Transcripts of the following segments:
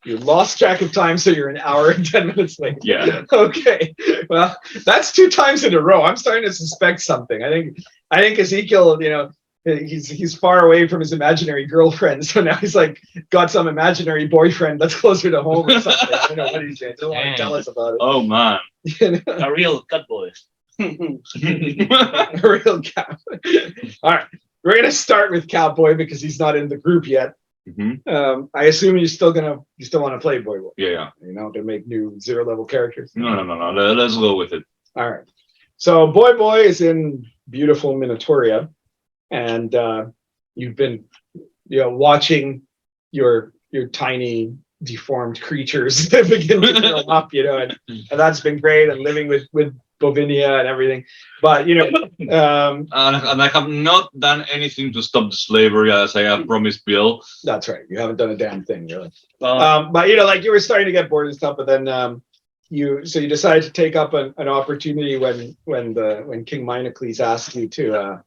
You lost track of time, so you're an hour and 10 minutes late. Yeah. Okay. Well, that's 2 times in a row. I'm starting to suspect something. I think Ezekiel, he's far away from his imaginary girlfriend, so now he's like got some imaginary boyfriend that's closer to home or something. I don't know what he's doing. Don't want to tell us about it. Oh man. A real Catboy. A real cat. All right. We're gonna start with Catboy because he's not in the group yet. Mm-hmm. I assume you still want to play Boy Boy. Yeah. You're not gonna make new 0 level characters. No. Let's go with it. All right. So Boy Boy is in beautiful Minotauria, and you've been, watching your tiny deformed creatures begin to grow up, and that's been great, and living with Bovinia and everything. But and I have not done anything to stop the slavery as I have promised Bill. That's right. You haven't done a damn thing, really. But you were starting to get bored and stuff, but then you decided to take up an opportunity when King Minocles asked you to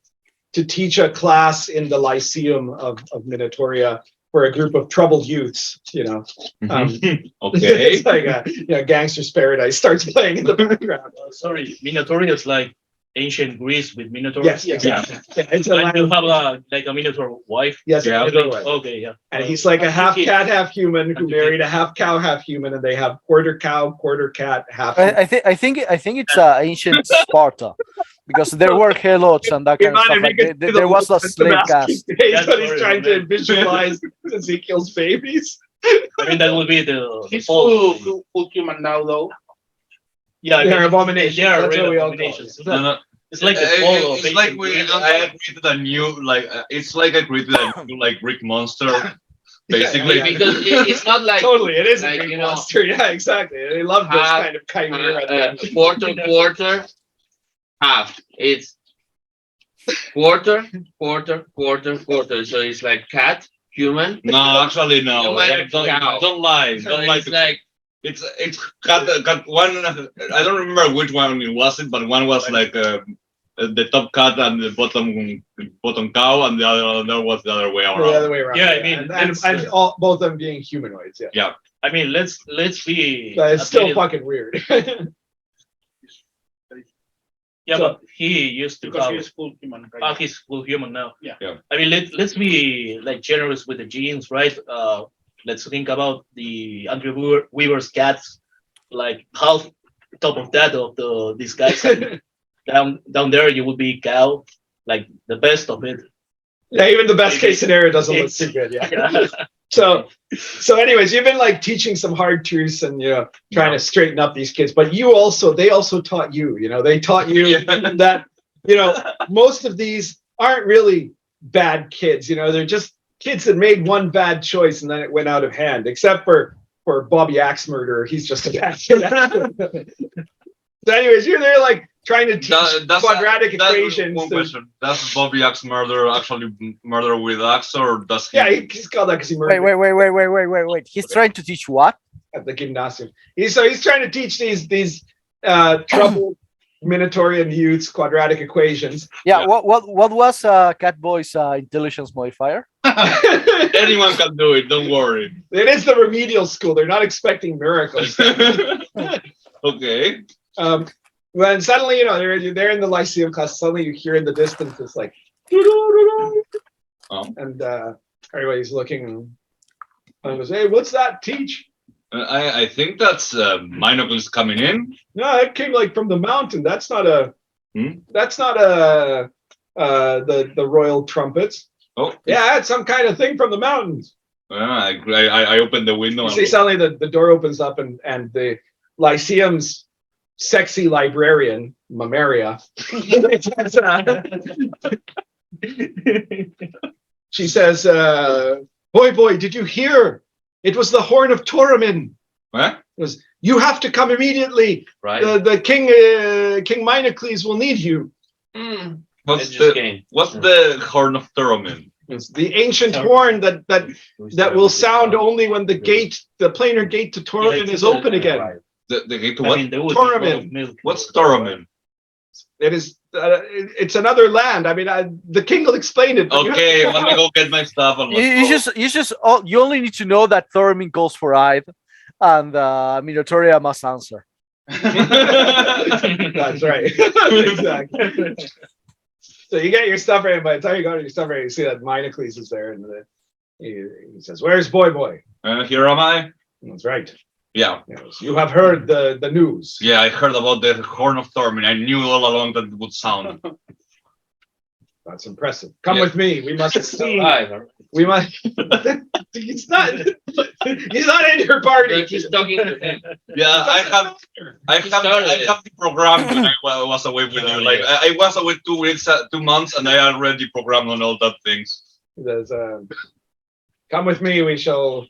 teach a class in the Lyceum of Minotauria for a group of troubled youths, Okay. It's like a gangster's paradise starts playing in the background. Sorry, Minotaur is like ancient Greece with Minotaur. Yes, exactly. Yeah, it's Like you have a Minotaur wife. Yes, yeah. Okay, yeah. and he's like a half cat, half human who married a half cow, half human, and they have quarter cow, quarter cat, half. I think it's ancient Sparta, because there were helots and that kind of stuff. Like there was a slave caste. That's what he's trying to visualize Ezekiel's babies. I mean, that would be the He's full. full human now, though. Yeah, They're abominations. They are That's what real we all call abominations. it. No. It's like the fall of It's like ancient I created a new it's like I created a new Greek monster, basically. Yeah. Because it's not like Totally, it is a like, Greek monster. Yeah, exactly. They love this kind of chimera. quarter, half. It's quarter. So it's like cat, human. No, actually no. Human, cow. Don't lie. So Don't lie. it's like It's got one. I don't remember which one it was, but one was like the top cat and the bottom cow, and the other was the other way around. The other way around. Yeah, I mean, and all, both of them being humanoids. Yeah. Yeah. I mean, let's be. But it's still fucking weird. Yeah, but he used to because have. he's full human. Right? He's full human now. Yeah. I mean, let's be like generous with the genes, right? Let's think about the Andrew Weaver's cats, like half top of that of these guys. And down there, you would be cow, like the best of it. Yeah, even the best case scenario doesn't look too good. Yeah. So anyways, you've been like teaching some hard truths and trying to straighten up these kids, but they also taught you. They taught you that most of these aren't really bad kids. They're just kids that made one bad choice and then it went out of hand. Except for Bobby Axe Murderer, he's just a bad kid. So anyways, you're there like trying to teach quadratic equations. One question. Does Bobby Axe Murderer actually murder with axe, or does he? Yeah, he's called that because he murdered. Wait. He's trying to teach what? At the gymnasium. He's trying to teach these troubled Minotaurian youths quadratic equations. Yeah. What was Catboy's intelligence modifier? Anyone can do it. Don't worry. It is the remedial school. They're not expecting miracles. Okay. When suddenly, they're in the Lyceum class. Suddenly, you hear in the distance, it's like, and everybody's looking and goes, "Hey, what's that? Teach?" I think that's Minocles coming in. No, that came like from the mountain. That's not a. That's not the royal trumpets. Oh, yeah, it's some kind of thing from the mountains. I opened the window. You see, suddenly the door opens up and the Lyceum's sexy librarian, Mamaria. She says, boy, did you hear? It was the horn of Toramin. What? It was, you have to come immediately. Right. The king Minocles will need you. What's the horn of Toramin? It's the ancient horn that will sound only when the planar gate to Toramin is open again. The gate to what? Toramin. What's Toramin? It is it's another land. I mean, the king will explain it. But you have Okay, to- let me go get my stuff. And You only need to know that Thormin calls for Hade, and Minotaur must answer. That's right. Exactly. So you get your stuff ready. By the time you go to your stuff ready, you see that Minocles is there, and he says, "Where's Boy?" Here am I. That's right. Yeah, Yes, you have heard the news. yeah. I heard about the Horn of Thormin. I knew all along that it would sound. That's impressive. Come Yeah. with me. We must see. Alright. We must. He's not. He's not in your party. He's talking to him. Yeah, I have the program when I was away with you. Like I was away 2 weeks, 2 months, and I already programmed on all that things. There's, come with me. We shall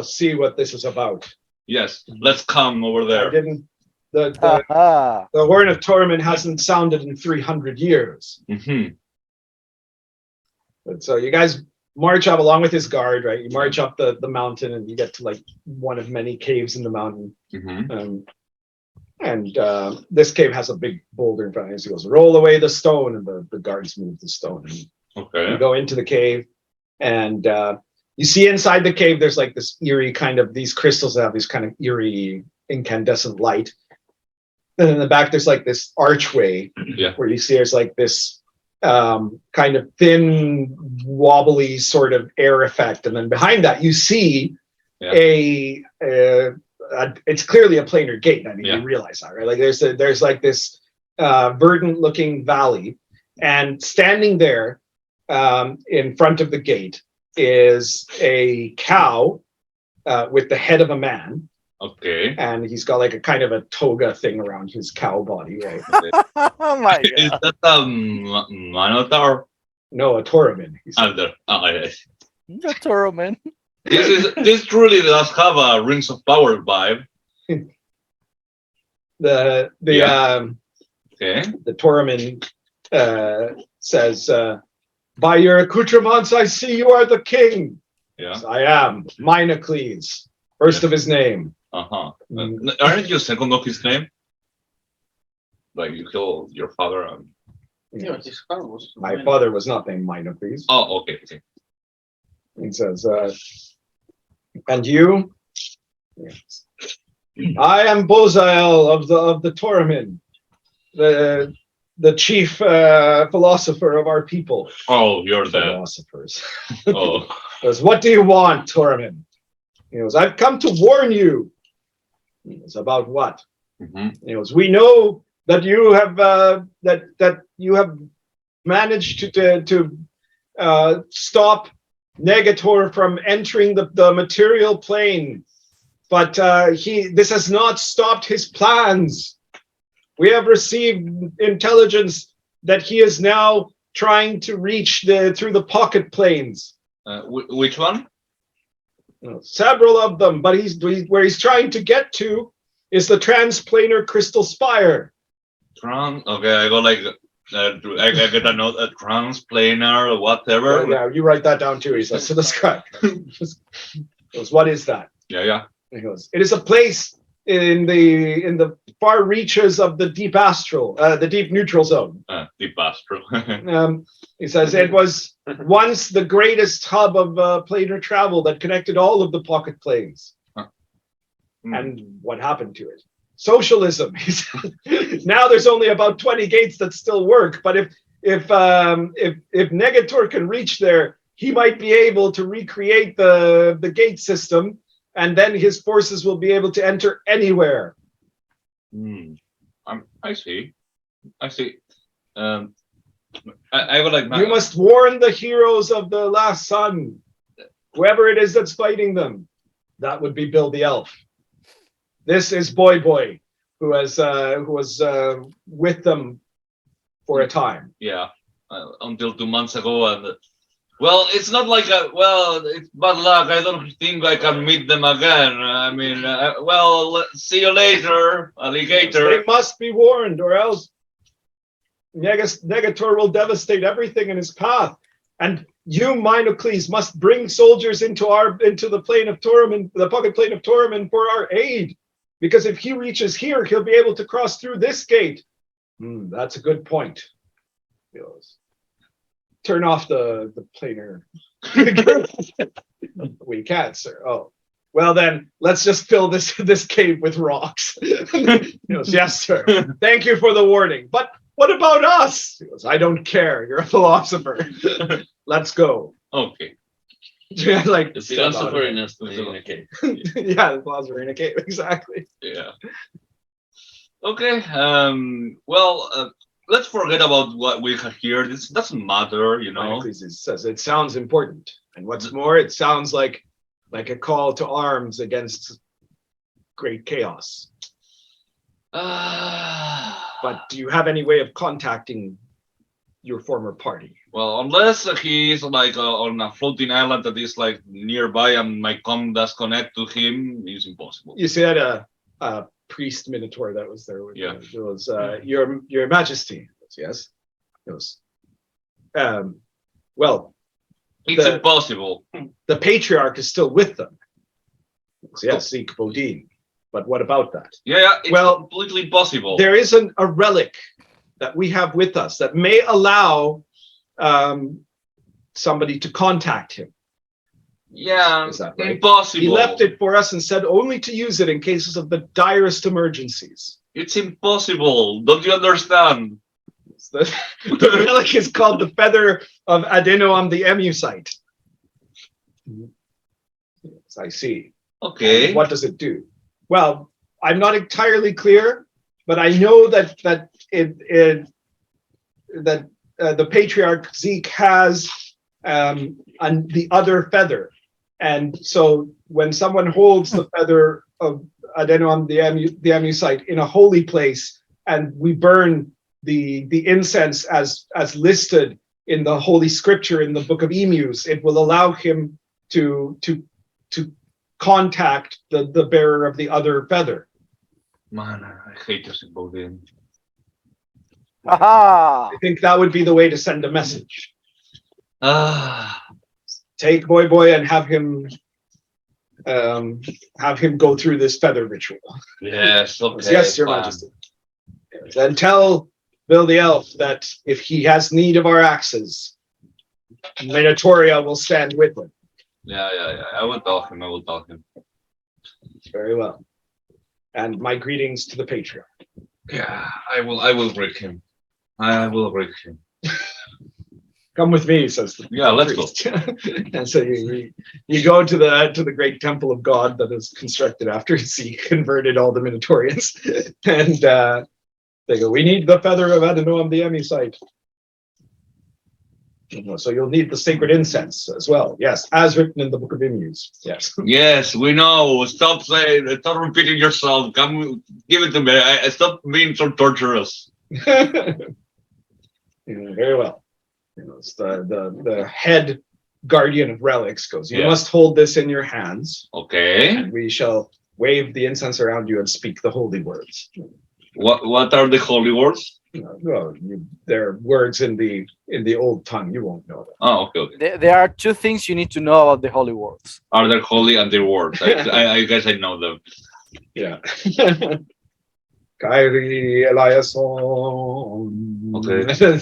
see what this is about. Yes, let's come over I there. didn't. The Ah, horn of Torment hasn't sounded in 300 years. Hmm. But so you guys march up along with his guard, right? You march up the mountain, and you get to like one of many caves in the mountain. Hmm. And this cave has a big boulder in front of it. So he goes, roll away the stone, and the guards move the stone. And Okay. you go into the cave, and you see inside the cave, there's like this eerie kind of, these crystals that have this kind of eerie incandescent light. And in the back, there's like this archway Yeah. where you see there's like this kind of thin, wobbly sort of air effect. And then behind that, you see it's clearly a planar gate. I mean, Yeah. you realize that, right? Like there's like this verdant looking valley, and standing there in front of the gate is a cow with the head of a man, Okay. and he's got like a kind of a toga thing around his cow body, right? oh my Is god. that Minotaur? No, a Toramin. Under. Yes. Minotaur, man. This truly does have a Rings of Power vibe. The Okay. the Toramin says, by your accoutrements, I see you are the king. Yeah. Yes, I am Minocles, first of his name. Uh-huh. Aren't you second of his name? Like you killed your father. Yeah, his car was. My father was not named Minocles. Oh, okay. Okay. He says, and you? Yes. I am Bozael of the Toramin, the chief philosopher of our people. Oh, you're the. Philosophers. Oh. Goes, what do you want, Toramin? He goes, I've come to warn you. He goes, about what? Hmm. He goes, we know that you have that you have managed to stop Negator from entering the material plane, but this has not stopped his plans. We have received intelligence that he is now trying to reach through the pocket planes. Which one? Several of them, but where he's trying to get to is the transplanar crystal spire. Okay, I go like. I get a note. Transplanar, whatever. Yeah, you write that down too. He says to the scribe. He goes, what is that? Yeah. He goes, it is a place in the far reaches of the deep astral, the deep neutral zone. Deep astral. He says it was once the greatest hub of planar travel that connected all of the pocket planes. And what happened to it? Socialism. Now there's only about 20 gates that still work, but if Negator can reach there, he might be able to recreate the gate system, and then his forces will be able to enter anywhere. I see. I would like. You must warn the heroes of the last sun, whoever it is that's fighting them. That would be Bill the Elf. This is Boy, who was with them for a time. Yeah, until 2 months ago, and well, it's not like it's bad luck. I don't think I can meet them again. I mean, see you later, alligator. They must be warned, or else Negator will devastate everything in his path. And you, Minocles, must bring soldiers into the plane of Toramin, the pocket plane of Toramin, for our aid. Because if he reaches here, he'll be able to cross through this gate. That's a good point. He goes, turn off the planar. We can't, sir. Oh, well then, let's just fill this cave with rocks. He goes, yes, sir. Thank you for the warning. But what about us? He goes, I don't care. You're a philosopher. Let's go. Okay. Like The philosopher in us in a cave. yeah, the philosopher in a cave. Exactly. Yeah. Okay. Well, let's forget about what we have here. This doesn't matter, you know. Diocletian says it sounds important, and what's more, it sounds like a call to arms against great chaos. But do you have any way of contacting your former party? Well, unless he's like on a floating island that is like nearby and my comm does connect to him, it's impossible. You said a priest Minotaur that was there. Yeah. It was your Majesty. Yes. It was. Well, It's impossible. the patriarch is still with them. Yes, Zeke Bodine. But what about that? Yeah, it's Well, completely impossible. There is a relic that we have with us that may allow somebody to contact him. Yeah, Is that right? impossible. He left it for us and said only to use it in cases of the direst emergencies. It's impossible. Don't you understand? The relic is called the Feather of Adenoam the Emusite. Yes, I see. Okay. And what does it do? Well, I'm not entirely clear, but I know that the patriarch Zeke has the other feather, and so when someone holds the feather of Adenoam the Emusite in a holy place, and we burn the incense as listed in the Holy Scripture in the Book of Emus, it will allow him to contact the bearer of the other feather. Man, I hate you, Zeke Bodine. Aha! I think that would be the way to send a message. Ah, Take Boy and have him go through this feather ritual. yes, okay. Yes, Your fine. Majesty. Then tell Bill the Elf that if he has need of our axes, Minotauria will stand with him. Yeah. I will talk him. Very well. And my greetings to the patriarch. Yeah, I will break him. I will break him. Come with me, says the Yeah, let's go. priest. And so you go to the great temple of God that is constructed after he converted all the Minotaurians, and they go, we need the feather of Adenoam the Emusite. So you'll need the sacred incense as well. Yes, as written in the Book of Emus. Yes. Yes, we know. Stop repeating yourself. Come, give it to me. Stop being so torturous. Yeah, very well. It's the head guardian of relics goes, you must hold this in your hands, Okay. and we shall wave the incense around you and speak the holy words. What are the holy words? Well, they're words in the old tongue. You won't know them. Oh, okay. There are two things you need to know about the holy words. Are they holy and their words? I guess I know them. Yeah. Kairi Eliason. Okay.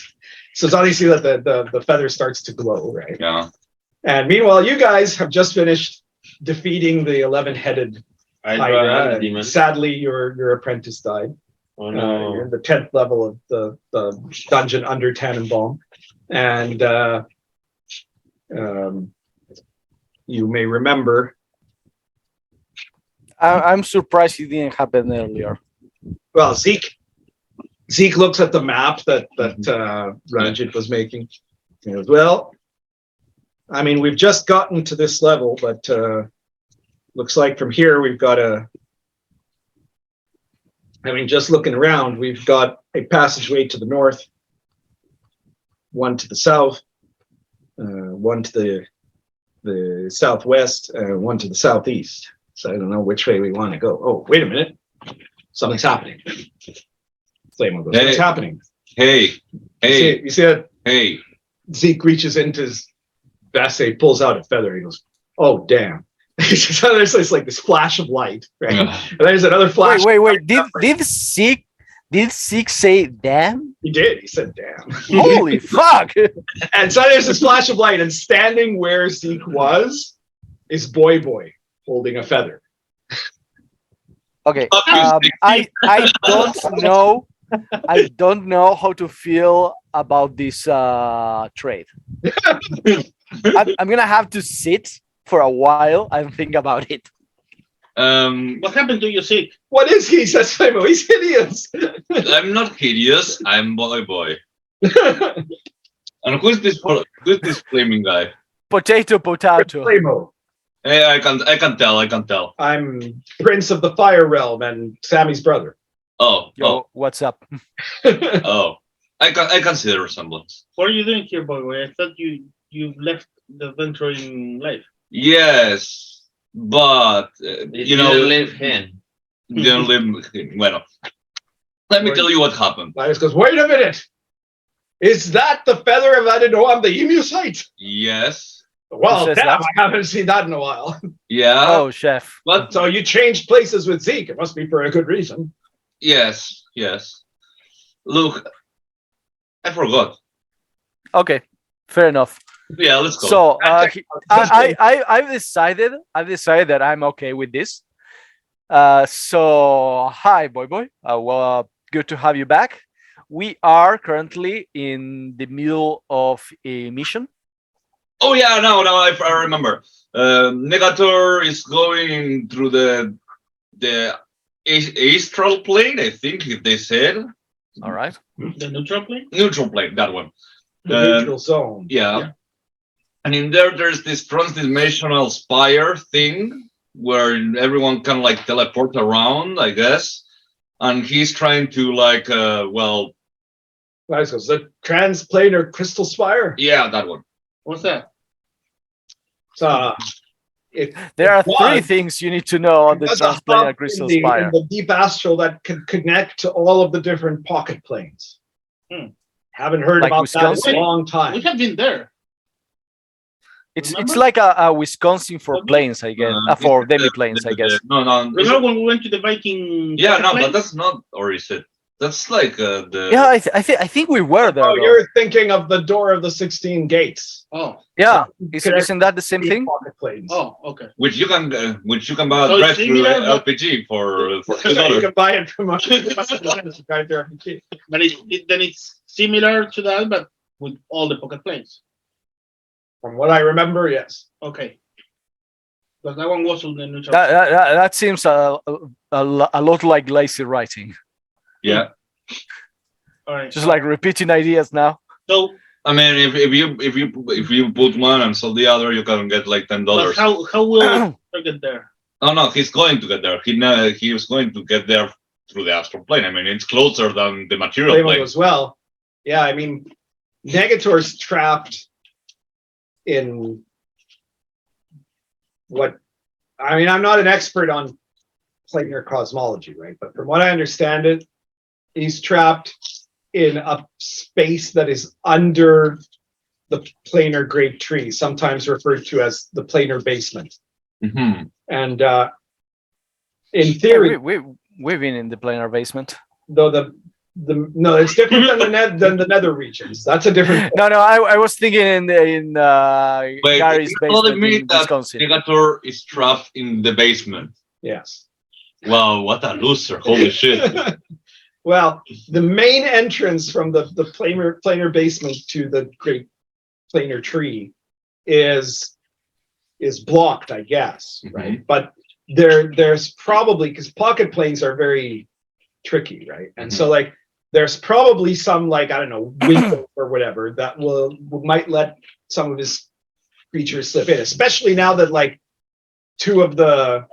So it's obviously that the feather starts to glow, right? Yeah. And meanwhile, you guys have just finished defeating the 11-headed Hydra. And sadly, your apprentice died. Oh no. You're in the 10th level of the dungeon under Tannenbaum. And you may remember. I'm surprised it didn't happen earlier. Well, Zeke looks at the map that Ranjit was making. He goes, well, I mean, we've just gotten to this level, but looks like from here we've got just looking around, we've got a passageway to the north, one to the south, one to the southwest, one to the southeast. So I don't know which way we want to go. Oh, wait a minute. Something's happening. Flamor goes, what's happening? Hey. You see that? Hey. Zeke reaches into his vest, he pulls out a feather. He goes, oh, damn. So there's like this flash of light, right? Yeah. And there's another flash. Wait. Did Zeke Did Zeke say damn? He did. He said, "Damn." Holy fuck! And so there's this flash of light, and standing where Zeke was is Boy holding a feather. Okay. Obviously. I don't know how to feel about this trade. I'm gonna have to sit for a while and think about it. What happened to you, Zeke? What is he? Says Flamor. He's hideous. I'm not hideous. I'm Boy. And who's this flaming guy? Potato. Flamor. Hey, I can tell. I'm Prince of the Fire Realm and Sammy's brother. Yo, what's up? I can see the resemblance. What are you doing here, boy? I thought you left the adventuring life. Yes, but you know, live him. you don't live. Bueno, let me tell you what happened. Linus goes, "Wait a minute. Is that the feather of I didn't know on the emu site?" Yes. Well, Who says damn, that? I haven't seen that in a while. Yeah. Oh, chef. But So you changed places with Zeke. It must be for a good reason. yes. Look, I forgot. Okay, fair enough. Yeah, let's go. So I've decided that I'm okay with this. So hi, boy. Well, good to have you back. We are currently in the middle of a mission. Oh yeah, no, I remember. Negator is going through the astral plane, I think they said. All right. The neutral plane? Neutral plane, that one. The neutral zone. Yeah. And in there's this transdimensional spire thing where everyone can like teleport around, I guess. And he's trying to like, Linus goes, "The transplanar crystal spire." yeah, that one. What's that? So There are was. three things you need to know on the There's a Transplanar hub Crystal in Spire. the deep astral that can connect to all of the different pocket planes. Haven't heard Like about Wisconsin? that in a long We time. have been there. It's Remember? like a Wisconsin for planes, I guess. For It's demi-planes, I guess. No. Remember when we went to the Viking? Yeah, no, plane? but that's not, or is it? That's like the. Yeah, I think we were there. Oh, though. you're thinking of the door of the 16 gates. Oh, Yeah, Connect isn't that the same thing? Pocket planes. oh, okay. Which you can buy So right it's through similar, but- LPG for So you $2. can buy it from a right there. But then it's similar to that, but with all the pocket planes. From what I remember, yes. Okay. Because that one was on the neutral. That seems a lot like lazy writing. Yeah, All right. Just like repeating ideas now. So, I mean, if you put one and sell the other, you can get like $10. but how will we get there? No, he's going to get there. He was going to get there through the astral plane. I mean, it's closer than the material Flamor plane. as well. Yeah, I mean, Negator's trapped in what, I mean, I'm not an expert on planar cosmology, right? But from what I understand it, he's trapped in a space that is under the planar great tree, sometimes referred to as the planar basement. Mm-hmm. And in theory, We've been in the planar basement. though no, it's different than the nether regions. That's a different. No, I was thinking in Wait, Gary's you're telling basement me in that Wisconsin. Negator is trapped in the basement. Yes. Wow, what a loser! Holy shit! Well, the main entrance from the planar basement to the great planar tree is blocked, I guess, right? Mhm. But there's probably, because pocket planes are very tricky, right? And so like there's probably some, like, I don't know, window or whatever that might let some of his creatures slip in, especially now that like two of the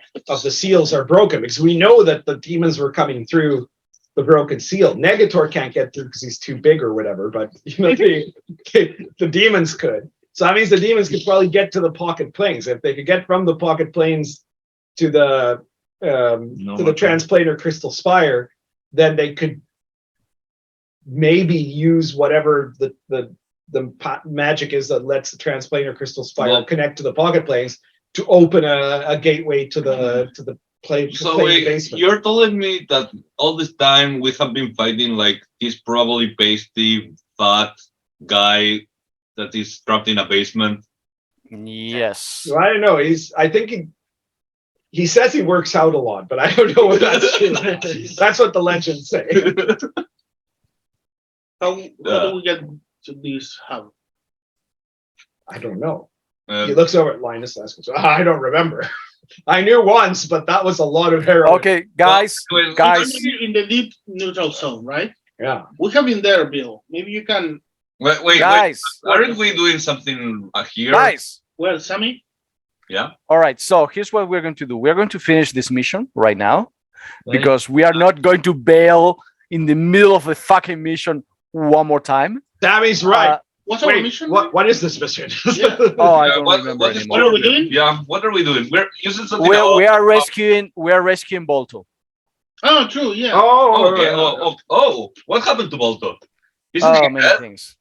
seals are broken, because we know that the demons were coming through the broken seal. Negator can't get through because he's too big or whatever, but you know the demons could. So that means the demons could probably get to the pocket planes. If they could get from the pocket planes to the transplanar crystal spire, then they could maybe use whatever the magic is that lets the transplanar crystal spire connect to the pocket planes to open a gateway to the play So play in the basement. you're telling me that all this time we have been fighting like this probably pasty, fat guy that is trapped in a basement. Yes. Well, I don't know. I think he says he works out a lot, but I don't know if that's true. That's what the legends say. How do we get to this house? I don't know. He Um, looks over at Linus and asks, I don't remember. I knew once, but that was a lot of heroin. Okay, guys, well, guys. We're in the deep neutral zone, right? Yeah. We have been there, Bill. Maybe you can. wait, Guys, aren't we doing something here? guys. Well, Sami. All right, so here's what we're going to do. We're going to finish this mission right now because we are not going to bail in the middle of the fucking mission one more time. Sammy's right. What's our Wait, mission? what is this mission? Yeah. Oh, I Yeah, don't what- remember what is- anymore. What are we doing? Yeah, what are we doing? We're using something. We are rescuing Bolto. Oh, true. Yeah. Oh, Okay. Oh, what happened to Bolto? Isn't Oh, he many dead? things.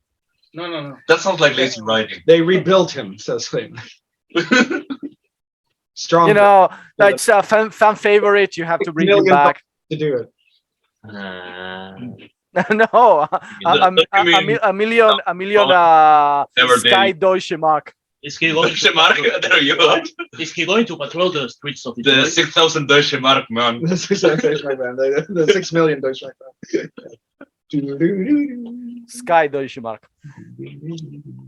No. That sounds like lazy writing. They rebuilt him, says Flamor. Strong You know, it's a fan favorite. You have to bring him Million back. to do it. No, a million Never Sky did. Deutsche Mark. Is he going Deutsche Mark, there you go. Is he going to patrol the streets of The Detroit? 6,000 Deutsche Mark, man. The 6 million Deutschmark. Sky Deutsche Mark.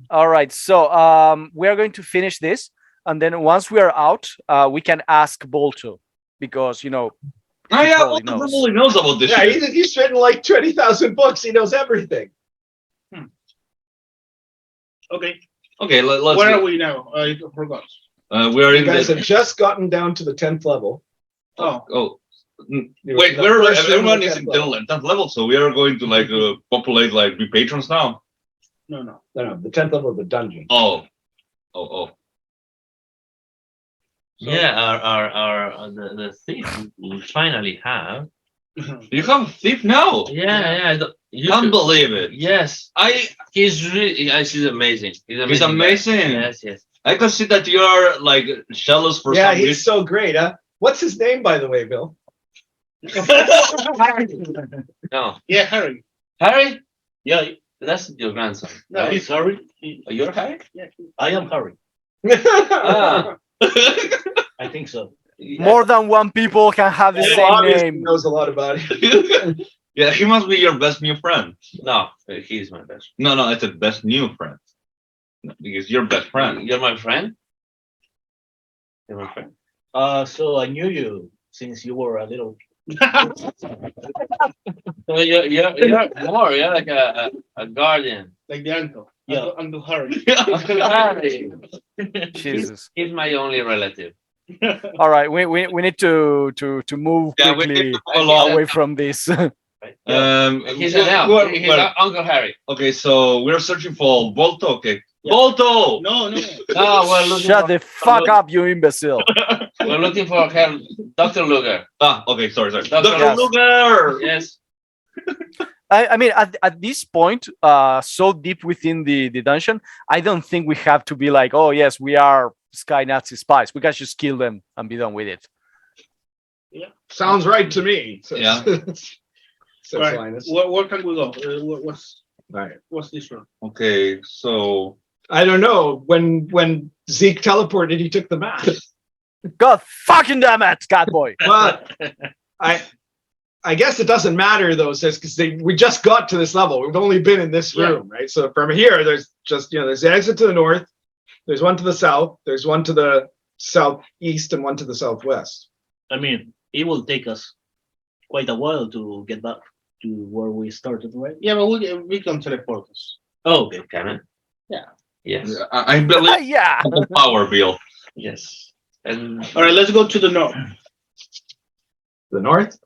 All right, so we are going to finish this, and then once we are out, we can ask Bolto because Oh yeah, probably Bolto knows. probably knows about this Yeah, shit. he's written like 20,000 books. He knows everything. Okay. Okay, let's. Where are we now? I forgot. We are You in guys the. have just gotten down to the 10th level. Oh. Oh, You wait, the we're first room of everyone the is 10th in level. 10th level, so we are going to like populate like be patrons now. No. No, the 10th level of the dungeon. Oh. Yeah, our the thief we finally have. You have a thief now. Yeah. You Can't should- believe it. Yes, he's really. He's amazing. He's amazing. Yes. I can see that you are like jealous for Yeah, some he's reason. so great, huh? What's his name, by the way, Bill? No, Yeah, Harry. Harry, Yeah. that's your grandson. No, right? he's Harry. Oh, you're Harry. Yeah, I am Harry. Ah, I think so. more than one people can have the He same obviously name. knows a lot about it. Yeah, he must be your best new friend. No, he's my best. No, I said best new friend. No, because you're best friend. You're my friend. You're my friend. So I knew you since you were a little. So you're more. You're like a guardian. like the uncle. Yeah. Uncle Harry. Uncle Harry. Jesus. He's my only relative. All right, we need to move Yeah, we quickly need to go along. away from this. Right? He's He's an elf. He's Uncle Harry. Okay, so we're searching for Bolto. Okay, Yeah. Bolto. No. No, we're looking Shut for, the fuck up, you imbecile. we're looking for Dr. Lugger. Ah, okay, sorry. Dr. Dr. Yes. Lugger. Yes. I mean, at this point, so deep within the dungeon, I don't think we have to be like, oh yes, we are Sky Nazi spies. We can just kill them and be done with it. Sounds right to me. Says, Yeah. says Right. Linus. Where can we go? Right. What's this one? Okay, so I don't know. When Zeke teleported, he took the map. God fucking damn it, Catboy. Well, I guess it doesn't matter though, says because we just got to this level. We've only been in this room, right? So from here, there's just there's the exit to the north, there's one to the south, there's one to the southeast, and one to the southwest. I mean, it will take us quite a while to get back to where we started, right? Yeah, but we can teleport us. Oh, okay. Can it? Yeah. Yes. I believe Yeah. the power, Bill. Yes. And All right, let's go to the north. The north.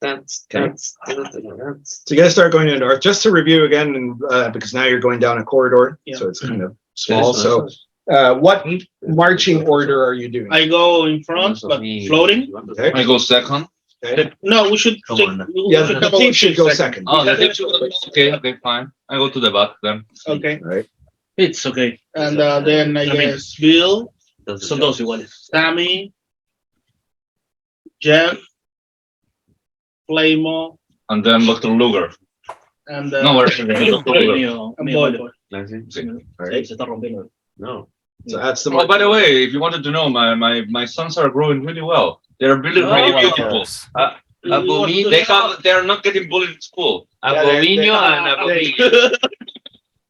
that's So you gotta start going to the north. Just to review again, and because now you're going down a corridor, Yeah. so it's kind of small. So what marching order are you doing? I go in front, but floating. Okay. I go second. Okay. No, we should Come take. on. we Yeah, should the have a thief should go second. second. Oh, the thief should go. Okay, fine. I go to the back then. Okay, Right. It's okay. and then I I mean- guess Bill, Son dos iguales. Sami, Jeff, Flamor, And then Dr. Lugger. and No, where's Dr. Lugger? and Boyle. Se está rompiendo. No. So that's the Oh, by the way, if you wanted to know, my sons are growing really well. They're really, really Oh, beautiful. Yes. They're not getting bullied at school. Abominio and Abominio.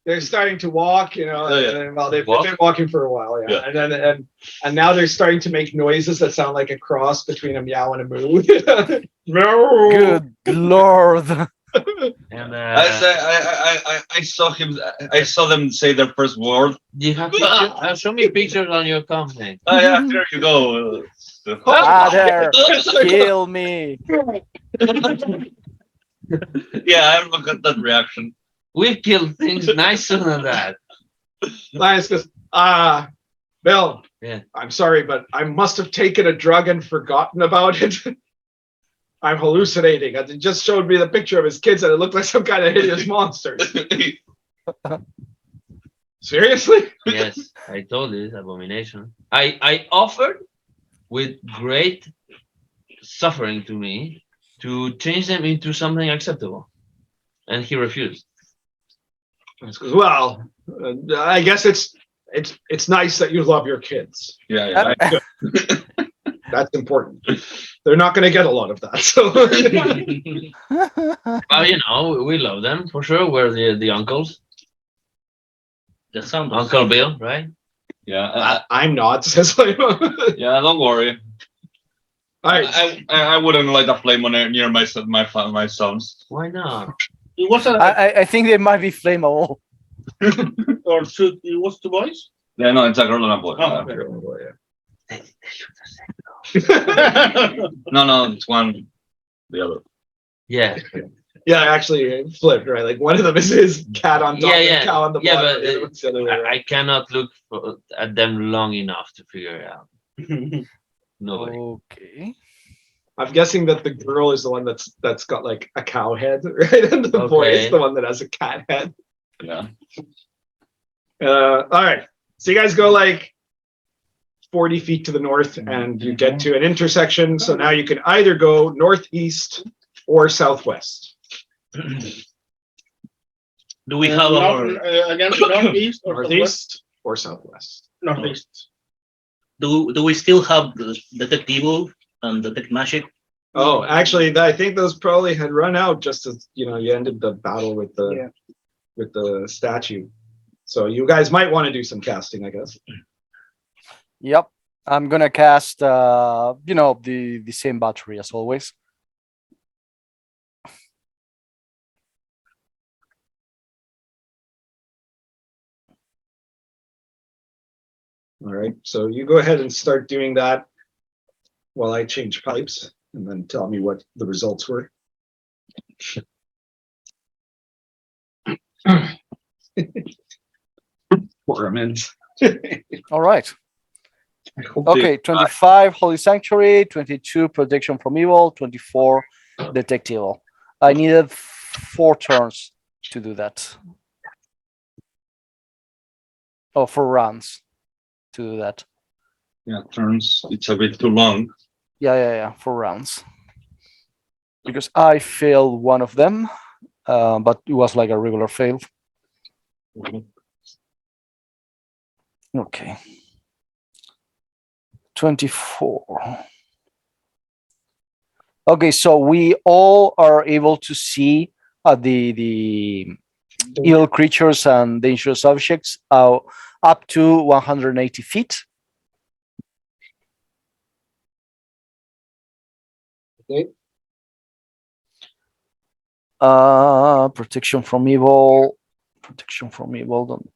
they're starting to walk, you know, Oh, yeah. and, well, they've Walk? been walking for a while, yeah. Yeah. And now they're starting to make noises that sound like a cross between a meow and a moo. Good lord. And I saw him. I saw them say their first word. you have pictures, show me pictures on your comment. Oh yeah, there you go. Father, kill me. Yeah, I haven't got that reaction. We've killed things nicer than that. Linus goes, Bill, Yeah. I'm sorry, but I must have taken a drug and forgotten about it. I'm hallucinating. It just showed me the picture of his kids and it looked like some kind of hideous monster. Seriously? Yes, I told you it's abomination. I offered with great suffering to me to change them into something acceptable, and he refused. Well, I guess it's nice that you love your kids. Yeah. That's important. They're not going to get a lot of that. So Well, you know, we love them for sure. We're the uncles. The sound. Uncle Bill, right? Yeah. I'm not. Says like, all Yeah. Don't worry. right. I wouldn't light a flame on it near my sons. Why not? It was a, I think they might be flammable. or should it was two boys? Yeah, no, it's a girl and a boy. Oh, No, it's one. The other. Yeah, Yeah, actually flipped, right? Like one of them is his cat on top Yeah, and cow on the yeah, bottom. but the other one's the other way around. I cannot look at them long enough to figure it out. Nobody. Okay. I'm guessing that the girl is the one that's got like a cow head, right? And the boy is Okay. the one that has a cat head. Yeah. All right. So you guys go like 40 feet to the north and you get to an intersection. So now you can either go northeast or southwest. Do we have our? Again, northeast or southwest? Northeast or southwest. Northeast. Do we still have the detect evil and detect magic? Oh, actually, I think those probably had run out just as you ended the battle with the statue. So you guys might want to do some casting, I guess. Yep. I'm gonna cast the same battery as always. All right. So you go ahead and start doing that while I change pipes and then tell me what the results were. Poor amends. All right. Okay, 25 Holy Sanctuary, 22 Protection from Evil, 24 Detect Evil. I needed 4 turns to do that. Oh, 4 rounds to do that. Yeah, turns. It's a bit too long. Yeah, 4 rounds. Because I failed one of them, but it was like a regular fail. Okay. 24. Okay, so we all are able to see the evil creatures and dangerous objects up to 180 feet. Okay. Protection from evil. Protection from evil.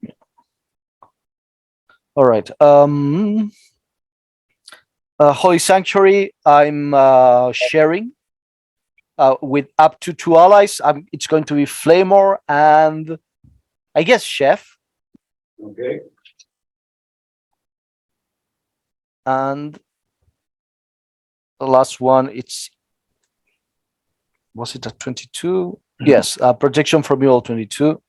All right. Holy Sanctuary, I'm sharing with up to 2 allies. It's going to be Flamor and I guess Chef. Okay. And the last one, was it a 22? Yes, protection from evil 22.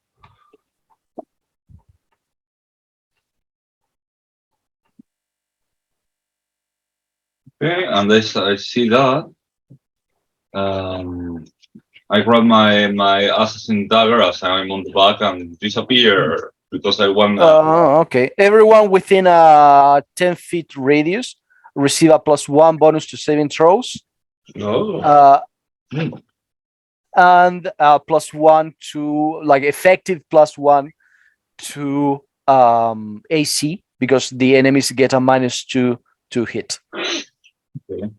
Okay, and I see that. I grab my assassin dagger as I'm on the back and disappear because I want. Okay. Everyone within a 10 feet radius receive a +1 bonus to saving throws. No. And +1 to like effective +1 to AC because the enemies get a -2 to hit. Okay.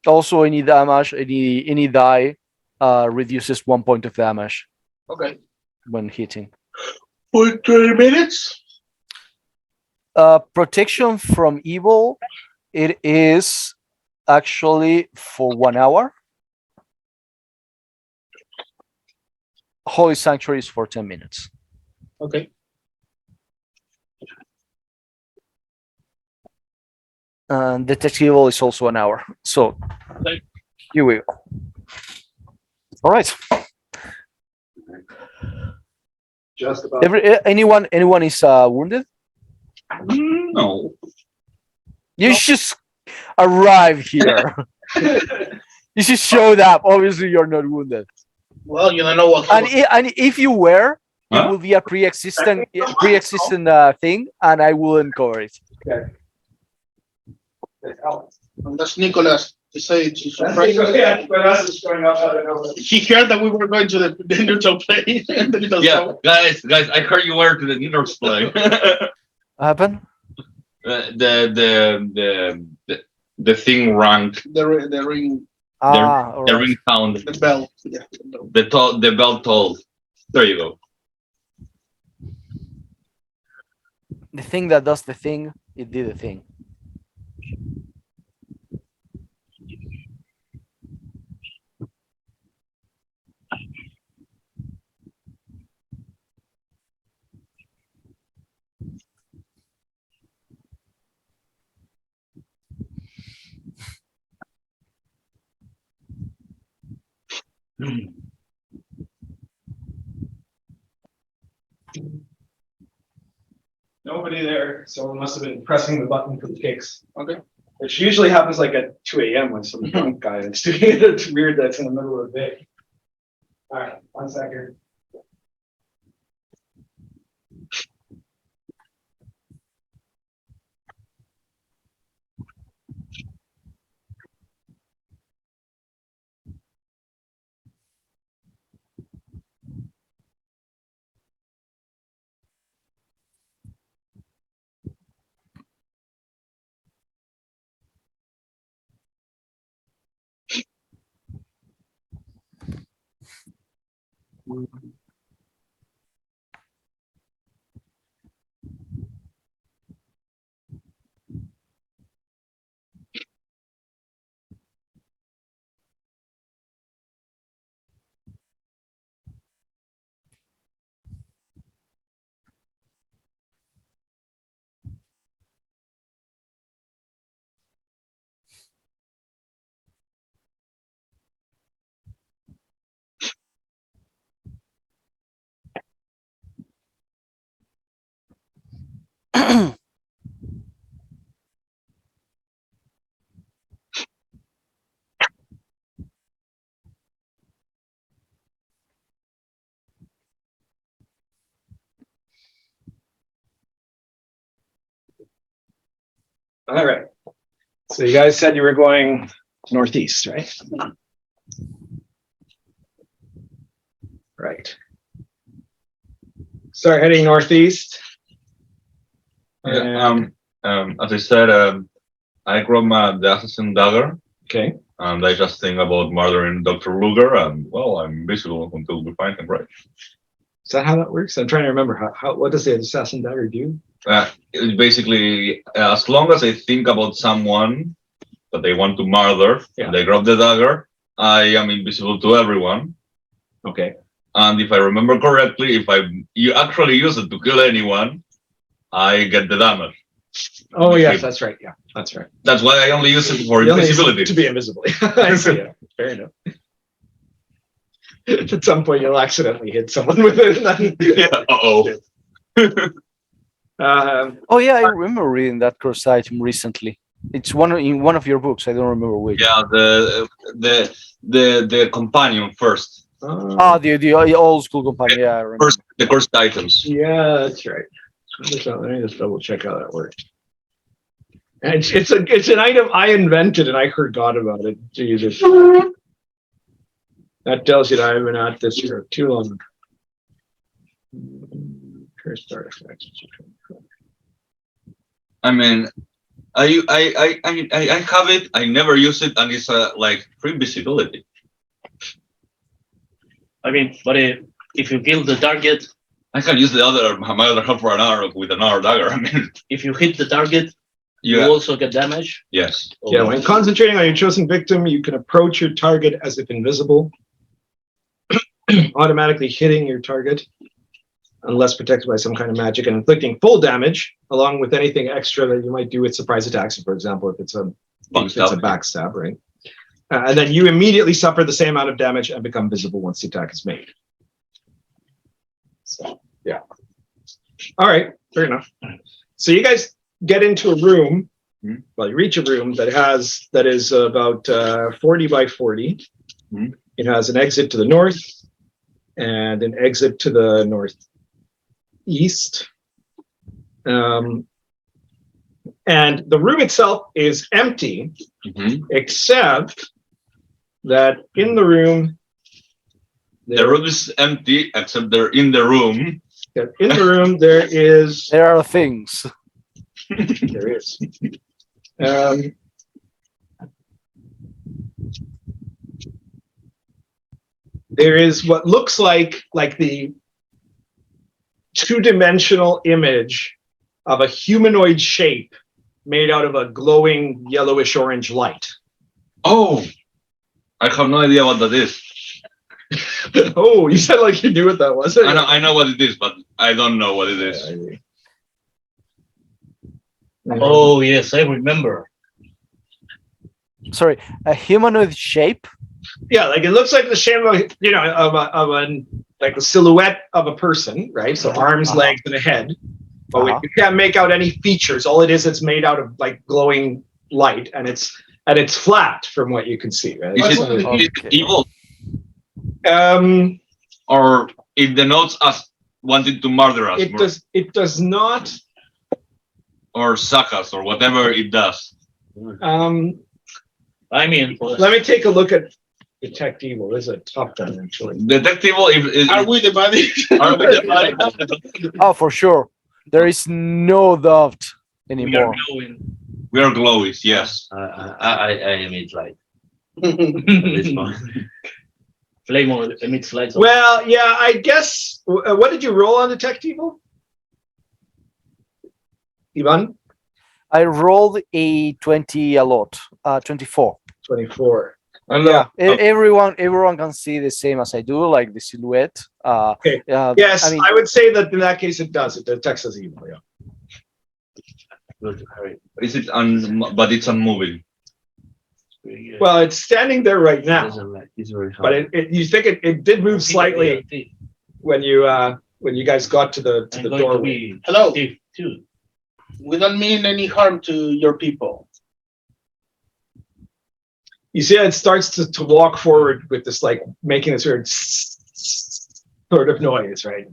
Also, any damage, any die reduces 1 point of damage Okay. when hitting. For 20 minutes? Protection from evil, it is actually for 1 hour. Holy Sanctuary is for 10 minutes. Okay. And Detect Evil is also an hour. So Okay. here we go. All right. Just about. Anyone is wounded? No. You just arrived here. You just showed up. Obviously, you're not wounded. Well, you don't know what. And if you were, it Huh? will be a pre-existent thing, and I will uncover it. And that's Nicholas. He said he's That's surprised. yeah, but us is showing up out of nowhere. He heard that we were going to the neutral plane. And then he doesn't Yeah, know. guys, I heard you were to the Ninor's play. What happened? The thing rang. The ring, All The right. ring sound. the bell. Yeah. The bell tolled. There you go. The thing that does the thing, it did the thing. Nobody there. Someone must have been pressing the button for the kicks. Okay. Which usually happens like at 2 a.m. when some drunk guy is doing it. It's weird that's in the middle of the day. All right, 1 second. All right. So you guys said you were going northeast, right? Right. Start heading northeast. Yeah, as I said, I grab the assassin dagger, Okay. and I just think about murdering Dr. Lugger, and well, I'm invisible until we find him, right? Is that how that works? I'm trying to remember how what does the assassin dagger do? It's basically, as long as I think about someone that they want to murder, Yeah. and I grab the dagger, I am invisible to everyone. Okay. And if I remember correctly, if you actually use it to kill anyone, I get the damage. Oh yes, that's right. Yeah, that's right. That's why I only use it for You only use it invisibility. to be invisible. I see. Yeah. Fair enough. At some point, you'll accidentally hit someone with it. Yeah. Oh yeah, I remember reading that course item recently. It's in one of your books. I don't remember which. Yeah, the companion first. Ah, the old school companion. Yeah, I remember. First, the first items. Yeah, that's right. Let me just double check how that works. And it's an item I invented and I forgot about it. Jesus. That tells you that I've been at this for too long. First artifacts. I mean, I have it. I never use it, and it's like free visibility. I mean, but if you kill the target, I can use my other hand for an arrow with another dagger. I mean, if you hit the target, you yeah, also get damage. yes. Yeah, when concentrating on your chosen victim, you can approach your target as if invisible, automatically hitting your target unless protected by some kind of magic and inflicting full damage along with anything extra that you might do with surprise attacks. For example, if it's a backstab, right? And then you immediately suffer the same amount of damage and become visible once the attack is made. So, yeah. All right, fair enough. So you guys get into a room. Well, you reach a room that is about 40 by 40. It has an exit to the north and an exit to the northeast. And the room itself is empty, except that in the room, The room is empty, except they're in the room. in the room there is There are things. there is. There is what looks like the two-dimensional image of a humanoid shape made out of a glowing yellowish orange light. Oh, I have no idea what that is. Oh, you said like you knew what that was. I know what it is, but I don't know what it is. Oh yes, I remember. Sorry, a humanoid shape. Yeah, like it looks like the shape of like the silhouette of a person, right? So arms, legs, and a head. But you can't make out any features. All it is, it's made out of like glowing light, and it's flat from what you can see. Right? Is it evil? Or it denotes us wanting to murder us? It does not. Or suck us, or whatever it does. I mean, Let me take a look at Detect Evil. This is a tough one, actually. Detect Evil. Are we the body? Are we the body? Oh, for sure. There is no doubt we are anymore. glowing. We are glowies, yes. I emit light at this point. Flamor emits lights. Well, yeah, I guess. What did you roll on Detect Evil? Ivan? I rolled a 20 a lot. 24. 24. Yeah, everyone can see the same as I do, like the silhouette. Okay. Yes, I mean, I would say that in that case it does. It detects as evil. Yeah. Is it but it's unmoving? Well, it's standing there right now, It's very hard. but you think it did move slightly when you guys got to the doorway. Hello. Too. We don't mean any harm to your people. You see, it starts to walk forward with this, like making this sort of noise, right?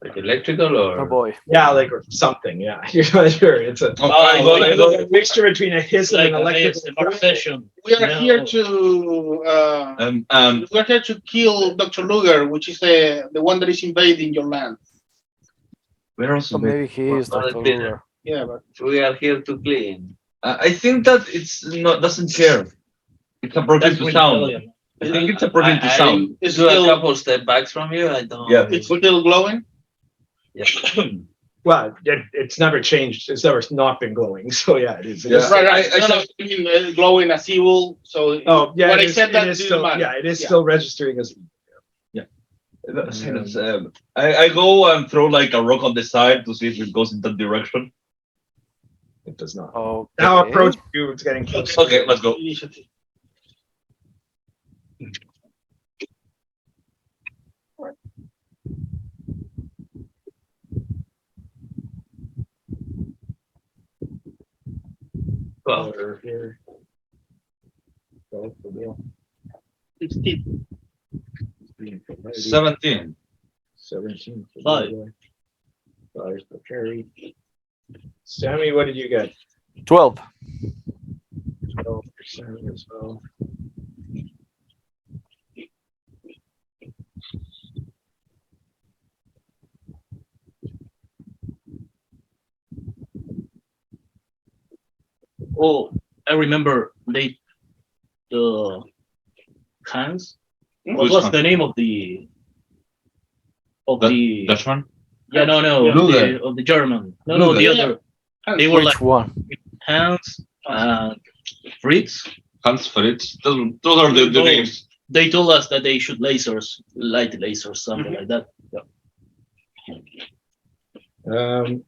Like electrical or? Oh boy. Yeah, like or something. Yeah, you're not sure. It's a mixture between a hiss and an electrical session. We are here to we're here to kill Dr. Lugger, which is the one that is invading your land. We're also So maybe he is Well, Dr. Lugger. Yeah, but We are here to clean. I think that it's not doesn't care. It's approaching to sound. I think it's approaching to sound. it's Do a still, couple step backs from you. I don't. Yeah. it's still glowing. Yeah. well, it's never changed. It's never not been glowing. So yeah, it is. It Yeah. is. Right. I mean, glowing as evil. So Oh yeah, what it I is, said it that is didn't still matter. yeah, it is still registering as I go and throw like a rock on the side to see if it goes in that direction. it does not. Okay. Now approach you, it's getting close. Okay, let's go. Initiative. Well, Or here. 12 for Bill. 16. 17. 17 for Five. Bill. 5 for Perry. Sammy, what did you get? 12. 12 for Sammy as well. Oh, I remember the Hans. What Which was one? the name of the Dutchman? yeah, no, Yeah. of the German. No, the Lugger. other. They were Which like one? Hans and Fritz. Hans Fritz. Those are the Oh. names. They told us that they shoot light lasers, something like that. Um,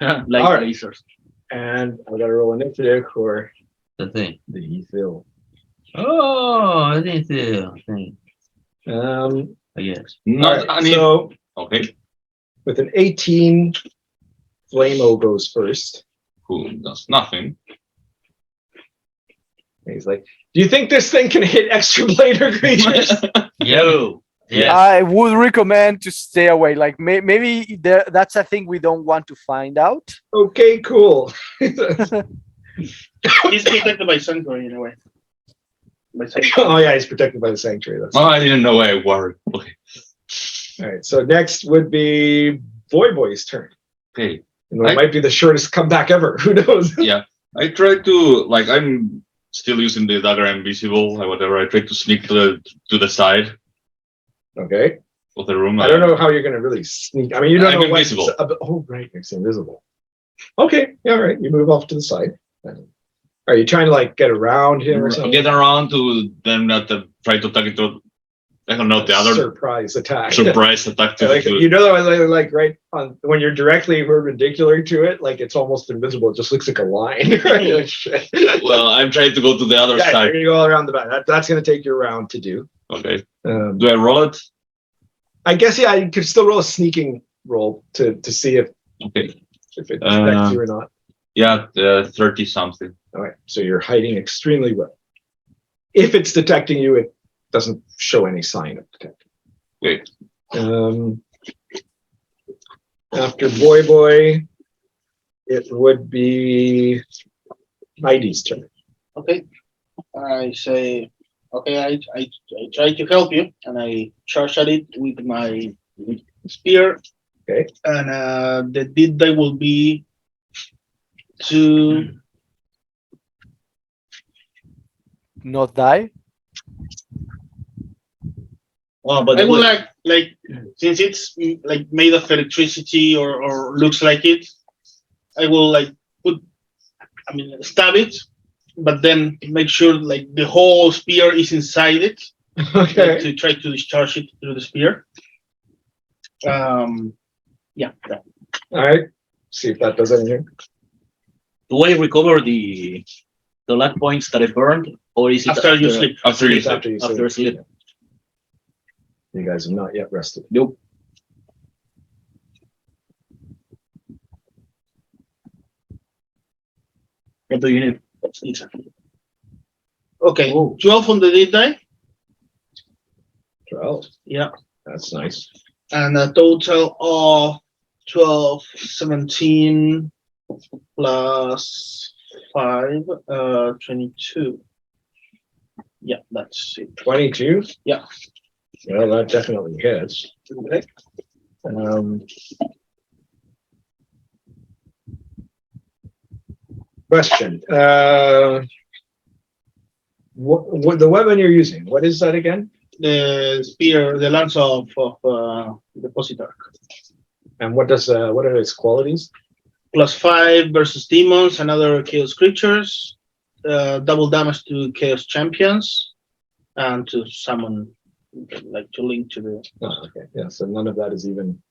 Light All right. lasers. and I got to roll initiative for the thing. the Ethil. Oh, I didn't see the thing. I Yes. Not right, any. so Okay. with an 18, Flamo goes first. Who does nothing. And he's like, "Do you think this thing can hit extra blader creatures?" Yo. Yes. I would recommend to stay away. Like maybe that's a thing we don't want to find out. Okay, cool. He's protected by Sanctuary in a way. By Sanctuary. Oh yeah, he's protected by the sanctuary. That's Oh, I didn't know I worried. Okay. all right. So next would be Boy's turn. Okay. And it might be the shortest comeback ever. Who knows? Yeah. I tried to I'm still using the dagger invisible or whatever. I tried to sneak to the side Okay. of the room. I don't know how you're going to really sneak. I mean, you don't I'm know what's invisible. oh, right. It's invisible. Okay. Yeah. All right. You move off to the side. Are you trying to like get around him or something? Get around to them not to try to attack it to, I don't know, the other surprise attack. surprise attack to, Like, to you know, like right on when you're directly perpendicular to it, like it's almost invisible. It just looks like a line. Right? You're like, shit. well, I'm trying to go to the other Yeah, side. you're gonna go all around the back. That's gonna take your round to do. Okay. Do I roll it? I guess yeah, you could still roll a sneaking roll to see if Okay. it detects you or not. Yeah, 30 something. All right, so you're hiding extremely well. If it's detecting you, it doesn't show any sign of detecting. Wait. After Boy, it would be Heidi's turn. Okay. I say, okay, I try to help you, and I charge at it with my spear. Okay. And the deed die will be to Not die. Oh, but I would like since it's like made of electricity or looks like it, I will like stab it, but then make sure like the whole spear is inside it. Okay. To try to discharge it through the spear. Yeah. All right. See if that does anything. do I recover the luck points that I burned, or is it After you sleep. After you It's after you after sleep. sleep? You guys have not yet rested. Nope. What do you need? Okay, 12 on the deed die, 12. Yeah. That's nice. and a total of 12, 17 plus 5, 22. Yeah, that's it. 22? Yeah. Well, that definitely hits. Okay. Question. What the weapon you're using? What is that again? The spear, the lance of the Positarch. And what are its qualities? +5 versus demons and other chaos creatures. Double damage to chaos champions, and to summon, like to link to the. Oh, okay. Yeah. So none of that is even.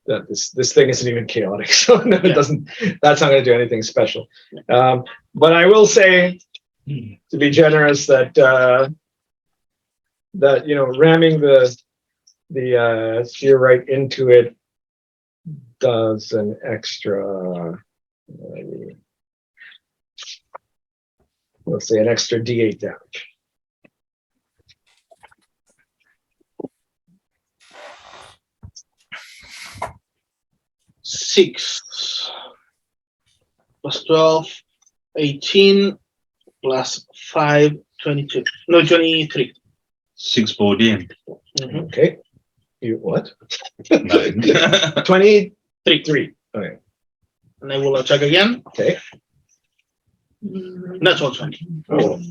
That this thing isn't even chaotic, so no, it Yeah. doesn't. That's not going to do anything special. But I will say, to be generous, that ramming the spear right into it does an extra let's say an extra D8 damage. Six plus 12, 18 plus 5, 22. No, 23. Six Bodine. Mhm. Okay. You what? Nine. 23. Okay. And I will attack again. Okay. Natural 20. Oh,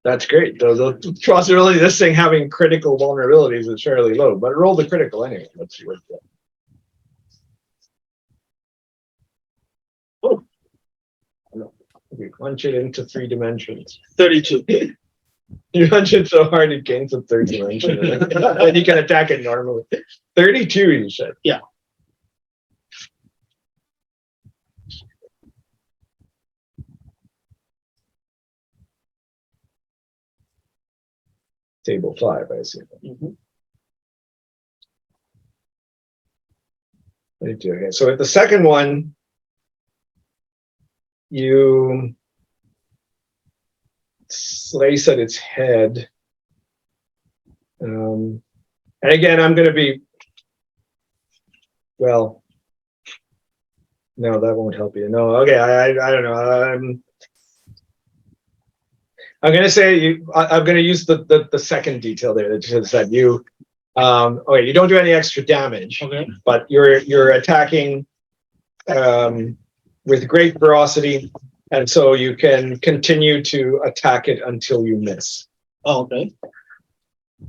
that's great. The possibility of this thing having critical vulnerabilities is fairly low, but roll the critical anyway. Let's see what that. Oh. We punch it into 3 dimensions. 32. You punch it so hard it gains a third dimension. And you can attack it normally. 32, you said. Yeah. Table 5, I see. Mhm. 32. Okay. So at the second one, you slice at its head. And again, I'm going to be, well, no, that won't help you. No, okay, I don't know. I'm going to say I'm going to use the second detail there that just said you. Okay, you don't do any extra damage, Okay. but you're attacking with great ferocity, and so you can continue to attack it until you miss. Oh, okay.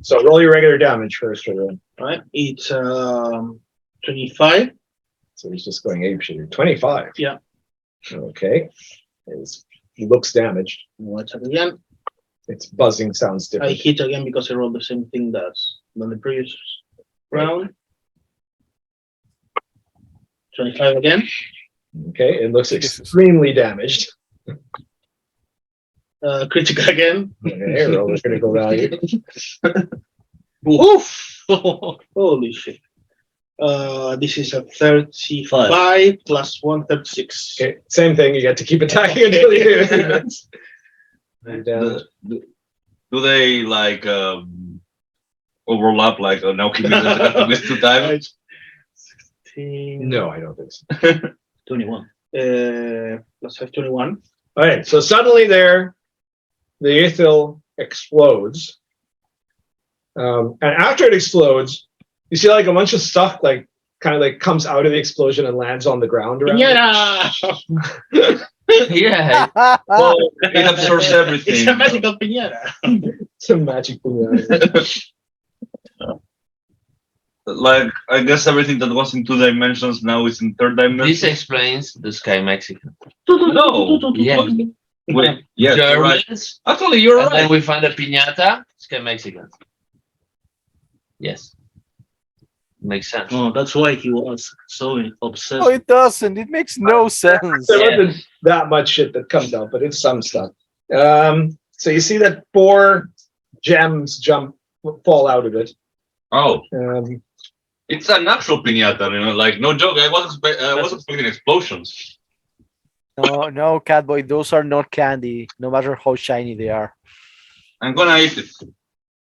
So roll your regular damage first, everyone. All right. It's 25. So he's just going apeshit. 25. Yeah. Okay. He looks damaged. We'll attack again. Its buzzing sounds I different. hit again because I rolled the same thing that's than the previous round. 25 again. Okay, it looks Jesus. extremely damaged. Critical again. Okay, roll the critical value. Oof! Holy shit. This is a 35 plus 1, 36. Okay, same thing. You get to keep attacking until you miss. You're down. Do they like overlap like an alchemist that has to miss 2 times? 16. No, I don't think so. 21. Plus 5, 21. All right, so suddenly there, the Ithil explodes. And after it explodes, you see like a bunch of stuff like kind of like comes out of the explosion and lands on the ground around it. Yeah. Well, it absorbs everything. It's a magical piñata. It's a magic thing. Like, I guess everything that was in 2 dimensions now is in 3rd This dimension. explains the Sky Mexican. No. Yeah. Wait, yes, you're right. Germans, Actually, you're and then right. we find a piñata, Sky Mexican. Yes. Makes sense. Oh, that's why he was so obsessed. No, it doesn't. It makes no sense. There wasn't that much shit that comes out, but it's some stuff. So you see that 4 gems fall out of it. Oh, Um, it's a natural piñata, you know, like, no joke. I was expecting explosions. No, Catboy, those are not candy, no matter how shiny they are. I'm gonna eat it.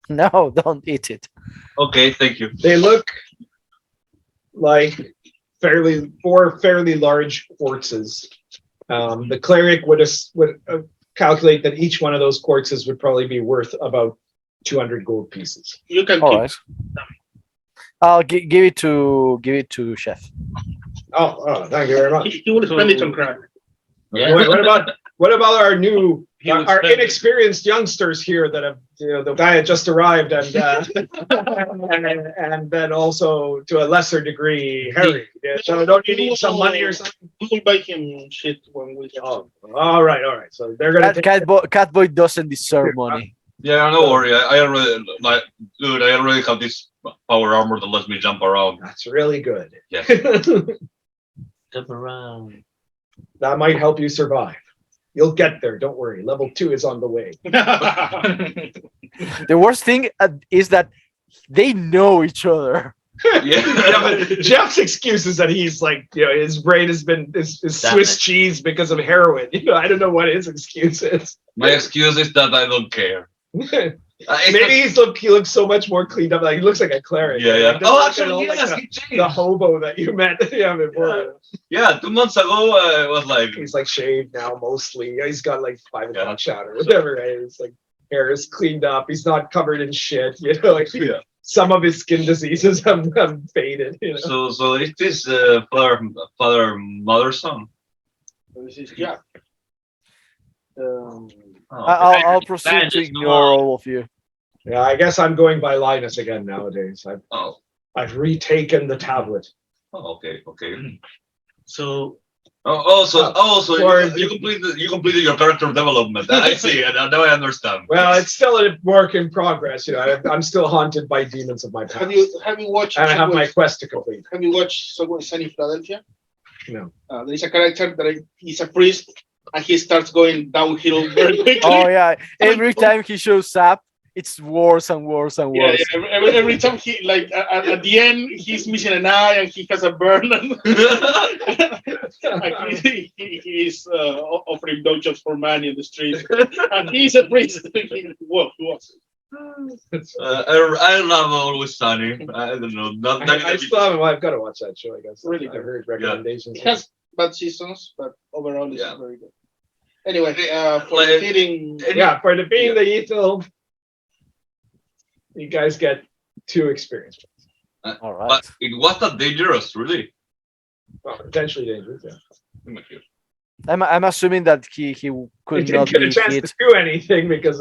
No, don't eat it. Okay, thank you. they look like 4 fairly large quartzes. The cleric would calculate that each one of those quartzes would probably be worth about 200 gold pieces. You can All keep. right. I'll give it to Chef. Oh, thank you very much. He will spend it on crack. Yeah. What about our new, He would our spend it. inexperienced youngsters here that have, the guy had just arrived and and then also to a lesser degree Harry. Yeah, so don't you need some money or something? We will buy him shit when we get home. All right. So they're gonna take Catboy doesn't deserve money. Yeah, no worry. I already, like, dude, I already have this power armor that lets me jump around. That's really good. Yes. Jump around. That might help you survive. You'll get there. Don't worry. Level 2 is on the way. The worst thing is that they know each other. Yeah, but Jeff's excuse is that he's like, his brain has been is Swiss cheese because of heroin. I don't know what his excuse is. My excuse is that I don't care. Maybe he looks so much more cleaned up. Like he looks like a cleric. Yeah. Like, Oh, actually, yes, like he changed. the hobo that you met before. Yeah, 2 months ago, I was like, He's like shaved now mostly. He's got like 5 o'clock shot or whatever. Right? It's like hair is cleaned up. He's not covered in shit. Like some of his skin diseases have faded. So is this father mother son? This is Jack. I'll proceed to ignore all of you. Yeah, I guess I'm going by Linus again nowadays. Oh, I've retaken the tablet. okay. So So you completed your character development. I see, and now I understand. Well, it's still a work in progress. I'm still haunted by demons of my past. Have you watched? And I have my quest to complete. Have you watched Subway Sunny Philadelphia? No. There is a character that he's a priest, and he starts going downhill very quickly. Oh yeah, every time he shows up, it's worse and worse and Yeah, worse. every time he at the end he's missing an eye and he has a burn. And he's offering blowjobs for money in the street, and he's a priest. Whoa, I love Always Sunny. I don't know. I still haven't. I've got to watch that show. I guess. Really I've good. heard recommendations. It has bad seasons, but overall it's very good. Anyway, for Like- defeating, For defeating the evil, you guys get 2 experience. All right. But it was not dangerous, really. Well, potentially dangerous. Yeah. I'm assuming that he He could didn't not get be a chance hit. to do anything because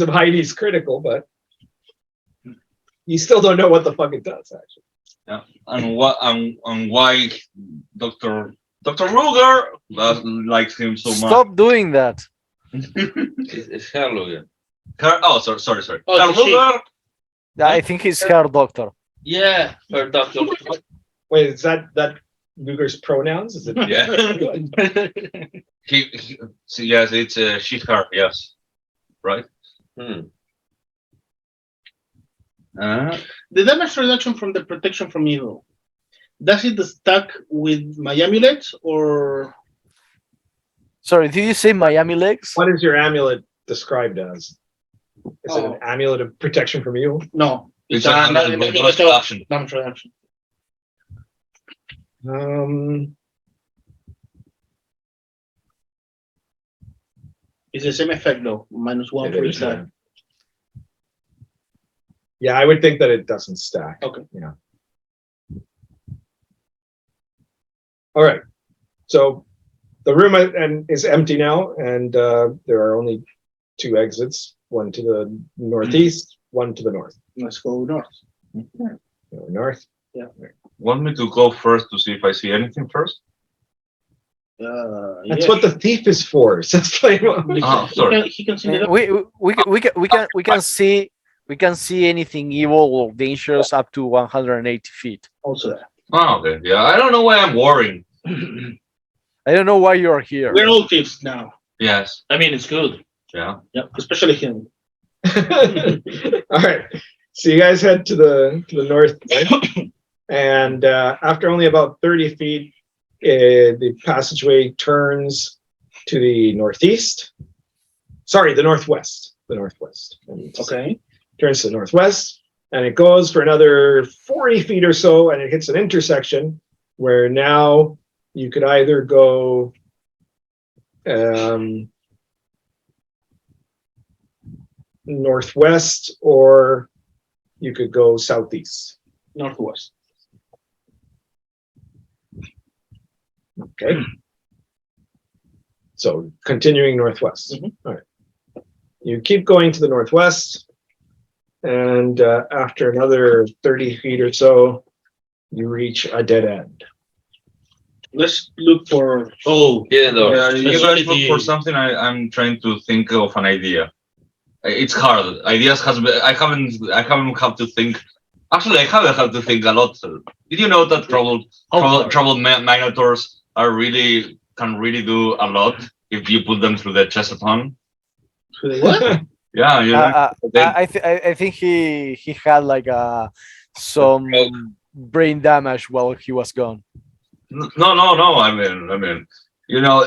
of Heidi's critical, but you still don't know what the fuck it does actually. Yeah, and why Dr Lugger likes him so much. Stop doing that. It's Halloween. Sorry. Oh, Herr it's a she. Lugger, I think he's her doctor. Yeah, her doctor. Wait, is that Luger's pronouns? Is it? Yeah. Yes, it's she, her. Yes, right. the damage reduction from the protection from evil, does it stack with my amulet or? Sorry, did you say Miami legs? What is your amulet described as? Is it an amulet of protection from evil? No, It's an another amulet bonus of action. damage reduction. It's the same effect though, -1 for each side. Yeah, I would think that it doesn't stack. Okay. Yeah. All right. So the room is empty now, and there are only 2 exits, one to the northeast, one to the north. Let's go north. Go north. Want me to go first to see if I see anything first? That's what the thief is for. Says Flamor. Oh, sorry. He can see the We can see anything evil or dangerous up to 180 feet. also there. Oh, okay. Yeah, I don't know why I'm worrying. I don't know why you're here. We're all thieves now. Yes. I mean, it's good. Yeah. Yeah, especially him. All right. So you guys head to the north, and after only about 30 feet, the passageway turns to the northeast. Sorry, the northwest. The northwest. Okay. Turns to the northwest, and it goes for another 40 feet or so, and it hits an intersection where now you could either go northwest or you could go southeast. Northwest. Okay. So continuing northwest. All right. You keep going to the northwest, and after another 30 feet or so, you reach a dead end. Let's look for. Yeah, no. Yeah, you guys look Specifically- for something. I'm trying to think of an idea. It's hard. Ideas has been, I haven't had to think. Actually, I haven't had to think a lot. Did you know that troubled Minotaurs can really do a lot if you put them through the chestathon? What? Yeah, you know. I think he had like a some brain damage while he was gone. No. I mean, you know,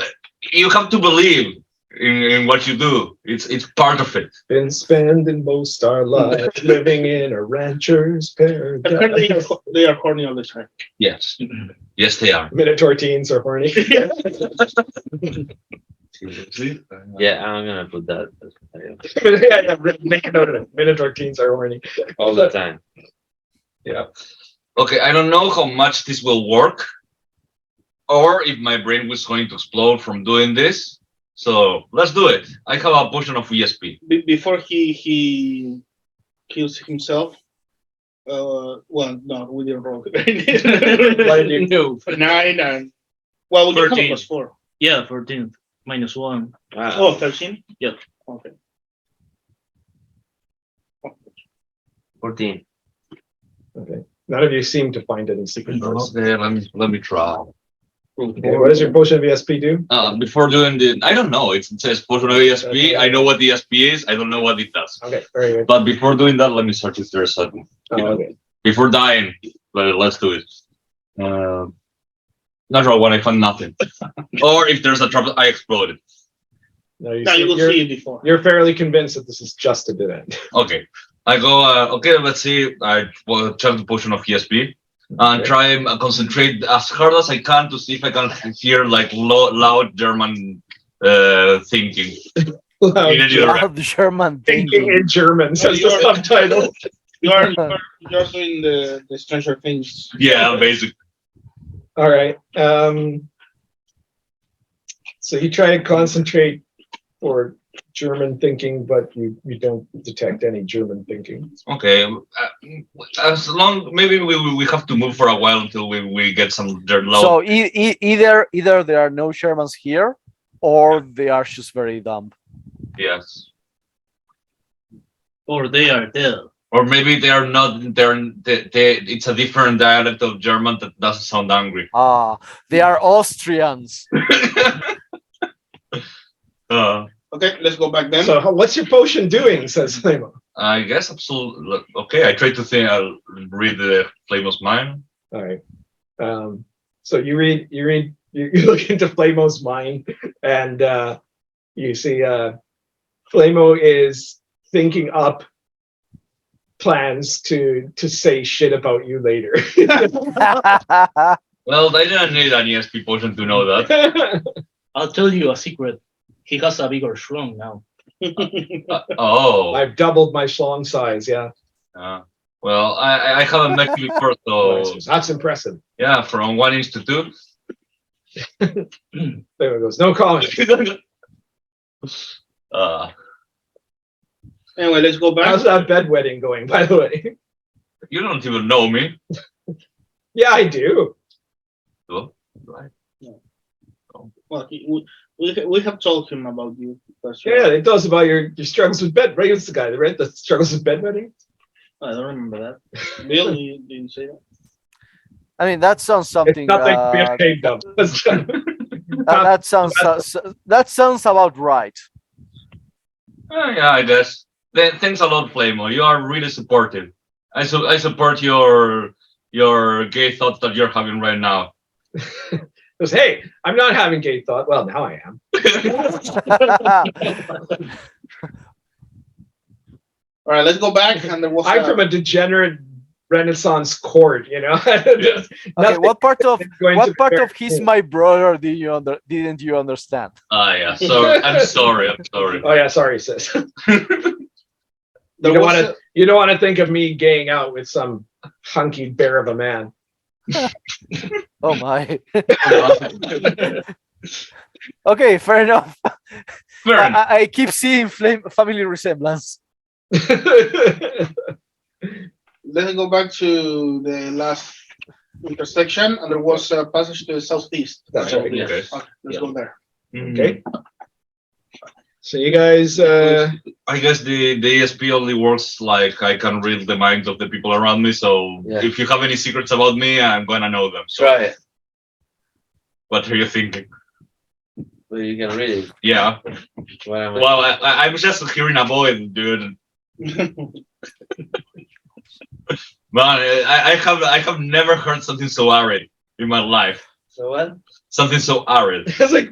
you have to believe in what you do. It's part of it. Been spending most our lives living in a rancher's Apparently, paradise. they are horny all the time. Yes, yes, they are. Minotaur teens are horny. Yeah, I'm gonna put that yeah, make a note of it. Minotaur teens are horny. all the time. Yeah. Okay, I don't know how much this will work, or if my brain was going to explode from doing this. So let's do it. I have a potion of ESP. Before he kills himself. Well, no, we didn't roll. What did you do? 9 and well, we can 13. plus 4. Yeah, 14 minus 1. Oh, 13? Yeah. Okay. 14. Okay. None of you seem to find any secret doors. Okay, let me try. Okay, what does your potion of ESP do? Before doing the, I don't know. It says potion of ESP. I know what the ESP is. I don't know what it does. Okay, very good. But before doing that, let me search if there's something. Oh, okay. Before dying, let's do it. Natural one, I found nothing. Or if there's a trap, I exploded. No, You will see it before. you're fairly convinced that this is just a dead end. Okay. I go, okay, let's see. I will check the potion of ESP and Okay. try and concentrate as hard as I can to see if I can hear like loud German thinking. Loud In any direction. Loud German Thinking thinking. in German, says the You're- subtitle. You're doing the Stranger Things. Yeah, basically. All right. So you try to concentrate for German thinking, but you don't detect any German thinking. Okay. As long, maybe we have to move for a while until we get some loud. So either there are no Shermans here, or they are just very dumb. Yes. Or they are dead. Or maybe they are not. It's a different dialect of German that doesn't sound angry. They are Austrians. Okay, let's go back then. So what's your potion doing? Says Flamor. I guess absolutely. Okay, I try to think. I'll read the Flamo's mind. All right. So you look into Flamo's mind, and you see Flamo is thinking up plans to say shit about you later. Well, I didn't need an ESP potion to know that. I'll tell you a secret. He has a bigger schlong now. Oh. I've doubled my schlong size. Yeah, Well, I haven't met you before, so that's impressive. yeah, from 1 inch to 2. There it goes. No comment. Anyway, let's go back. How's that bedwetting going, by the way? You don't even know me. Yeah, I do. Oh, right. Well, we have told him about you. Because, Yeah, it does about your struggles with bed. Right? It's the guy, right? That struggles with bedwetting. I don't remember that. Bill, you didn't say that. I mean, that sounds something. It's nothing to be ashamed of. That sounds about right. Yeah, I guess. Thanks a lot, Flamor. You are really supportive. I support your gay thoughts that you're having right now. Goes, hey, I'm not having gay thought. Well, now I am. All right, let's go back. And there was I'm from a degenerate Renaissance court, you know. Yeah. Okay, what part of going to "He's my brother" didn't you understand? Yeah. Sorry. I'm sorry. Oh yeah, sorry, sis. there You don't was want to. You don't want to think of me gaying out with some hunky bear of a man. Oh my. Okay, fair enough. Fair enough. I keep seeing family resemblance. Let's go back to the last intersection, and there was a passage to the southeast. That's right. Okay. Okay, let's go there. Okay. So you guys, I guess the ESP only works like I can read the minds of the people around me. So Yeah. if you have any secrets about me, I'm gonna know them. So Try it. what are you thinking? But you can read it. Yeah. What am I- Well, I'm just hearing a voice, dude. Man, I have never heard something so arid in my life. So what? Something so arid. It's like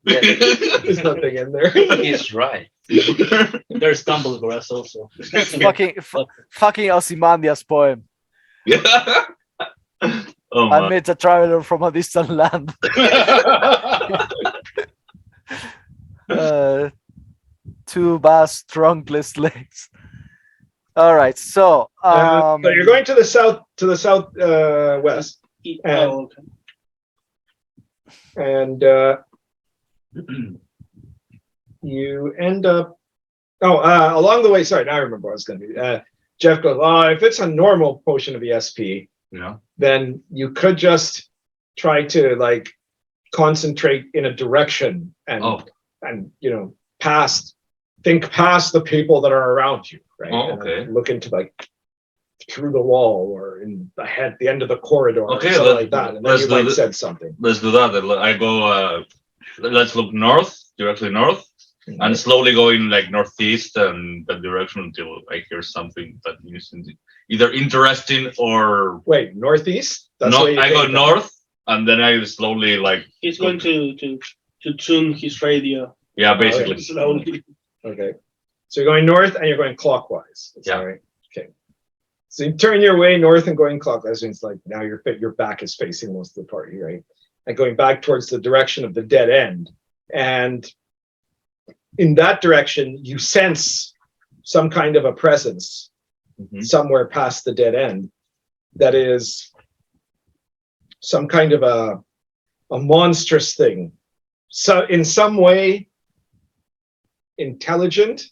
there's nothing in there. He's right. There's tumble grass also. Fucking Ozymandias poem. Yeah. Oh I man. met a traveler from a distant land. Two vast trunkless legs. All right, so So you're going to the south west, Oh, okay. and you end up. Along the way. Sorry, now I remember what I was going to be. Jeff goes, if it's a normal potion of ESP, Yeah. then you could just try to like concentrate in a direction and think past the people that are around you, right? Oh, And okay. look into like through the wall or in the end of the corridor, Okay, or something like that, and then let's you do might that. said something. Let's do that. I go. Let's look north, directly north, and slowly going like northeast and that direction until I hear something that is either interesting or Wait, northeast? That's no. where you I go came from. north, and then I slowly like He's going to tune his radio yeah, basically. slowly. Okay. So you're going north and you're going clockwise. Is that Yeah. right? Okay. So you turn your way north and going clockwise. It's like now your back is facing most of the party, right? And going back towards the direction of the dead end. And in that direction, you sense some kind of a presence Mhm. somewhere past the dead end that is some kind of a monstrous thing. So in some way intelligent,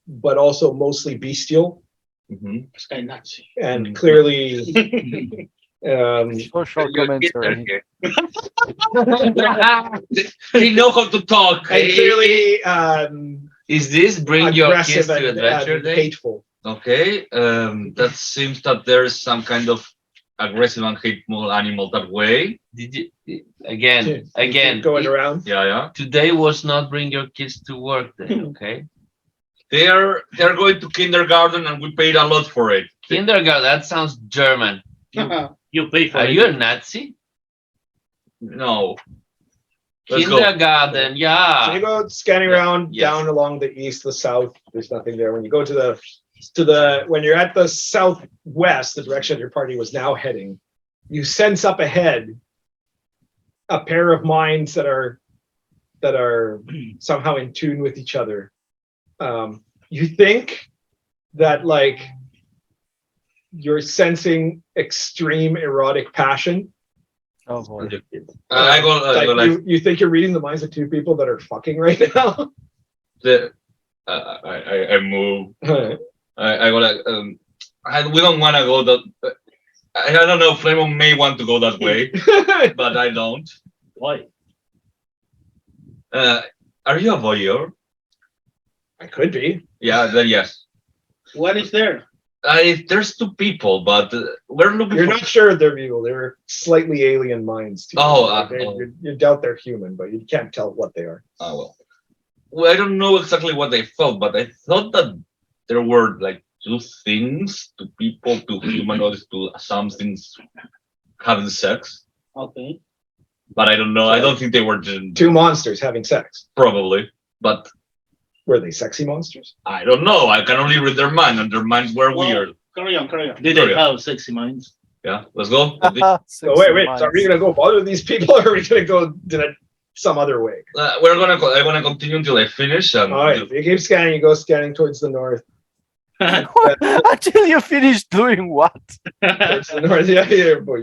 but also mostly bestial Mhm. Sky Nazi. and clearly social commentary. They know how to talk. and clearly Is this bring your kids aggressive to Adventure and Day? hateful. Okay. That seems that there is some kind of aggressive and hateful animal that way. Did you again? Going around. Yeah. Today was not bring your kids to work day. Okay. They're going to kindergarten and we paid a lot for it. Kindergarten. That sounds German. You pay for Are it. you a Nazi? No. Let's go. Kindergarten. So you Yeah. go scanning around Yes. down along the east, the south. There's nothing there. When you go to the when you're at the southwest, the direction your party was now heading, you sense up ahead a pair of minds that are somehow in tune with each other. You think that like you're sensing extreme erotic passion. Oh boy. I go like you think you're reading the minds of two people that are fucking right now. I move. I go like we don't want to go that. I don't know. Flamor may want to go that way, but I don't. Why? Are you a voyeur? I could be. Yeah. Then yes. What is there? There's two people, but we're looking. You're for... not sure they're evil. They're slightly alien minds. To you. Oh, you doubt they're human, but you can't tell what they are. Oh well. I don't know exactly what they felt, but I thought that there were like two things: to people, to humanoids, to some things having sex. Okay. But I don't know. I don't think they were Two monsters having sex. probably. But Were they sexy monsters? I don't know. I can only read their mind, and their minds were weird. Carry on. Did they have sexy minds? Yeah, let's go. So wait. So are we gonna go bother these people, or are we gonna go some other way? We're gonna go. I'm gonna continue until I finish. And All right. You keep scanning. You go scanning towards the north. Until you finish doing what? Towards the north. Yeah, boy.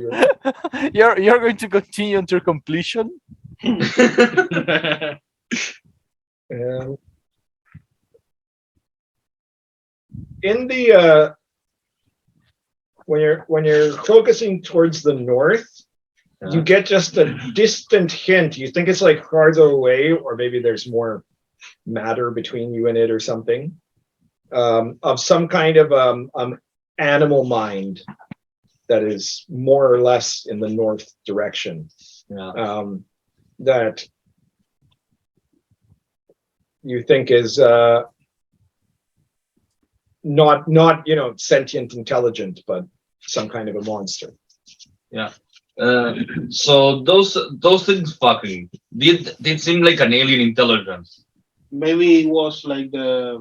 You're going to continue until completion? In the when you're focusing towards the north, you get just a distant hint. You think it's like farther away, or maybe there's more matter between you and it, or something. Of some kind of animal mind that is more or less in the north direction. That you think is not sentient, intelligent, but some kind of a monster. So those things fucking did seem like an alien intelligence. Maybe it was like the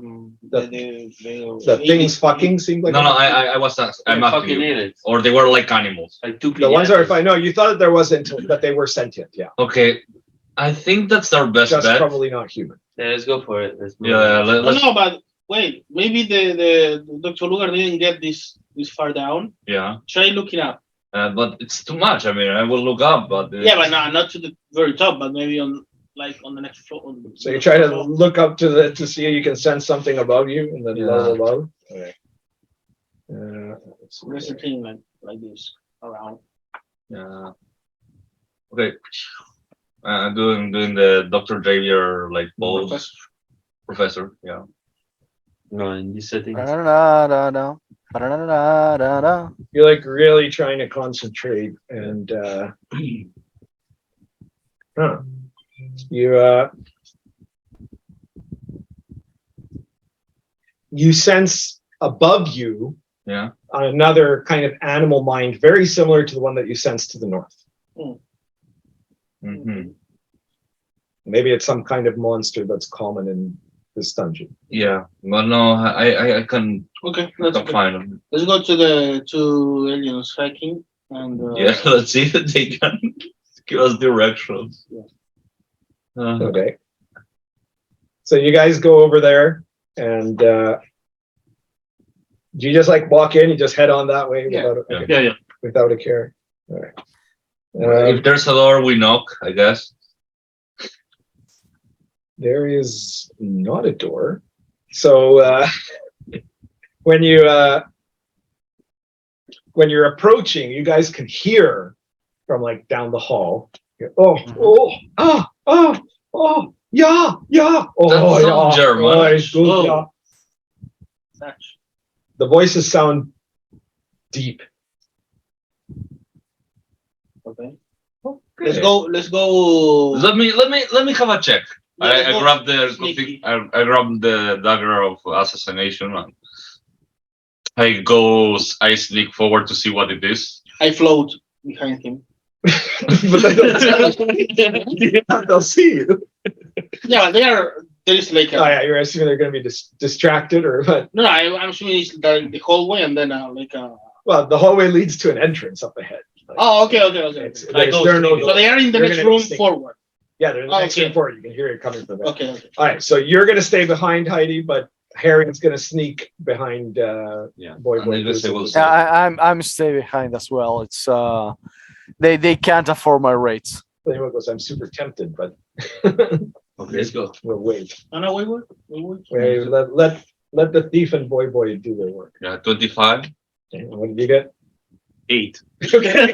Things fucking seemed like No, I was I'm asking fucking you. aliens. Or they were like animals. Like two the ones are piñatas. fine. No, you thought that there wasn't, but they were sentient. Yeah, Okay, I think that's our best just bet. probably not human. Yeah, let's go for it. Let's move Yeah, on. let's, No, but wait, maybe the Dr. Lugger didn't get this far down. yeah. Try looking up. But it's too much. I mean, I will look up, but Yeah, but not to the very top, but maybe on the next floor. So you try to look up to see if you can sense something above you, and then Yeah. lower above. Okay. There's a thing like this around. yeah. Okay. Doing the Dr. Xavier like pose. Professor. Yeah. No, in this setting. Da-da-da-da-da. Da-da-da-da-da-da. You're like really trying to concentrate, and you sense above you Yeah. on another kind of animal mind, very similar to the one that you sense to the north. Mm-hmm. Maybe it's some kind of monster that's common in this dungeon. Yeah. But no, I can Okay, let's find them. let's go to the two aliens hiking and Yeah. Let's see if they can give us directions. Okay. So you guys go over there, and do you just like walk in? You just head on that way Yeah. without a care. All right. If there's a door, we knock, I guess. There is not a door. So when you're approaching, you guys can hear from like down the hall. Yeah. That sounds German. Yeah. The voices sound deep. okay. Let's Let's go. Let me have a check. I go grabbed the sneaky. I grabbed the dagger of assassination and I sneak forward to see what it is. I float behind him. But they'll see you. Yeah, there is like Oh yeah, you're assuming they're going to be distracted, or what? no, I'm assuming it's the hallway and then Well, the hallway leads to an entrance up ahead. Oh, okay. It's- So there's- there are no doors. they are in the They're next gonna room sneak. forward. Yeah, they're in the next Okay. room forward. You can hear it coming from there. Okay. All right, so you're going to stay behind Heidi, but Harry's going to sneak behind Yeah. Boy. And I guess I will Yeah, I'm stay behind as well. It's they can't afford my rates. Flamor goes, I'm super tempted, but Okay, let's go. we'll wait. No, wait. Wait, let the thief and Boy do their work. Yeah, 25. Okay, what did you get? 8. Okay.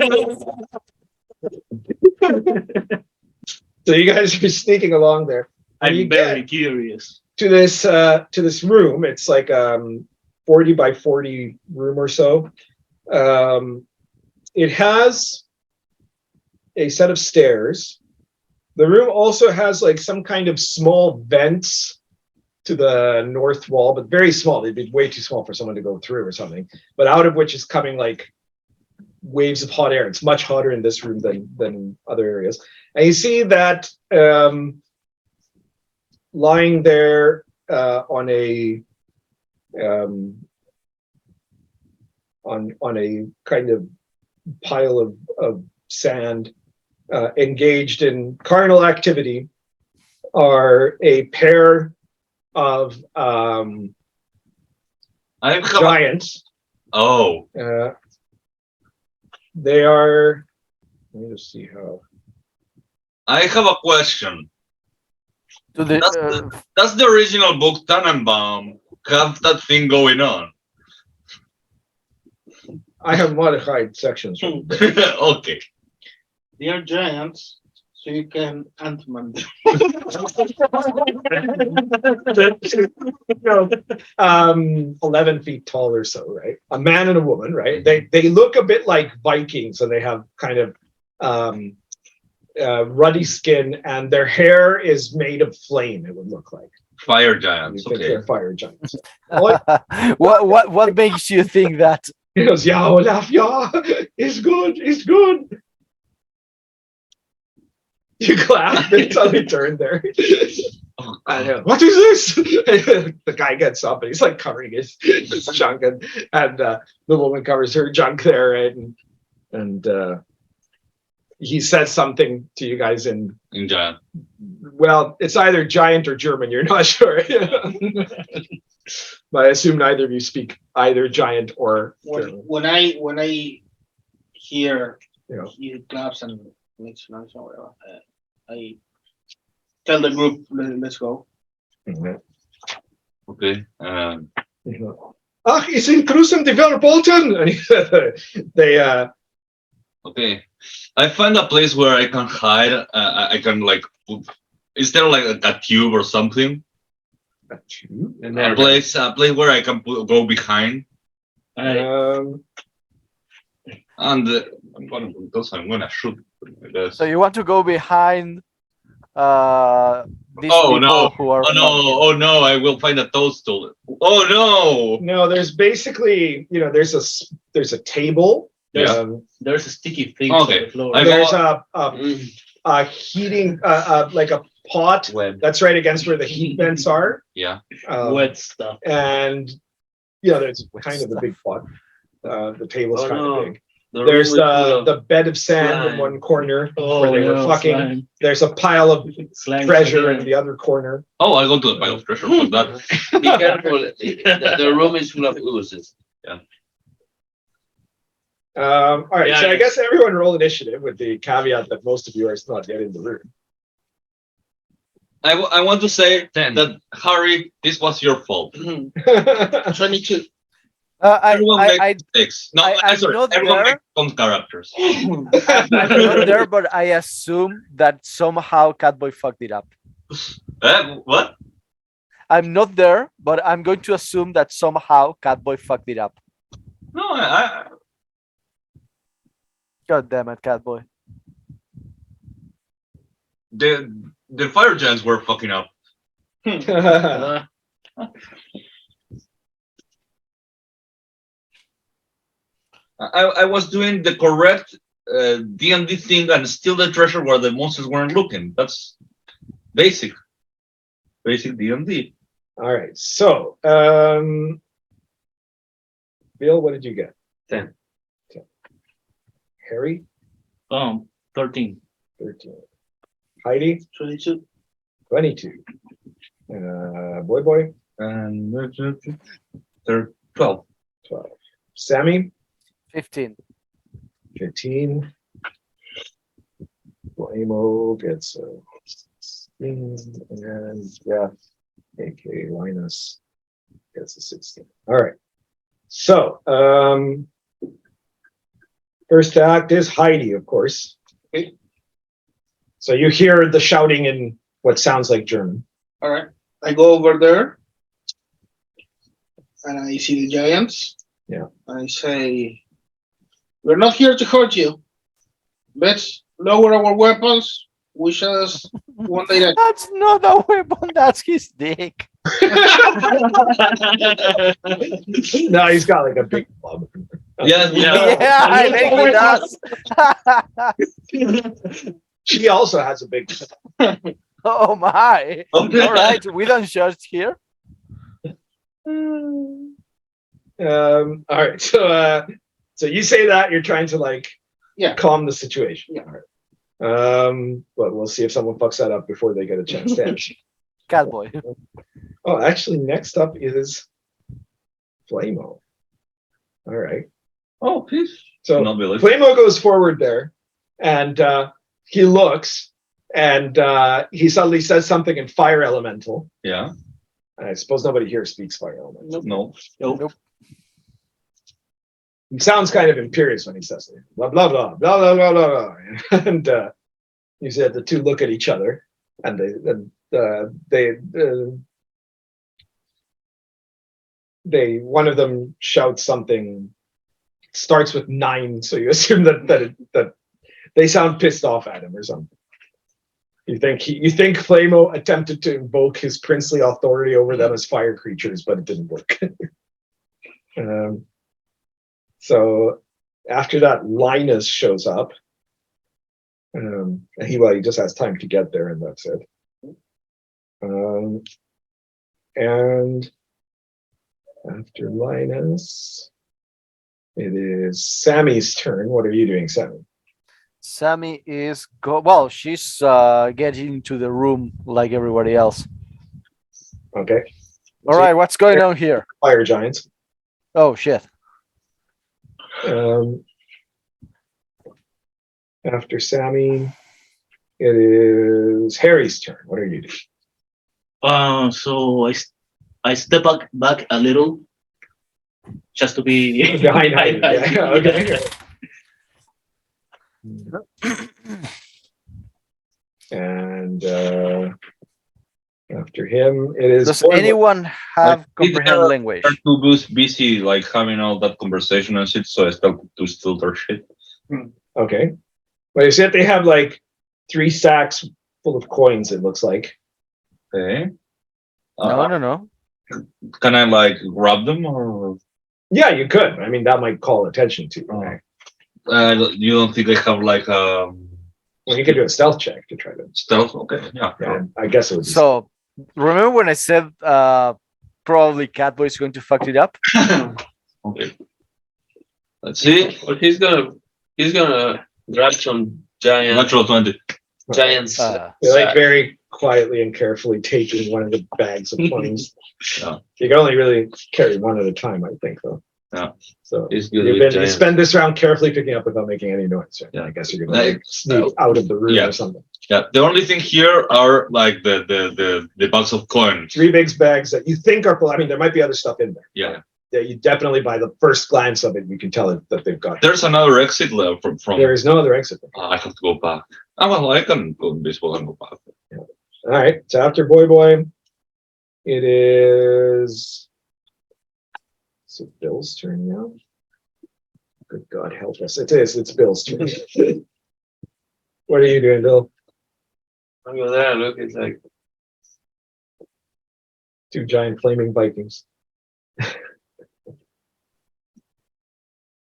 So you guys are sneaking along there. And you I'm get very curious. to this room. It's like 40 by 40 room or so. It has a set of stairs. The room also has like some kind of small vents to the north wall, but very small. They'd be way too small for someone to go through or something. But out of which is coming like waves of hot air. It's much hotter in this room than other areas. And you see that lying there on a kind of pile of sand, engaged in carnal activity, are a pair of I have giants. Oh, They are. Let me just see how. I have a question. To the, Does the original book Tannenbaum have that thing going on? I have modified sections. Okay. They are giants, so you can Ant-Man them. 11 feet tall or so, right? A man and a woman, right? They look a bit like Vikings, and they have kind of ruddy skin, and their hair is made of flame. It would look like Fire You giants. think Okay. they're fire giants. What? what makes you think that? He goes, yeah, Olaf, yeah, it's good, it's good. You clap and suddenly turn there. Oh, I God. know. What is this? The guy gets up and he's like covering his junk, and the woman covers her junk there, right? And he says something to you guys in, Giant. well, it's either giant or German. You're not sure. But I assume neither of you speak either giant or German. When I hear Yeah. he claps and makes noise or whatever, I tell the group, let's go. Okay. Ach, is in Cruisen die Verboten? And they Okay. I find a place where I can hide. I can like. Is there like a tube or something? A place where I can go behind. um, And I'm gonna shoot. I guess. So you want to go behind these Oh, people no. who are Oh no! Oh no! I will find a toadstool. Oh no! no, there's basically, there's a table. There's- Um, There's a sticky thing Okay. on the floor. I- there's a heating, like a pot Web. that's right against where the heat vents are. Yeah. Wet stuff. And there's kind of a big pot. The table's Oh, kind no. of big. The There's room with the bed of sand in slime. one corner Oh, where they were no, fucking. slime. There's a pile of Slime treasure again. in the other corner. Oh, I go to the pile of treasure for that. Be careful. The room is full of oozes. All right, Yeah, so I yeah. guess everyone roll initiative with the caveat that most of you are not yet in the room. I want to say 10. that Harry, this was your fault. 22. Everyone I makes mistakes. No, I'm sorry. not Everyone there. makes some characters. I'm not there, but I assume that somehow Catboy fucked it up. What? I'm not there, but I'm going to assume that somehow Catboy fucked it up. No, I God damn it, Catboy. the fire giants were fucking up. Uh, I was doing the correct D&D thing and steal the treasure where the monsters weren't looking. That's basic D&D. All right, so Bill, what did you get? 10. Harry, 13. 13. Heidi, 22. 22. Boy, And they're 12. 12. Sami, 15. 15. Flamor gets a 16, and aka Linus gets a 16. All right. So, first to act is Heidi, of course. Okay. So you hear the shouting in what sounds like German. All right. I go over there and I see the giants. Yeah. I say, we're not here to hurt you. Let's lower our weapons. We just one direction. That's not a weapon, that's his dick. No, he's got like a big club. Yeah, Yeah, I think he does. She also has a big. Oh my. Okay. All right, we don't judge here. All right, so you say that you're trying to calm the situation. Yeah. All right. But we'll see if someone fucks that up before they get a chance to answer. Catboy. Oh, actually, next up is Flamo. All right. Oh, please. So Not really. Flamo goes forward there, and he looks, and he suddenly says something in fire elemental. Yeah. I suppose nobody here speaks fire elemental. No. Nope. He sounds kind of imperious when he says it. Blah blah blah blah blah blah blah. blah. And you said the two look at each other, and they one of them shouts something. Starts with 9, so you assume that they sound pissed off at him or something. You think Flamor attempted to invoke his princely authority over them as fire creatures, but it didn't work. So after that, Linus shows up. He just has time to get there, and that's it. And after Linus, it is Sami's turn. What are you doing, Sami? Sami is she's getting into the room like everybody else. Okay. All right, what's going on here? Fire giants. Oh shit. After Sami, it is Harry's turn. What are you doing? So I step back a little, just to be Behind Hade. Yeah. Okay. And after him, it is. Does anyone have comprehend language? Are too busy like having all that conversation and shit, so I started to steal their shit. Okay. Well, you see that they have like 3 sacks full of coins, it looks like. Okay. No. Can I like grab them or? Yeah, you could. I mean, that might call attention to you. Oh. You don't think they have like Well, you could do a stealth check to try to. stealth? Okay. Yeah. Yeah, I guess it would be. So remember when I said probably Catboy is going to fuck it up? Okay. Let's see. Well, he's gonna grab some Natural 20. giants. You're like very quietly and carefully taking one of the bags of coins. Yeah. You can only really carry one at a time, I think, though. Yeah. So He's good you with giants. spend this round carefully picking up without making any noise. Yeah. I guess you're gonna sneak out of the room Yeah. or something. Yeah. The only thing here are like the bags of coins. 3 big bags that you think are full. I mean, there might be other stuff in there. Yeah. Yeah, you definitely, by the first glance of it, you can tell that they've got. There's another exit left from. There is no other exit. I have to go back. Oh, well, I can go invisible and go back. All right. So after Boy, it is. Is it Bill's turn now? Good God, help us! It is. It's Bill's turn. What are you doing, Bill? I go there. Look, it's like 2 giant flaming Vikings.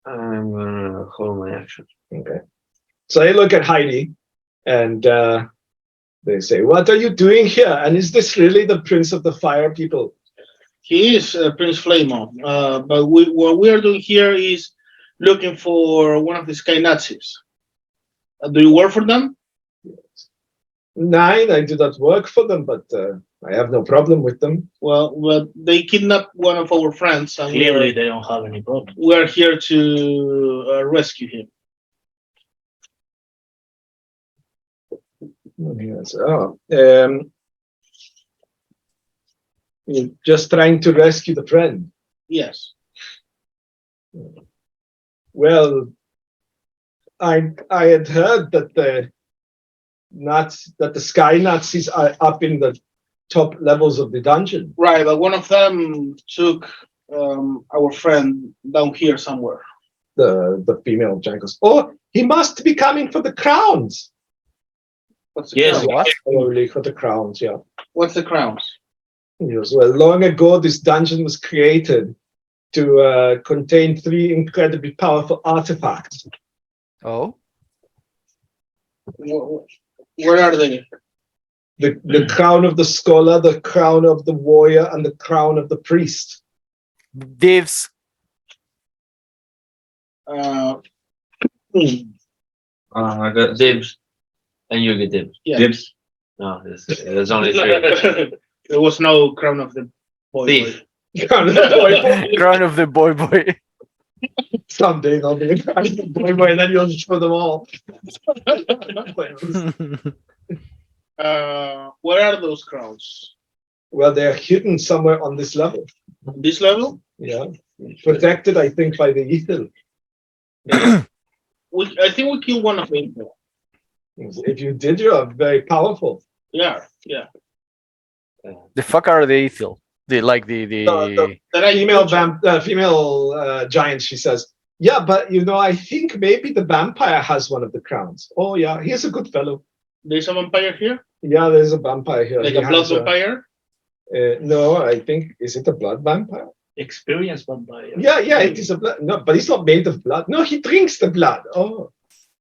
I'm gonna hold my action. Okay. So they look at Hade, and they say, "What are you doing here? And is this really the Prince of the Fire people?" He is Prince Flamor, but what we are doing here is looking for one of the Sky Nazis. Do you work for them? 9, I do not work for them, but I have no problem with them. Well, they kidnapped one of our friends, and Clearly, they don't have any problem. we're here to rescue him. Yes. You're just trying to rescue the friend. Yes. Well, I had heard that the Sky Nazis are up in the top levels of the dungeon. Right, but one of them took our friend down here somewhere. The female giant goes, "Oh, he must be coming for the crowns." What's the Yes. crowns? What? Probably for the crowns, yeah. What's the crowns? Yes, well, long ago, this dungeon was created to contain 3 incredibly powerful artifacts. Oh, Where are they? The crown of the scholar, the crown of the warrior, and the crown of the priest. divs. Uh, I got Dibs. And you get dibs. yeah. dibs. No, there's only 3. There was no crown of the boy. Thief. Crown of the boy. Crown of the boy. Someday they'll be a crown of the boy, and then you'll show them all. Where are those crowns? Well, they're hidden somewhere on this level. This level? Yeah, protected, I think, by the ether. I think we killed one of them. If you did, you are very powerful. Yeah. The fuck are they, Ethel? The Female giant, she says, "Yeah, but I think maybe the vampire has one of the crowns." "Oh yeah, he's a good fellow." There's a vampire here? Yeah, there's a vampire here. Like He a blood has vampire? no, I think is it a blood vampire? Experience vampire. Yeah, it is a blood. No, but he's not made of blood. No, he drinks the blood. Oh,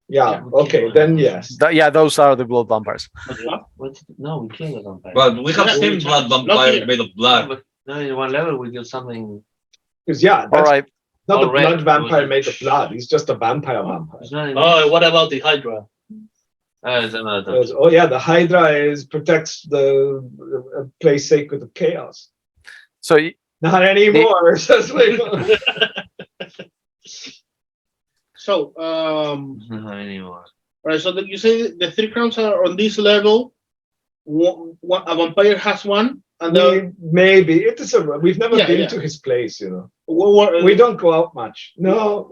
yeah. Okay, then yes. Yeah, those are the blood vampires. No, we kill the vampire. But we have Yeah, seen blood vampire made of blood. But no, in one level we do something. Because yeah, All that's right. not a Already. blood vampire made of blood. He's just a vampire vampire. It's not Oh, what about the Hydra? it's another. Oh yeah, the Hydra protects the place sacred of chaos. So Not anymore, says Lego. So, Not anymore. right, so you say the 3 crowns are on this level. A vampire has one, and then Maybe it is we've never Yeah, been yeah. to his place, you know. where, We don't go out much. No.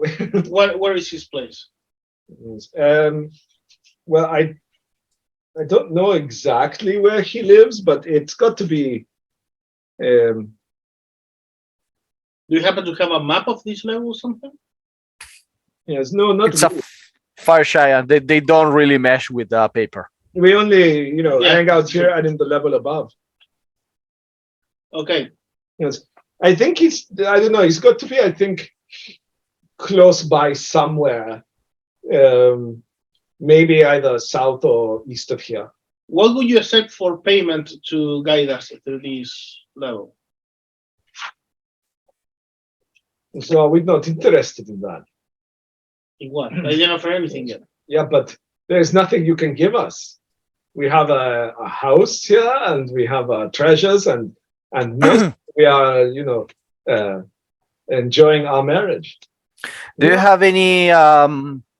where is his place? Well, I don't know exactly where he lives, but it's got to be. Do you happen to have a map of this level or something? Yes, no, not it's a really. fire shy, and they don't really mesh with paper. We only, Yeah, hang out that's here true. and in the level above. Okay. Yes, I think I don't know. He's got to be, I think, close by somewhere. Maybe either south or east of here. What would you accept for payment to guide us through this level? So we're not interested in that. In what? I didn't offer anything yet. Yeah, but there's nothing you can give us. We have a house here, and we have treasures, and most we are, enjoying our marriage. Do you have any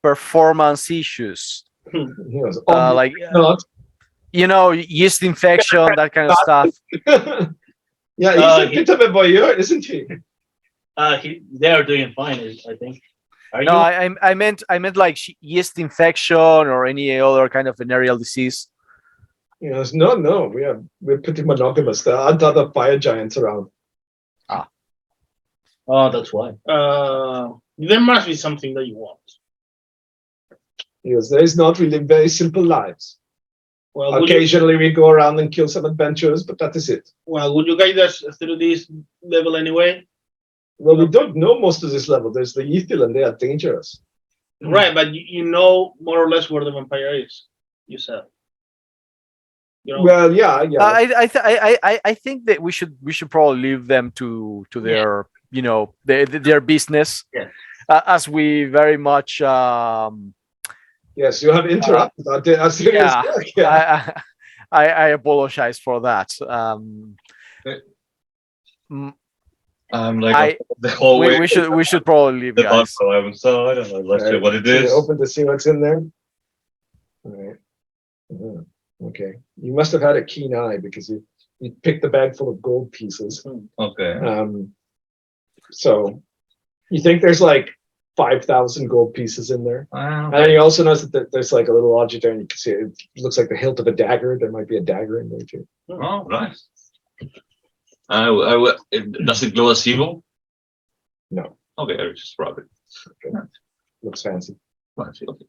performance issues? Yes. Like Not. yeast infection, that kind of stuff. Yeah, he's a bit of a voyeur, isn't he? They are doing fine, I think. Are No, you? I meant like yeast infection or any other kind of venereal disease. Yes. No. We're pretty monogamous. There aren't other fire giants around. Oh, that's why. There must be something that you want. Yes, there is not. We live very simple lives. Well, would you, Occasionally we go around and kill some adventurers, but that is it. would you guide us through this level anyway? Well, we don't know most of this level. There's the Ethel, and they are dangerous. Right, but you know more or less where the vampire is. You said. Well, yeah. I think that we should probably leave them to their their business. Yeah. As we very much Yes, you have interrupted our serious work. Yeah. I apologize for that. I'm like the whole way. We should probably leave, the guys. so I don't know. Let's see what it is. Open to see what's in there. All right. Okay. You must have had a keen eye because you picked a bag full of gold pieces. Okay. So you think there's like 5,000 gold pieces in there. And Okay. then you also notice that there's like a little object there, and you can see it looks like the hilt of a dagger. There might be a dagger in there too. Oh, nice. Does it glow as evil? No, Okay, I just brought it. looks fancy. Fancy, okay.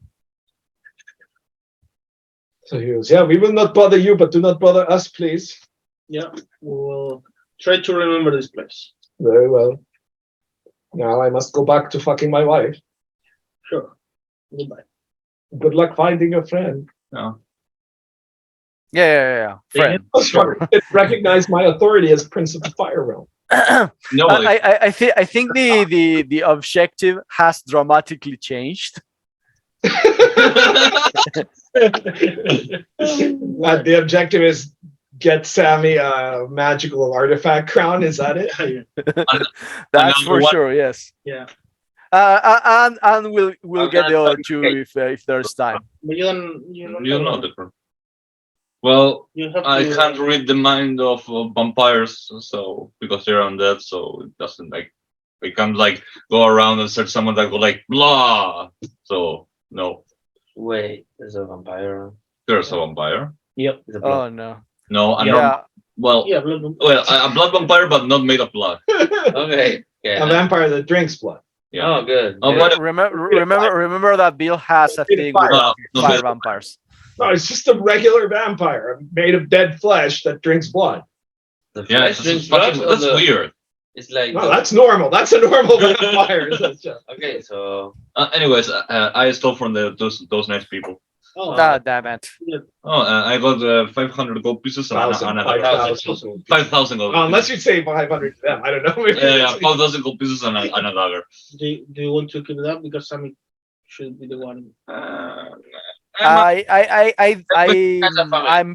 So he goes, yeah, we will not bother you, but do not bother us, please. Yeah, we'll try to remember this place. Very well. Now I must go back to fucking my wife. Sure. Goodbye. Good luck finding your friend. No. Yeah. Friend. Recognize my authority as Prince of the Fire Realm. No, I think the objective has dramatically changed. The objective is get Sami a magical artifact crown. Is that it? That's for what- sure. Yes. Yeah. And we'll get the other two if there's time. But you don't you know different. Well, You have I to, can't read the mind of vampires, so because they're undead, so it doesn't like we can't like go around and search someone that go like blah. So no, Wait, there's a vampire. there's a vampire. Yep. There's a blood. Oh no. No, I'm Yeah. not. Well, Yeah, a blood vampire, but not made of blood. Okay. A Yeah. vampire that drinks blood. Yeah. Oh, good. Oh, Yeah. what- Remember that Bill has a thing with fire. No, fire vampires. No, it's just a regular vampire made of dead flesh that drinks blood. The Yeah, flesh drinks blood. or that's the- weird. It's like No, that's normal. That's a normal vampire. okay. So Anyways, I stole from those nice people. Oh, Ah, damn it. Oh, I got 500 gold pieces and 5,000. 5,000 gold. Unless you say 500 to them, I don't know. yeah, 5,000 gold pieces and a dagger. do you want to keep it up because Sami should be the one? I'm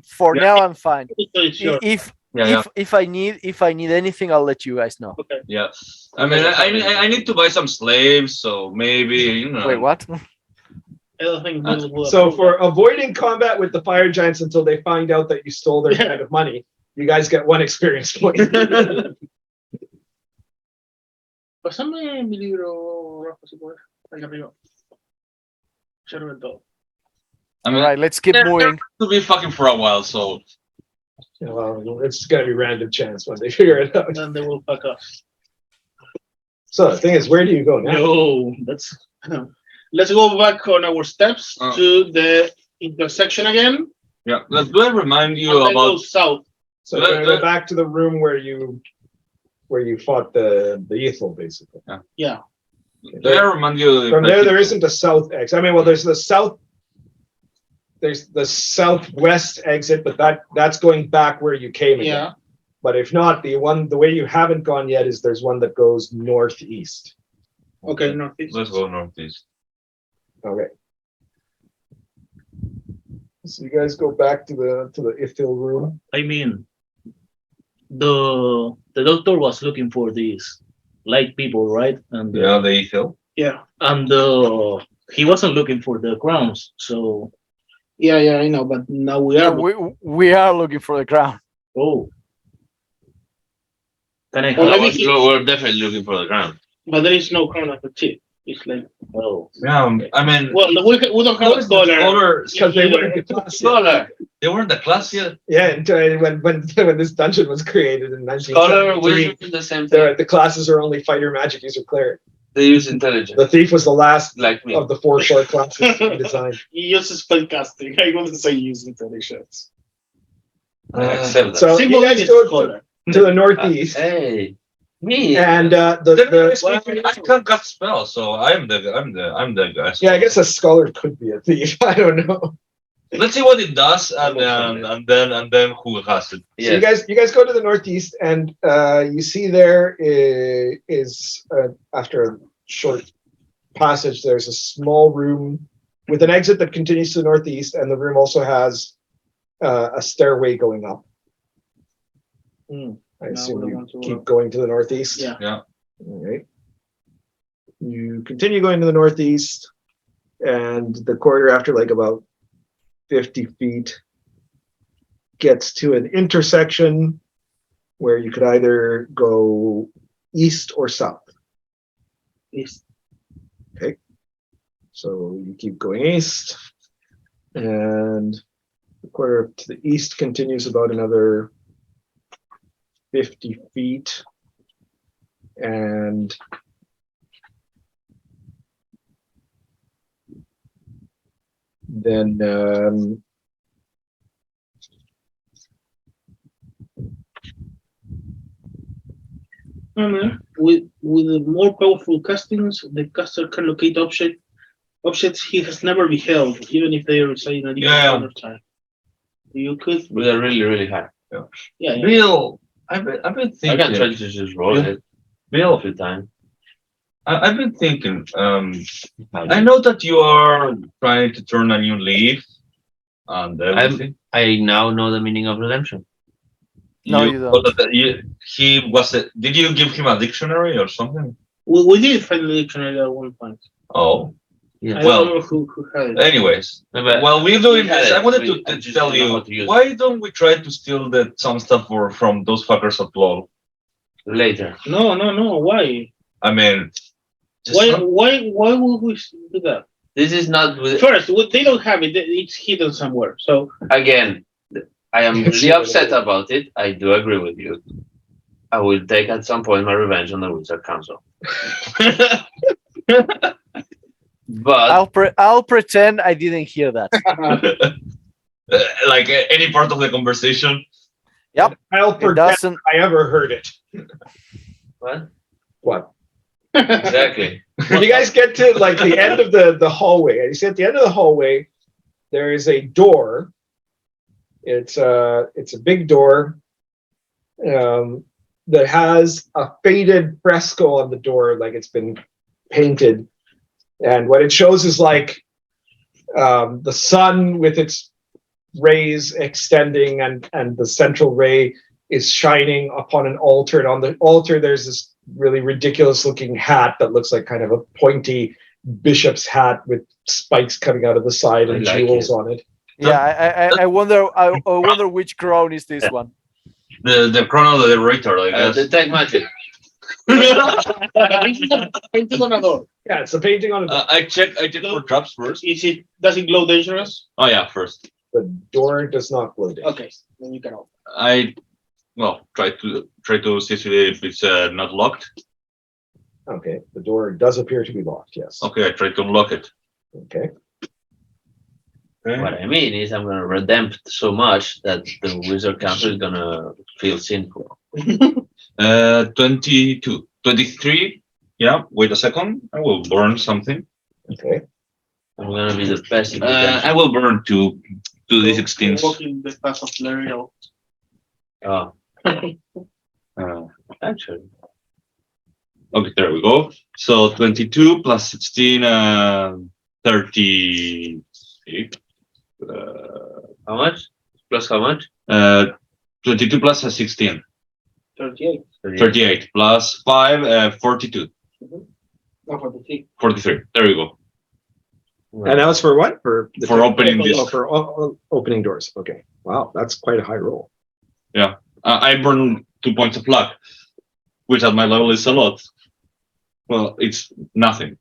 for now. I'm fine. So it's yours. If I need anything, I'll let you guys know. Okay. Yeah, I mean, I need to buy some slaves, so maybe Wait, what? I don't think we'll So approve for avoiding combat with the fire giants until they find out that you stole their kind of money, you guys get 1 experience point. Pásame mi libro, Rafa, si puedes. Ahí arriba. Observa el todo. I All mean, right, let's keep they're moving. to be fucking for a while, so Well, it's gonna be random chance when they figure it out. Then they will fuck us. So the thing is, where do you go now? No, that's. Let's go back on our steps to the intersection again. yeah. Do I remind you And then go about? south. So you're gonna go back to the room where you fought the Ethel, basically. Yeah. Do I remind you? From there isn't a south exit. I mean, well, there's the southwest exit, but that's going back where you came again. Yeah. But if not, the way you haven't gone yet is there's one that goes northeast. Okay, northeast. Let's go northeast. Okay. So you guys go back to the Ithil room. I mean, the doctor was looking for these light people, right? And Yeah, they feel. Yeah. and he wasn't looking for the crowns. So Yeah, I know, but now we are. We are looking for the crown. oh, can I Well, have? maybe we're definitely looking for the ground. But there is no crown at the tip. It's like. Oh, Yeah, I mean, Well, we don't have a scholar. Because they weren't in the class yet. Scholar, they weren't the class yet. Yeah, until when this dungeon was created in scholar, 1973, we're the same thing. the classes are only fighter, magic user, cleric. They use intelligence, The thief was the last like me. of the 4 core classes to be designed. You use spellcasting. I wouldn't say use intelligence. I accept that. So Single you guys is go scholar. to the northeast, Hey, me. and Generally speaking, I can't cast spells, so I'm the guy. yeah, I guess a scholar could be a thief. I don't know. Let's see what it does, and then who has it. So you guys go to the northeast, and you see there is after a short passage, there's a small room with an exit that continues to the northeast, and the room also has a stairway going up. I assume we you want to keep going to the northeast. Yeah. Yeah. All right. You continue going to the northeast, and the corridor, after like about 50 feet, gets to an intersection where you could either go east or south. East. Okay. So you keep going east, and the corridor to the east continues about another 50 feet, and then With the more powerful castings, the caster can locate objects he has never beheld, even if they reside in a different Yeah. corner time. You could. We are really, really high. Yeah. Bill, I've been I can thinking. try to just roll Yeah. it Bill, a few times. I've been thinking. I know that you are trying to turn a new leaf, and everything. I now know the meaning of redemption. No, you don't. He was. Did you give him a dictionary or something? We did find the dictionary at one point. Oh, Yeah. I Well, don't know who had it. anyways. No, but While we're doing we had this, it. I wanted We- I to just tell don't know you, how to use why don't we try to steal some stuff from those fuckers at LOL? later. No. Why? I mean, just Why would we do that? This is not with, First, they don't have it. It's hidden somewhere. So again. I am really upset about it. I do agree with you. I will take at some point my revenge on the Wizard Council. But I'll pretend I didn't hear that. Like any part of the conversation. I'll It pretend doesn't. I ever heard it. What? What? Exactly. You guys get to like the end of the hallway, and you see at the end of the hallway there is a door. It's a big door that has a faded fresco on the door, like it's been painted, and what it shows is like the sun with its rays extending, and the central ray is shining upon an altar, and on the altar there's this really ridiculous looking hat that looks like kind of a pointy bishop's hat with spikes coming out of the side and I like jewels it. on it. Yeah, I wonder. I wonder which crown is this one. The crown of the director, I guess. Detect magic. Painted on a door. Yeah, it's a painting on a I check for traps first. Does it glow dangerous? Oh yeah, first. the door does not glow down. Okay, then you can open. I try to see if it's not locked. Okay, the door does appear to be locked, yes. Okay, I try to unlock it. Okay. What I mean is, I'm gonna redempt so much that the wizard council is gonna feel sinful. 22, 23. Yeah, wait a second. I will burn something. Okay. I'm gonna be the best in I will burn two D16s. Walking the path of Lariel. Oh, Uh, actually, okay, there we go. So 22 plus 16, 36. how much? Plus how much? 22 plus 16, 38. 38 plus 5, 42, No, 43. 43. There we go. And that was for what? For opening this. Oh, for opening doors. Okay. Wow, that's quite a high roll. I burn 2 points of luck, which at my level is a lot. Well, it's nothing,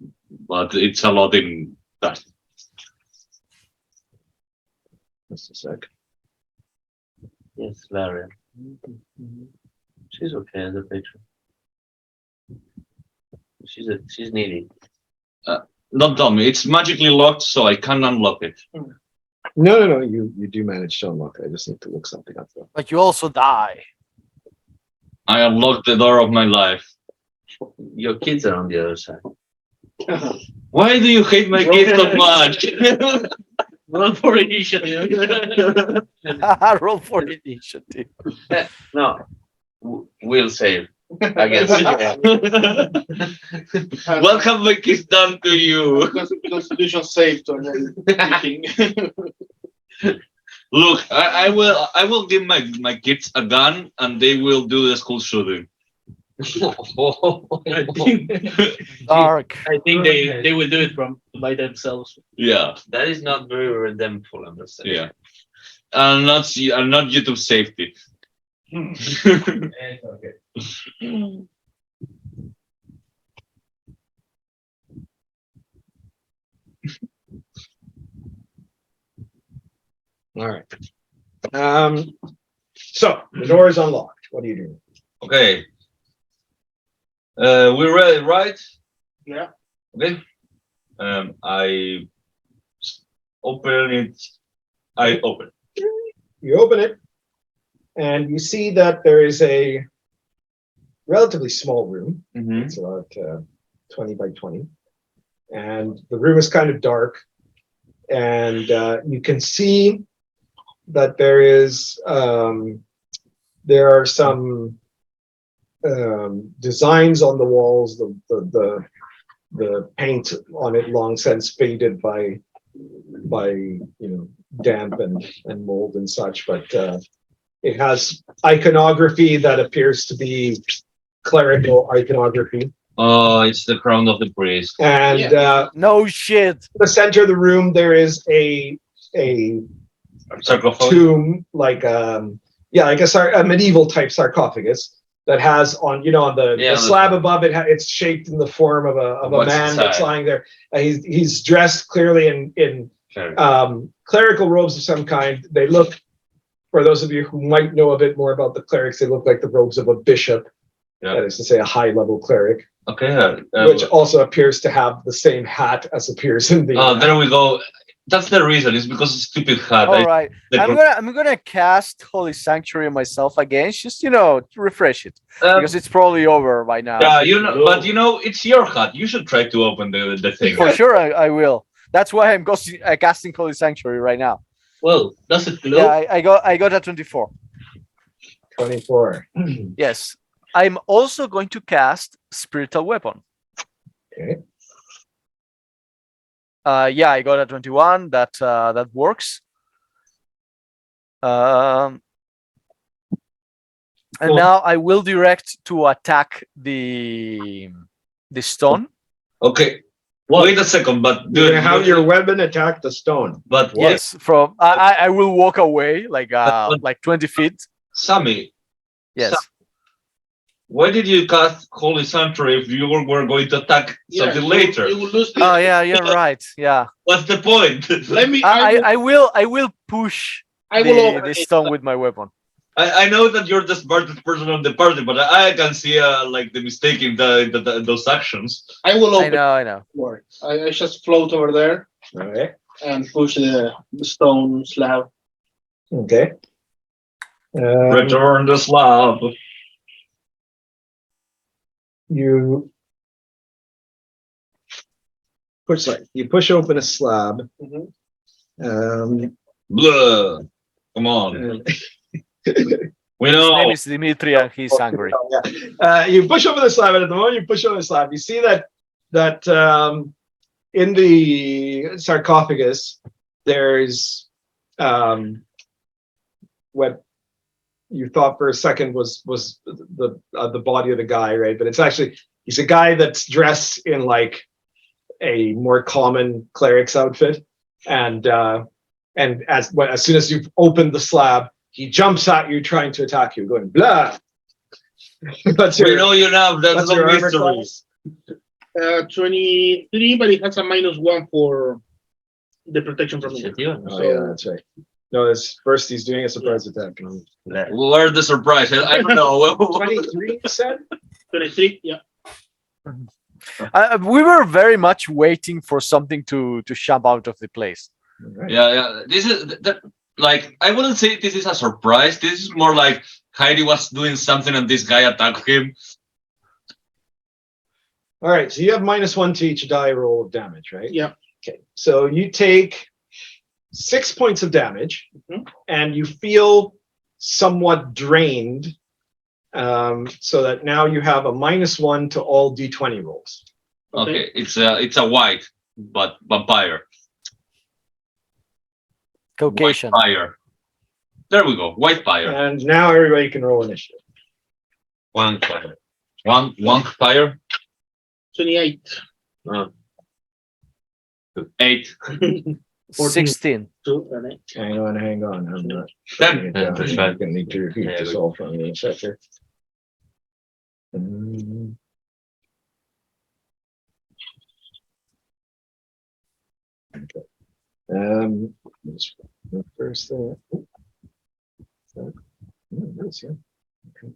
but it's a lot in that. Just a sec. Yes, Larry. She's okay in the picture. She's needy. Don't tell me, it's magically locked, so I can't unlock it. No. You do manage to unlock it. I just need to look something up though. But you also die. I unlocked the door of my life. Your kids are on the other side. Why do you hate my kids so much? Roll for initiative. Roll for initiative. No, we'll save against. What have my kids done to you? Constitution save to everything. Look, I will give my kids a gun and they will do the school shooting. Dark. I think they will do it by themselves. Yeah, That is not very redemptful, understand? yeah. And not YouTube safety. Okay. All right. So the door is unlocked. What do you do? Okay. We're ready, right? Yeah. Okay. I open it. I open. You open it, and you see that there is a relatively small room. Mm-hmm. It's about 20 by 20, and the room is kind of dark, and you can see that there are some designs on the walls. The paint on it long since faded by damp and mold and such, but it has iconography that appears to be clerical iconography. Oh, it's the crown of the priest. And No shit. in the center of the room there is a Sarcophagus. tomb, like a medieval type sarcophagus that has on the slab above it. It's shaped in the form of a What's man that's inside? lying there. He's dressed clearly in clerical robes of some kind. They look, for those of you who might know a bit more about the clerics, they look like the robes of a bishop. Yeah. That is to say, a high-level cleric, Okay. which also appears to have the same hat as appears in the. There we go. That's the reason. It's because of stupid hat. All right. the I'm gonna cast Holy Sanctuary myself again, just to refresh it because it's probably over by now. Yeah, but it's your hat. You should try to open the thing. For sure, I will. That's why I'm casting Holy Sanctuary right now. Well, does it glow? Yeah, I got a 24. 24. Yes. I'm also going to cast Spiritual Weapon. Okay. Yeah, I got a 21. That works. And Cool. now I will direct to attack the stone. Okay. Wait a second, but You're gonna have your weapon attack the stone. But Yes, from I will walk away like 20 feet. Sami, Yes. why did you cast Holy Sanctuary if you were going to attack something later? You will lose Oh yeah, you're right. Yeah. What's the point? Let me. I will push I will open the it. stone with my weapon. I know that you're the smartest person on the party, but I can see the mistake in those actions. I will open. I know. It. I just float over there All right. and push the stone slab. Okay. Return the slab. You push open a slab. Mhm. Blah. Come on. We His name know. is Dimitri and he's angry. You push over the slab, and at the moment you push over the slab, you see that in the sarcophagus there's what you thought for a second was the body of the guy, right? But it's actually he's a guy that's dressed in like a more common cleric's outfit, and as soon as you've opened the slab, he jumps at you trying to attack you, going blah. We know you now. That's your no armor mystery. class? 23, but it has a -1 for the protection from it. Oh yeah, that's right. No, this first he's doing a surprise attack. Where's the surprise? I don't know. 23, you said? 23, yeah. We were very much waiting for something to jump out of the place. All right. Yeah. This is like I wouldn't say this is a surprise. This is more like Hade was doing something and this guy attacked him. All right, so you have -1 to each die roll of damage, right? Yeah. Okay, so you take 6 points of damage, and you feel somewhat drained, so that now you have a -1 to all d20 rolls. Okay, it's a white but vampire. Caucasian. White fire. There we go. White fire. And now everybody can roll initiative. One fire. One fire. 28. 8. 16. 2 and 8. Hang on. I'm not. 10. I'm gonna need to repeat this all from me in a second. Okay. The first thing. Nice, yeah. Okay.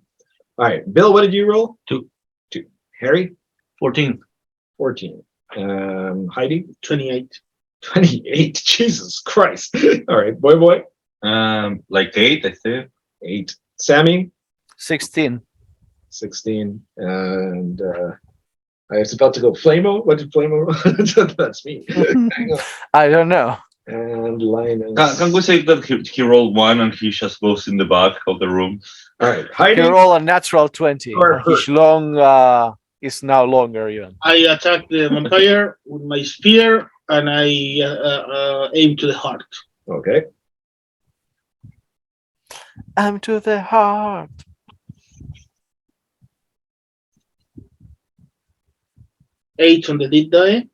All right, Bill, what did you roll? 2. Harry? 14. 14. Heidi? 28. 28. Jesus Christ. All right, boy. Like 8, I think. 8. Sammy? 16. 16. And I was about to go Flamor. What did Flamor roll? That's me. Hang on. I don't know. And Linus. Can we say that he rolled 1 and he just goes in the back of the room? All right, He Heidi. roll a natural 20. Or And his long is now longer even. I attack the vampire with my spear and I aim to the heart. Okay. I'm to the heart. Eight on the dead die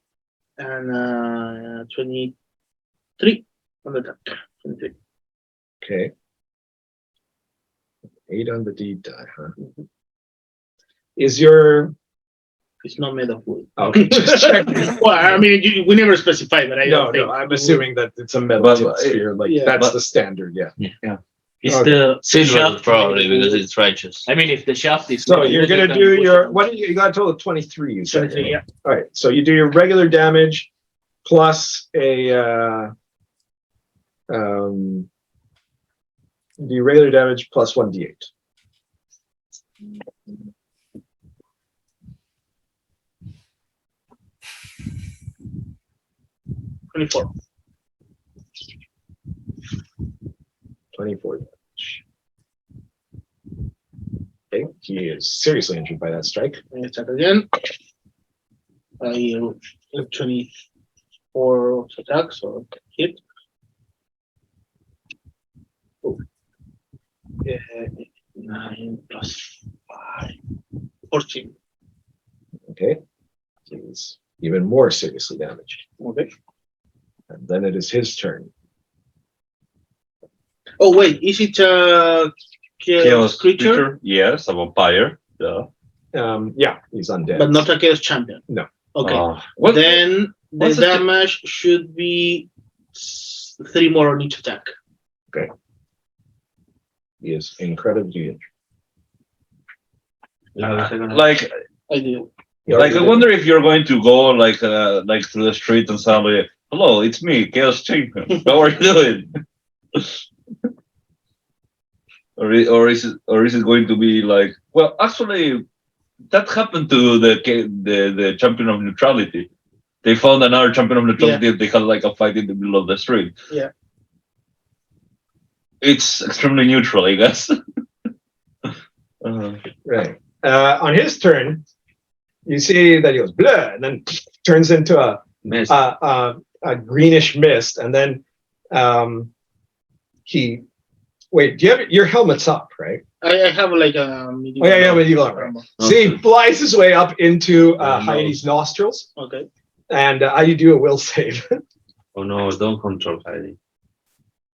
and 23 on the attack. 23. Okay. 8 on the D die, huh? Is your It's not made of wood. okay? Just checking. Well, I mean, we never specify that. I don't think. I'm assuming that it's a metal But- tip sphere. Like yeah, that's but- the standard. Yeah. It's Okay. the Silver shaft probably because it's righteous. I mean, if the shaft is. So you're gonna do your what? Did you got a total of 23. You said. 23, yeah. All right. So you do your regular damage plus a The regular damage plus 1d8. $24. 24 damage. Okay, he is seriously injured by that strike. I attack again. I 24 attack, so hit. Oh. 9 plus 5. 14. Okay, he's even more seriously damaged. Okay. And then it is his turn. Oh wait, is it a chaos creature? Yes, a vampire. Yeah. Yeah, he's undead. But not a chaos champion? No. Okay. What? Then the what's the- damage should be 3 more on each attack. He is incredibly injured. Like, I do. He like, I already wonder if you're going to go like through the street and suddenly, hello, it's me, Chaos Champion. How are you doing? or is it going to be like, well, actually, that happened to the champion of neutrality. They found another champion of neutrality. And they had like a fight in the middle of the street. Yeah. It's extremely neutral, I guess. Right. On his turn, you see that he goes blah, and then turns into a greenish mist, and then he. Wait, do you have your helmet's up, right? I have like a Oh yeah, medieval armor. So he flies his way up into Hade's nostrils, Okay. and you do a will save. Oh no, don't control Hade.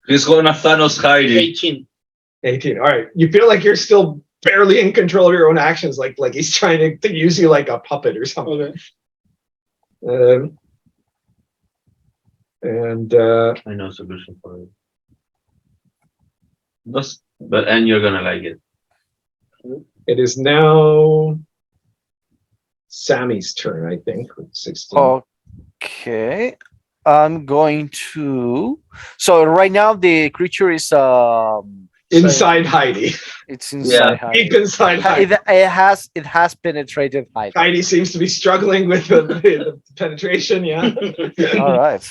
He's going to Thanos Hade. 18. 18. All right. You feel like you're still barely in control of your own actions, like he's trying to use you like a puppet or something. Okay. And I know a solution for it. And you're gonna like it. it is now Sami's turn, I think, with 16. Okay. I'm going to. So right now the creature is Inside Hade. it's inside Hade. Deep inside Hade. It has penetrated Hade. Hade seems to be struggling with the penetration, yeah. All right.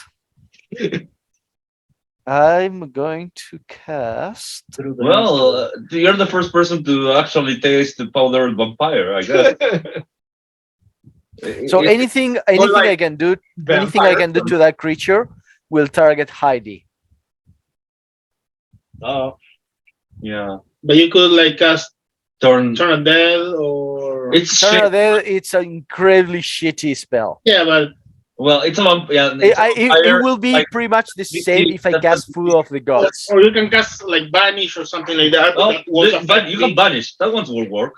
I'm going to cast. Well, you're the first person to actually taste the powdered vampire, I guess. So anything like I can do, anything vampire I can do to that creature will target Hade. Yeah. But you could like cast Turn. Turn Dead or It's Turn shit. of Death, it's an incredibly shitty spell. yeah, but Well, it's a vampire. Yeah, It will be like, pretty much the same if I cast Food of the Gods. or you can cast like Banish or something like that. Oh, that won't but affect you can me. banish. That one will work.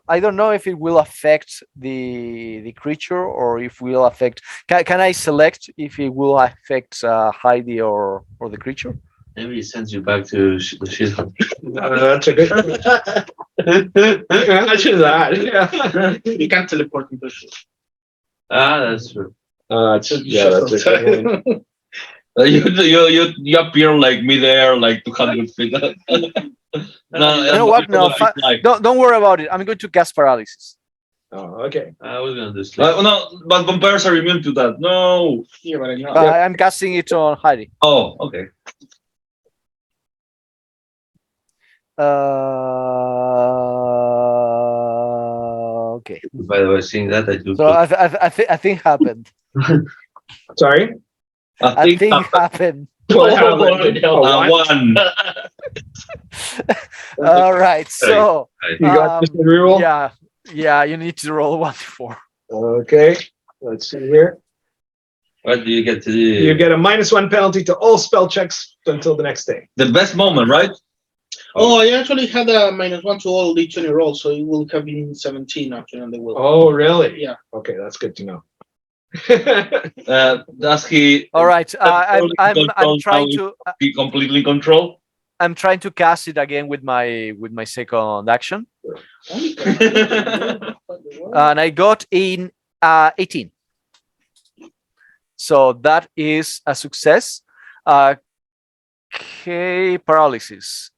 I don't know if it will affect the creature or if it will affect. Can I select if it will affect Heidi or the creature? Maybe it sends you back to the shit. That's a good. Imagine that. Yeah. You can't teleport into shit. That's true. That's a good one. You appear like midair, like 200 feet. No, You know what? No, like, don't worry about it. I'm going to cast paralysis. Oh, okay. I was gonna do sleep. no, but vampires are immune to that. No. Yeah, but I know. I'm casting it on Heidi. Oh, okay. Okay. By the way, seeing that, I do. So I think happened. Sorry. I think happened. What happened? One. All right. So You got this reroll? yeah. You need to roll 1d4. Okay. Let's see here. What do you get to do? You get a -1 penalty to all spell checks until the next day. The best moment, right? Oh, I actually had a -1 to all each on your roll, so it will have been 17 actually on the will. Oh, really? Yeah. Okay, that's good to know. Does he All right. I'm control trying now to. be completely in control? I'm trying to cast it again with my second action, and I got in 18. So that is a success. Okay, paralysis.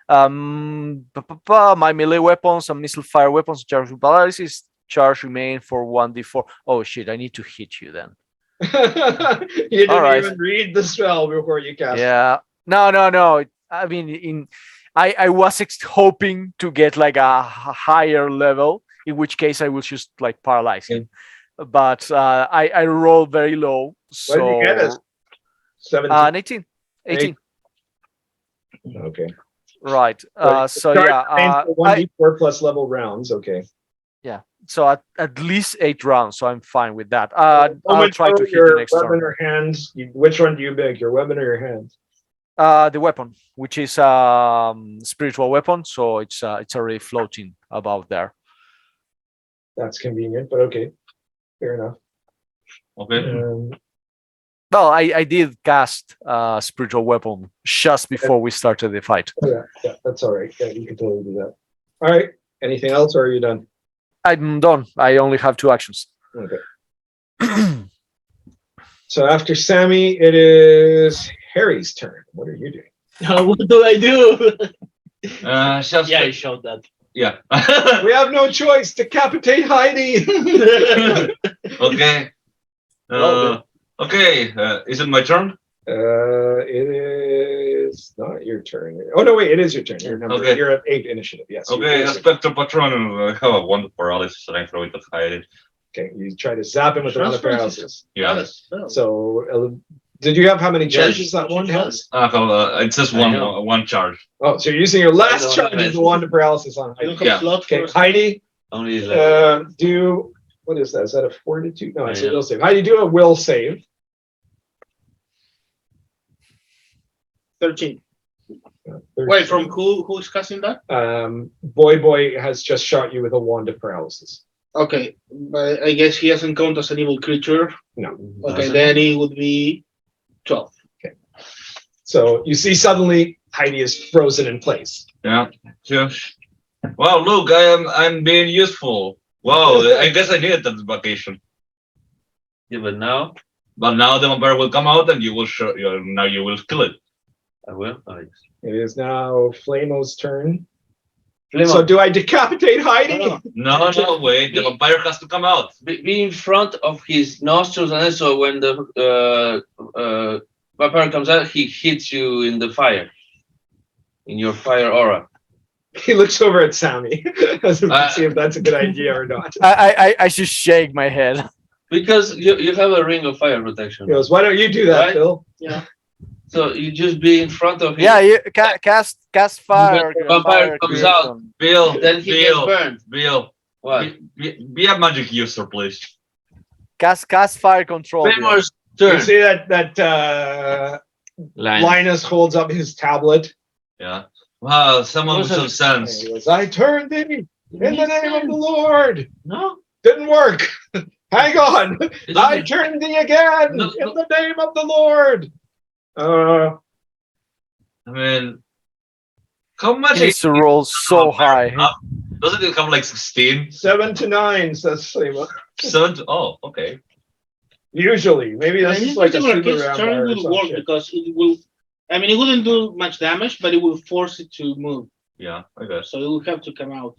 My melee weapons and missile fire weapons charge with paralysis. Charge remain for 1d4. Oh shit! I need to hit you then. You didn't Alright. even read the spell before you cast it. Yeah. No. I mean, I was hoping to get like a higher level, in which case I will just like paralyze him. But I rolled very low. What did you get us? 17. An 18. 18. Okay. Right. So Charge yeah. remains for 1d4 plus level rounds. Okay. So at least 8 rounds. So I'm fine with that. I'll Moment try to for hit the your next weapon turn. or hands. Which one do you pick? Your weapon or your hands? The weapon, which is spiritual weapon, so it's already floating about there. That's convenient, but okay. Fair enough. Okay. Well, I did cast spiritual weapon just before we started the fight. Yeah, that's all right. Yeah, you can totally do that. All right. Anything else, or are you done? I'm done. I only have 2 actions. Okay. So after Sami, it is Harry's turn. What are you doing? What do I do? Just Yeah, I showed that. yeah. We have no choice. Decapitate Heidi. Okay. Okay. Is it my turn? It is not your turn. Oh no, wait, it is your turn. You're number. Okay. You're at 8 initiative. Yes. Okay, Spectre Patron. I have a wonder paralysis and I throw it at Hade. Okay. You try to zap him with another paralysis. Yeah. So, did you have how many charges that one has? It says I know. one charge. Oh, so you're using your last don't charge have as it. the one to paralysis on You Heidi. don't have Yeah. slot Okay, for- Heidi, Only like do what is that? Is that a fortitude? No, it's a Yeah. will save. Heidi, do a will save. 13. 13. Wait, from who's casting that? Boy has just shot you with a wand of paralysis. Okay, but I guess he hasn't count as an evil creature. No. Okay, Doesn't. then it would be 12. So you see suddenly Heidi is frozen in place. Yeah. Just. Wow, look, I'm being useful. Wow, I guess I needed that vacation. yeah, but now But now the vampire will come out and you will now you will kill it. I will. Oh, yes. It is now Flamo's turn. Flamor, So do I decapitate Heidi? No, wait, the vampire has to come out. be in front of his nostrils, and then so when the vampire comes out, he hits you in the fire, in your fire aura. He looks over at Sami as if to see if that's a good idea or not. I just shake my head. Because you have a ring of fire protection. He goes, why don't you do that, Right? Phil? So you just be in front of him. Yeah, you cast fire. Vampire fire comes creation. out. Bill, Then he gets burned. Bill, What? be a magic user, please. Cast fire control. Bill. Flamor's You turn. see that Line. Linus holds up his tablet. Yeah. Wow, someone with some And sense. he goes, I turned thee in the name of the Lord. No. Didn't work. Hang on. It I doesn't- turned thee again No, in the name of the Lord. I mean, how much He needs to roll so high. doesn't it have like 16? 7 to 9, says Flamor. 7 to, oh, okay. Usually. Maybe this is like a super his round turn fire or will some work shit. because it will. I mean, it wouldn't do much damage, but it will force it to move. Yeah, I guess. So it will have to come out.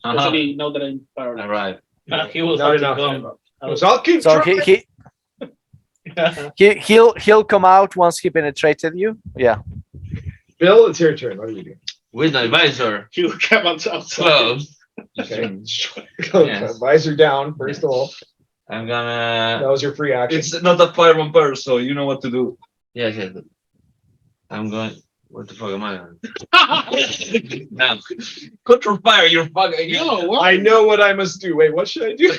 Uh-huh. Especially now that I'm All paralyzed. right. He will Not have to enough. come. So I'll keep So trying. he'll come out once he penetrated you. Yeah. Bill, it's your turn. What are you doing? With the advisor He will come outside. close. Okay. Yes. Visor down, first of all. I'm gonna. That was your free action. It's not a fire vampire, so you know what to do. Yes, yes. I'm going. What the fuck am I on? Now, Control fire, you're fucking. No, what? I know what I must do. Wait, what should I do?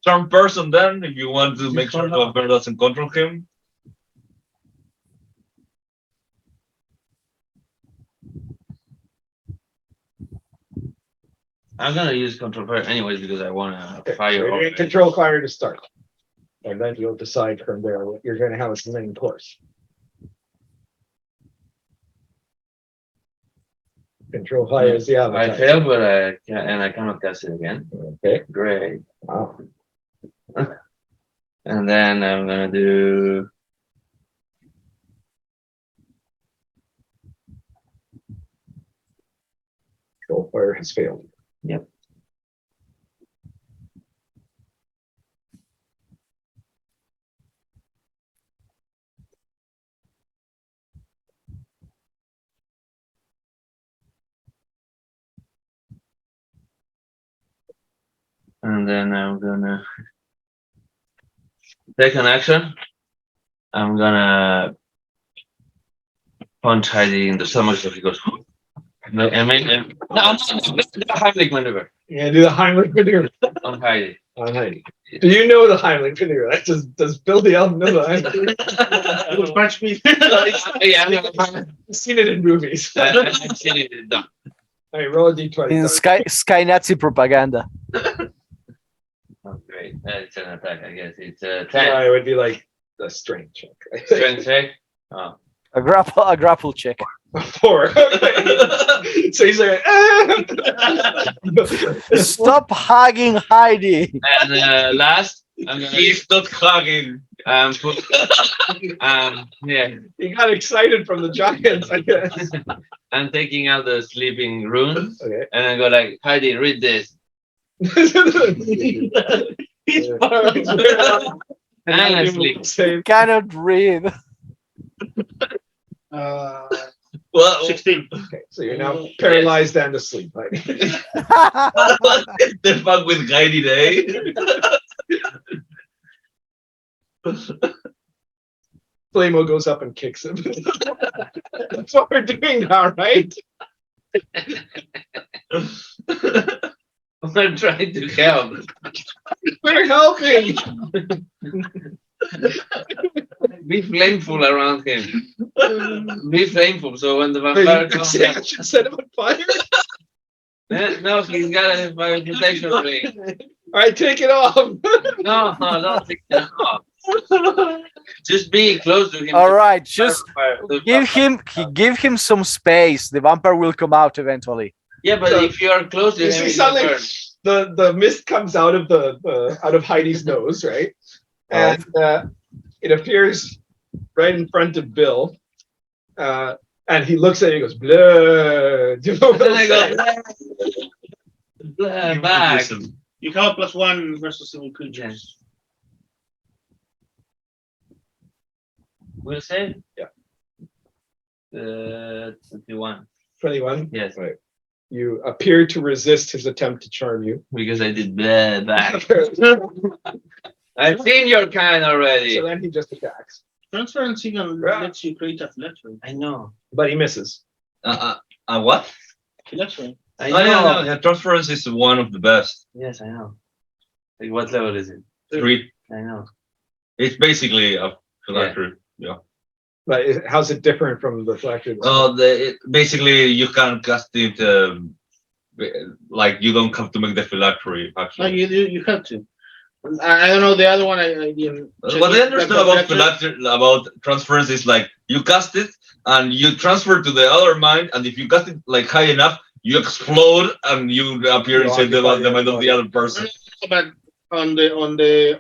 Charm person then, if you want to make sure the vampire doesn't control him. I'm gonna use control fire anyways because I want to Okay, fire. so you're over gonna it. control fire to start. And then you'll decide from there what you're going to have as the main course. Control fire is the I avatar. failed, but I cannot cast it again. Okay. Great. Wow. And then I'm gonna do Control fire has failed. Yep. And then I'm gonna take an action. I'm gonna punch Heidi in the stomach so he goes. No, I mean, no, the Heimlich maneuver Yeah, do the Heimlich maneuver on Heidi. on Heidi. Do you know the Heimlich maneuver? Does Bill the Elf know the Heimlich? It was punch me. Yeah, I've seen it in movies. I've seen it done. All right, roll a d20. In Sky Nazi propaganda. Oh, great. It's an attack, I guess. It's a 10. Yeah, it would be like a strength check. Right? Strength check. Oh. A grapple check. 4. Okay. So he's like, Stop hugging Heidi. And last, I'm gonna He's not hugging. put, yeah, he got excited from the giants, I guess. I'm taking out the sleeping rune, Okay. and I go like, Heidi, read this. He's And I sleep. Same. Cannot read. Well, 16. Okay, so you're now paralyzed and asleep. Right? the fuck with Heidi Day. Flamor goes up and kicks him. That's what we're doing now, right? I'm trying to help. We're helping. Be flameful around him. Be flameful, so when the vampire comes I should set him on fire. no, he's got a fire protection ring. All right, take it off. No, don't take that off. Just be close to him. All right, just The give him some space. The vampire will come out eventually. Yeah, but if you are close to You him, see he will something? burn. The mist comes out of out of Heidi's nose, right? And it appears right in front of Bill. And he looks at it and goes, blood. Do you know what Then I I'm go, saying? back. You have +1 versus civil creatures. Will save? Yeah. 21. 21. Yes, Right. You appear to resist his attempt to charm you. because I did back. I've seen your kind already. So then he just attacks. Transference even lets you create a fluttering. I know. But he misses. What? Fluttering. I Oh, know. yeah, transference is one of the best. Yes, I know. Like, what level is it? 3. I know. It's basically a phylactery. Yeah. But how's it different from the phylactery? Basically, you can cast it. Like you don't have to make the phylactery. No, Actually, you have to. I don't know the other one. I didn't. check what I it. understand But about phylactery, about transference is like you cast it and you transfer to the other mind, and if you cast it like high enough, you explode and you appear You inside the occupy the mind of the other other person. But on the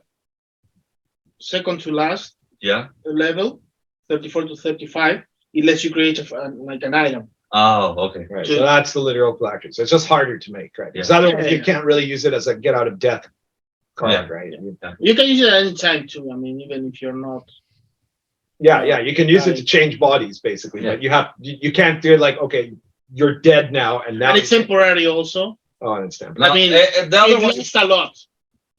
second to last Yeah. level, 34 to 35, it lets you create like an item. Oh, okay. Right. So that's the literal phylactery. So it's just harder to make, right? Because otherwise you can't really use it as a get out of death card, Yeah. right? You can use it at any time too. I mean, even if you're not. Yeah. You can use it to change bodies, basically. Yeah. But you can't do it like, okay, you're dead now, and now. And it's temporary also. Oh, I understand. No, I mean, the other it one, lasts a lot.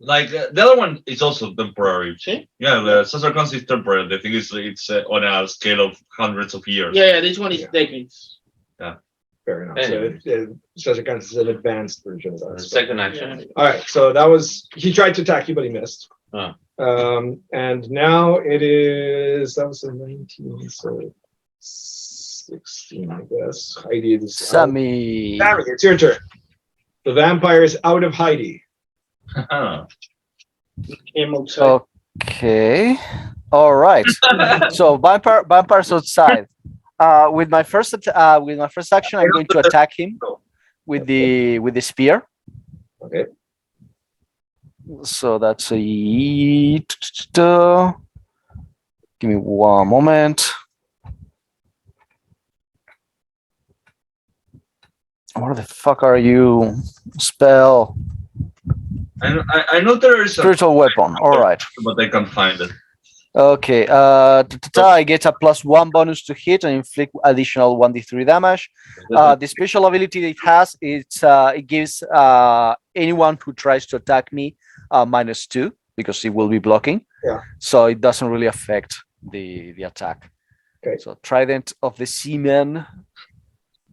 like the other one, is also temporary. See? Yeah, the Caesar Cons is temporary. The thing is, it's on a scale of hundreds of years. Yeah, this one is Yeah. decades. Fair enough. Anyway. So such a kind of an advanced version of The that. second action. All right. So that was he tried to attack you, but he missed. Oh. And now it is that was a 19, so 16, I guess. Heidi is Sami. Sami, it's your turn. The vampire is out of Heidi. Came outside. Okay. All right. So vampire's outside. With my first action, I'm going to attack him with the spear. Okay. So that's a. Give me one moment. Where the fuck are you? Spell. I know there is a, Spiritual weapon. All right. but I can't find it. Okay. I get a +1 bonus to hit and inflict additional 1d3 damage. The special ability it has it gives anyone who tries to attack me -2 because it will be blocking. Yeah. So it doesn't really affect the attack. Okay. So Trident of the Seaman.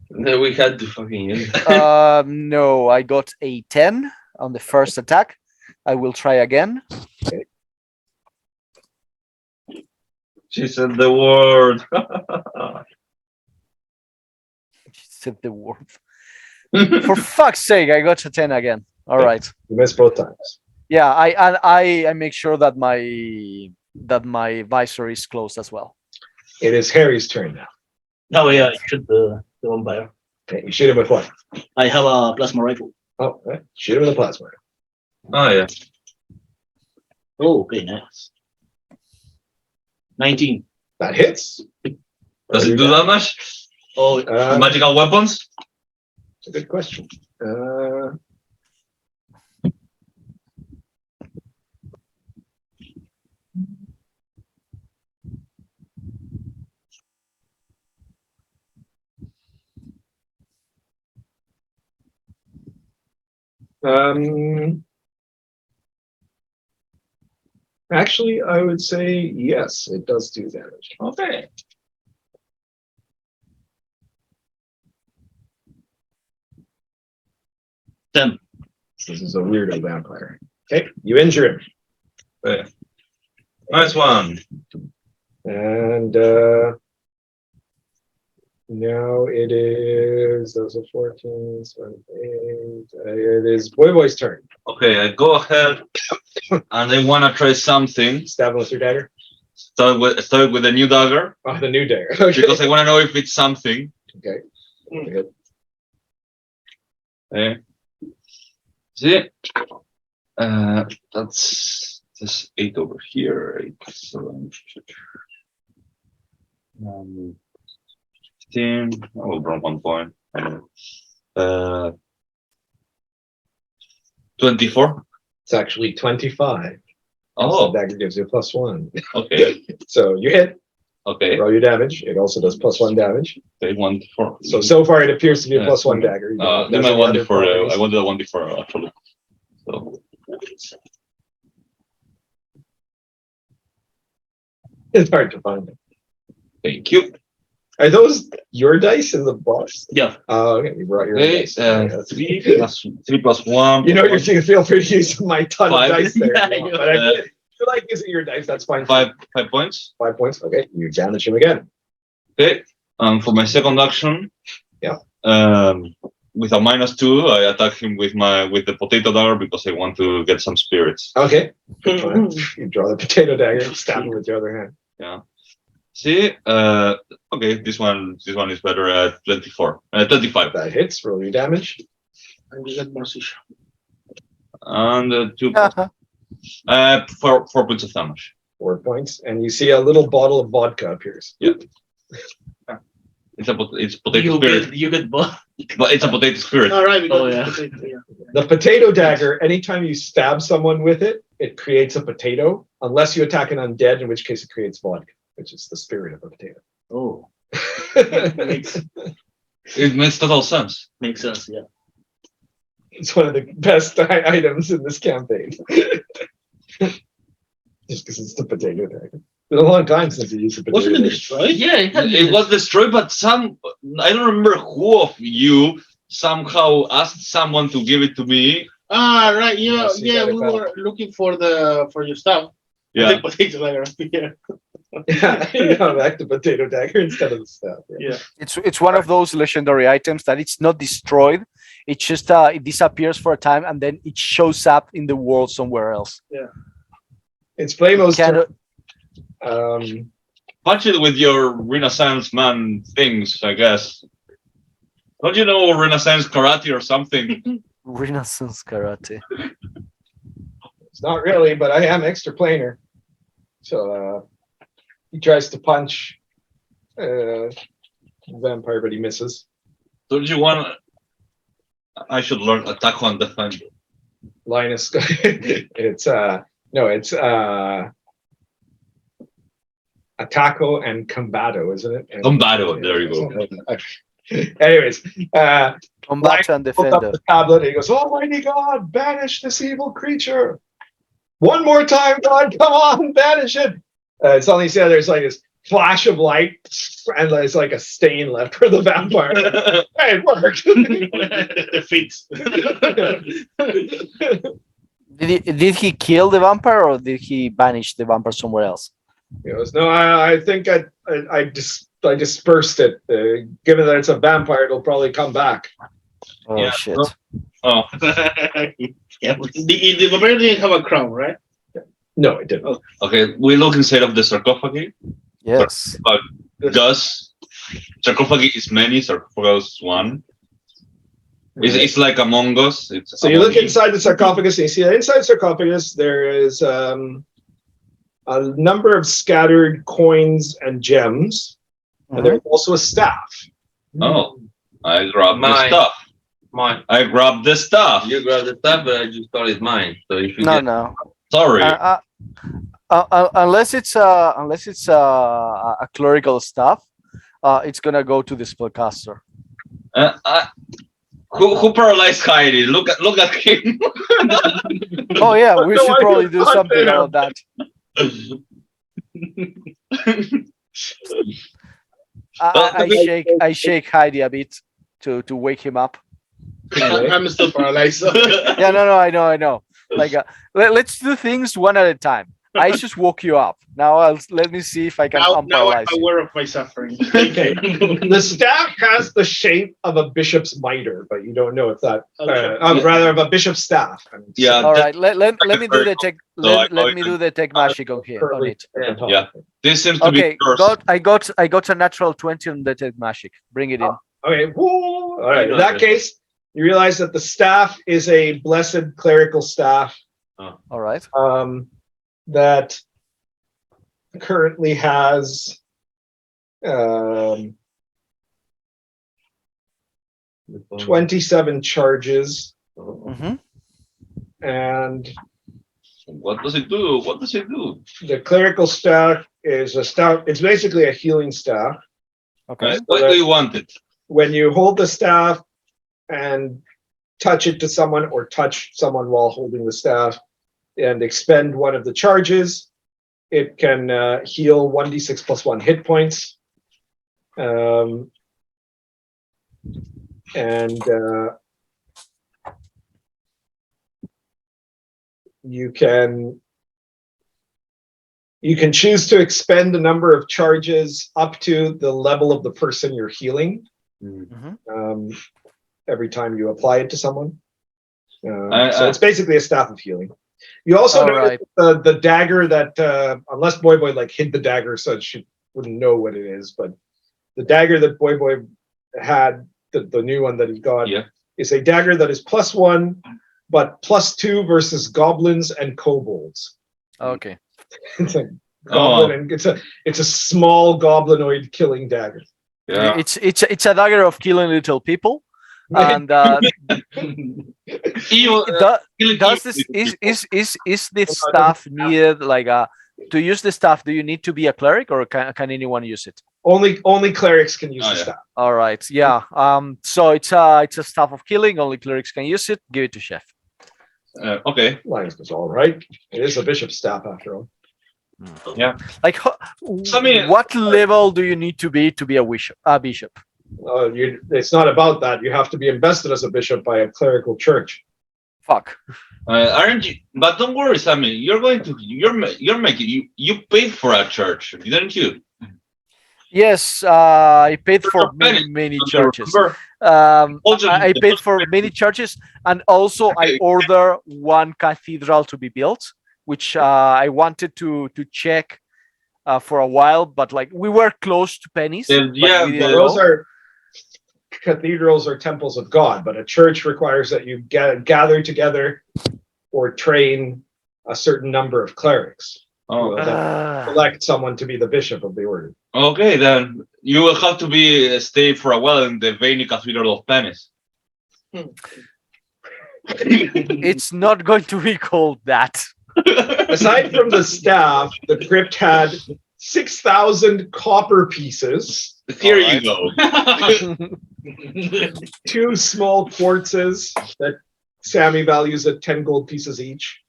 Then we had to fucking use. No, I got a 10 on the first attack. I will try again. She said the word. Said the word. For fuck's sake, I got a 10 again. All right. You missed both times. Yeah, I make sure that my visor is closed as well. It is Harry's turn now. Oh yeah, I shoot the vampire. Okay, you shoot him with what? I have a plasma rifle. Oh, right. Shoot him with a plasma. Oh yeah. Oh, okay, nice. 19. That hits. Does it do damage? Oh, Magical weapons? It's a good question. Actually, I would say yes, it does do damage. Okay. Ten. This is a weirdo vampire. Okay, you injure him. Okay. Nice one. And now it is, those are 14, 8. It is Boy's turn. Okay, I go ahead and I want to try something. Stab him with your dagger. Start with a new dagger Oh, the new dagger. Okay. because I want to know if it's something. Okay. Good. Okay. See? That's 8 over here. 8, 7, 15. I will draw 1 point. 24. It's actually 25. Oh, The dagger gives you a +1. okay. So you hit, Okay. roll your damage. It also does +1 damage. Okay, 1 4. So far it appears to be a Yeah. +1 dagger. You don't Then have I any wanted other for properties. I wanted a 1 before actually. So It's hard to find them. thank you. Are those your dice in the box? Yeah. Okay, you brought your own Okay, dice. Yeah, that's- 3 plus 1. You know, you're saying feel free to use my ton Five. of dice there. Yeah, if you want, I but I if you like using your dice, that's fine. 5 points. 5 points. Okay, you damage him again. Okay. For my second action. Yeah. With a -2, I attack him with the potato dagger because I want to get some spirits. Okay. Good plan. You draw the potato dagger, stab him with your other hand. Yeah. See, okay, this one is better at 24. 25. That hits. Roll your damage. And you get more seizure. And 2 4 points of damage. 4 points, and you see a little bottle of vodka appears. It's potato spirit. You get both. But it's a potato spirit. All right, we got Oh, this yeah. potato, yeah. The potato dagger, anytime you stab someone with it, it creates a potato, unless you attack an undead, in which case it creates vodka, which is the spirit of a potato. Oh, It makes total sense. makes sense. Yeah. It's one of the best items in this campaign. Just because it's the potato dagger. It's been a long time since you used a potato Wasn't it dagger. destroyed? Yeah, It was destroyed, but I don't remember who of you somehow asked someone to give it to me. Ah, right. Yeah, Yes, you yeah. got it We back. were looking for your stuff. Yeah. The potato dagger. Yeah. Yeah, you know, back to potato dagger instead of the staff. Yeah. It's one of those legendary items that it's not destroyed. It just it disappears for a time and then it shows up in the world somewhere else. It's Flamo's Kind turn. Punch it with your Renaissance man things, I guess. Don't you know Renaissance karate or something? Renaissance karate. It's not really, but I am extra planar. So he tries to punch vampire, but he misses. Don't you want I should learn attack on defend. Linus. It's Attacco and Combato, isn't it? Combato, there you go. Anyways, Combat and pulls up defender. the tablet and he goes, Almighty God, banish this evil creature. One more time, God, come on, banish it. Suddenly you see there's like this flash of light and there's like a stain left for the vampire. Hey, it worked. It fits. Did he kill the vampire or did he banish the vampire somewhere else? He goes, no, I think I dispersed it. Given that it's a vampire, it'll probably come back. Oh Yeah. shit. Oh, The vampire didn't have a crown, right? No, it didn't. okay. We look inside of the sarcophagi. Yes. Does sarcophagi is many, sarcophagus is one. It's like Among Us. It's So you look Among Us. inside the sarcophagus and you see that inside the sarcophagus there is a number of scattered coins and gems, and there's also a staff. Oh, I grabbed the Mine. stuff. Mine. I grabbed the stuff. You grab the stuff, but I just thought it's mine. So if you No, get no. Sorry. Unless it's a clerical staff, it's gonna go to the spellcaster. Who paralyzed Hade? Look at him. Oh yeah, we No, should I probably can do hunt something him. about that. I shake Heidi a bit to wake him up. I'm still paralyzed. Yeah, no, I know. Like, let's do things one at a time. I just woke you up. Now let me see if I can now I'm unparalyze you. aware of my suffering. Okay. The staff has the shape of a bishop's mitre, but you don't know if that, rather of a bishop's staff. And Yeah. All right, let me do the tech. So I Let me do the tech magic on here on curly it. at the top. Yeah. This seems to Okay, be cursed. I got a natural 20 on the tech magic. Bring it in. Okay. Woo. All right. In that case, you realize that the staff is a blessed clerical staff All right. that currently has 27 charges, Mm-hmm. and What does it do? What does it do? the clerical staff is a staff. It's basically a healing staff. Okay. Why do you want it? When you hold the staff and touch it to someone or touch someone while holding the staff and expend one of the charges, it can heal 1d6 plus 1 hit points. And you can choose to expend a number of charges up to the level of the person you're healing. Every time you apply it to someone. So it's basically a staff of healing. You also All notice right. the dagger that, unless Boy like hid the dagger so she wouldn't know what it is, but the dagger that Boy had, the new one that he got, Yeah. is a dagger that is +1, but +2 versus goblins and kobolds. Okay. It's a goblin, and it's a small goblinoid killing dagger. Yeah. It's a dagger of killing little people. And Evil, does this is this staff needed like to use the staff? Do you need to be a cleric or can anyone use it? Only clerics can use Oh, the yeah. staff. All right, yeah. So it's a staff of killing. Only clerics can use it. Give it to Chef. okay. Linus was all right. It is a bishop's staff after all. Like, Sami, what level do you need to be a bishop? It's not about that. You have to be invested as a bishop by a clerical church. Fuck. Aren't you? But don't worry, Sami. You're making you paid for a church, didn't you? Yes, I paid for many churches. Remember? I paid for many churches, and also I ordered one cathedral to be built, which I wanted to check for a while, but like we were close to pennies. Yeah, Those are cathedrals or temples of God, but a church requires that you gather together or train a certain number of clerics. Oh. Select someone to be the bishop of the order. Okay, then you will have to stay for a while in the Veni Cathedral of Penis. It's not going to be called that. Aside from the staff, the crypt had 6,000 copper pieces, Here All you go. 2 small quartzes that Sami values at 10 gold pieces each,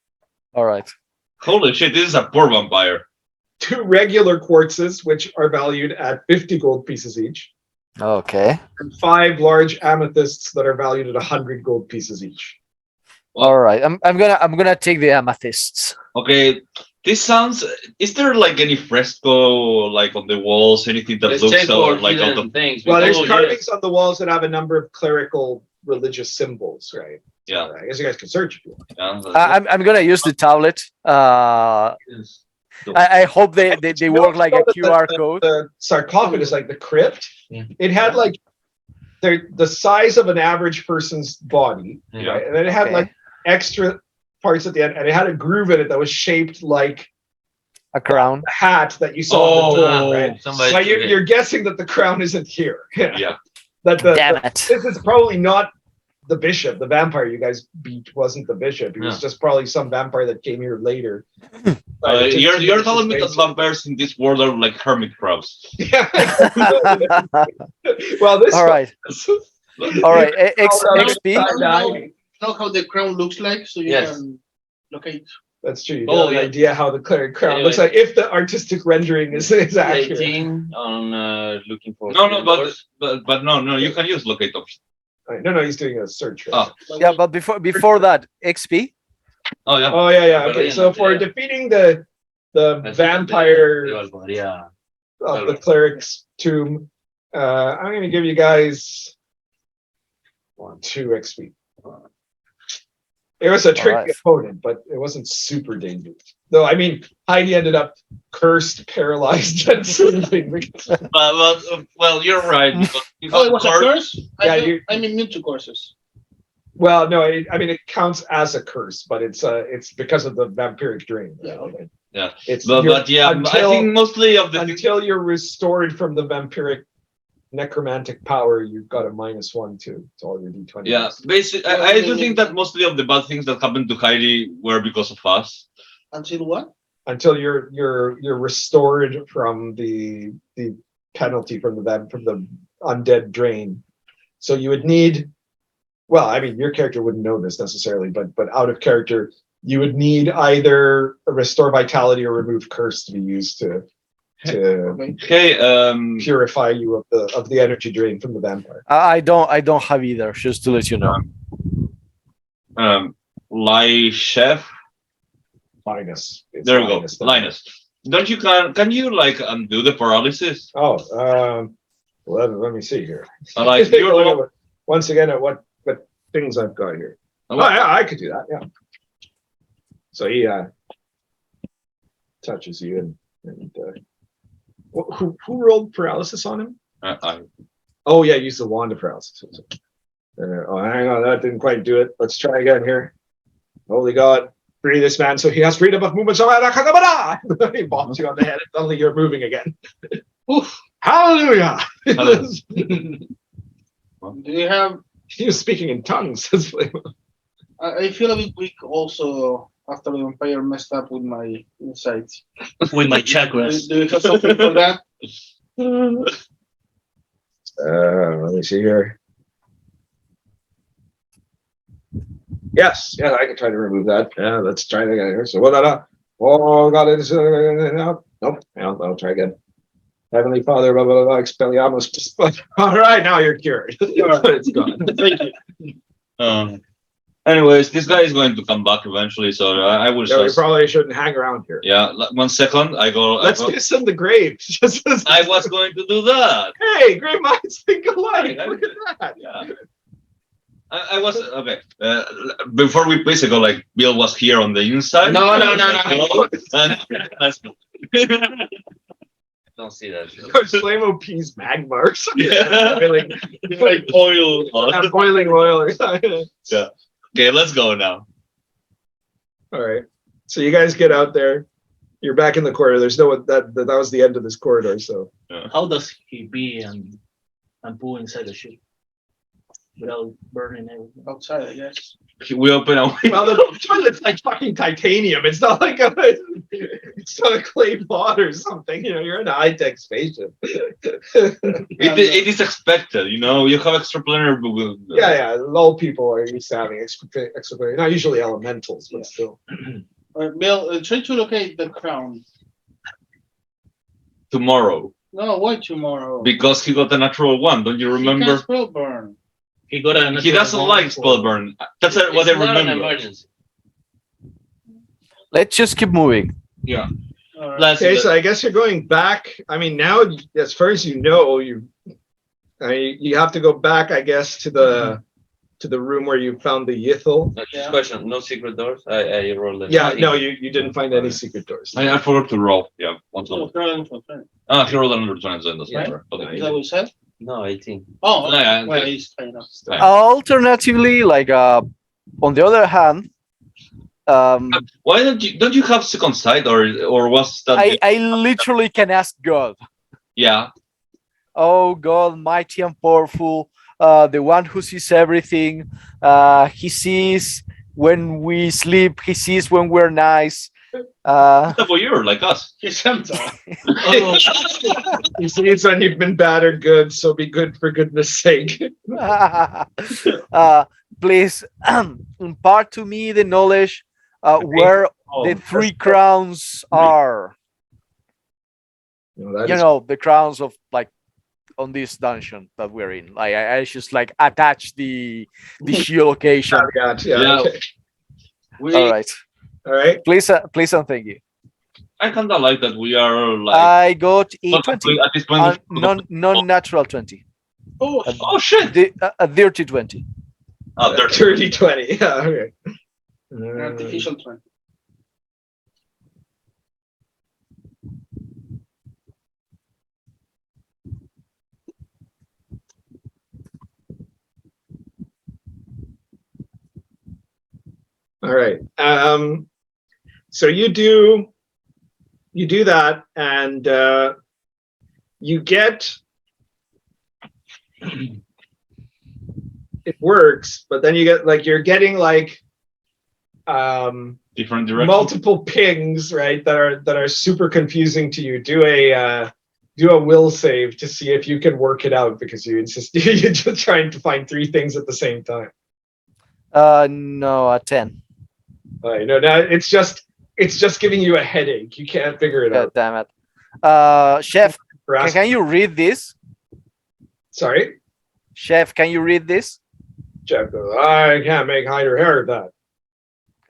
All right. Holy shit, this is a poor vampire. 2 regular quartzes, which are valued at 50 gold pieces each, Okay. and 5 large amethysts that are valued at 100 gold pieces each. All right. I'm gonna take the amethysts. Okay, this sounds. Is there like any fresco like on the walls? Anything that Let's looks check for like out hidden of things. Well, there's because- carvings on the walls that have a number of clerical religious symbols, right? yeah? I guess you guys can search if you want. Yeah, I'm gonna use the tablet. I hope they work like a QR code. The sarcophagus, like the crypt, Yeah. it had like the size of an average person's body, Yeah. right? And then it had Okay. like extra parts at the end, and it had a groove in it that was shaped like A crown. the hat that you saw on the door, right? somebody But took it. you're guessing that the crown isn't here. yeah. That Damn it. this is probably not the bishop, the vampire you guys beat wasn't the bishop. He was No. just probably some vampire that came here later. You're telling me that vampires in this world are like hermit crabs. Yeah. Well, this All right. All right. XP. Know how the crown looks like, so you Yes. can locate. That's true. You Oh, have an yeah. idea how the cleric crown Anyway. looks like if the artistic rendering is accurate. 18 on looking for. No, doors. but no, you can use locate option. Right, no, he's doing a search. Right? Oh. Yeah, but before that, XP. Oh yeah. Oh yeah. Okay, Well, so for yeah. defeating the vampire Yeah. of the cleric's tomb, I'm going to give you guys 2 XP. It was a tricky Alright. opponent, but it wasn't super dangerous. Though, I mean, Heidi ended up cursed, paralyzed, and sleeping. Well, you're right. because you Oh, got it was a card- curse? Yeah, you- I'm immune to curses. Well, no, I mean, it counts as a curse, but it's because of the vampiric drain. Yeah, okay. Yeah. It's But yeah, I think mostly of the until you're restored from the vampiric necromantic power, you've got a -1 to all your D20. yeah, basically, I do think that mostly of the bad things that happened to Heidi were because of us. Until what? Until you're restored from the penalty from the undead drain. So you would need, well, I mean, your character wouldn't know this necessarily, but out of character, you would need either restore vitality or remove curse to be used to Okay, purify you of the energy drain from the vampire. I don't have either. Just to let you know. Lie chef. Linus. It's There we go, Linus. Linus. Don't you can you like undo the paralysis? Oh, let me see here. Like Just take a look you're at once again at what things I've got here. Oh, Oh yeah, I could do that. Yeah. So he touches you and who rolled paralysis on him? Oh yeah, use the wand of paralysis. Oh, hang on, that didn't quite do it. Let's try again here. Holy God, free this man so he has freedom of movement. So he bombs you on the head. And suddenly you're moving again. Oof. Hallelujah. Hallelujah. Do you have? He was speaking in tongues. Says Flamor. I feel a bit weak also after the vampire messed up with my insights. With my chakras. Do you have something for that? Let me see here. Yes, yeah, I can try to remove that. Yeah, let's try it again here. So what? Oh God, it's nope. I'll try again. Heavenly Father, blah blah blah. Expelliarmus. All right, now you're cured. It's gone. Thank you. Anyways, this guy is going to come back eventually, so I will Yeah, we just. probably shouldn't hang around here. Yeah, 1 second. I go. Let's piss in the grave. I was going to do that. Hey, great minds think alike. Look at that. Yeah. I was okay. Before we piss, I go like Bill was here on the inside. No. That's Don't see that. Flamo peas magma or something. Yeah. Boiling, like oil. boiling oil or something. Yeah. Okay, let's go now. All right. So you guys get out there. You're back in the corridor. There's no that was the end of this corridor. So How does he be and poo inside the ship? without burning everything. Outside, I guess. We open a Well, the toilet's like fucking titanium. It's not like it's not a clay pot or something. You know, you're in a high-tech spaceship. it is expected, you know. You have extraplanar. Yeah. Low people are used to having extra, not usually elementals, but still. Bill, try to locate the crown. Tomorrow, No, why tomorrow? because he got a natural one. Don't you He remember? can spell burn. He got a. He doesn't like spellburn. That's what I It's not an remember. emergency. Let's just keep moving. Yeah. All right. Plus, Okay, so I guess you're going back. I mean, now as far as you know, you have to go back, I guess, to the room where you found the Yithel. Yeah. Question: no secret doors. I rolled it. Yeah, no, you didn't find any secret doors. I forgot to roll. Yeah, one Oh, level. crown for friend. Ah, he rolled another 20, so it doesn't Yeah. matter. Is Okay. that what you said? No, 18. Oh, Yeah, well, okay. he's I know. Alternatively, like on the other hand, Why don't you have second sight, or was that? I literally can ask God. Yeah. Oh God, mighty and powerful, the one who sees everything. He sees when we sleep. He sees when we're nice. Well, you're like us. He's Santa. You see, it's when you've been bad or good, so be good for goodness sake. Please impart to me the knowledge where the three crowns are. That You is- know, the crowns of like on this dungeon that we're in. Like I just like attach the geolocation. caveat, yeah, Yeah. okay. All right, All right. please, please and thank you. I kind of like that we are like I got a 20, at this point. non-natural 20, Oh, Oh shit! a dirty 20. Oh, they're Dirty 20. Yeah, okay. artificial twin. All right. So you do that, and you get it works, but then you get like you're getting like different directions. multiple pings, right? That are super confusing to you. Do a will save to see if you can work it out, because you insist you're just trying to find three things at the same time. No, a 10. No, now it's just giving you a headache. You can't figure it God out. damn it. Chef, can you read this? Sorry, Chef, can you read this? Jeff goes, I can't make hide or hair of that.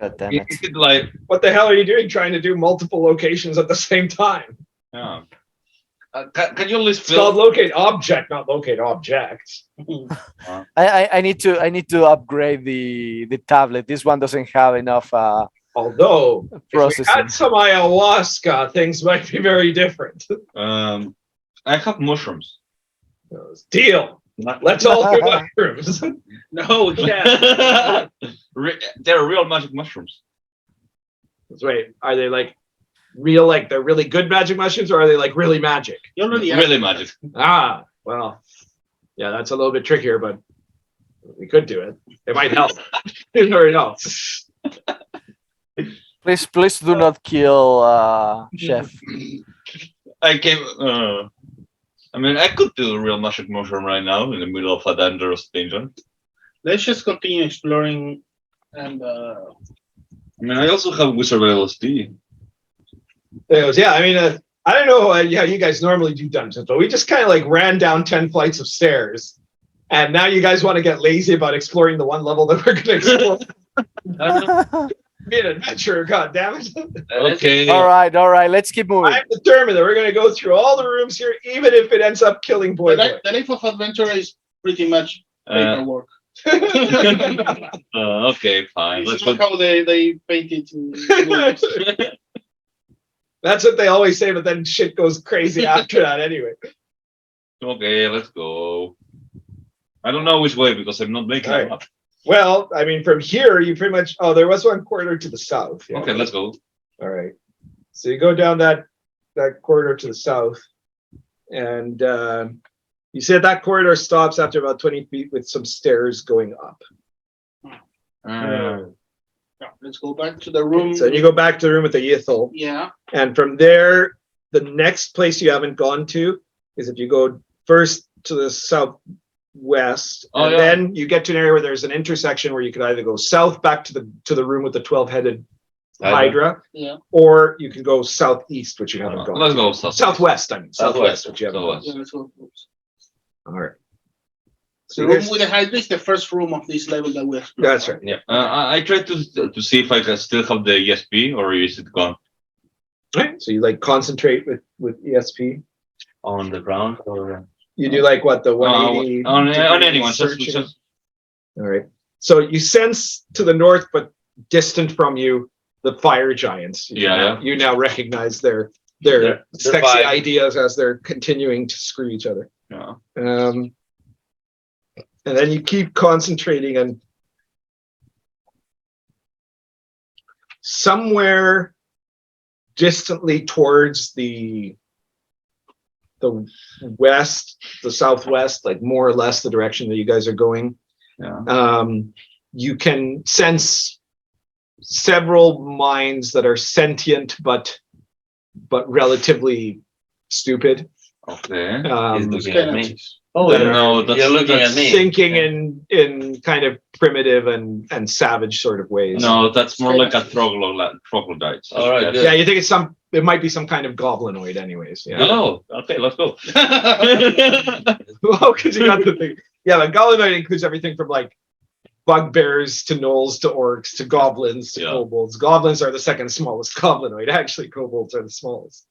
God damn You it. could like, What the hell are you doing trying to do multiple locations at the same time? yeah. Can you at least It's called fill? locate object, not locate objects. I need to upgrade the tablet. This one doesn't have enough Although, if we processing. had some ayahuasca, things might be very different. I have mushrooms. Deal. Let's all do mushrooms. No, we can't. They're real magic mushrooms. Wait, are they like real, like they're really good magic mushrooms, or are they like really magic? You already asked. Really magic. Ah, well, yeah, that's a little bit trickier, but we could do it. It might help. You never know. Please do not kill Chef. I came. I mean, I could do a real magic mushroom right now in the middle of a dangerous dungeon. Let's just continue exploring and I mean, I also have wizard LSD. It goes, yeah, I mean, I don't know how you guys normally do dungeons, but we just kind of like ran down 10 flights of stairs. And now you guys want to get lazy about exploring the one level that we're going to explore. Be an adventurer, god damn it. Okay. all right. Let's keep moving. I'm determined that we're going to go through all the rooms here, even if it ends up killing Boy Boy. the life of adventure is pretty much paperwork. Okay, fine. This Let's is go. how they paint it in movies. That's what they always say, but then shit goes crazy after that anyway. Okay, let's go. I don't know which way because I'm not making All a right. map. Well, I mean, from here, you pretty much. Oh, there was one corridor to the south. Yeah. Okay, let's go. All right. So you go down that corridor to the south, and You said that corridor stops after about 20 feet with some stairs going up. Yeah, let's go back to the room. So you go back to the room with the Yithel. Yeah. And from there, the next place you haven't gone to is if you go first to the southwest, Oh, and yeah. then you get to an area where there's an intersection where you could either go south back to the room with the 12-headed Hydra, Yeah. or you can go southeast, which you haven't gone. Let's to. go south. Southwest, I mean. Southwest, Southwest, which you haven't gone. southwest. Yeah, let's go. All right. The So room here's- with the Hade is the first room of this level that we explored. That's right. Yeah. I tried to see if I can still have the ESP or is it gone? Right. So you like concentrate with ESP. On the ground or You do like what the 180 on degree anyone. searching? Just All right. So you sense to the north, but distant from you, the fire giants. Yeah. You now recognize their Their sexy vibe. ideas as they're continuing to screw each other. yeah. And then you keep concentrating, and somewhere distantly towards the west, the southwest, like more or less the direction that you guys are going, Yeah. you can sense several minds that are sentient but relatively stupid. Okay. he's looking at me. Penalties. Oh, That yeah. are No, that's, You're looking that's, at me. thinking in kind of primitive and savage sort of ways. No, that's more like a troglodyte. All right, good. Yeah, you think it might be some kind of goblinoid anyways. Yeah. Oh, okay, let's go. Well, because you got the thing. Yeah, the goblinoid includes everything from like bugbears to gnolls to orcs to goblins to Yeah. kobolds. Goblins are the second smallest goblinoid. Actually, kobolds are the smallest.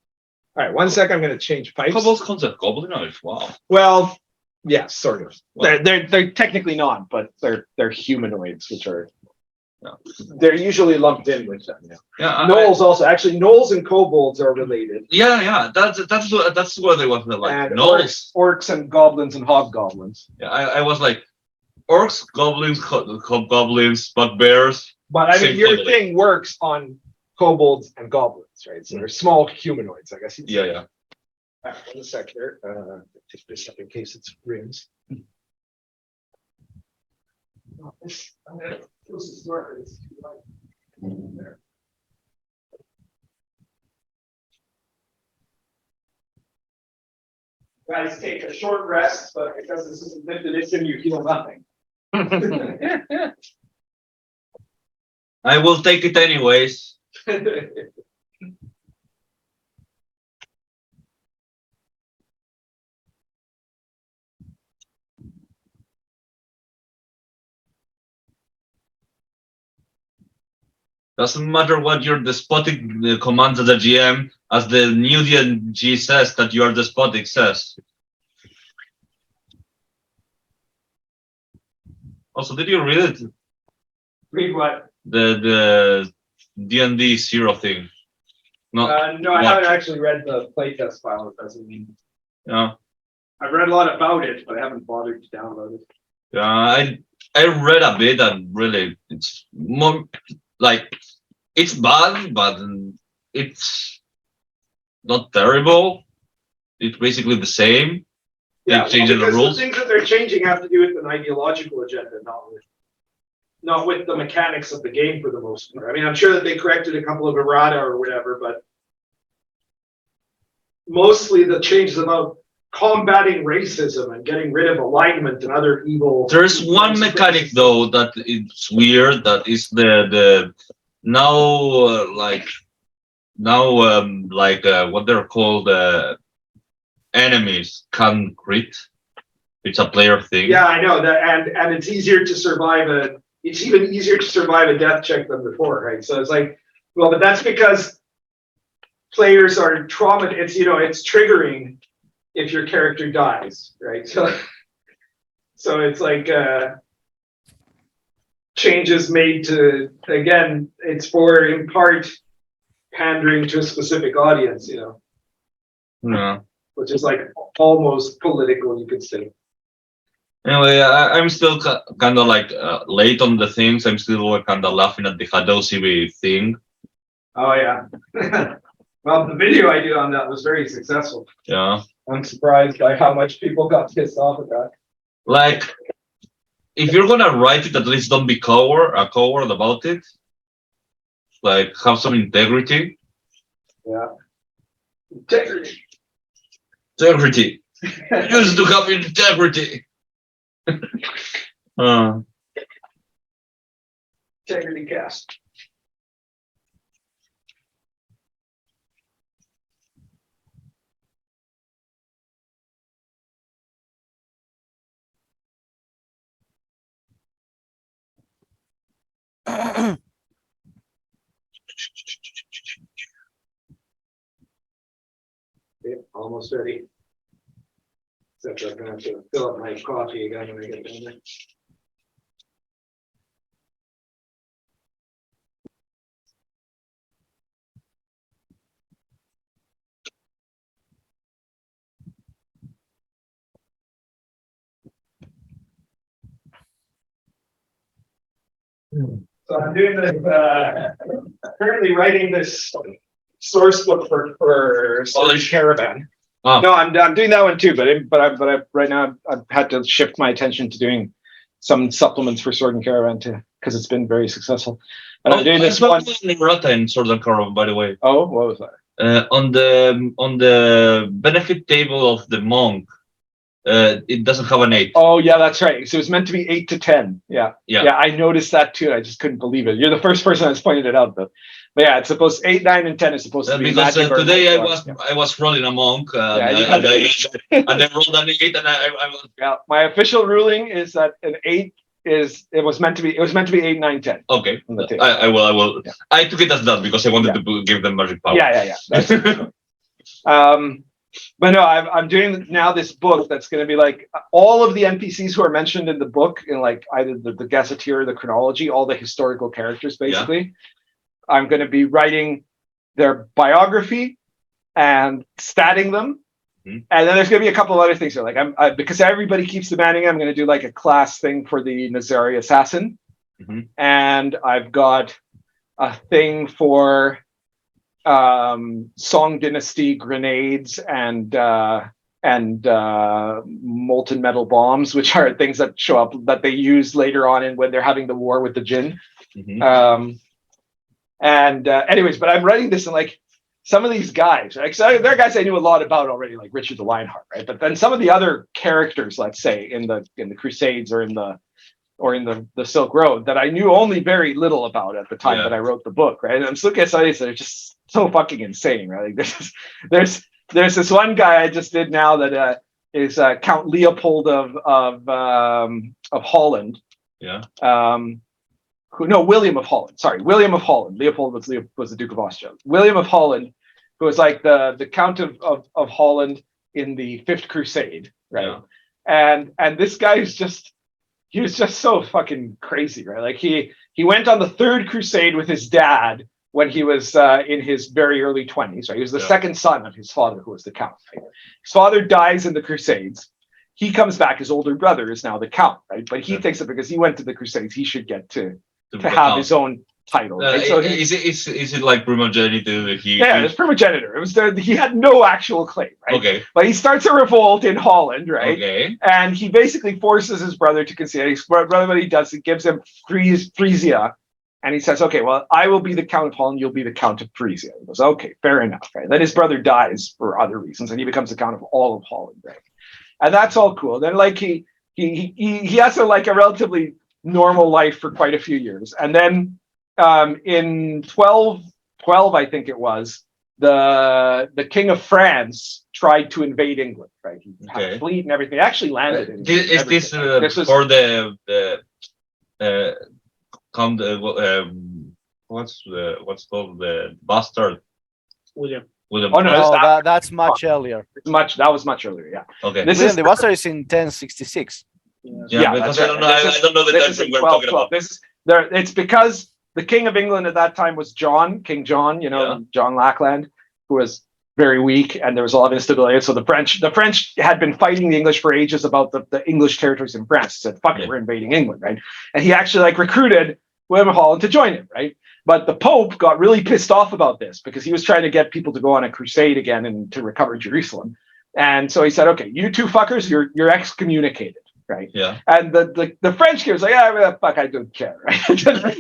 All right, one sec. I'm going to change pipes. Kobolds concept goblinoid. Wow. Well, yeah, sort of. They're technically not, but they're humanoids, which are Yeah. they're usually lumped in with them. Yeah. Yeah. Gnolls also actually gnolls and kobolds are related. Yeah. That's what they was like. And Gnolls. orcs and goblins and hobgoblins. Yeah, I was like, orcs, goblins, hobgoblins, bugbears. But I mean, Same your family. thing works on kobolds and goblins, right? So they're small humanoids, I guess. you'd say. Yeah. All right, one sec here. Take this up in case it's rings. Oh, I'm gonna close this door. It's too light. There. Guys, take a short rest, but because this is a fifth edition, you feel nothing. I will take it anyways. Doesn't matter what your despotic commands as a GM, as the new DNG says that you are despotic says. Also, did you read it? Read what? The D&D 0 thing? No, No, I What? haven't actually read the playtest file. It doesn't mean yeah. I've read a lot about it, but I haven't bothered to download it. Yeah, I read a bit and really it's more like it's bad, but it's not terrible. It's basically the same. They're changing the because rules. The things that they're changing have to do with an ideological agenda, not with the mechanics of the game for the most part. I mean, I'm sure that they corrected a couple of errata or whatever, but mostly the change is about combating racism and getting rid of alignment and other evil. There's one mechanic though that it's weird. That is the now what they're called enemies can crit. It's a player thing. Yeah, I know that, and it's easier to survive it's even easier to survive a death check than before, right? So it's like, well, but that's because players are traumatized. It's triggering if your character dies, right? So it's like changes made to, again, it's for in part pandering to a specific audience, Yeah. which is like almost political, you could say. Anyway, I'm still kind of like late on the things. I'm still kind of laughing at the Hadosi thing. Oh yeah. Well, the video I did on that was very successful. Yeah. I'm surprised by how much people got pissed off at that. Like, if you're gonna write it, at least don't be a coward about it. Like, have some integrity. Yeah. Integrity. Integrity. Used to have integrity. Integrity cast. Yep, almost ready. Except I'm gonna have to fill up my coffee again when I get down there. So I'm doing this, currently writing this source book for Sword Caravan. Oh. No, I'm doing that one too, but I right now I've had to shift my attention to doing some supplements for Sword and Caravan too, because it's been very successful. And I'm doing this one. In Sword and Caravan, by the way. Oh, what was that? On the benefit table of the monk, it doesn't have an 8. Oh yeah, that's right. So it's meant to be 8 to 10. Yeah. Yeah. I noticed that too. I just couldn't believe it. You're the first person that's pointed it out, though. But yeah, it's supposed 8, 9, and 10 is supposed to be Because magic or today magic. I was rolling a monk, Yeah, you and, had and then rolled an 8, and I was Yeah, my official ruling is that an 8 was meant to be 8, 9, 10. okay. On the table. I will. Yeah. I took it as that because I wanted to give them magic power. Yeah. That's but no, I'm doing now this book that's going to be like all of the NPCs who are mentioned in the book in like either the gazetteer or the chronology, all the historical characters basically. Yeah. I'm going to be writing their biography and statting them. Mm-hmm. And then there's going to be a couple of other things here. Like because everybody keeps demanding, I'm going to do like a class thing for the Nazari assassin. Mm-hmm. And I've got a thing for Song Dynasty grenades and molten metal bombs, which are things that show up that they use later on in when they're having the war with the Jinn. Mm-hmm. Anyways, but I'm writing this and like some of these guys, right? So there are guys I knew a lot about already, like Richard the Lionheart, right? But then some of the other characters, let's say in the Crusades or in the Silk Road, that I knew only very little about at the time that I wrote the book, right? And I'm just looking at some of these that are just so fucking insane, right? Like there's this one guy I just did now that is Count Leopold of Holland. Yeah. William of Holland. Sorry, William of Holland. Leopold was the Duke of Austria. William of Holland, who was like the Count of Holland in the Fifth Crusade, right? Yeah. And this guy is he was just so fucking crazy, right? Like he went on the Third Crusade with his dad when he was in his very early 20s, right? He was the second son of his father, who was the Count. Right? His father dies in the Crusades. He comes back. His older brother is now the Count, right? But he thinks that because he went to the Crusades, he should get to have his own title. Right? So is it like primogeniture? It's primogeniture. It was he had no actual claim, right? Okay. But he starts a revolt in Holland, right? Okay. And he basically forces his brother to concede. His brother, what he does, he gives him Frisia, and he says, "Okay, well, I will be the Count of Holland. You'll be the Count of Frisia." He goes, "Okay, fair enough." Right? Then his brother dies for other reasons, and he becomes the Count of all of Holland, right? And that's all cool. Then, like he has a relatively normal life for quite a few years, and then in 1212, I think it was, the King of France tried to invade England, right? He had a fleet and everything. He actually landed in Is this for the what's called the bastard? William. Oh no, that's much earlier. That was much earlier, yeah. Okay. William the Bastard is in 1066. Yeah, because I don't know the time we're talking about. It's because the King of England at that time was King John, John Lackland, who was very weak, and there was a lot of instability. So the French had been fighting the English for ages about the English territories in France. He said, "Fuck it, we're invading England," right? And he actually recruited William of Holland to join him, right? But the Pope got really pissed off about this because he was trying to get people to go on a crusade again and to recover Jerusalem. And so he said, okay, you two fuckers, you're excommunicated, right? Yeah. And the French kid was like, fuck, I don't care, right? Very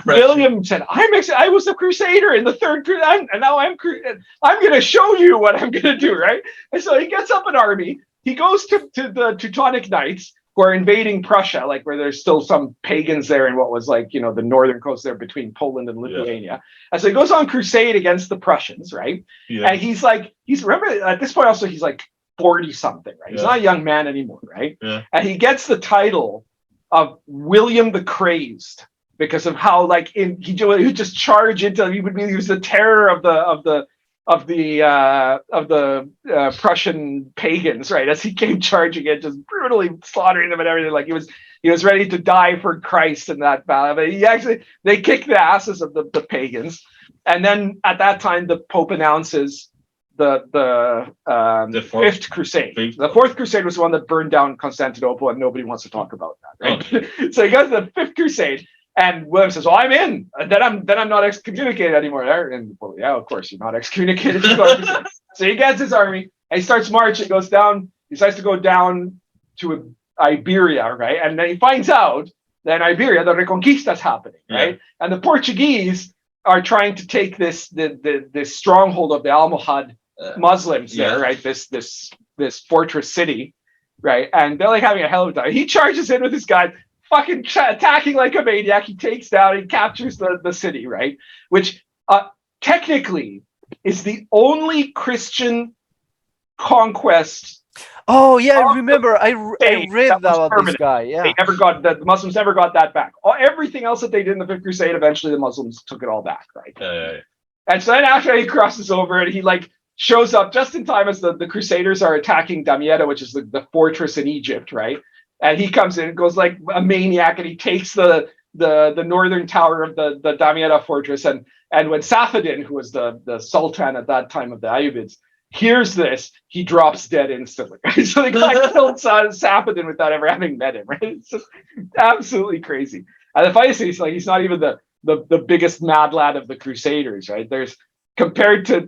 French. William said, I was a crusader in the third crusade, and now I'm going to show you what I'm going to do, right? And so he gets up an army. He goes to the Teutonic Knights, who are invading Prussia, like where there's still some pagans there in what was like, the northern coast there between Poland and Lithuania. Yeah. And so he goes on crusade against the Prussians, right? Yeah. And he's remember at this point also, he's like 40 something, right? Yeah. He's not a young man anymore, right? Yeah. And he gets the title of William the Crazed because of how he would just charge into, he was the terror of the Prussian pagans, right? As he came charging it, just brutally slaughtering them and everything. Like he was ready to die for Christ in that battle. But they kicked the asses of the pagans. And then at that time, the Pope announces the Fifth Crusade. The Fourth Crusade was the one that burned down Constantinople, and nobody wants to talk about that, right? Okay. So he goes to the Fifth Crusade. And William says, "Oh, I'm in. Then I'm not excommunicated anymore." And well, yeah, of course you're not excommunicated. So he gets his army and he starts marching. Goes down. He decides to go down to Iberia, right? And then he finds out that in Iberia the Reconquista is happening, right? And the Portuguese are trying to take this stronghold of the Almohad Muslims there, right? This fortress city, right? And they're like having a hell of a time. He charges in with his guys. Fucking attacking like a maniac. He takes down, he captures the city, right? Which technically is the only Christian conquest. Oh yeah, I remember. I read about this guy. Yeah, the Muslims never got that back. Everything else that they did in the Fifth Crusade, eventually the Muslims took it all back, right? And so then after he crosses over and he shows up just in time as the Crusaders are attacking Damietta, which is the fortress in Egypt, right? And he comes in and goes like a maniac, and he takes the northern tower of the Damietta fortress. And when Safaddin, who was the Sultan at that time of the Ayyubids, hears this, he drops dead instantly. Right? So the guy killed Safaddin without ever having met him. Right? It's just absolutely crazy. And the funny thing is, he's not even the biggest mad lad of the Crusaders. Right? There's compared to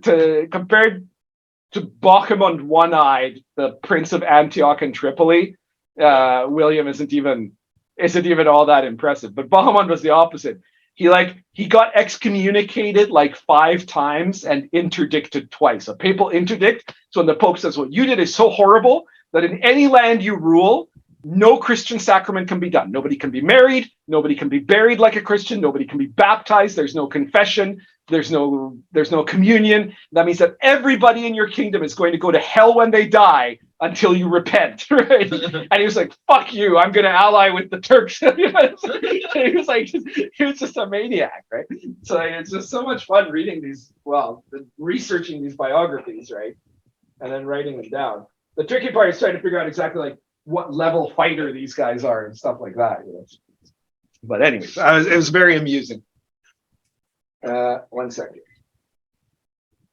Bohemond One-Eyed, the Prince of Antioch and Tripoli. William isn't even all that impressive, but Bohemond was the opposite. He got excommunicated 5 times and interdicted twice. A papal interdict. So when the Pope says what you did is so horrible that in any land you rule, no Christian sacrament can be done. Nobody can be married. Nobody can be buried like a Christian. Nobody can be baptized. There's no confession. There's no communion. That means that everybody in your kingdom is going to go to hell when they die until you repent, right? And he was like, "Fuck you! I'm going to ally with the Turks." He was just a maniac, right? So it's just so much fun reading researching these biographies, right, and then writing them down. The tricky part is trying to figure out exactly what level fighter these guys are and stuff like that. But anyways, it was very amusing. 1 second.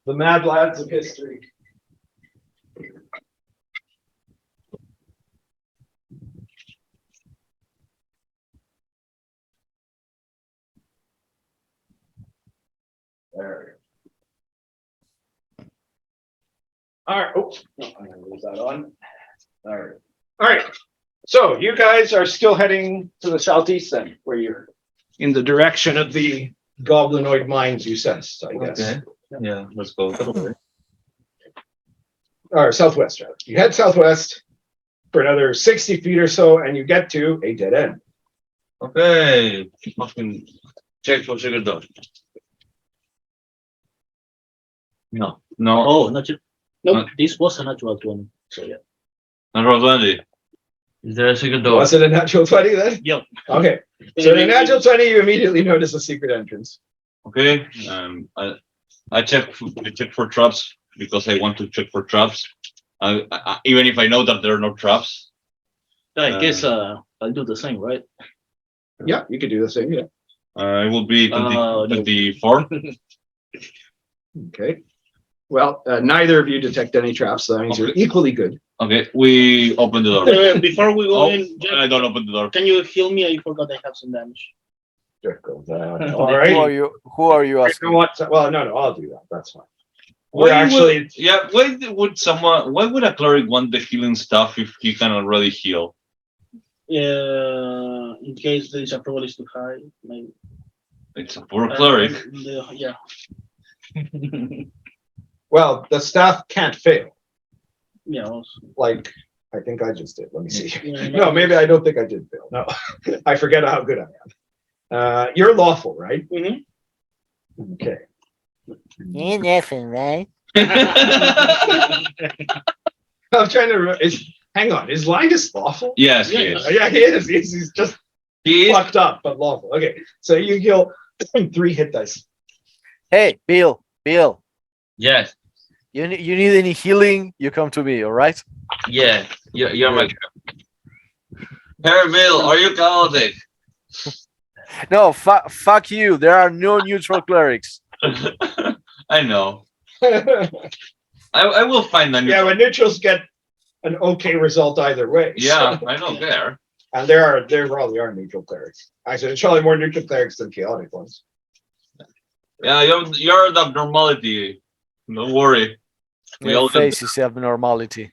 The Mad Lads of History. There. All right. Oops. No, I'm going to lose that on. All right. All right. So you guys are still heading to the southeast then, where you're in the direction of the goblinoid mines you sensed, I guess. Okay. Yeah, let's go. Or southwest, rather. You head southwest for another 60 feet or so, and you get to a dead end. Okay. Fucking check for secret door. No. No. Oh, no. This was a natural 20. So yeah. Natural 20. Is there a secret door? Was it a natural 20 then? Yep. Okay. So in a natural 20, you immediately notice a secret entrance. Okay. I check for traps because I want to check for traps. Even if I know that there are no traps. I guess I'll do the same, right? Yeah, you could do the same. Yeah. It will be 24. Okay. Well, neither of you detect any traps, so that means you're equally good. Okay, we open the door. Before we go Oh, in, Jeff, I don't open the door. can you heal me? I forgot I have some damage. There goes that. Who All are right. you? Who are you You asking? know what? Well, no, I'll do that. That's fine. Why We're actually. would, yeah. Why would a cleric want the healing stuff if he can already heal? In case the disapproval is too high. Maybe. It's a poor cleric. Yeah. Well, the staff can't fail. Yeah. Also. Like I think I just did. Let me see. Yeah, No, maybe I don't think I did fail. No, I forget how good I am. You're lawful, right? Mhm. Okay. You're nothing, right? I'm trying to. Hang on. Is Linus lawful? Yes, he Yeah. is. Yeah, he is. He's just He is. fucked up, but lawful. Okay, so you heal 3 hit dice. Hey, Bill. Yes. You need any healing? You come to me. All right. Yeah. You're my. Hey, Bill, are you chaotic? No, fuck you. There are no neutral clerics. I know. Yeah, I will find a new. when neutrals get an okay result either way. Yeah, so- I don't care. And there probably are neutral clerics. Actually, there's probably more neutral clerics than chaotic ones. Yeah, you're the abnormality. Don't worry. We all Your get face is abnormality.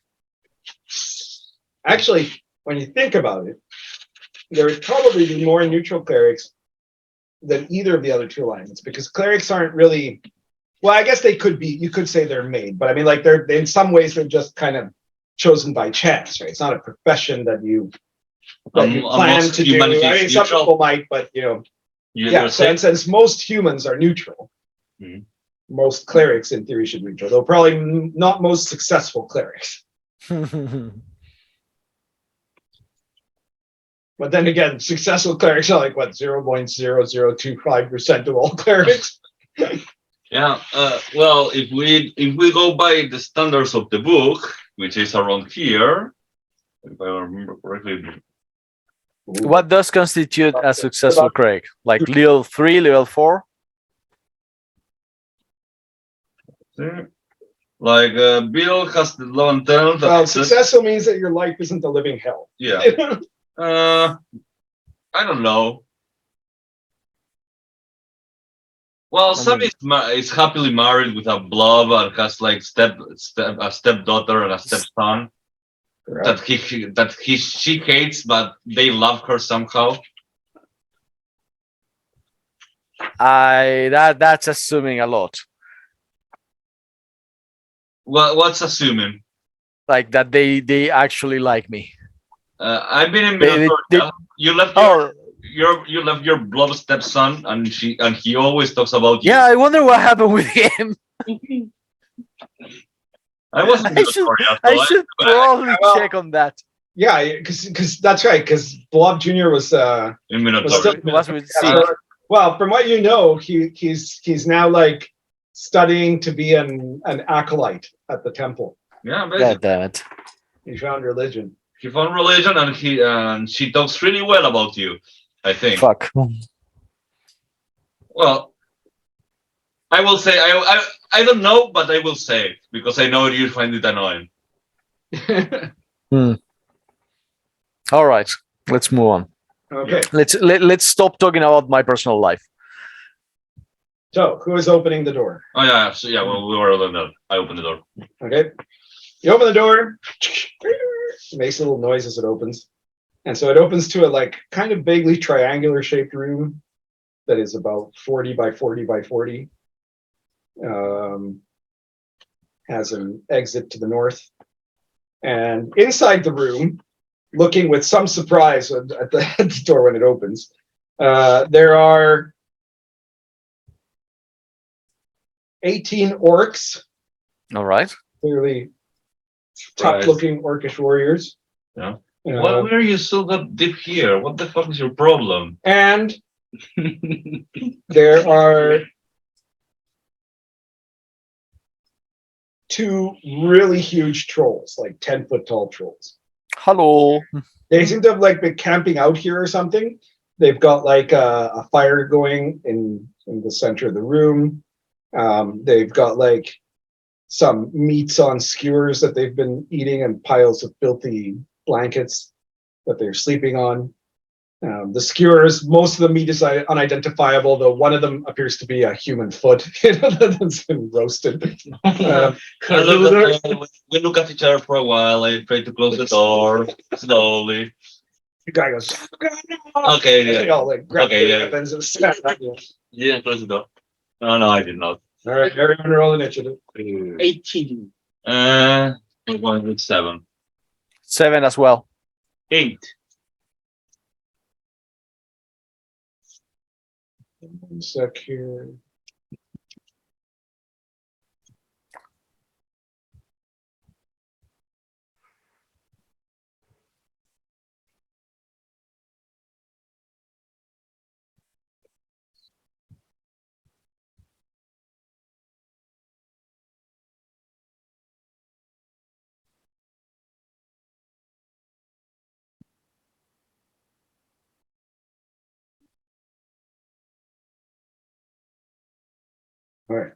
Actually, when you think about it, there would probably be more neutral clerics than either of the other 2 alignments because clerics aren't really. Well, I guess they could be. You could say they're made, but I mean, like they're in some ways they're just kind of chosen by chance, right? It's not a profession that you plan most to do. I humanity mean, is some neutral. people might, but you know, You yeah. So in since most humans are neutral, Mhm. most clerics in theory should be neutral. Though probably not most successful clerics. But then again, successful clerics are like what 0.0025% of all clerics. Yeah. Well, if we go by the standards of the book, which is around here, if I remember correctly. What does constitute a successful cleric? Like level 3, level 4? Like Bill has the law and tell. Well, successful means that your life isn't a living hell. Yeah. I don't know. Well, Sami is happily married with a blob and has like a stepdaughter and a stepson that she hates, but they love her somehow. That's assuming a lot. Well, what's assuming? Like that they actually like me. I've been in They- Minotaur. they- Yeah? You left Oh, you left your blob stepson, and he always talks about you. yeah. I wonder what happened with him. I wasn't I should- I should probably Well, check on that. Yeah, because that's right. Because Blob Jr. was in Minotaur. Was still- Was with Yeah, Zeke. well, from what you know, he's now like studying to be an acolyte at the temple. Yeah, basically. God damn it. He found religion. He found religion, and she talks really well about you. I think. Fuck. Well, I will say I don't know, but I will say it because I know you find it annoying. All right. Let's move on. Okay, Let's stop talking about my personal life. so who is opening the door? Oh yeah, so yeah. Well, we were on that. I opened the door. Okay, you open the door. It makes little noise as it opens, and so it opens to a like kind of vaguely triangular shaped room that is about 40 by 40 by 40. Has an exit to the north, and inside the room, looking with some surprise at the door when it opens, there are 18 orcs, All right. clearly tough-looking orcish warriors. Yeah. Uh, Why are you so that deep here? What the fuck is your problem? and there are 2 really huge trolls, like 10-foot tall trolls. Hello. They seem to have like been camping out here or something. They've got like a fire going in the center of the room. They've got like some meats on skewers that they've been eating and piles of filthy blankets that they're sleeping on. The skewers, most of the meat is unidentifiable, though one of them appears to be a human foot that's been roasted. We look at each other for a while. I try to close the door slowly. The guy goes, Okay, they yeah. all like grab Okay, their yeah. weapons and snap at you. You didn't close the door. No, I did not. All right, everyone roll initiative. 18. I'm going with 7. 7 as well. 8. One sec here. All right.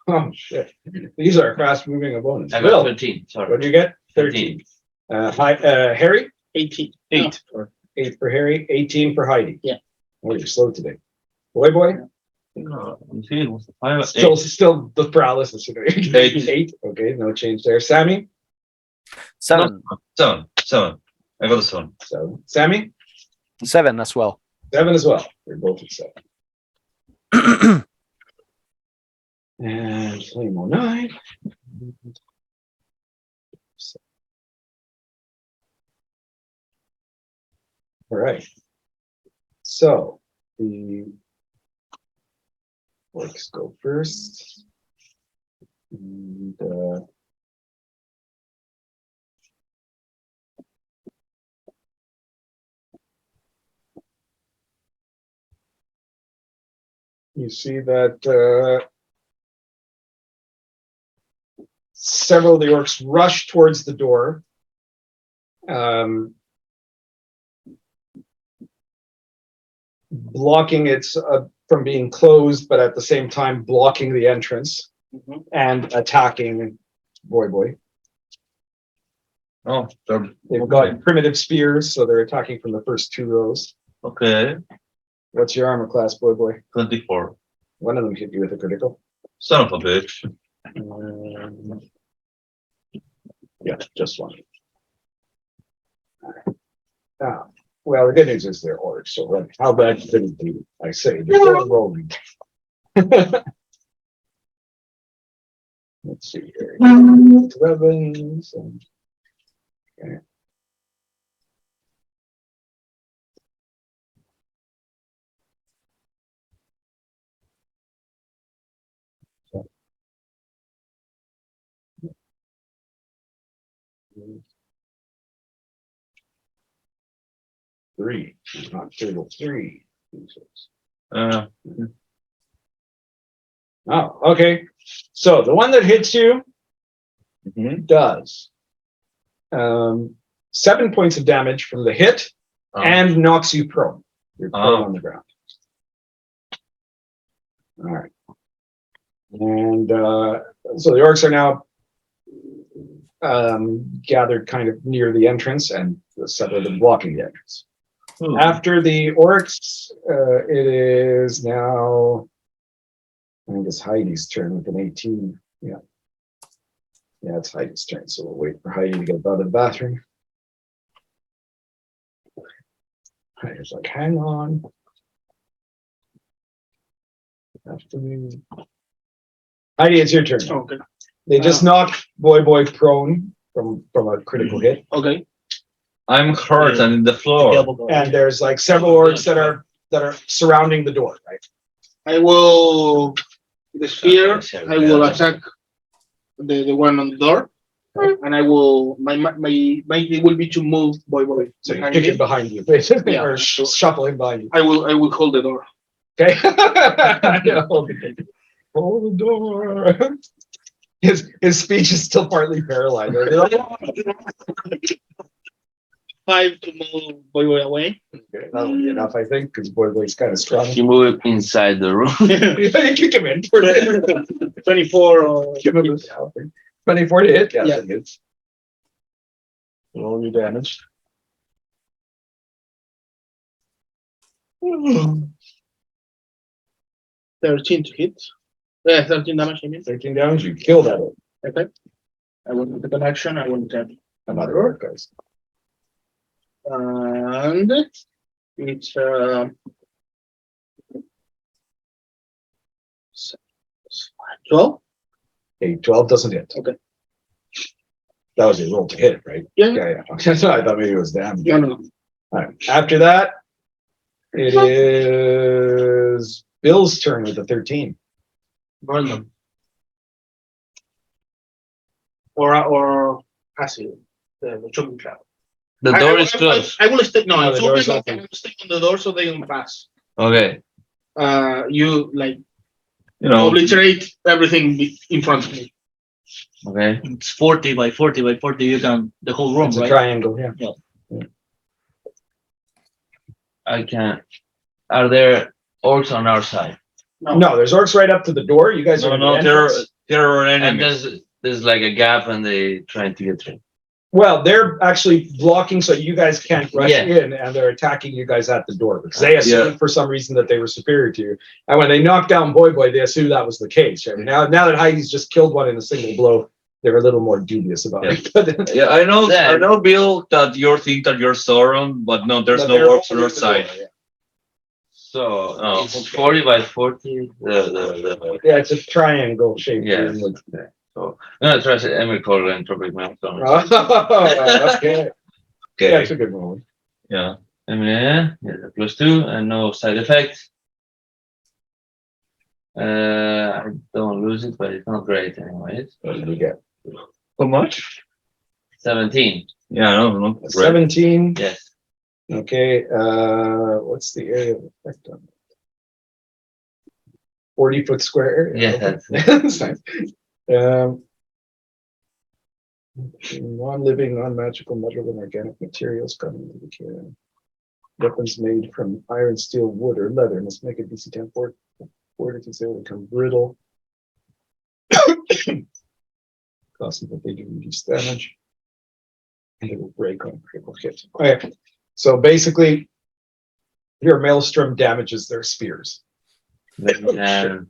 Oh shit! These are fast-moving opponents. I got Will, 13. Sorry. what do you get? 13. Hi, Harry. 18. 8. 8 for Harry. 18 for Heidi. Yeah. Oh, you're slow today. Boy. No, I'm seeing it was 5. Still the paralysis. 8. 8. Okay, no change there. Sammy. 7. 7. I got a 7. So Sammy. 7 as well. 7 as well. We're both at 7. And Flamor 9. All right. So the orcs go first. And, you see that several of the orcs rush towards the door. Blocking it from being closed, but at the same time blocking the entrance and attacking Boy. Oh, They've got primitive spears, so they're attacking from the first 2 rows. Okay, What's your armor class, Boy? 24. One of them hit you with a critical. Son of a bitch. Yeah, just one. Now, well, the good news is they're orcs, so how bad could it be? I say, before rolling. Let's see here. Weapons. Okay. Three, not total 3. Uh, Oh, okay. So the one that hits you does 7 points of damage from the hit and knocks you prone. You're prone on the ground. All right. And so the orcs are now gathered kind of near the entrance, and several of them blocking the entrance. After the orcs, it is now, I think it's Heidi's turn with an 18. Yeah, it's Heidi's turn, so we'll wait for Heidi to get out of the bathroom. Heidi's like, hang on. After me. Heidi, it's your turn. Okay. They just knocked Boy prone from a critical hit. Okay. I'm hurt and in the floor. And there's like several orcs that are surrounding the door, right? I will, the spear, I will attack the one on the door. And I will, my it will be to move Boy. So you kick it behind you, basically, Yeah. or shuffle him behind you. I will hold the door. Okay. Yeah, hold the door. His speech is still partly paralyzed. 5 to move Boy away. Okay, that'll be enough, I think, because Boy's kind of strong. You move it inside the room. You kick him in for it. 24 or Give him a 24 to hit. Yeah, Yeah. that hits. Roll your damage. 13 to hit. Yeah, 13 damage, I mean. 13 damage. You kill that one. Okay. I will take an action. I will take Another orc goes. and it's 12. Okay, 12 doesn't hit. Okay. That was your roll to hit, right? Yeah. Yeah. That's why I thought maybe it was damage. No. All right. After that, it is Bill's turn with the 13. Burn them. Or passive. The choking trap. The door is closed. I will stick. No, No, it's the door is open. open. I will stick on the door so they don't pass. Okay. You like You know, obliterate everything in front of me. Okay. It's 40 by 40 by 40. You can the whole room, It's a right? triangle, yeah. I can't. Are there orcs on our side? No, there's orcs right up to the door. You guys are No, in the no, entrance. there are And enemies. there's like a gap and they trying to get through. Well, they're actually blocking so you guys can't rush Yeah. in, and they're attacking you guys at the door because they assumed for some reason that they were superior to you. And when they knocked down Boy, they assumed that was the case. Right? Now that Hade's just killed one in a single blow, they're a little more dubious about it. But Yeah, I know, Then- Bill, that you think that you're Sauron, but no, there's no they're orcs on holding your the side. door, yeah. So Oh, it's 40 by 40. The Yeah, it's a triangle shape. Yeah. so I'm gonna try to Emicol entropic meltdown. Oh, okay. Yeah, Okay. it's a good one. Yeah. Yeah, +2 and no side effects. I don't lose it, but it's not great anyways. What did you get? How much? 17. Yeah, no, great. 17. Yes. Okay. What's the area of effect on it? 40-foot square area. Yeah, Okay. that's That's nice. Non-living, non-magical, metal, and organic materials coming into the can. Weapons made from iron, steel, wood, or leather must make a DC 10 fortitude save will become brittle. Costing that they do reduce damage. And it will break on critical hit. Okay. So basically, your maelstrom damages their spears. And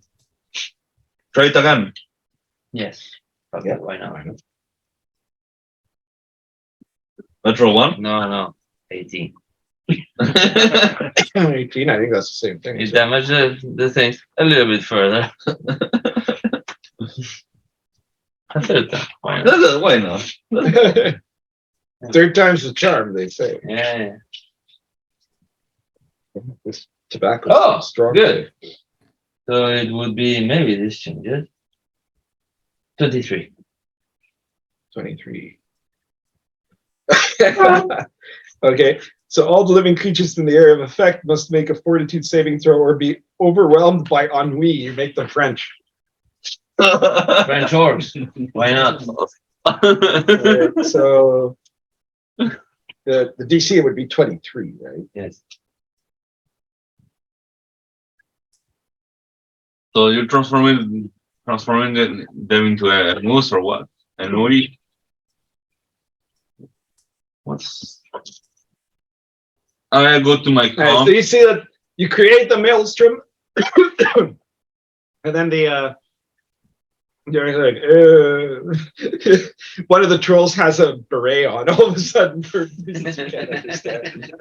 Try it again. yes. Okay, Yeah. why not? Natural one. No. 18. 18, I think that's the same thing. It damaged the thing a little bit further. I thought that. Why not? Why not? Third time's the charm, they say. Yeah. This tobacco Oh, strong. good. So it would be maybe this changes. 23. 23. Okay, so all the living creatures in the area of effect must make a fortitude saving throw or be overwhelmed by ennui. You make them French. French orcs. Why not? Alright, so the DC would be 23, right? Yes. So you're transforming them into a moose or what? A nui? What's? I go to my Alright, comp. so you see that you create the maelstrom, and then the they're like, one of the trolls has a beret on all of a sudden. For reasons we can't understand.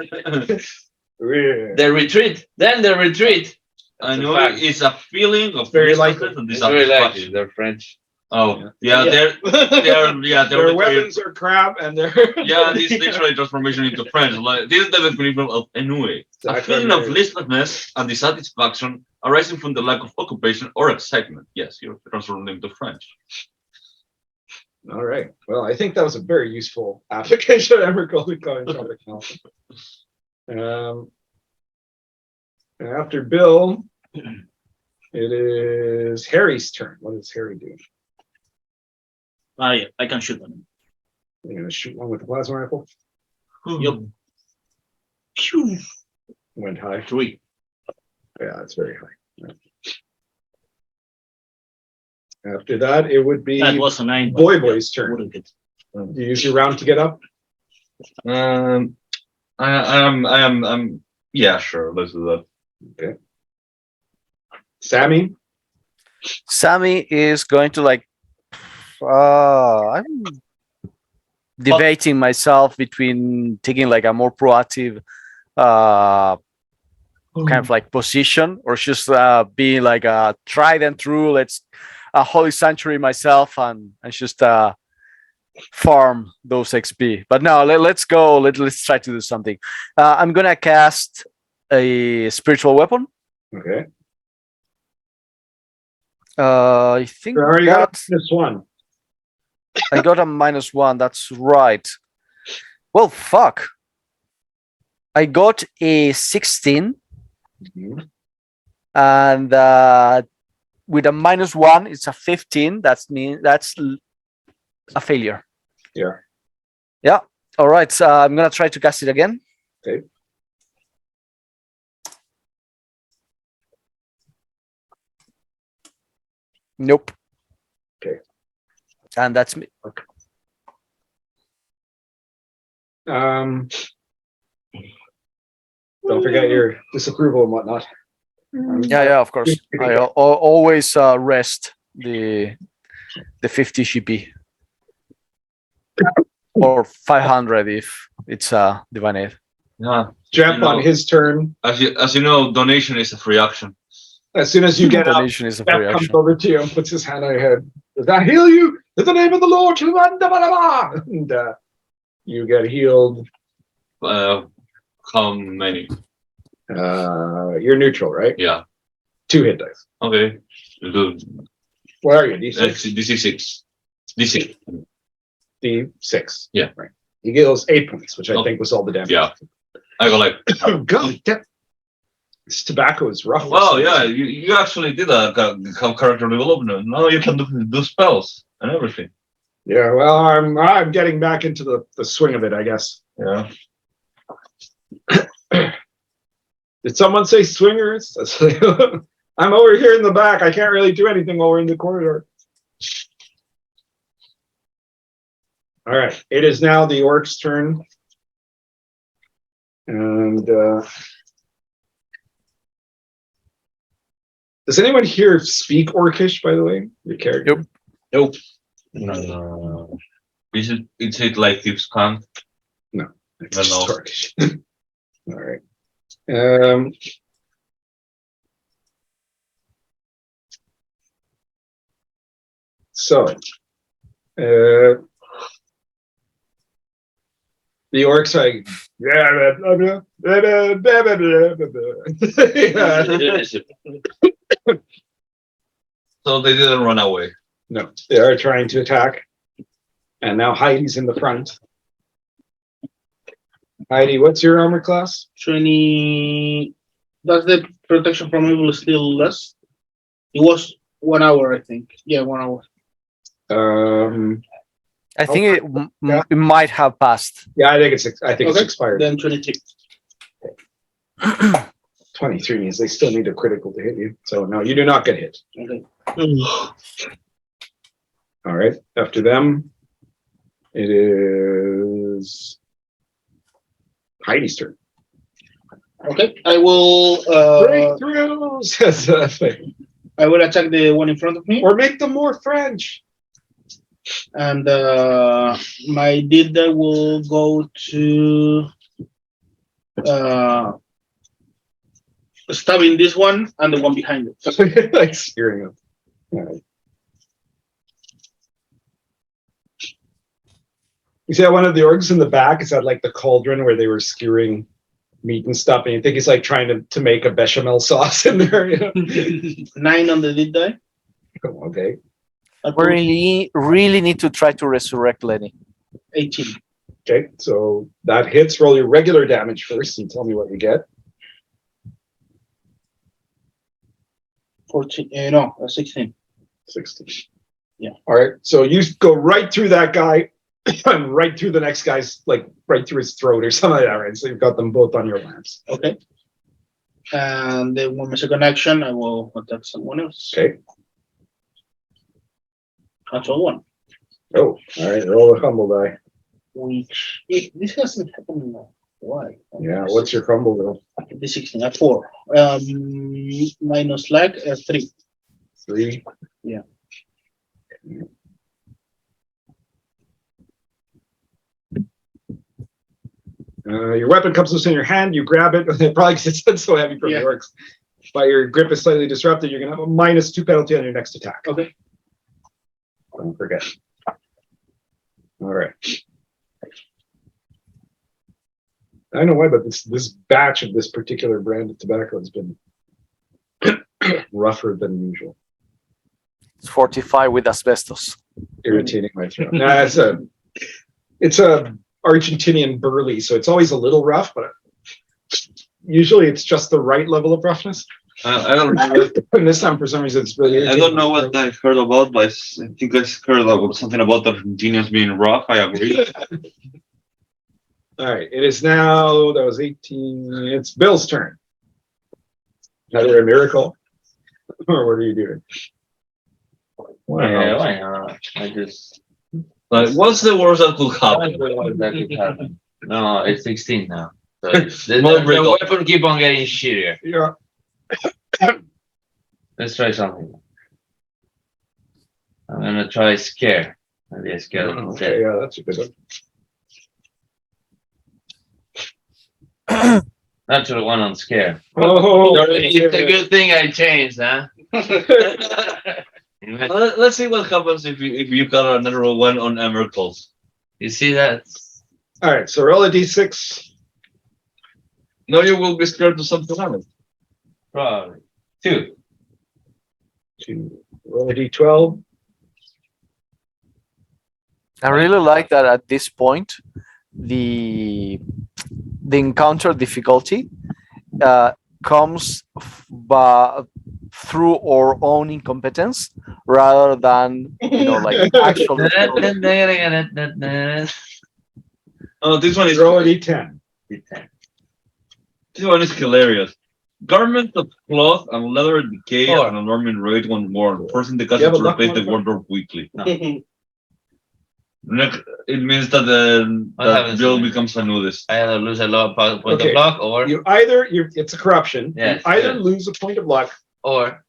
The retreat. Then the retreat. I know fact. it's a feeling of Very listlessness likely. and It's very dissatisfaction. likely. They're French. Oh, yeah, they're Their the weapons are crap, and they're yeah, this literally transformation into French. Like this is the definition of ennui. A feeling of listlessness and dissatisfaction arising from the lack of occupation or excitement. Yes, you're transforming into French. All right. Well, I think that was a very useful application of Emmerich Comic and after Bill, it is Harry's turn. What does Harry do? I can shoot them. You're gonna shoot one with the plasma rifle. Yup. Phew. Went high. 3. Yeah, that's very high. After that, it would be That was a 9. but Boy Boy's turn. wouldn't it? You use your round to get up. I'm yeah, sure, let's do that. Okay. Sami. Sami is going to like. I'm debating myself between taking like a more proactive, kind of like position, or just being like a tried and true. Let's a holy sanctuary myself and just farm those XP. But no, let's go. Let's try to do something. I'm gonna cast a spiritual weapon. Okay. I think You already got that this one. I got a -1. That's right. Well, fuck. I got a 16, Mhm. and with a -1, it's a 15. That's a failure. Yeah. Yeah. All right. So I'm gonna try to cast it again. Okay. Nope. Okay. And that's me. Don't forget your disapproval and whatnot. Yeah, of course. I always rest the 50 GP or 500 if it's divine aid. Yeah. Jeff You on know- his turn. As you know, donation is a free action. As soon as you get up, Donation is a Jeff free comes action. over to you and puts his hand on your head. Does that heal you? In the name of the Lord, and you get healed. How many? You're neutral, right? Yeah. 2 hit dice. Okay. Good. What are you? D6? DC6. DC. D6. Yeah. Right. He deals 8 points, which I Oh. think was all the damage. Yeah. I go like, God damn. This tobacco is rough. well, yeah, you actually did a character development. Now you can do spells and everything. Yeah, well, I'm getting back into the swing of it, I guess. Yeah. Did someone say swingers? I'm over here in the back. I can't really do anything while we're in the corridor. All right, it is now the orc's turn. And does anyone here speak Orcish, by the way? Your character? Nope. Is it like tips can't? It's just No. Orcish. All right. So, the orcs like, So they didn't run away. no, they are trying to attack. And now Heidi's in the front. Heidi, what's your armor class? 20. Does the protection from evil still less? It was 1 hour, I think. Yeah, 1 hour. I think Yeah. it might have passed. Yeah, I think it's Okay. expired. Then 23. 23 means they still need a critical to hit you. So no, you do not get hit. Okay. All right. After them, it is Heidi's turn. Okay. I will. Breakthroughs, says the thing. I will attack the one in front of me, Or make them more French. and my Dilda will go to stabbing this one and the one behind it. Like spearing them. All right. You see that one of the orcs in the back is at like the cauldron where they were skewering meat and stuff, and you think he's like trying to make a bechamel sauce in there. You know? 9 on the Dilda. Okay. We really need to try to resurrect Lenny. 18. Okay, so that hits. Roll your regular damage first and tell me what you get. 14. No, 16. 16. Yeah. All right, so you go right through that guy, right through the next guy's, like right through his throat or something like that, right? So you've got them both on your lance. Okay. And then one my second action, I will attack someone else. Okay. Natural one. Oh, all right. Roll a humble die. Which this hasn't happened. Why? Yeah. What's your humble though? The 16 at 4. Minus lag 3. 3. Yeah. Your weapon comes loose in your hand. You grab it. Probably because it's so heavy from the orcs. But your grip is slightly disrupted. You're gonna have a -2 penalty on your next attack. Okay. Don't forget. All right. I don't know why, but this batch of this particular brand of tobacco has been rougher than usual. It's fortified with asbestos. Irritating my throat. Nah, it's a Argentinian burley, so it's always a little rough, but usually it's just the right level of roughness. I don't know. And this time, for some reason, it's really. I don't know what I heard about, but I think I heard about something about Argentinians being rough. I agree. All right, it is now. That was 18. It's Bill's turn. Either a miracle, or what are you doing? Yeah, why not? I just. Like, what's the worst that could happen? That could happen. No, it's 16 now. So the Miracle. weapon keep on getting shittier. Yeah. Let's try something. I'm gonna try scare. Maybe a scare. Okay, yeah, that's a good one. Natural one on scare. Oh, It's a good thing I changed, huh? Let's see what happens if you got another one on miracles. You see that? All right, so roll a d6. Now you will be scared to something else. Probably. 2. Roll a d12. I really like that at this point, the encounter difficulty comes through our own incompetence rather than like actual. Oh, this one is Roll a d10. This one is hilarious. Garment of cloth and leather decay Four. and alarming rate when worn, forcing the You caster have a to luck replace the modifier? wardrobe weekly. No. It means that What that happens Bill then? becomes a nudist. I either lose a lot of point Okay. of luck or It's a corruption. Yes, You either yes. lose a point of luck or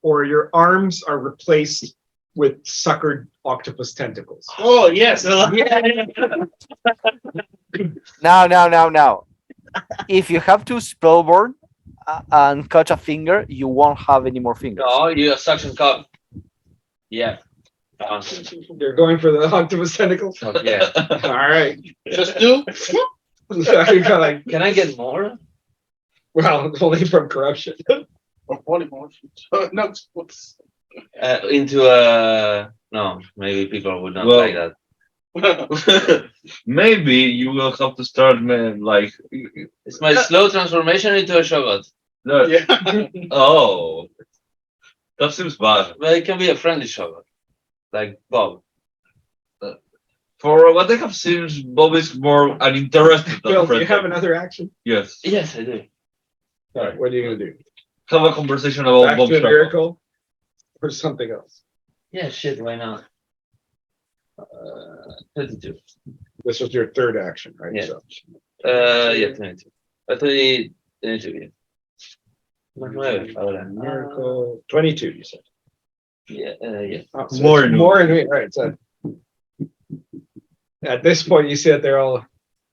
or your arms are replaced with suckered octopus tentacles. Oh yes. Now. If you have to spellboard and cut a finger, you won't have any more fingers. no, you suction cup. Yeah. You're going for the octopus tentacles? Fuck yeah. All right. Just 2. You're kinda Can I get more? well, only from corruption. Or polymorph. No. Into a no, maybe people would not Well, like that. Maybe you will have to start like It's my slow transformation into a shoggoth. Yeah. oh, that seems bad. But it can be a friendly shoggoth. Like Bob. For what I have seen, Bob is more uninterested than Bill, do you friendly. have another action? Yes. Yes, I do. All right, what are you going to do? Have a conversation about Back Bob's to a trouble. miracle or something else? Yeah, shit, why not? 32. This was your third action, right? Yeah. So, Yeah, 22. 22, yeah. Más 9 ahora. miracle 22, you said. Yeah, yeah. Oh, so More it's than- more than right. So at this point, you see that they're all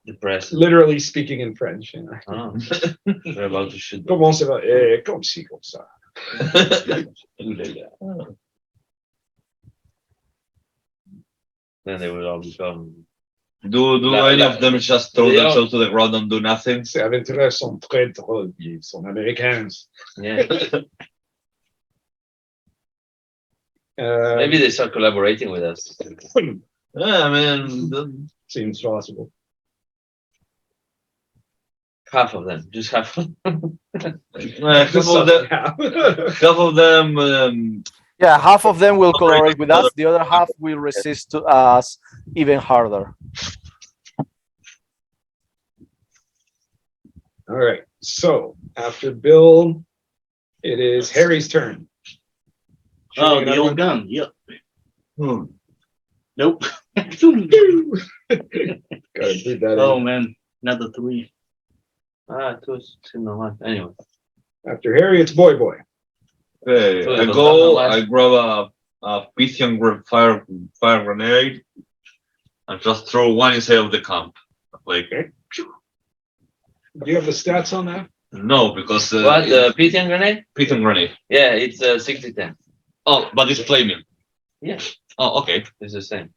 Depressed. literally speaking in French. You know. Oh. We're about to shoot. Comment ça va? Comme ci, comme ça. Then they will all become. Do any of them just throw Yeah. themselves to the ground and do nothing? Ces aventuriers sont très drôles. Ils sont américains. Yeah. Maybe Maybe they start collaborating with us. Yeah, I mean, seems possible. Half of them, just half. Of them. half of them Yeah, half of them will collaborate with us. The other half will resist to us even harder. All right. So after Bill, it is Harry's turn. Oh, Shooting the another old one? gun. Yep. Hmm. Nope. Gotta do that. Oh in. man, another 3. It was similar one. Anyway. After Harry, it's Boy. Okay, So I it was go. not I grab a Pythian fire grenade and just throw one inside of the camp. Like Do you have the stats on that? no, because What? The Pythian grenade? Pythian grenade. Yeah, it's 60-10. Oh, but it's flaming. Yeah, Oh, okay. it's the same.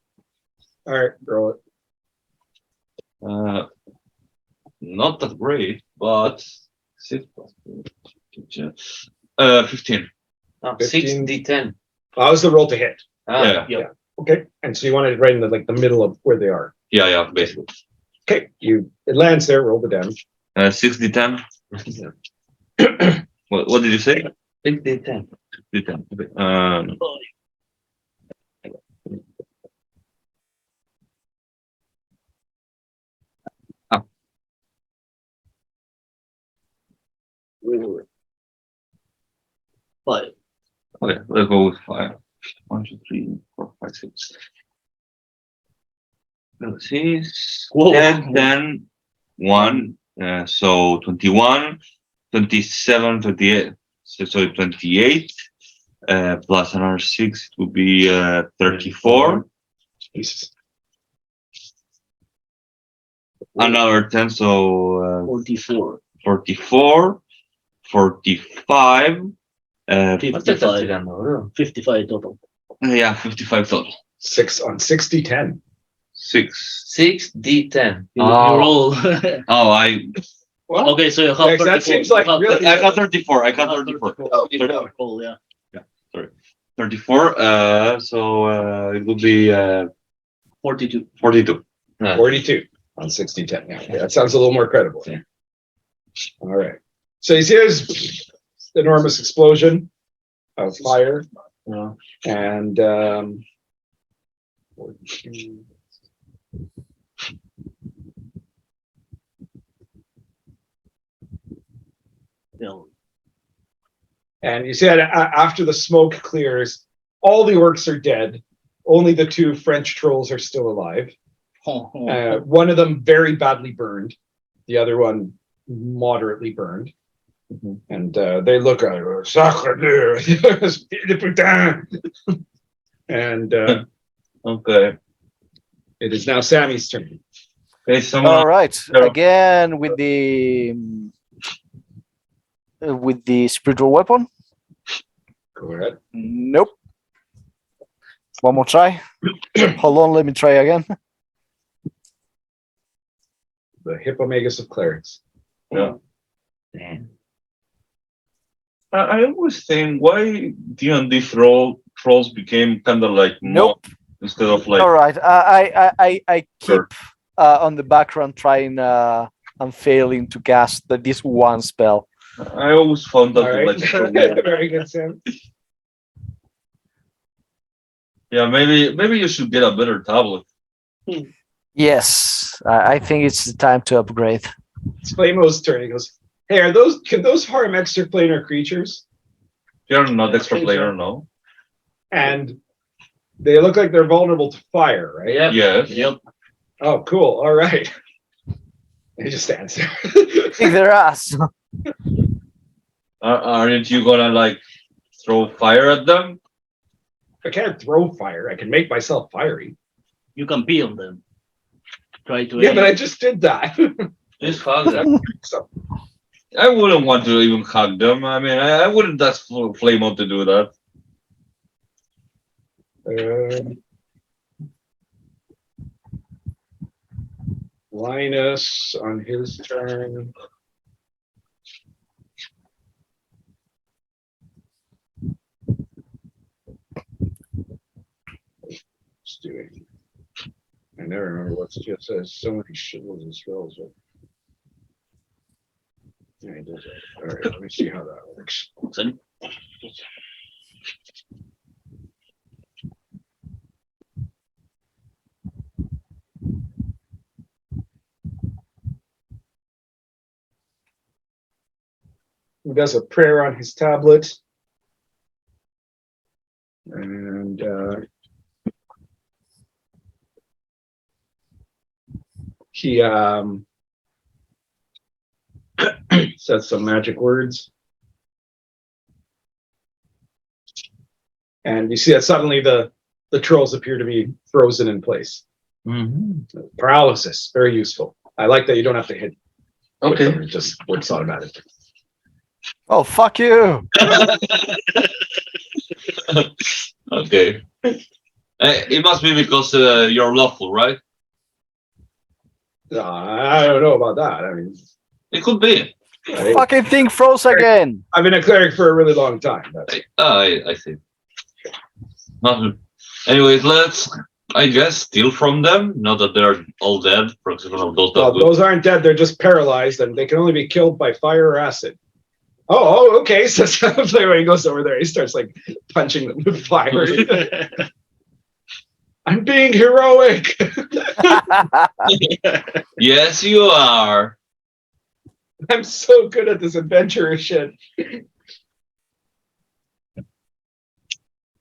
All right, roll it. Not that great, but 6 plus 15. No, 15. 6d10. How's the roll to hit? Ah, Yeah. Okay, and so you want it right in the middle of where they are. Yeah, basically. Okay, it lands there. Roll the damage. 6d10. What did you say? 6d10. 6d10. Okay. But Okay, let's go with 5. 1, 2, 3, 4, 5, 6. Let's see. Whoa. 10, 10, 1. So 21, 27, 28. So 28. Plus another 6 it would be 34. Jesus. Another 10, so 44. 44, 45. What's the 55. touchdown, bro? 55 total. Yeah, 55 total. 6 on 60-10. 6. 6d10. You Oh. roll. Oh, I Well, Okay, so you have Max, 34. that seems like You have really- I got 34. I got 34. Oh, you know. Roll, yeah. 34. So it would be 42. 42. 42 on 60-10. Yeah, that sounds a little more credible. Yeah. All right. So you see this enormous explosion of fire. And 42. Yeah. And you see that after the smoke clears, all the orcs are dead. Only the 2 French trolls are still alive. One of them very badly burned. The other one moderately burned. And they look at it, sacre bleu, de putain. And Okay. it is now Sammy's turn. Okay, someone. All right, Yeah. again with the spiritual weapon. Go ahead. Nope. One more try. Hold on, let me try again. The Hippomagus of Clerics. Yeah. Damn. I always think why D&D trolls became kind of like Nope. mob instead of like All right, I keep Sure. on the background trying and failing to cast this one spell. I always found that All right. like so weird. Very good, Sam. Yeah, maybe you should get a better tablet. Yes, I think it's the time to upgrade. It's Flamo's turn. He goes, "Hey, can those harm extraplanar creatures?" You're not Yeah, extra I think player, so. no? And they look like they're vulnerable to fire, right? Yeah. Yes. Yep. Oh, cool. All right. He just stands there. Kick their ass. Aren't you gonna like throw fire at them? I can't throw fire. I can make myself fiery. You can pee on them. Try to. Yeah, aim. but I just did that. Just hug them. So I wouldn't want to even hug them. I mean, I wouldn't ask Flamor to do that. Linus on his turn. Let's do it. I never remember what it just says. So many shitloads and spells. Yeah, he does it. All right, let me see how that works. Sen- who does a prayer on his tablet. And he says some magic words. And you see that suddenly the trolls appear to be frozen in place. Paralysis, very useful. I like that you don't have to hit. Okay. It just works automatically. Oh, fuck you. Okay. It must be because you're lawful, right? I don't know about that. I mean, It could be. Fucking thing froze again. I've been a cleric for a really long time. I see. Nothing. Anyways, let's, I guess, steal from them. Not that they're all dead. For example, those Well, those aren't dead. They're just paralyzed, and they can only be killed by fire or acid. Oh, okay. So Flamor, he goes over there. He starts like punching them with fire. I'm being heroic. Yes, you are. I'm so good at this adventurous shit.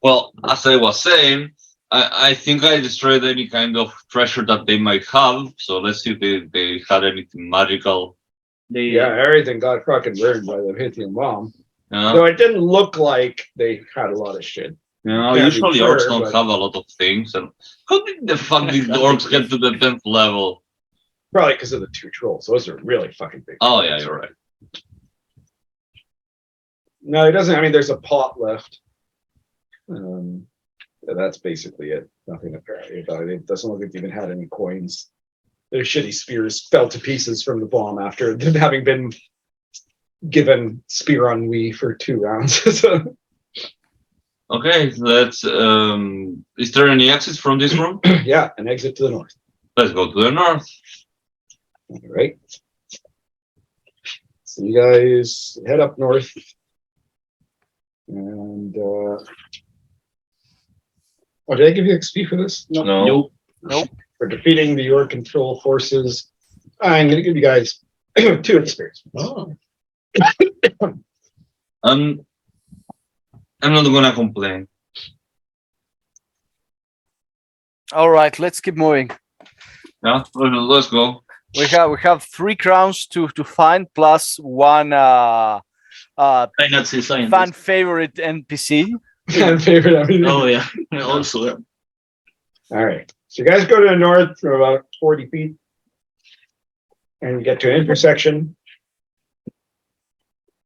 Well, as I was saying, I think I destroyed any kind of treasure that they might have. So let's see if they had anything magical. Yeah, everything got fucking burned by the Hithian bomb. Yeah. So it didn't look like they had a lot of shit. Yeah, Yeah, usually sure, orcs don't but- have a lot of things. And how did the fuck did the orcs get to the 10th level? Probably because of the two trolls. Those are really fucking big. Oh yeah, you're right. No, it doesn't. I mean, there's a pot left. That's basically it. Nothing apparently about it. It doesn't look like they even had any coins. Their shitty spears fell to pieces from the bomb after having been given spear ennui for 2 rounds. So, Okay, let's. Is there any exits from this room? yeah, an exit to the north. Let's go to the north. All right. So you guys head up north. And oh, did I give you XP for this? No. For defeating the York control forces. I'm going to give you guys 2 experience. Oh. I'm not gonna complain. All right, let's keep moving. Yeah, let's go. We have 3 crowns to find plus 1 Nazi scientist. fan favorite NPC. My favorite everything. Oh yeah, also. Yeah. All right. So you guys go to the north for about 40 feet. And you get to an intersection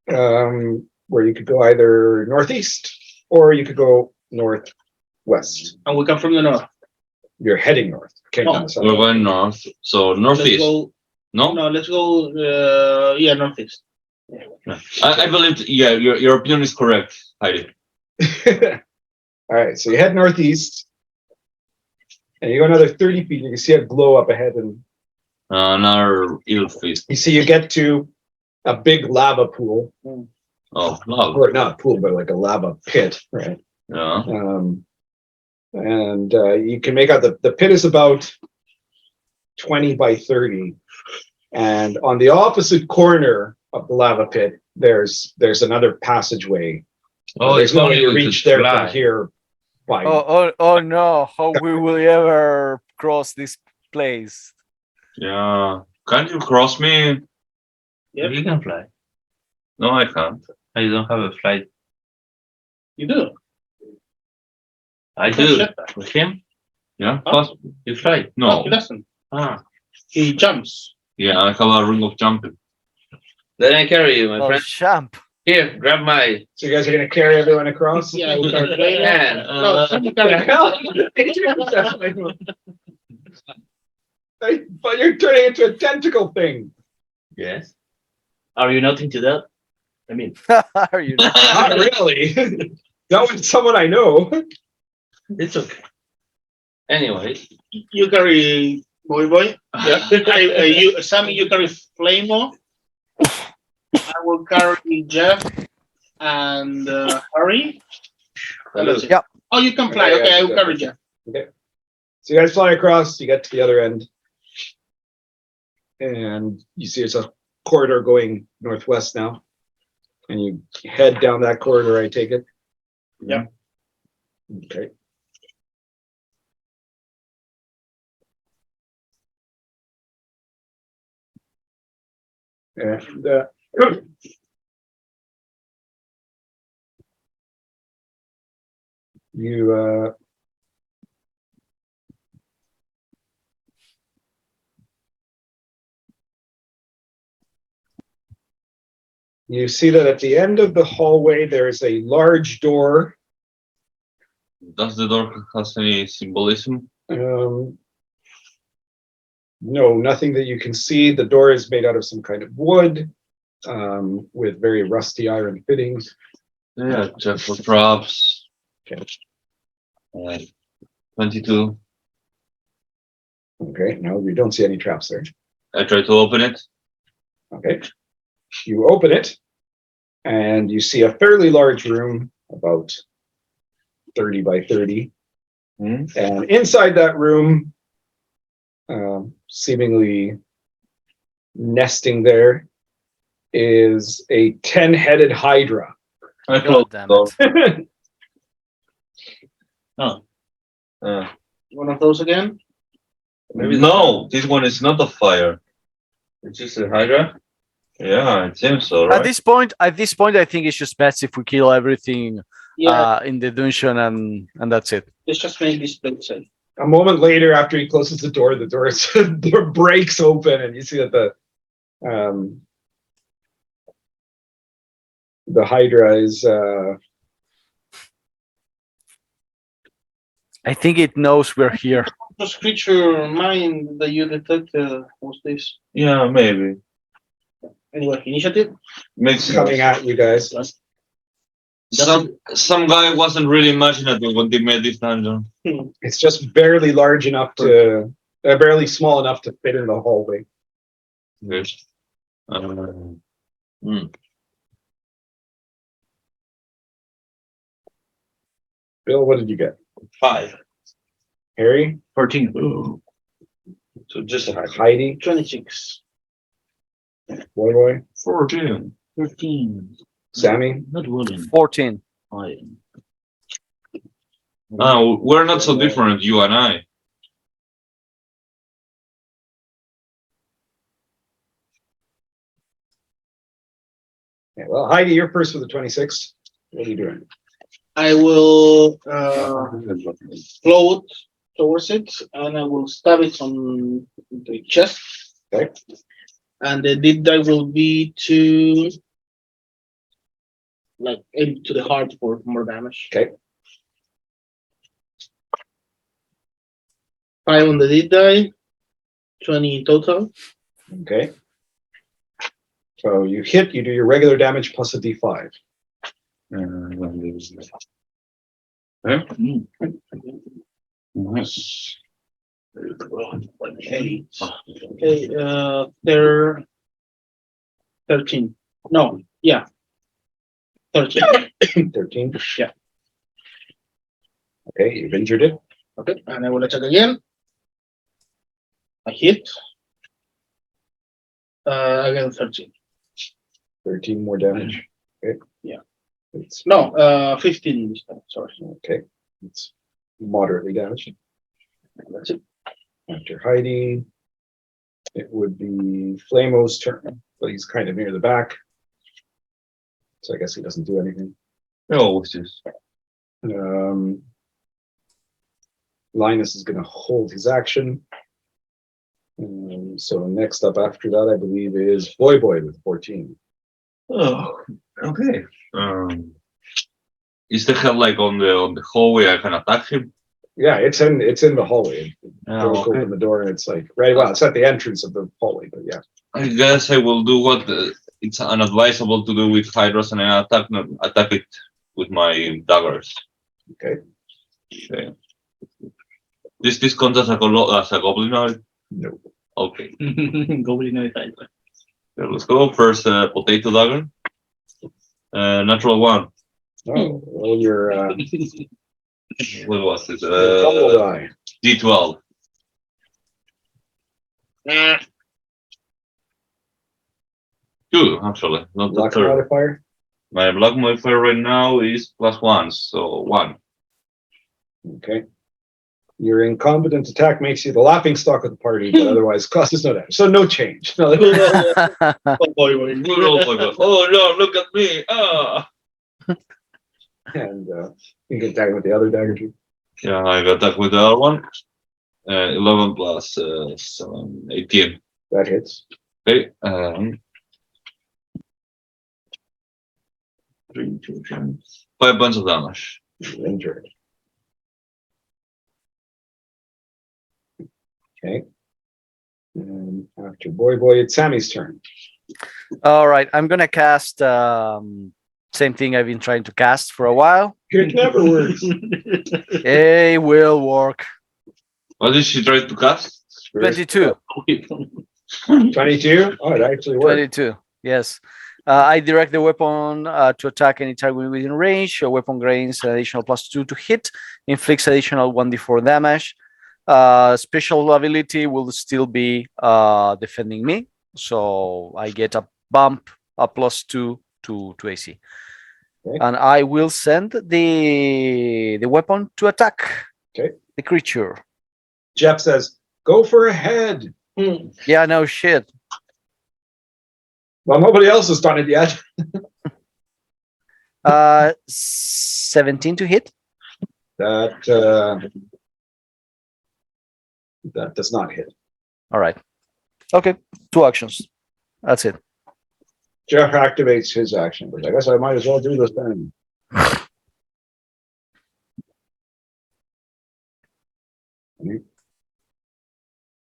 where you could go either northeast or you could go northwest. And we come from the north. You're heading north. Came Oh. down the south. We're going north. So Let's northeast. go. No, No, let's go. Northeast. I believe. Yeah, your opinion is correct, Heidi. All right. So you head northeast. And you go another 30 feet. You can see a glow up ahead. And Another ill fist. you see you get to a big lava pool. Oh, love. Or not a pool, but like a lava pit, right? Yeah. And you can make out the pit is about 20 by 30. And on the opposite corner of the lava pit, there's another passageway. Oh, There's it's no way only to we reach could there fly. from here by Oh no! How we will ever cross this place? Yeah. Can't you cross me? Yep. You can fly. No, I can't. I don't have a flight. You do. I Can do. shut that. With him, Yeah. Huh? Plus, you fly. no. He doesn't. Ah. He jumps. Yeah, I have a ring of jumping. Then I carry you, my Oh, friend. champ! Here, grab my So you guys are gonna carry everyone across? Yeah, we can play. hand. No, you can- But you're turning into a tentacle thing. Yes. Are you not into that? I mean, Are you? Not really. Not with someone I know. It's okay. Anyway, You carry boy. Yeah. You, Sami, you carry Flamor. I will carry Jeff and Harry. Yeah. Oh, you can fly. Okay, Okay, yeah, I will yeah. carry Jeff. So you guys fly across, you get to the other end. And you see it's a corridor going northwest now. And you head down that corridor, I take it? Yeah. Okay. And you you see that at the end of the hallway there's a large door. Does the door has any symbolism? No, nothing that you can see. The door is made out of some kind of wood, with very rusty iron fittings. Yeah, check for traps. Okay. 22. Okay, no, you don't see any traps there. I try to open it. Okay. You open it, and you see a fairly large room, about 30 by 30. And inside that room, seemingly nesting there, is a 10-headed hydra. I close the damn door. One of those again. No, this one is not a fire. It's just a hydra. Yeah, it seems so, At right? this point, I think it's just best if we kill everything Yeah, in the dungeon and that's it. let's just make this place safe. A moment later, after he closes the door breaks open, and you see that the hydra is I think it knows we're here. This creature mind that you detected, what's this? Yeah, maybe. Anyway, initiative. Makes coming at you guys. Some guy wasn't really imaginative when they made this dungeon. It's just barely large enough to, barely small enough to fit in the hallway. Yes. Bill, what did you get? 5. Harry? 14. So just a hydra. Heidi? 26. Boy? 14. 13. Sammy? Not willing. 14. We're not so different, you and I. Yeah, well, Heidi, you're first with the 26. What are you doing? I will float towards it, and I will stab it on the chest. Okay. And the deep dive will be to aim to the heart for more damage. Okay. 5 on the deep dive, 20 in total. Okay. So you hit, you do your regular damage plus a d5. Okay, they're 13. No, yeah. 13. 13. Yeah. Okay, you've injured it. Okay, and I will attack again. I hit. Again, 13. 13 more damage. Okay. Yeah. It's, No, 15 this time, sorry. okay. It's moderately damaged. That's it. After Heidi, it would be Flamo's turn, but he's kind of near the back. So I guess he doesn't do anything. Oh, it's just. Linus is going to hold his action. So next up after that, I believe, is Boy with 14. Oh, okay. Is the head like on the hallway? I can attack him. Yeah, it's in the hallway. Okay. Open the door and it's like right. Well, it's at the entrance of the hallway, but yeah. I guess I will do what it's unadvisable to do with hydras, and I attack it with my daggers. Okay. Okay. This counts as a goblin, or? No. Okay. Goblinoid Hydra. Okay, let's go first. Potato dagger. Natural 1. Oh, well, your What was it? double die. D12. Two, actually, not the Luck third. modifier. My luck modifier right now is +1, so 1. Okay. Your incompetent attack makes you the laughing stock of the party, but otherwise causes no damage. So no change. No, Good old boy. Oh no, look at me. Ah. and you can attack with the other dagger too. Yeah, I got attack with the other one. 11 plus 7, 18. That hits. Okay. 3, 2, 10. 5 points of damage. You're injured. Okay. And after Boy, it's Sammy's turn. All right, I'm gonna cast same thing I've been trying to cast for a while. It never works. It will work. What did she try to cast? 22. 22? Oh, it actually worked. 22. Yes. I direct the weapon to attack any target within range. Your weapon gains an additional +2 to hit, inflicts additional 1d4 damage. Special ability will still be defending me, so I get a bump, a +2 to AC. Okay. And I will send the weapon to attack the creature. Jeff says, go for a head. Yeah, no shit. Well, nobody else has done it yet. 17 to hit. That does not hit. All right. Okay. 2 actions. That's it. Jeff activates his action, but I guess I might as well do this then.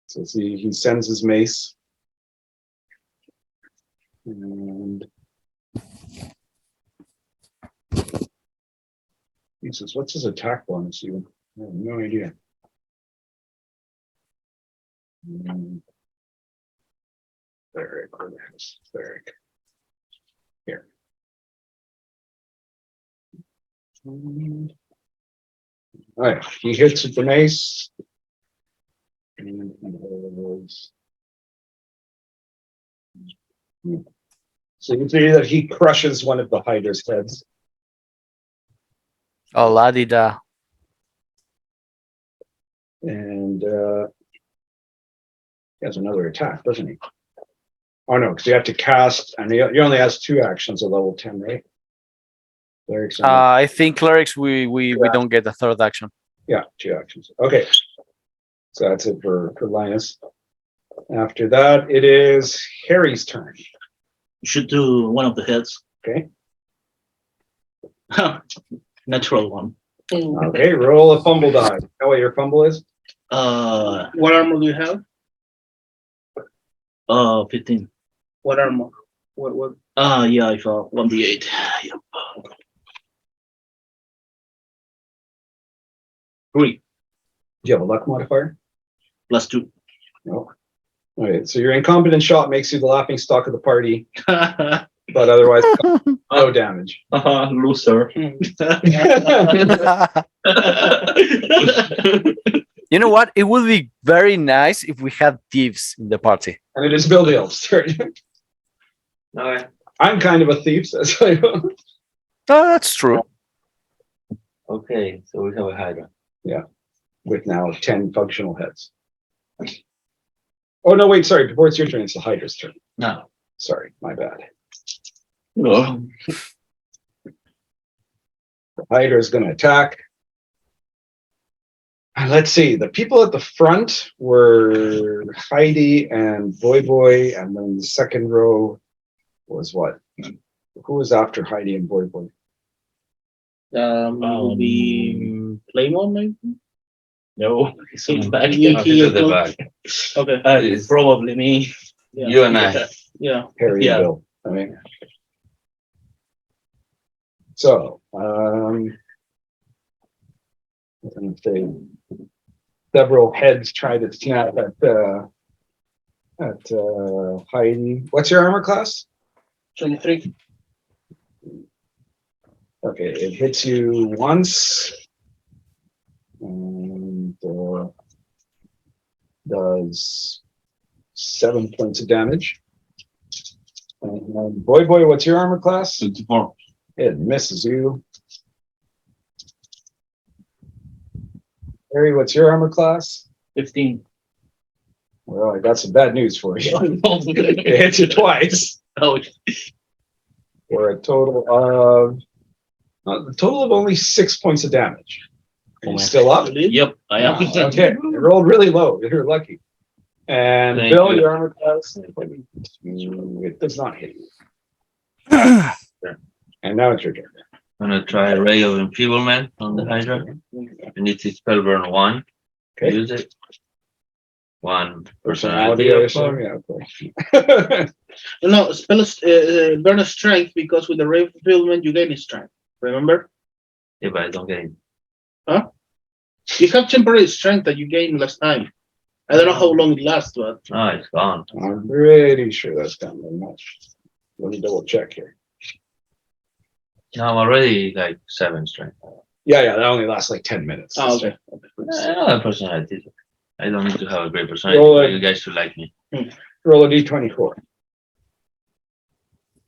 So see, he sends his mace. And he says, what's his attack bonus even? I have no idea. Cleric, cleric. Here. All right, he hits with the mace. And so you can see that he crushes one of the hider's heads. Oh, la di da. And he has another attack, doesn't he? Oh no, because you have to cast, and he only has 2 actions at level 10, right? Clerics I think clerics we don't get the third action. yeah, 2 actions. Okay. So that's it for Linus. After that, it is Harry's turn. Shoot to one of the heads. Okay. Natural one. Okay, roll a fumble die. Know what your fumble is? What armor do you have? 15. What armor? What? Yeah, I fell 1d8. Yep. 3 Do you have a luck modifier? +2. No. All right, so your incompetent shot makes you the laughing stock of the party, but otherwise no damage. Loser. You know what? It would be very nice if we had thieves in the party. And it is Bildeel's turn. Okay. I'm kind of a thief, so I don't. Oh, that's true. Okay, so we have a Hydra. With now 10 functional heads. Oh no, wait, sorry. Before it's your turn, it's the Hydra's turn. No. Sorry, my bad. No. The Hydra is going to attack. And let's see. The people at the front were Hade and Boy, and then the second row was what? Who was after Hade and Boy? Will be Flamor, maybe? No, he's in the back. He's at the back. Okay. It's Probably me. Yeah. You and I. Yeah. Harry Yeah. and Bill. I mean, so I'm say several heads try to snap at Heidi. What's your armor class? 23. Okay, it hits you once and does 7 points of damage. And Boy, what's your armor class? 24. It misses you. Harry, what's your armor class? 15. Well, I got some bad news for you. It hits you twice Oh, for a total of only 6 points of damage. Are you still up? yep, I am. Wow, okay, you rolled really low. You're lucky. And Thank Bill, you. your armor class, it does not hit you. And now it's your turn. I'm gonna try Ray of Enfeeblement on the Hydra. I need to spell burn 1. Okay. Use it. 1 Personality, personality, I of assume. course. Yeah, of course. No, spell burn a strength because with the ray fulfillment you gain strength. Remember? Yeah, but I don't get it. You have temporary strength that you gained last time. I don't know how long it lasts, but Oh, it's gone. I'm pretty sure that's not very much. Let me double check here. No, I'm already like 7 strength. Yeah, that only lasts like 10 minutes. oh, okay. I don't have personality. I don't need to have a great personality Roll for it. you guys to like me. Roll a d24.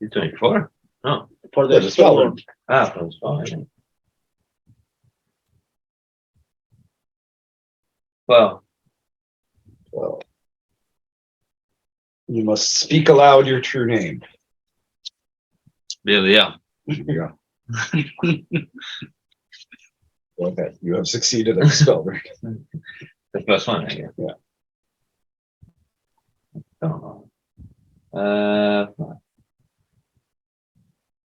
You 24? No. For Yeah, the the spell spell burn. Ah, from spawn. Well, Well, you must speak aloud your true name. Bill, yeah. Yeah. Okay, you have succeeded at the spell break. The first one, I guess. Yeah. Don't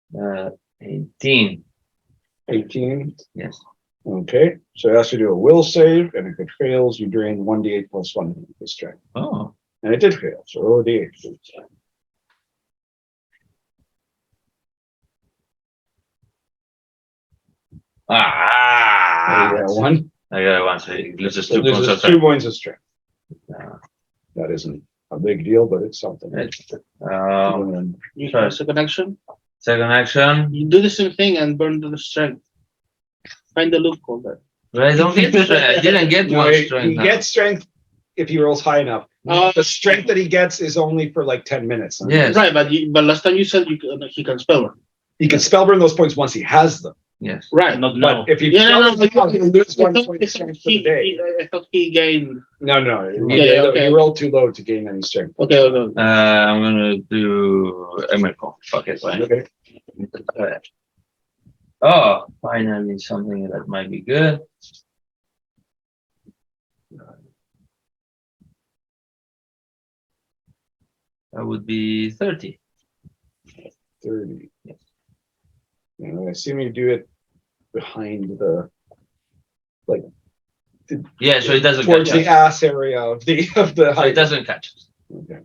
know. 18. 18. Yes. Okay, so it has to do a will save, and if it fails, you drain 1d8 plus 1 of the strength. Oh. And it did fail, so roll a d8. Ah! Yeah, 1. I got 1, so it loses So 2 points of there's 2 strength. points of strength. Yeah. That isn't a big deal, but it's something. Um, You Sorry. have second action. second action. You do the same thing and burn the strength. Find the loophole there. But I don't get strength. I didn't get No, 1 he strength. now. gets strength if he rolls high enough. The strength that he gets is only for like 10 minutes. Yes. Right, but last time you said he can spell burn. He can spell burn those points once he has them. Yes. Right. Not now. But if you Yeah, no, spell burn, he'll lose I 1 thought- point I of thought strength for the day. I thought he gained. No, Yeah, okay. you rolled too low to gain any strength. Okay, okay. I'm gonna do Emmerich. Fuck it, right? Okay. Oh, finally something that might be good. That would be 30. 30. And I assume you do it behind the, like, Yeah, so it doesn't towards catch the us. ass area of the So it height. doesn't catch us. Okay.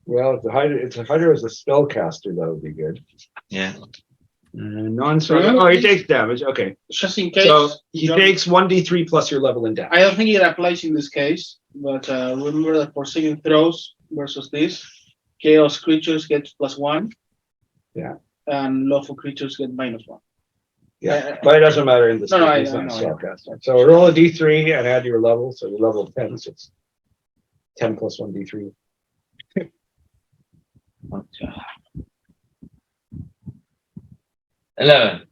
Well, if the hider is a spellcaster, that would be good. Yeah. Non-spell. Oh, he takes damage. Okay. Just in case. So he John- takes 1d3 plus your level in damage. I don't think it applies in this case, but remember that for saving throws versus this, chaos creatures get +1. Yeah. And lawful creatures get -1. Yeah, but it doesn't matter in this No, no, case. He's I not a know, spellcaster. So roll a d3 and add your level. So your level of 10, so it's 10 plus 1d3. Okay. 11.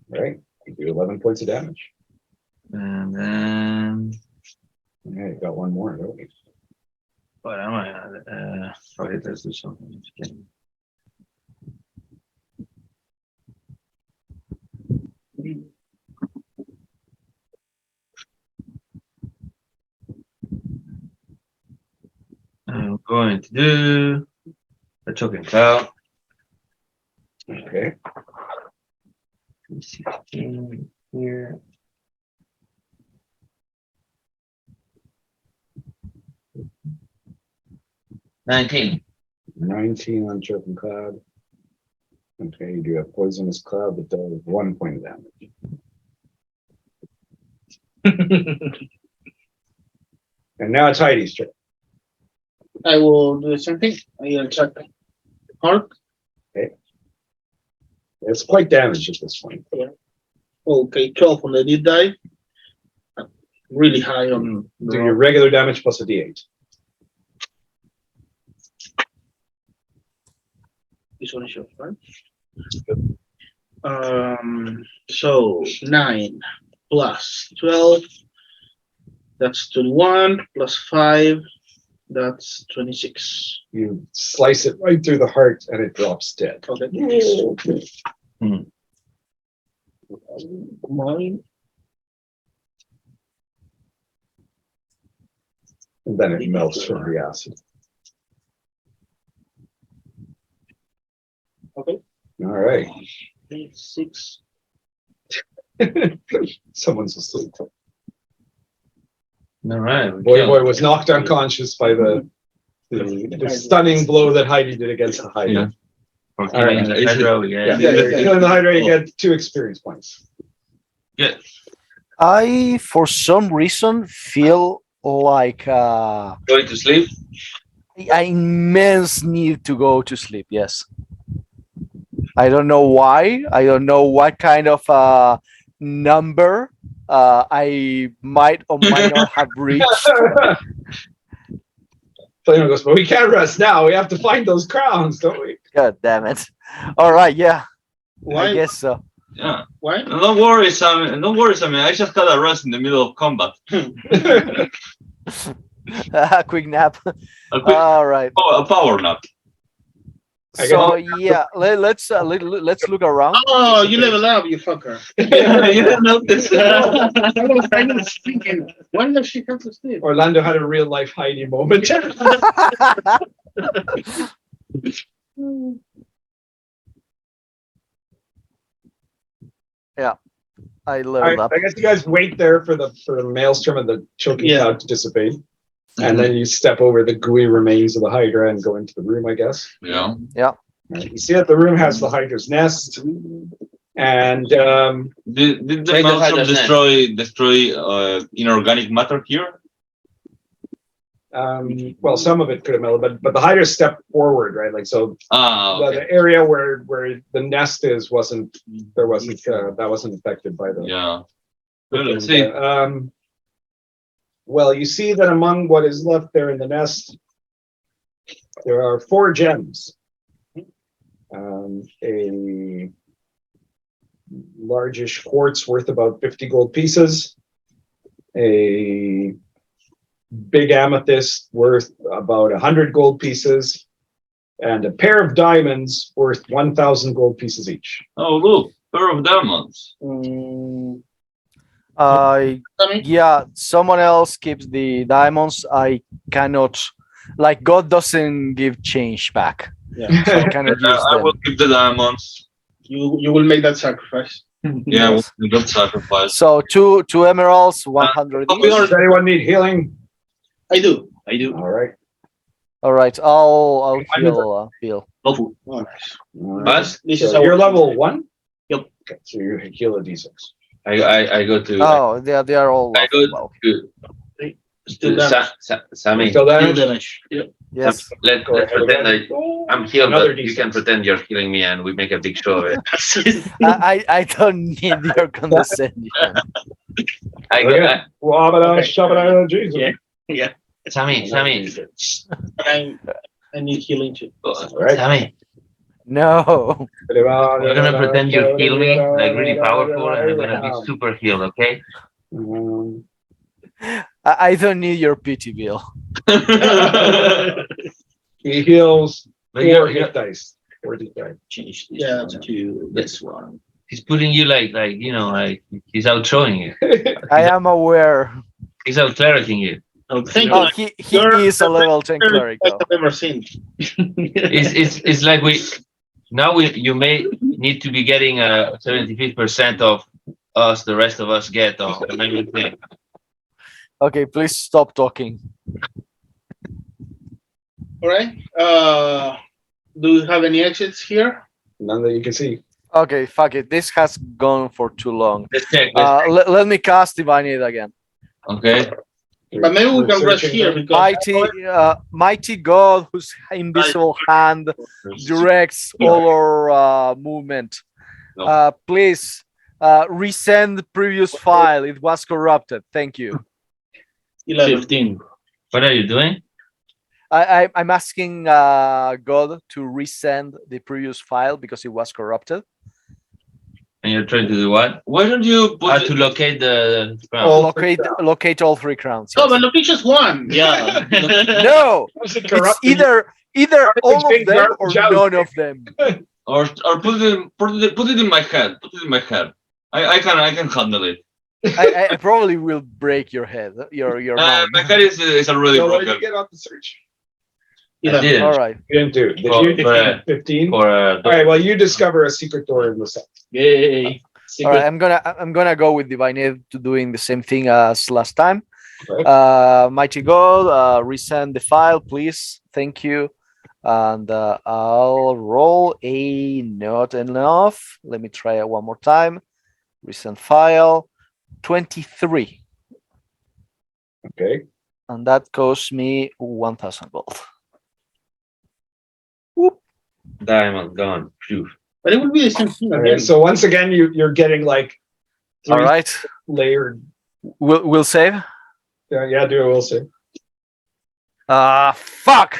Right? You do 11 points of damage. And then Yeah, you got one more, don't you? what am I? Okay, let's do something. I'm going to do a token cloud. Okay. 16 here. $19. 19 on Choking Cloud. Okay, you do have Poisonous Cloud that does 1 point of damage. And now it's Heidi's turn. I will do the same thing. I attack Hark. It's quite damaged at this point. Okay, 12 on the deep die. really high on. Do your regular damage plus a d8. This one is yours, right? So 9 plus 12, that's 21, plus 5, that's 26. You slice it right through the heart and it drops dead. Okay. Mine. And then it melts from the acid. Okay. All right. 6. Someone's asleep. All right. Boy was knocked unconscious by the stunning blow that Heidi did against the Hydra. For All right. killing the Hydra, yeah. Killing the Hydra, you get 2 experience points. Yeah. I, for some reason, feel like Going to sleep. I immense need to go to sleep. Yes. I don't know why. I don't know what kind of number I might or might not have reached. Flamor goes, but we can't rest now. We have to find those crowns, don't we? God damn it. All right. Yeah. Why? I guess so. Yeah. Why? Don't worry, Sami. Don't worry, Sami. I just had a rest in the middle of combat. A quick nap. A quick All right. a power nap. So yeah, let's look around. Oh, you level up, you fucker. You didn't notice. I was thinking, why does she have to sleep? Orlando had a real life Heidi moment. I All leveled right, up. I guess you guys wait there for the maelstrom and the choking cloud to dissipate. And then you step over the gooey remains of the Hydra and go into the room, I guess. Yeah. Right. You see that the room has the Hydra's nest. And Did the Take the maelstrom Hydra's destroy inorganic matter here? well, some of it could have melted, but the Hydra stepped forward, right? Like so Okay. the area where the nest is wasn't that wasn't affected by the Yeah. Well, let's see. Well, you see that among what is left there in the nest, there are 4 gems. A largish quartz worth about 50 gold pieces, a big amethyst worth about 100 gold pieces, and a pair of diamonds worth 1,000 gold pieces each. Oh, look, pair of diamonds. Yeah, someone else keeps the diamonds. I cannot, like, God doesn't give change back. Yeah. So I cannot use I them. will keep the diamonds. You will make that sacrifice. Yeah, Yes. we got sacrifice. So two emeralds, 100 each. Does anyone need healing? I do. All right. All right, I'll heal. Heal. Oh, nice. But This So is you're our level 1? Yep. Okay, so you heal a d6. I go to Oh, they are all. I go Well, still damage. Sammy. Still Still damage? damage. Yep. yes. Let's Go ahead pretend again. I'm healed, Another but you D6. can pretend you're healing me, and we make a big show of it. I don't need your condescension. I go, Okay. Wabada, shabada, Jesus. Yeah. Sammy, I need healing too. Right. Sammy. No. You're gonna pretend you heal me, like really powerful, and I'm gonna be super healed, okay? I don't need your pity, Bill. He heals But 4 you're, hit dice. 4 hit dice. Change this Yeah, one to this one. he's putting you like you know, like he's out showing you. I am aware. He's out clericing you. Thank Oh, you. he is a level 10 clerical. I've ever seen. It's like you may need to be getting 75% of us, the rest of us get of everything. Okay, please stop talking. All right. Do you have any exits here? None that you can see. Okay, fuck it. This has gone for too long. Let's check. Let me cast Divine Aid again. Okay. But maybe we We're can rest searching here them. because Mighty God, whose invisible hand directs all our movement. Please resend the previous file. It was corrupted. Thank you. 11. 15. What are you doing? I'm asking God to resend the previous file because it was corrupted. And you're trying to do what? Why don't you put To locate the crown. All Locate all 3 crowns. Oh, yes. but location's 1. Yeah. No, Was it it's corrupted? either all of big them or garbage out. none of them. or put it in my head. Put it in my head. I can handle it. I probably will break your head, your mind. My head is already So what did you broken. get off the search? I 11. didn't. All right. You didn't do. Did Oh, you? but- 15. For All right. Well, you discover a secret door in the set. Yay. All right. I'm gonna go with Divine Aid to doing the same thing as last time. Right. Mighty God, resend the file, please. Thank you. And I'll roll a not enough. Let me try it one more time. Resend file 23. Okay. And that costs me 1,000 gold. Diamond gone. Phew. But it would be the same thing All again. right. So once again, you're getting like All 3 right. layered. We'll save. Yeah, do it. We'll see. Fuck.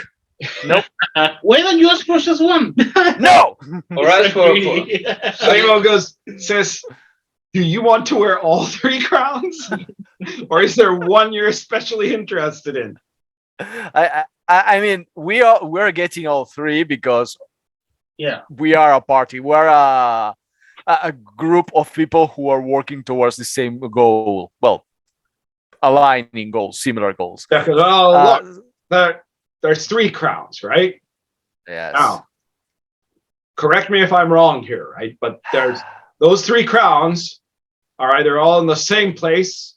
Why don't you ask for just 1? No. All right, for Flamor goes, sis, do you want to wear all 3 crowns? Or is there one you're especially interested in? I mean, we're getting all 3 because Yeah. we are a party. We're a group of people who are working towards the same goal. Well, aligning goals, similar goals. Yeah, 'cause, oh, look, there's 3 crowns, right? Yes. Now, correct me if I'm wrong here, right? But there's those 3 crowns are either all in the same place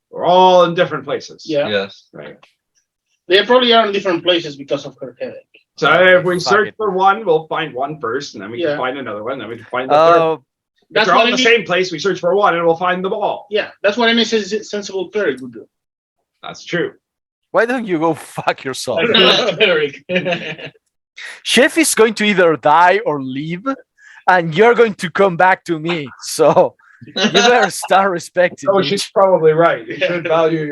or all in different places. Yeah. Yes. Right. They probably are in different places because of her headache. So if we Fuck search it. for one, we'll find one first, and then we Yeah. can find another one, then we can find the third. If That's they're all what in the any, same place, we search for one and we'll find them all. yeah, that's what any sensible cleric would do. That's true. why don't you go fuck yourself? Cleric. Chef is going to either die or leave, and you're going to come back to me. So you better start respecting Oh, me. she's probably right. You should value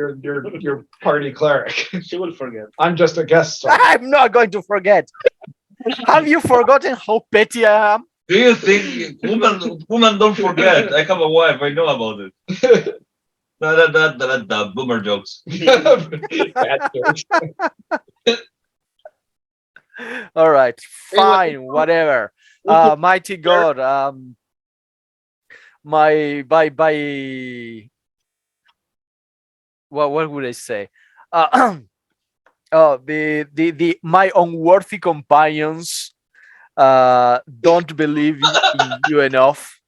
your party cleric. She will forget. I'm just a guest star. I'm not going to forget. Have you forgotten how petty I am? Do you think woman don't forget? I have a wife. I know about it. That boomer jokes. Bad jokes. All right, fine, whatever. Mighty God, my by what would I say? The my unworthy companions don't believe in you enough,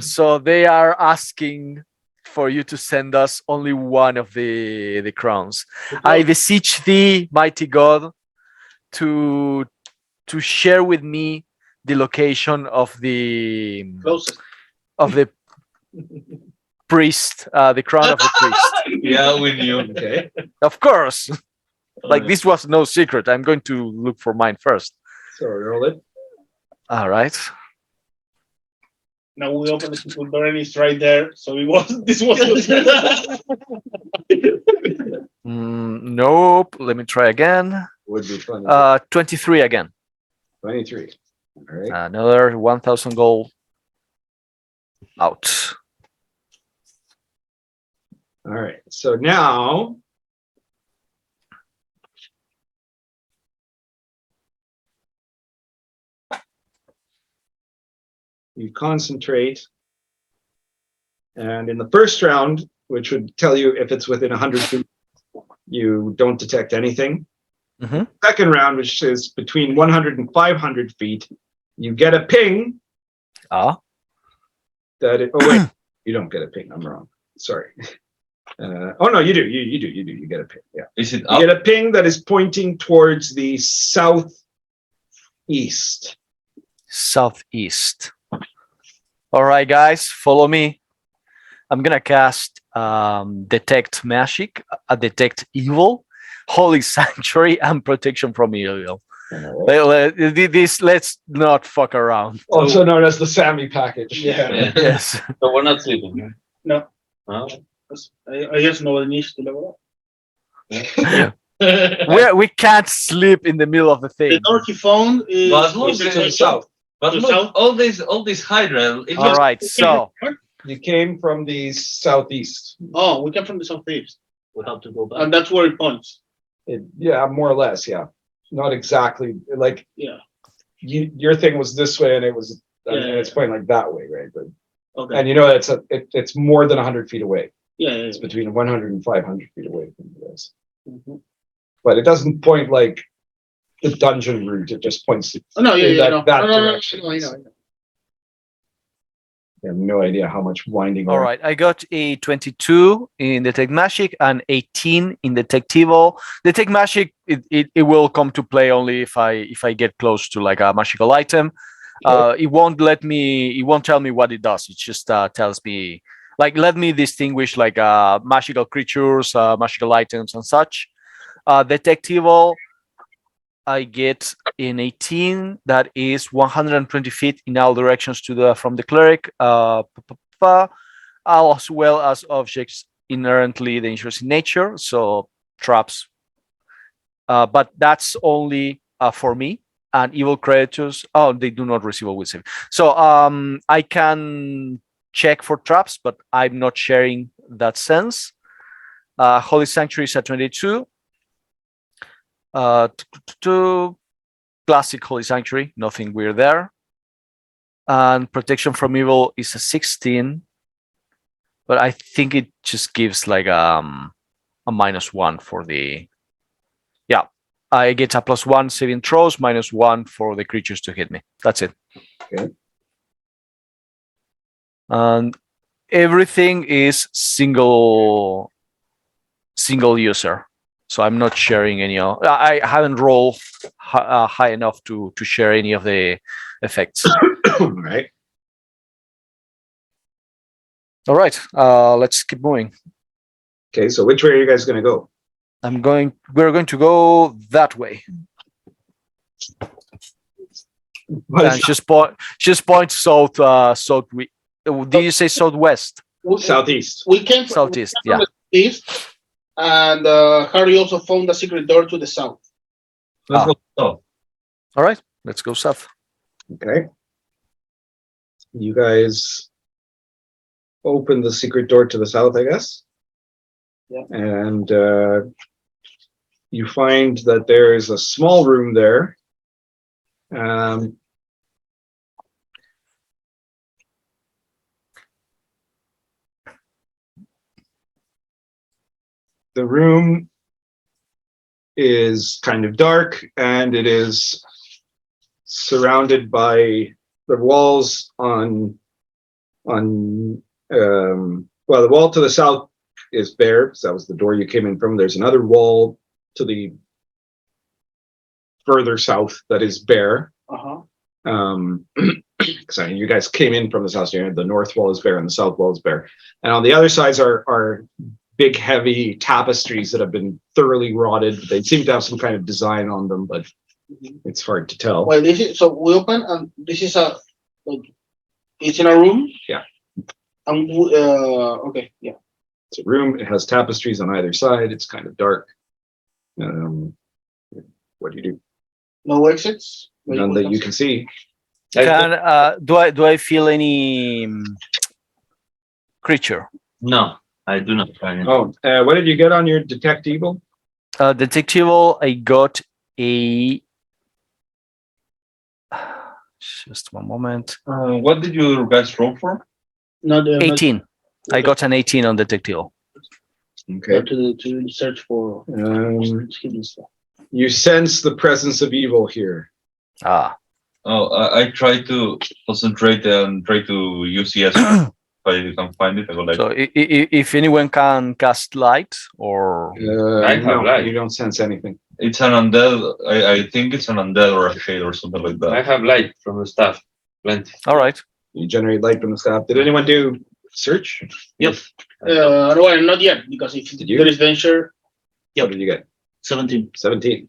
so they are asking for you to send us only one of the crowns. I beseech thee, mighty God, to share with me the location of the Closest. priest, the crown of the priest. Yeah, we knew. Okay. Of course, like this was no secret. I'm going to look for mine first. So roll it. All right. Now we open the secret door and it's right there. So it was. This was. Nope. Let me try again. Would be 20. 23 again. 23. All right. Another 1,000 gold out. All right. So now you concentrate, and in the first round, which would tell you if it's within 100 feet, you don't detect anything. Mhm. Second round, which is between 100 and 500 feet, you get a ping Ah. that it, oh wait, you don't get a ping. I'm wrong. Sorry. Oh no, you do. You do. You get a ping. Yeah. Is it You up? get a ping that is pointing towards the southeast. Southeast. All right, guys, follow me. I'm gonna cast detect magic, detect evil, holy sanctuary, and protection from evil. Let's not fuck around. Also known as the Sami package. Yeah. Yes. So we're not sleeping. No. Oh. I guess nobody needs to level We can't sleep in the middle of the up. thing. The door he found is But look, To the south. But To look, south? all these Hydra. It All was right, so You came from the southeast. Oh, we came from the southeast, We have to go back. and that's where it points. Yeah, more or less. Yeah, not exactly. Like Yeah. your thing was this way, and it was. And Yeah, it's pointing like that way, right? But Okay. and you know it's more than 100 feet away. Yeah. It's between 100 and 500 feet away from you guys. Mhm. But it doesn't point like the dungeon route. It just points. Oh, no, yeah, in yeah, that direction. No, I know. I have no idea how much winding. all right, I got a 22 in Detect Magic and 18 in Detect Evil. Detect Magic, it will come to play only if I get close to like a magical item. It won't tell me what it does. It just tells me, like, let me distinguish like magical creatures, magical items and such. Detect Evil, I get in 18. That is 120 feet in all directions from the cleric, as well as objects inherently dangerous in nature, so traps. But that's only for me. And evil creatures, they do not receive a wisdom. So I can check for traps, but I'm not sharing that sense. Holy Sanctuary is at 22. Classic Holy Sanctuary, nothing weird there. And Protection from Evil is a 16, but I think it just gives like a -1 for the. Yeah, I get a +1 saving throws, -1 for the creatures to hit me. That's it. Okay. And everything is single user. So I'm not sharing any. I haven't rolled high enough to share any of the effects. All right. All right, let's keep moving. Okay, so which way are you guys going to go? We're going to go that way. And just point south. South. Did you say southwest? Southeast. We came from Southeast. Yeah. the east, and Harry also found a secret door to the south. Let's go south. All right, let's go south. Okay. You guys open the secret door to the south, I guess. Yeah. And you find that there is a small room there. The room is kind of dark, and it is surrounded by the walls the wall to the south is bare, so that was the door you came in from. There's another wall to the further south that is bare. So you guys came in from the south, so the north wall is bare and the south wall is bare. And on the other sides are big, heavy tapestries that have been thoroughly rotted. They seem to have some kind of design on them, but it's hard to tell. Well, so we open, and this is it's in a room. Yeah. And okay, yeah. It's a room. It has tapestries on either side. It's kind of dark. What do you do? No exits. None that you can see. Do I feel any creature? No, I do not find it. Oh, what did you get on your detect evil? Detect Evil, I got a. Just one moment. What did you guys roll for? Not 18. I got an 18 on Detect Evil. Okay. to search for hidden stuff. You sense the presence of evil here. Ah. Oh, I try to concentrate and try to use ES if I can find it. I go like, So if anyone can cast light or I have No, light. you don't sense anything. it's an undead. I think it's an undead or a shade or something like that. I have light from the staff. Plenty. all right. You generate light from the staff. Did anyone do search? Yep. Well, not yet, because if Did you? there is danger, What did you get? 17. 17.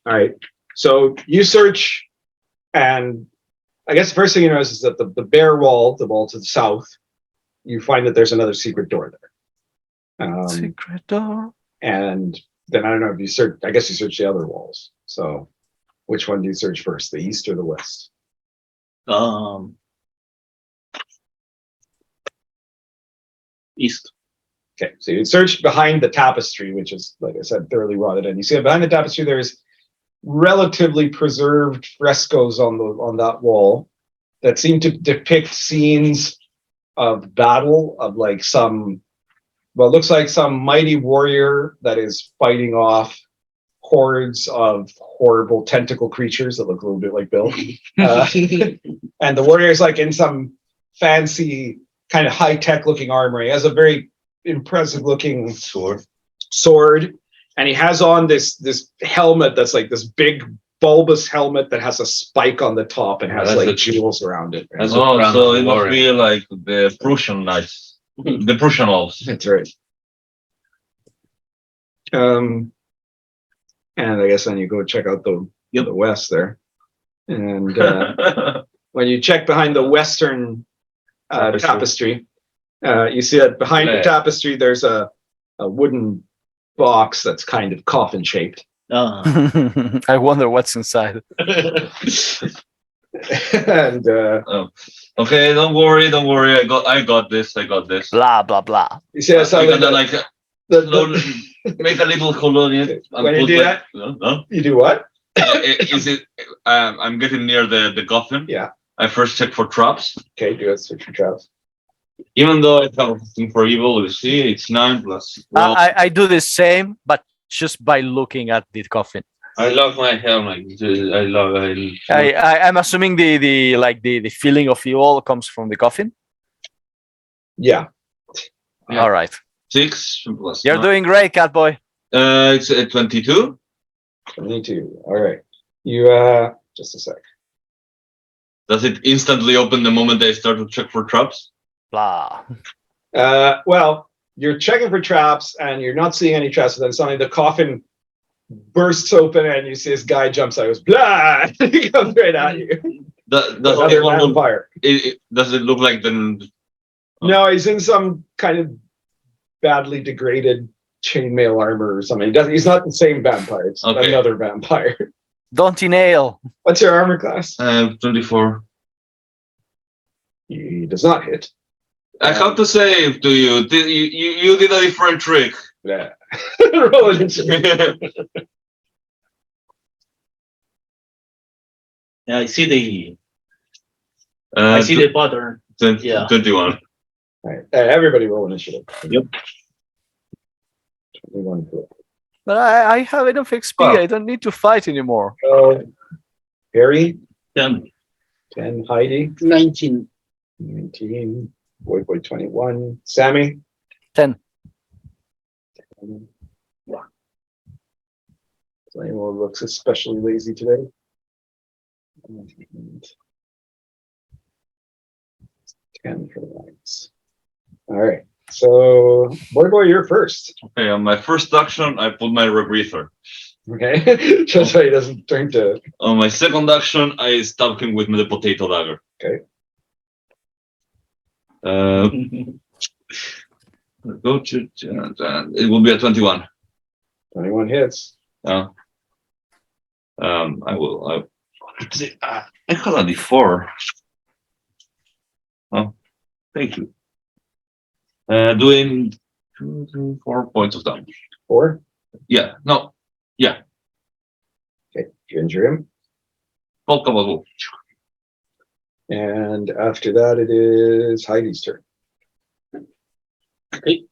All right. So you search, and I guess the first thing you notice is that the bare wall, the wall to the south, you find that there's another secret door there. Secret door. And then I don't know if you search. I guess you search the other walls. So, which one do you search first, the east or the west? East. Okay, so you search behind the tapestry, which is, like I said, thoroughly rotted, and you see behind the tapestry there's relatively preserved frescoes on that wall that seem to depict scenes of battle of like some, well, it looks like some mighty warrior that is fighting off hordes of horrible tentacle creatures that look a little bit like Bill. And the warrior is like in some fancy kind of high-tech looking armor. He has a very impressive looking sword, and he has on this helmet that's like this big bulbous helmet that has a spike on the top and has That's like a- jewels around it. Right? Oh, so it must be like the Prussian knights, the Prussian elves. That's right. And I guess then you go check out the west there, and when you check behind the western tapestry, you see that behind the tapestry there's a wooden box that's kind of coffin shaped. I wonder what's inside. And Okay, don't worry. I got this. Blah blah blah. you see that's how I'm gonna like like the- slowly make a little colonial. When you do that- you do what? Is it? I'm getting near the coffin. Yeah. I first check for traps. Okay, do it. Search for traps. Even though I have a thing for evil, you see, it's 9 plus. Well, I do the same, but just by looking at the coffin. I love my helmet. I'm assuming the like the feeling of evil comes from the coffin. Yeah. Yeah. All right. 6 plus. You're doing great, Catboy. It's 22. 22. All right. You just a sec. Does it instantly open the moment I start to check for traps? Blah. Well, you're checking for traps and you're not seeing any traps, and then suddenly the coffin bursts open and you see this guy jumps out. He goes, blah! He comes right at you. Does Another vampire. does it look like the? No, he's in some kind of badly degraded chainmail armor or something. He's not the same vampire. It's Okay. another vampire. Don't nail. What's your armor class? 24. He does not hit. I have to say to you, you did a different trick. Yeah. Roll initiative. Yeah, I see the Uh, pattern. 21. All right. Everybody roll initiative. Yep. 21 to it. But I have enough XP. Oh. I don't need to fight anymore. So, Harry, 10. 10, Heidi, 19. 19, Boy 21, Sami. 10. So anyone looks especially lazy today. 10 for the lights. All right. So, boy, you're first. Okay, on my first action, I put my rebreather. Okay. Just so he doesn't turn to. On my second action, I stab him with the potato dagger. Okay. Go to it will be a 21. 21 hits. I will. I had a D4. Oh, thank you. Doing 2, 3, 4 points of damage. 4. Yeah. No. Yeah. Okay. You injure him. Bulk of a wolf. And after that, it is Heidi's turn. Okay.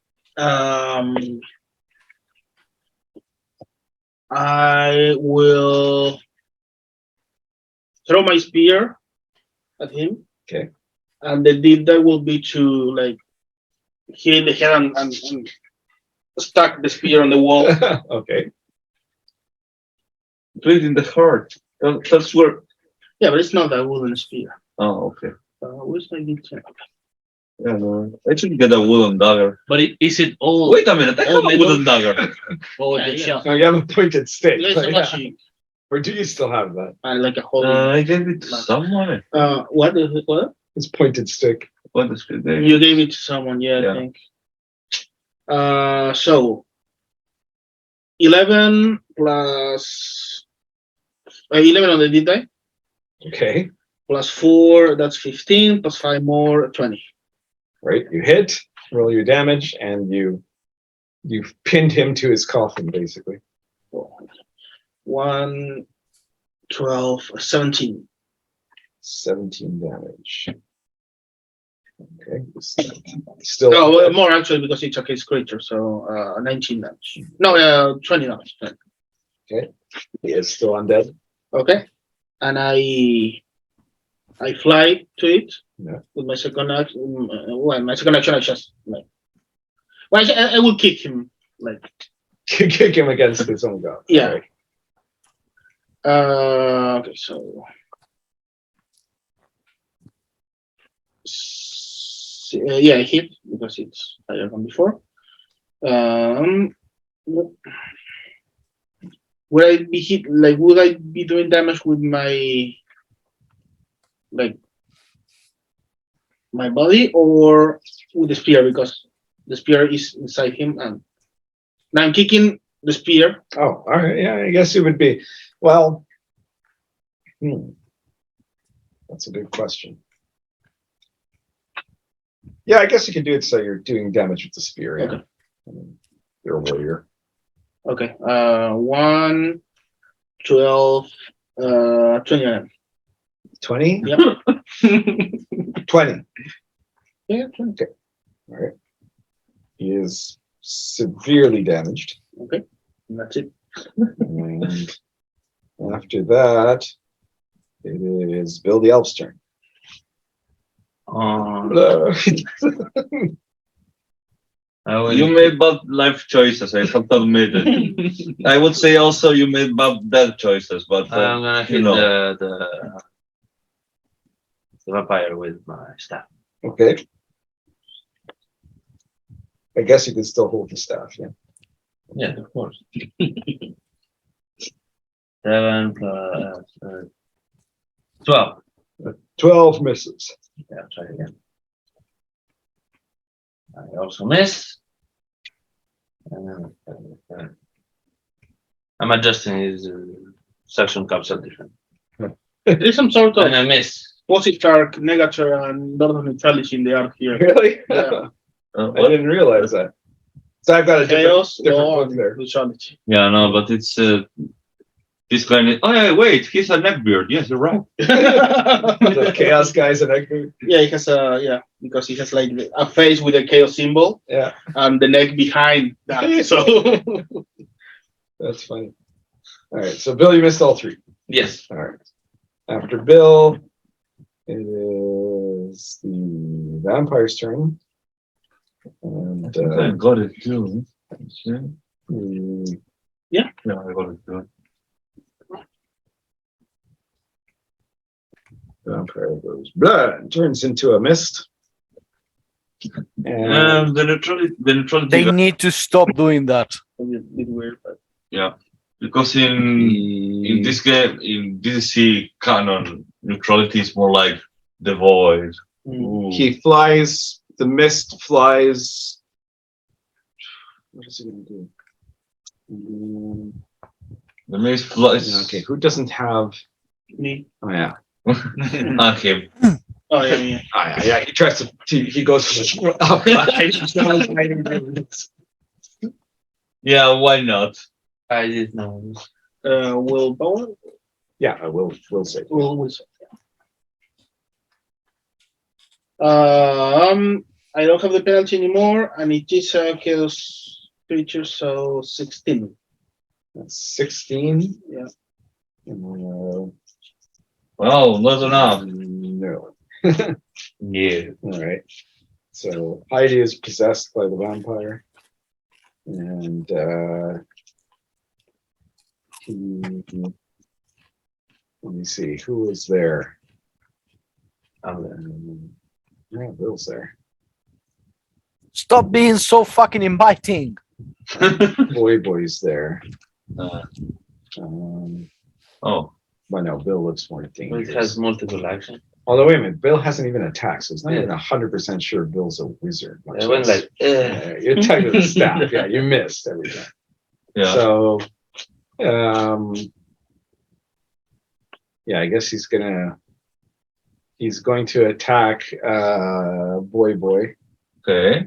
I will throw my spear at him. Okay. And the deed that will be to like hit in the head and stuck the spear on the wall. Okay. Bleed in the heart. That's where. Yeah, but it's not a wooden spear. Oh, okay. Where's my D10? Yeah, no. I should get a wooden dagger. But is it all? Wait a minute. I have a metal? wooden dagger. Oh, Yeah, the yeah. shell. So you have a pointed stick. There's but a yeah. magic Or do you still have that? and like a holy. I gave it to someone. What is it? What? It's pointed stick. What is it? You gave it to someone, yeah, Yeah. I think. So 11 plus 11 on the D die Okay. plus 4, that's 15, plus 5 more, 20. Right. You hit, roll your damage, and you've pinned him to his coffin, basically. 1, 12, 17. 17 damage. Okay. Still. Oh, well, more actually because it's a case creature, so 19 damage. No, 20 damage. Okay. He is still undead. Okay. And I fly to it Yeah. with my second action. Well, my second action I just like. Well, I will kick him like. Kick him against his own god. Yeah. Right. Okay, so. Yeah, I hit because it's higher than before. Would I be hit? Like, would I be doing damage with my my body or with the spear? Because the spear is inside him, and now I'm kicking the spear. Oh, all right. Yeah, I guess it would be. Well, that's a good question. Yeah, I guess you could do it so you're doing damage with the spear. Yeah. Okay. I mean, you're a warrior. Okay. 1, 12, 29. 20? Yep. 20. Yeah, 20. Okay. All right. He is severely damaged. Okay. And that's it. And after that, it is Bill the Elf's turn. You made bad life choices. I have to admit it. I would say also you made bad death choices, but I'm gonna hit the vampire with my staff. Okay. I guess you could still hold the staff, yeah. Yeah, of course. 7 plus 12. 12 misses. Yeah, I'll try again. I also miss. I'm adjusting his section capsule different. There's some sort of And I miss. positive arc, negature, and lot of neutrality in the arc here. Really? Yeah. I didn't realize that. So I've got a Chaos, different law, book and there. neutrality. yeah, no, but it's this guy. Oh yeah, wait, he's a neckbeard. Yes, you're right. The chaos guys and everything. Yeah, he has because he has like a face with a chaos symbol Yeah, and the neck behind that. So that's funny. All right, so Bill, you missed all 3. Yes. All right. After Bill, it is the vampire's turn. And I got it too. Yeah. Yeah, I got it too. vampire goes blah and turns into a mist. And The neutrality. They need to stop doing that. a bit weird, but Yeah, because in this game, in DCC canon, neutrality is more like the void. Ooh. he flies, the mist flies. What is he going to do? The mist flies. Okay, who doesn't have? me. Oh yeah, Okay. Oh yeah. yeah. He tries to. He goes. Yeah, why not? I did know. Willpower. Yeah, I will say. Will say. I don't have the penalty anymore, and it is a chaos creature, so 16. That's 16. Yeah. Well, not enough. No. Yeah. All right. So Heidi is possessed by the vampire, and let me see who was there. Yeah, Bill's there. Stop being so fucking inviting. Boy's there. Oh, Well, no, Bill looks more It dangerous. has multiple action. Although wait a minute, Bill hasn't even attacked, so it's not even 100% sure Bill's a wizard. I went like, You're tugged with the staff. Yeah, you missed every time. Yeah. So, yeah, I guess he's going to attack Boy. Okay.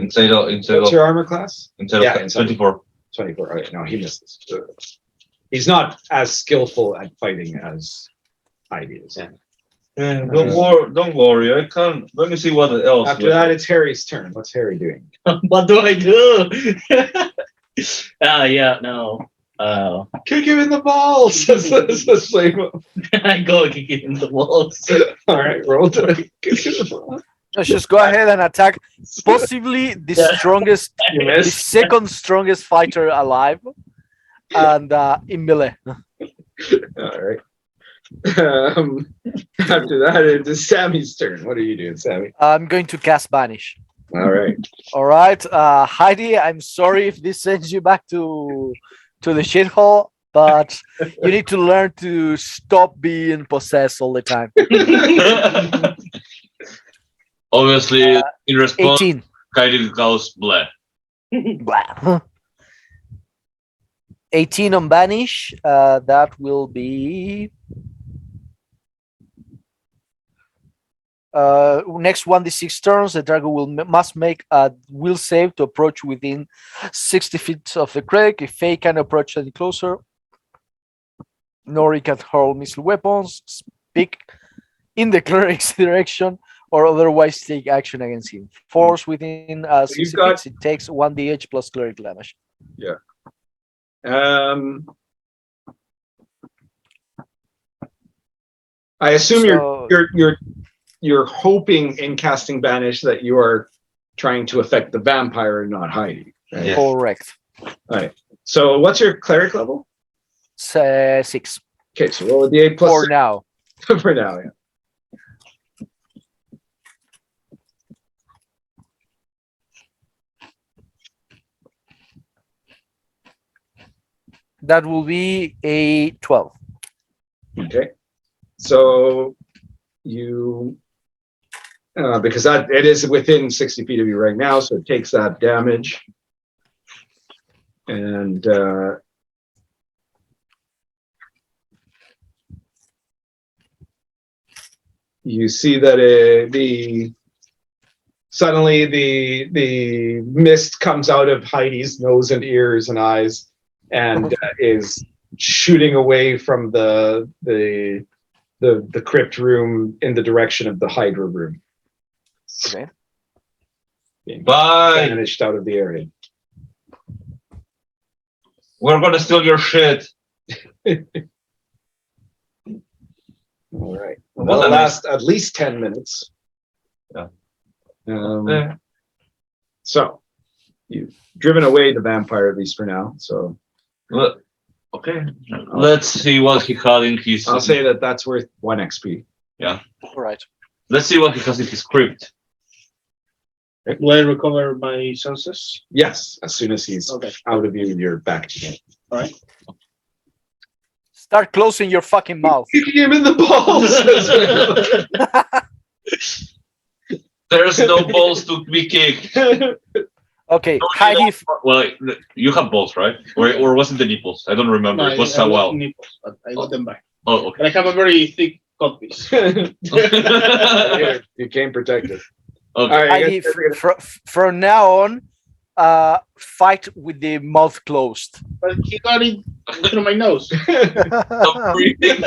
Inside What's of your armor class? inside Yeah, of inside. 24. 24. Okay, no, he misses. He's not as skillful at fighting as Hade is. Don't worry. I can't. Let me see what else. After that, it's Harry's turn. What's Harry doing? What do I do? Yeah, no. Kick him in the balls. says Flamor. I go kick it in the walls. All right, roll to kick him in the balls. Let's just go ahead and attack possibly the strongest, You the missed. second strongest fighter alive, and in melee. All right. After that, it is Sammy's turn. What are you doing, Sammy? I'm going to cast Banish. All right. All right, Heidi, I'm sorry if this sends you back to the shithole, but you need to learn to stop being possessed all the time. Obviously, in response, 18. Kairi goes bleh. Blah. 18 on Banish. That will be next 1d6 turns. The target must make a will save to approach within 60 feet of the cleric. If they can approach any closer, nor he can hurl missile weapons, speak in the cleric's direction, or otherwise take action against him. Force within 60 got- feet, it takes 1d8 plus cleric damage. I assume So- you're hoping in casting Banish that you are trying to affect the vampire and not Heidi. Right? Yeah. Correct. So what's your cleric level? 6 Okay, so roll a d8 plus for six now. for now. Yeah. That will be a 12. Okay. So you because that it is within 60 feet of you right now, so it takes that damage. And you see that suddenly the mist comes out of Heidi's nose and ears and eyes, and is shooting away from the crypt room in the direction of the Hydra room. Okay. Being Bye. vanished out of the area. We're gonna steal your shit. All right. What That'll a last at least 10 minutes. Yeah. So you've driven away the vampire, at least for now. So Okay. Let's see what he had in his. I'll say that that's worth 1 XP. All right. Let's see what he has in his crypt. Will I recover my senses? Yes, as soon as he's Okay. out of you, you're back to him. All right. Start closing your fucking mouth. Kicking him in the balls. There's no balls to be kicked. Okay, No, Heidi. Well, you have balls, right? Or was it the nipples? I don't remember. No, It was I so well. nipples, but I got them back. Oh, okay. But I have a very thick codpiece. You came protected. Okay. All right, I Heidi, guess we're from now on, fight with the mouth closed. But he got it through my nose. Stop breathing.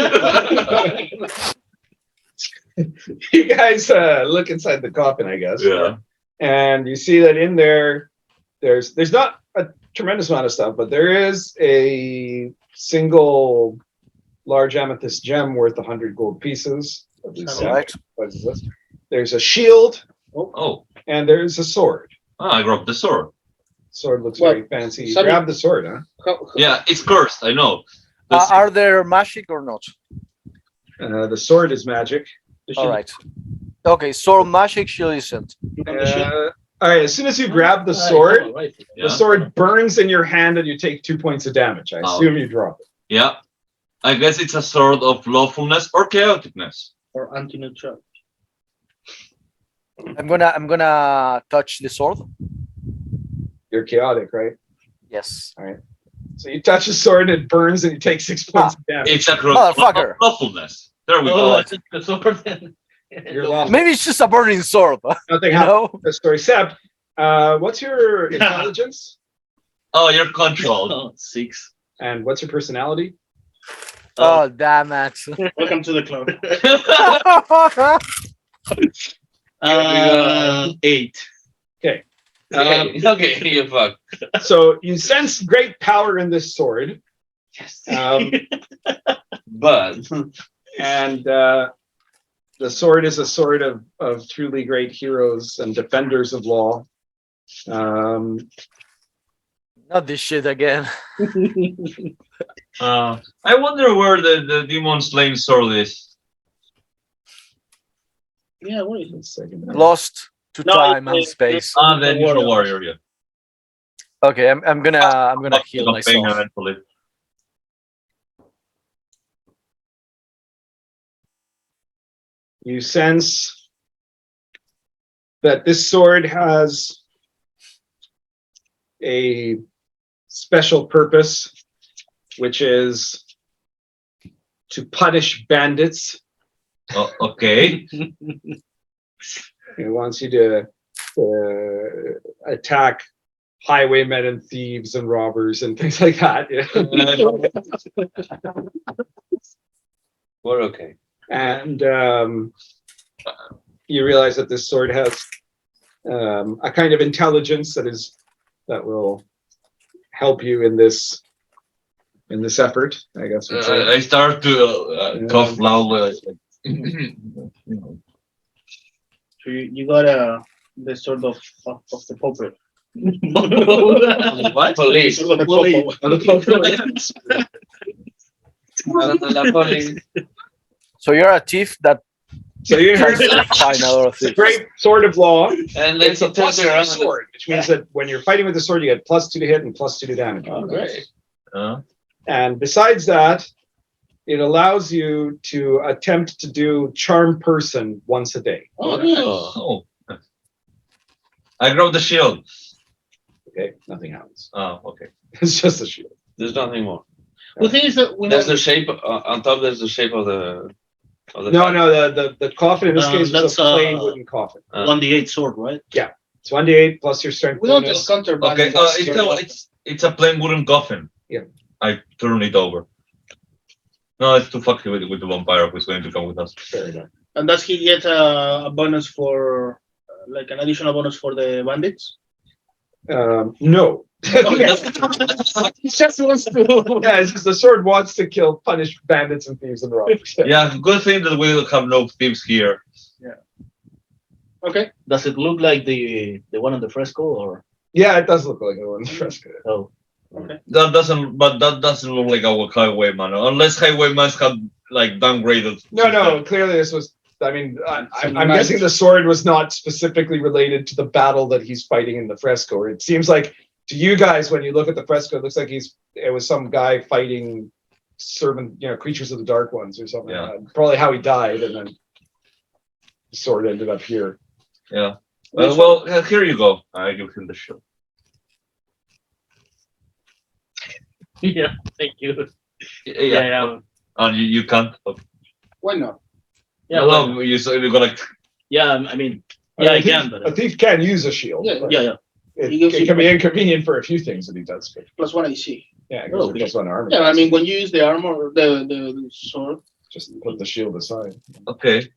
you guys look inside the coffin, I guess. Yeah. And you see that in there, there's not a tremendous amount of stuff, but there is a single large amethyst gem worth 100 gold pieces. At least All right. what is this? There's a shield Oh, and there's a sword. I grabbed the sword. Sword looks Well, very fancy. You Sami- grab the sword, huh? Yeah, it's cursed. I know. Let's see. Are there magic or not? The sword is magic. All right. Okay, sword magic, shield isn't. All right, as soon as you grab the sword, Yeah. the sword burns in your hand and you take 2 points of damage. I Oh. assume you drop it. Yeah. I guess it's a sword of lawfulness or chaoticness. or anti-neutral. I'm gonna touch the sword. You're chaotic, right? Yes. So you touch the sword and it burns and you take 6 points of damage. It's a Motherfucker. lawfulness. There we Oh, go. I took the sword. You're lawful. Maybe it's just a burning sword. Nothing You happened. know? The story. Seb, what's your intelligence Oh, you're controlled. Oh, 6. and what's your personality? Oh damn it! Welcome to the club. 8. Okay, you fuck. So you sense great power in this sword. Yes. But And the sword is a sword of truly great heroes and defenders of law. Not this shit again. I wonder where the demon slaying sword is. Yeah, what is it? 1 second. Lost to No, time and it's- space. The neutral warrior, yeah. Okay, I'm gonna heal Campaign myself. eventually. You sense that this sword has a special purpose, which is to punish bandits. Oh, okay. It wants you to attack highwaymen and thieves and robbers and things like that. We're okay. And you realize that this sword has a kind of intelligence that will help you in this effort, I guess. we'd say. I start to cough loudly. So you got the sort of the puppet. What? Police. Sort of the puppet. So you're a thief that So you heard tries to find another it's a thief. great sword of law. And It's let's a plus turn 2 around. sword, which means that when you're fighting with the sword, you get +2 to hit and +2 to damage. Oh, great. And besides that, it allows you to attempt to do charm person once a day. Oh. I grab the shield. Okay, nothing happens. Oh, okay. It's just a shield. There's nothing more. The thing is that There's the shape on top. There's the shape of the. No, the coffin in this case was that's, a plain wooden coffin. 1d8 sword, right? It's 1d8 plus your strength we don't bonus. encounter Okay. bandits. It's a plain wooden coffin. Yeah. I turn it over. No, it's too fucky with the vampire who's going to come with us. Fair enough. And does he get a bonus for like an additional bonus for the bandits? No. He just wants to. Yeah, it's just the sword wants to punish bandits and thieves and robbers. Yeah, good thing that we have no thieves here. Okay. Does it look like the one on the fresco or? Yeah, it does look like a one fresco. Oh, That doesn't look like our highwayman, unless highwaymans have like downgraded. No, clearly this was. I mean, I'm guessing the sword was not specifically related to the battle that he's fighting in the fresco. It seems like to you guys, when you look at the fresco, it looks like it was some guy fighting creatures of the dark ones or something. Yeah. Like that. Probably how he died, and then the sword ended up here. Yeah. Well, here you go. I give him the shield. yeah. Thank you. Yeah. And you can't. Okay. Why not? Yeah. No, well, you're gonna. yeah. I mean, yeah, I can, A but thief can use a shield. Yeah, but yeah. It can be inconvenient for a few things that he does. But +1 AC. yeah, it gives Oh, you +1 armor. Yeah, I mean when you use the armor, the sword. Just put the shield aside. Okay.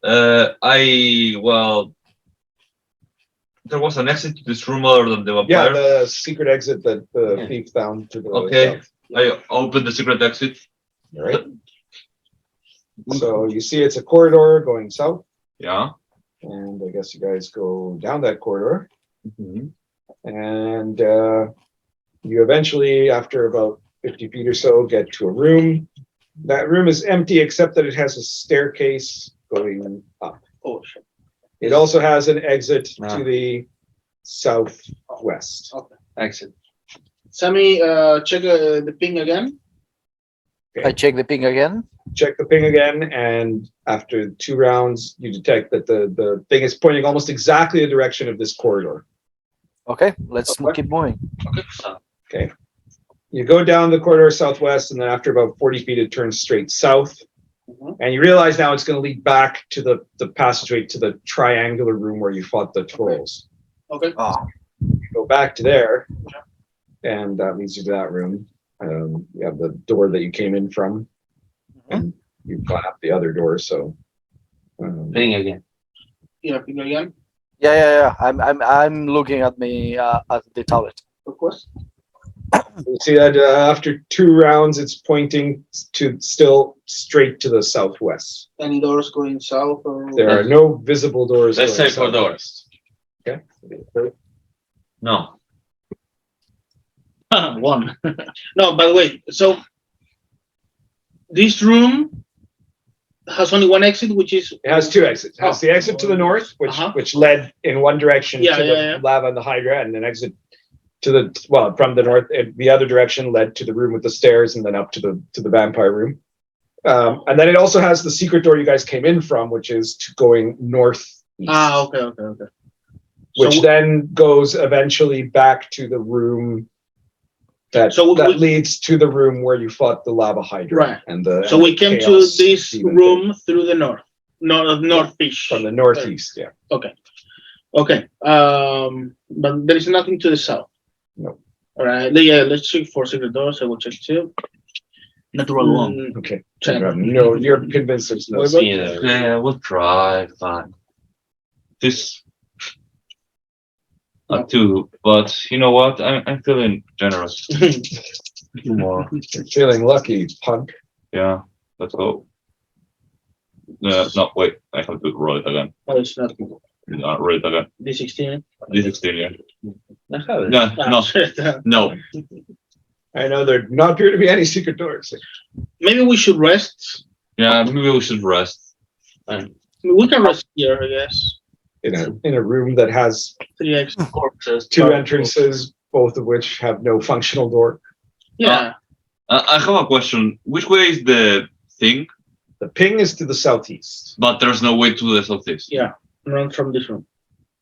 There was an exit to this room other than the Yeah, vampire. the secret exit that the Yeah. thief found to the Okay. south. I opened the secret exit. All right. So you see it's a corridor going south, Yeah. and I guess you guys go down that corridor, and you eventually, after about 50 feet or so, get to a room. That room is empty except that it has a staircase going up. Oh shit. It also has an exit Ah. to the southwest. Exit. Sami, check the ping again. I check the ping again. Check the ping again, and after 2 rounds, you detect that the thing is pointing almost exactly the direction of this corridor. Okay, let's Okay. keep moving. Okay. You go down the corridor southwest, and then after about 40 feet, it turns straight south. And you realize now it's going to lead back to the passageway to the triangular room where you fought the trolls. Okay. Oh, You go back to there, and that leads you to that room. You have the door that you came in from, and you've gone up the other door. So, Ping again. Yeah, figure again. yeah. I'm looking at me at the tablet. Of course. you see that after 2 rounds, it's pointing to still straight to the southwest. Any doors going south or? There are no visible doors. Let's going say for southwest. Okay. No. 1. No, by the way, so this room has only one exit, which is It has 2 exits. It has the exit to the north, which led in one direction Yeah, to the lava and the hydra, and an exit to the from the north. The other direction led to the room with the stairs, and then up to the vampire room. And then it also has the secret door you guys came in from, which is going north. okay. Which So- then goes eventually back to the room that So we- leads to the room where you fought the lava hydra. Right. And the So we came to chaos this demon room through the northeast. from the northeast. Yeah. Okay. But there is nothing to the south. No. All right. Yeah, let's check for secret doors. I will check too. Natural 1. Okay. 10. No, you're convinced there's no. What about- Yeah, we'll try. Fine. This. 2, but you know what? I'm feeling generous. 2 more. You're feeling lucky, punk. Yeah, let's go. No, wait. I have to roll it again. Oh, it's not. Roll it again. D16. This is still here. I have it. No. I know there not appear to be any secret doors. Maybe we should rest. Yeah, maybe we should rest. We can rest here, I guess. In a room that has 3 exit. Corpses. 2 entrances, both of which have no functional door. Yeah. I have a question. Which way is the thing? The ping is to the southeast. But there's no way to the southeast. Yeah. Run from this room.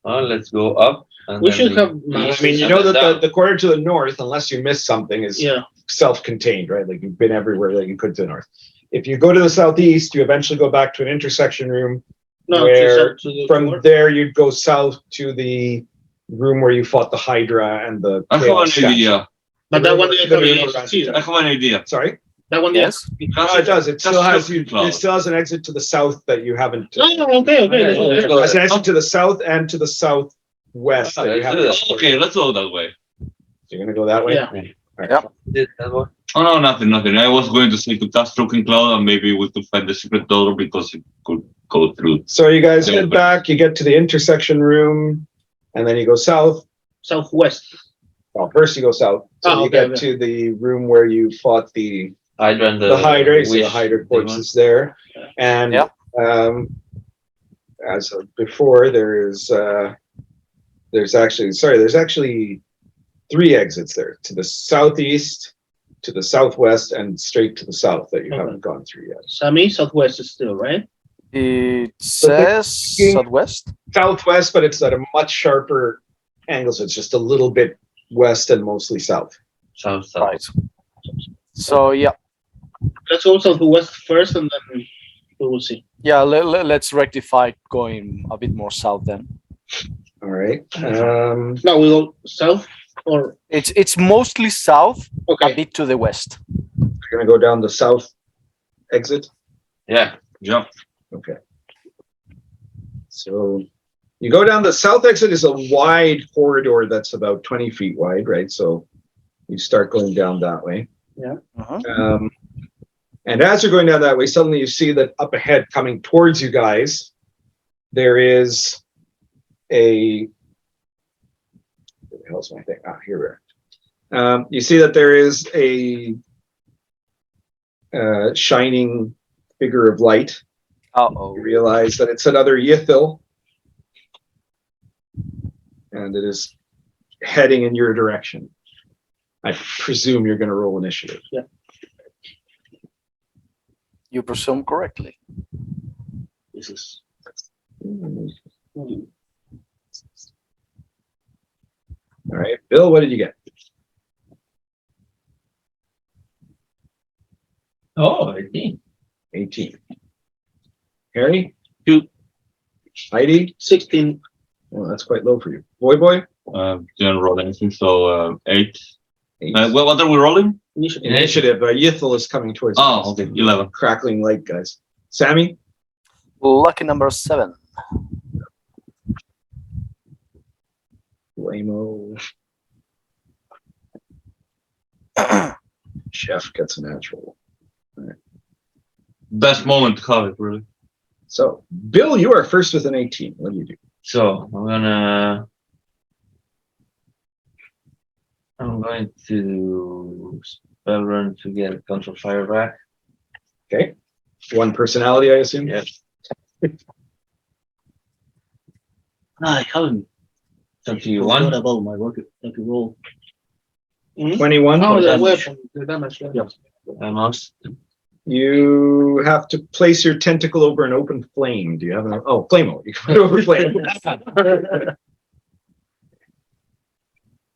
Let's go up. And We then should have. I mean, you know that the corridor to the north, unless you missed something, is Yeah. self-contained, right? Like you've been everywhere that you could to the north. If you go to the southeast, you eventually go back to an intersection room. No, Where to the From door. there, you'd go south to the room where you fought the hydra and the. I have chaos an statue. idea. But that one didn't The have room any around exit you. I have an idea. Sorry. That one Yes. No, it does. It still has you. Cloud. It still has an exit to the south that you haven't. Oh, okay. Let's go let's there. go. It has an exit to the south and to the southwest that you let's haven't. do that. explored. Okay, let's go that way. You're gonna go that way. Yeah. Did that one? Oh no, nothing. I was going to say to cast Stroking Cloud and maybe we could find the secret door because it could go through. So you guys Yeah, head but- back. You get to the intersection room, and then you go south. Southwest. Well, first you go south. So Oh, you okay, get to the room where you fought the Hydra and the Hydra. You see the wish Hydra demon. corpses there, and Yep. as before, there's actually 3 exits there: to the southeast, to the southwest, and straight to the south that you Okay. haven't gone through yet. Sami, southwest is still, right? It says southwest. Southwest, but it's at a much sharper angle, so it's just a little bit west and mostly south. South. Right. So yeah, Let's go southwest first and then we will see. yeah. Let's rectify going a bit more south then. All right. Now we go south or It's mostly south, a okay. bit to the west. You're gonna go down the south exit. Yeah. Jump. Okay. So you go down the south exit is a wide corridor that's about 20 feet wide, right? So you start going down that way. Uh-huh. And as you're going down that way, suddenly you see that up ahead, coming towards you guys, there is a. Where the hell's my thing? Ah, here we are. You see that there is a shining figure of light. Uh-oh. You realize that it's another Yithil, and it is heading in your direction. I presume you're going to roll initiative. You presume correctly. This is All right, Bill, what did you get? Oh, 18. 18. Harry? 2. Heidi? 16. Well, that's quite low for you. Boy? Didn't roll anything, so 8. 8. What are we rolling? Initiative. Initiative. Yithel is coming towards Oh, us. okay, 11. Crackling light, guys. Sami? Lucky number 7. Flamor. Chef gets a natural. Best moment to have it, really. So, Bill, you are first with an 18. What do you do? So I'm going to spell run to get control fire back. Okay. One personality, I assume? Yes. I haven't It's up to you. forgot 1. about my rocket roll. 21. Oh, the damage. weapon, the damage. Yeah. Almost. You have to place your tentacle over an open flame. Do you have an? Oh, flame. You can put it over flame.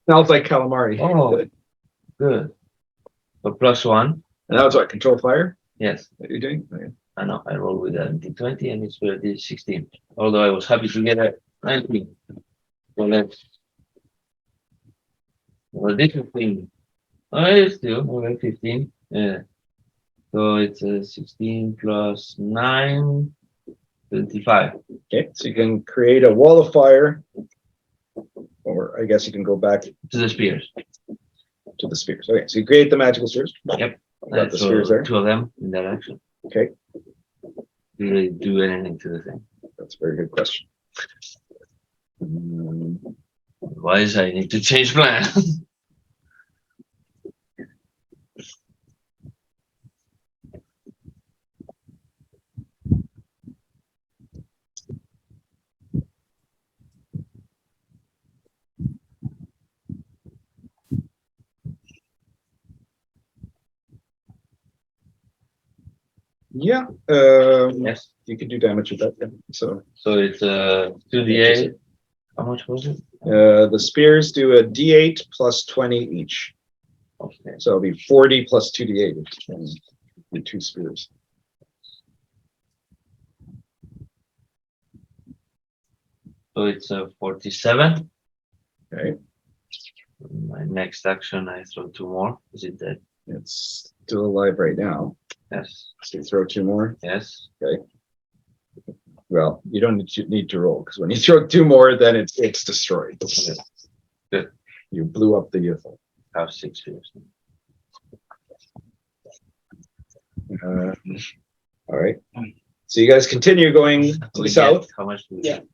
Smells like calamari. Oh, good. So +1. And that was what? Control fire? Yes. That you're doing? Okay. I know. I rolled with a D20 and it's with a D16. Although I was happy to get a 19. So let's. Well, this is 15. Oh, it's still okay, 15. Yeah. So it's 16 plus 9, 25. Okay. So you can create a wall of fire, or I guess you can go back To the spears. to the spears. Okay. So you create the magical spears. Yep. Got the So spears there. 2 of them in that action. Okay. Really do anything to the thing. That's a very good question. Otherwise, I need to change plan. Yeah. Yes. You could do damage with that. Yeah. So So it's 2d8. How much was it? the spears do a D8 plus 20 each. Okay. So it'll be 40 plus 2d8. And do 2 spears. So it's 47. Okay. My next action, I throw 2 more. Is it dead? It's still alive right now. Yes. So you throw 2 more. Yes. Well, you don't need to roll because when you throw 2 more, then it's destroyed. Okay. Good. You blew up the UFO. I have 6 spears. All right. So you guys continue going to the We south. get- How much do we Yeah. get?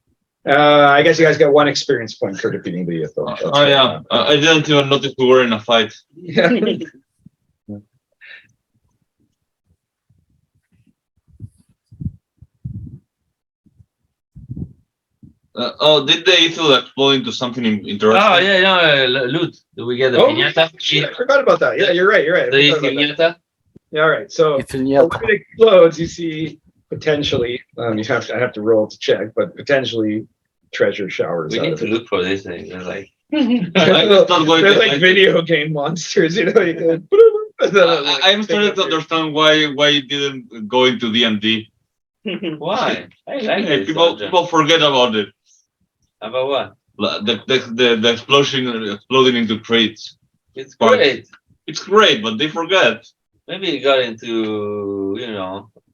I guess you guys get 1 experience point for defeating the UFO. Oh yeah, I didn't even notice we were in a fight. Yeah. Did the ethyl explode into something interesting? Oh, yeah, no, loot. Do we get the Oh, piñata? shit, I forgot about that. Yeah, you're right. You're right. I The forgot about that. piñata? Yeah, all right. So It's in yellow. when it explodes, you see potentially. I have to roll to check, but potentially treasure showers. We out need of to it. look for this thing. They're like, I'm not going They're to- like video game monsters, you know. You go, I'm starting to understand why you didn't go into D&D. why? I like Hey, this. people forget about it. About what? The explosion exploding into crates. It's Fine. great. It's great, but they forget. Maybe it got into, I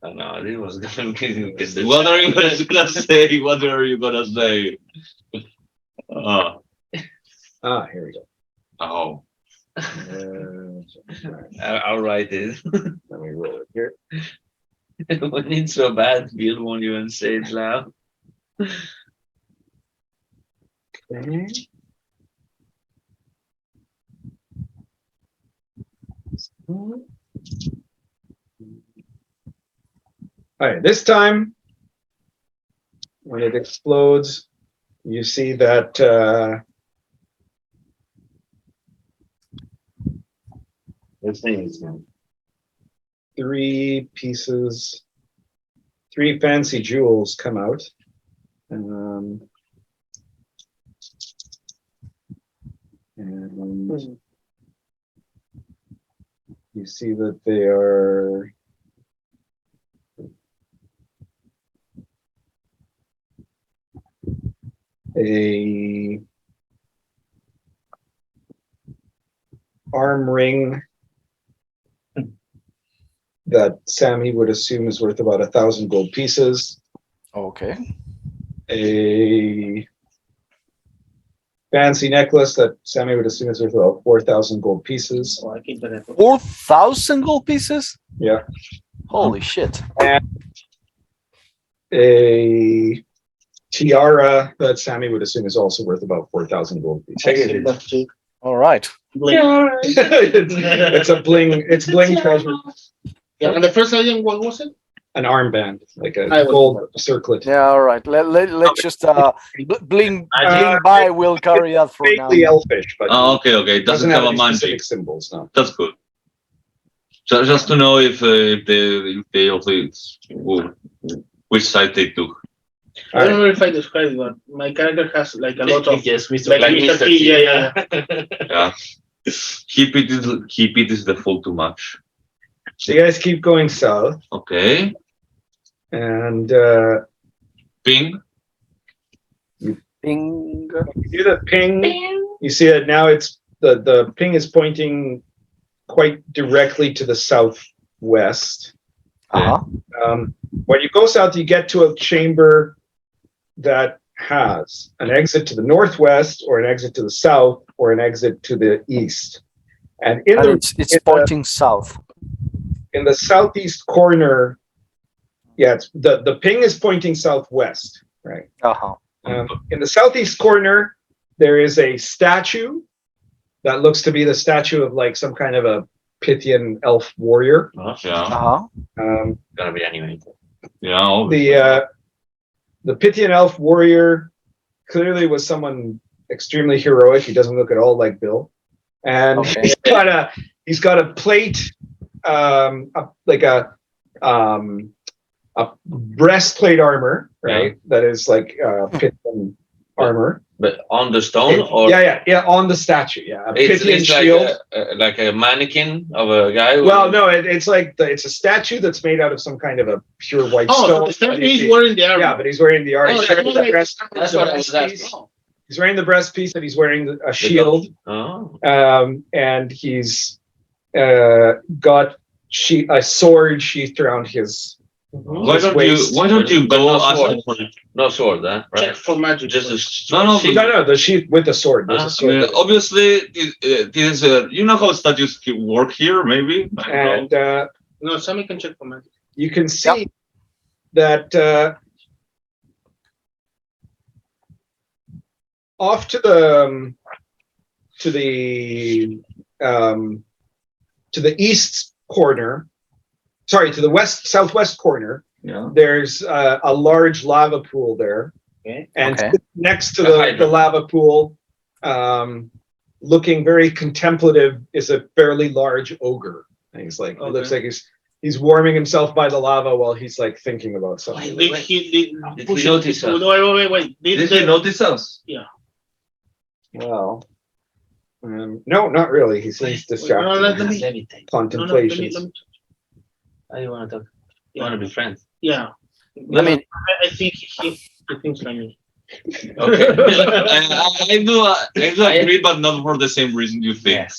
don't know, it was gonna get the What are you gonna say? What are you gonna say? Here we go. Oh. I'll write it. Let me roll it here. When it's so bad, Bill won't even say it loud. Okay. All right, this time when it explodes, you see that This thing is 3 fancy jewels come out. And you see that they are a arm ring that Sami would assume is worth about 1,000 gold pieces. Okay. A fancy necklace that Sami would assume is worth about 4,000 gold pieces. Oh, I keep that. 4,000 gold pieces? Yeah. Holy shit. And a tiara that Sami would assume is also worth about 4,000 gold pieces. That's cheap. All right. It's a bling. It's bling treasure. Yeah, and the first item, what was it? An armband, like a I would- gold circlet. Yeah, all right. Let's just bling by. We'll carry that for now. Vaguely elfish, but Oh, okay. It doesn't have a any magic. specific symbols. No. That's good. So just to know if they also which side they took. I don't know if I described it, but my character has like a lot of Yes, Mr. like Like Mr. Mr. T, T. yeah. Yeah. Keep it is the full too much. So you guys keep going south, Okay. and Ping. Bing. you see the ping. You see that now. It's the ping is pointing quite directly to the southwest. Uh-huh. When you go south, you get to a chamber that has an exit to the northwest, or an exit to the south, or an exit to the east. And in And the it's pointing south. in the southeast corner, yeah, it's the ping is pointing southwest, right? Uh-huh. In the southeast corner, there is a statue that looks to be the statue of like some kind of a Pythian elf warrior. Yeah. Uh-huh. Gonna be animated. Yeah. The Pythian elf warrior clearly was someone extremely heroic. He doesn't look at all like Bill, and Okay. he's got a plate, like a breastplate armor, right? That is like Pythian armor. But on the stone, or Yeah, on the statue. Yeah, a it's, Pythian it's shield. like a mannequin of a guy. Well, no, it's like it's a statue that's made out of some kind of a pure white Oh, stone. so the statue is wearing the armor. Yeah, but he's wearing the armor. Oh, He's wearing the that's breast- That's the what I was breastpiece. asking. He's wearing the breast piece, and he's wearing a shield, Oh, and he's got a sword sheathed around his. Why his don't waist. you But go no ask sword. him for it? no sword, huh? Check Right. for magic. Just a No, No, the sheath with the sword. There's a sword. obviously, this you know how statues work here, maybe. I don't know. And No, Sami can check for magic. you can see that off to the east corner, sorry, to the southwest corner, Yeah. there's a large lava pool there. Okay. And Okay. next to A the hydrant. lava pool, looking very contemplative, is a fairly large ogre. And he's like, he looks like he's warming himself by the lava while he's like thinking about something. Did he Did push he it? notice us? Wait. Did he notice us? Well, no, not really. He seems distracted. No, let me- Levitate. Contemplations. let me- How do you want to talk? You want to be friends? Yeah. I mean, I think he thinks like me. Okay. I do agree, but not for the same reason you think.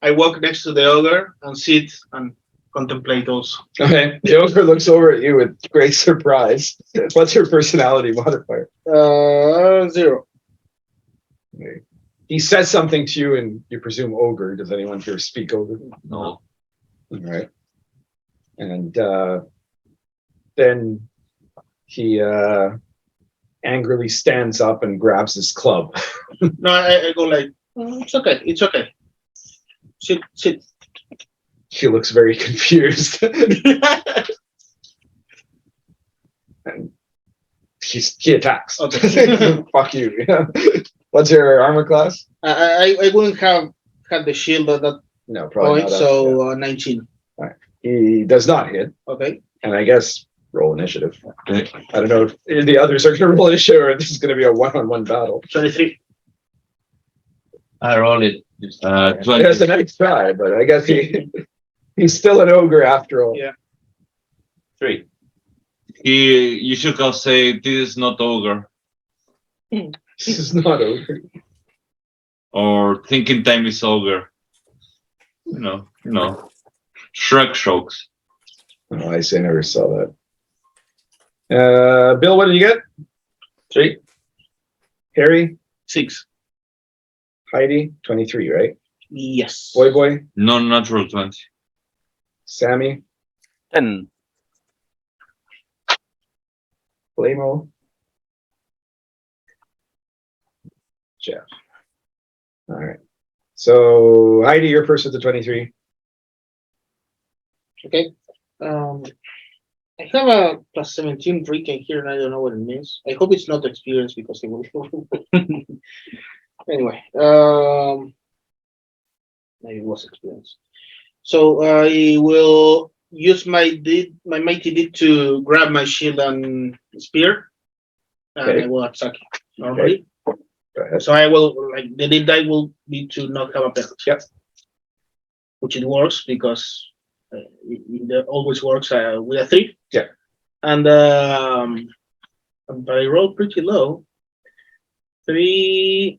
I walk next to the ogre and sit and contemplate also. Okay. The ogre looks over at you with great surprise. What's your personality modifier? 0. He says something to you, and you presume ogre. Does anyone here speak ogre? No. All right. And then he angrily stands up and grabs his club. No, I go like, it's okay. Sit. He looks very confused. And he attacks. Okay. Fuck you. Yeah. What's your armor class? I wouldn't have had the shield that No, probably point, not. so 19. He does not hit, Okay. and I guess roll initiative. Okay. I don't know if the others are going to roll initiative or if this is going to be a one-on-one battle. 23. I roll it. 20. That's a nice try, but I guess he's still an ogre after all. Yeah. 3. You should have said this is not ogre, This is not ogre. or thinking time is ogre. You know. Shrek jokes. Oh, I say never saw that. Bill, what did you get? 3. Harry, 6. Heidi, 23, right? Yes. Boy, Non-natural 20. Sammy, 10. Flamor, Jeff. All right. So Heidi, you're first with the 23. Okay. I have a plus 17 written here, and I don't know what it means. I hope it's not experience because it will. Anyway, maybe it was experience. So I will use my mighty deed to grab my shield and spear, and Okay. I will attack normally. Go ahead. So I will the deed die will be to not have a penalty. Yep. Which it works because it always works with a 3. Yeah. And but I rolled pretty low. 3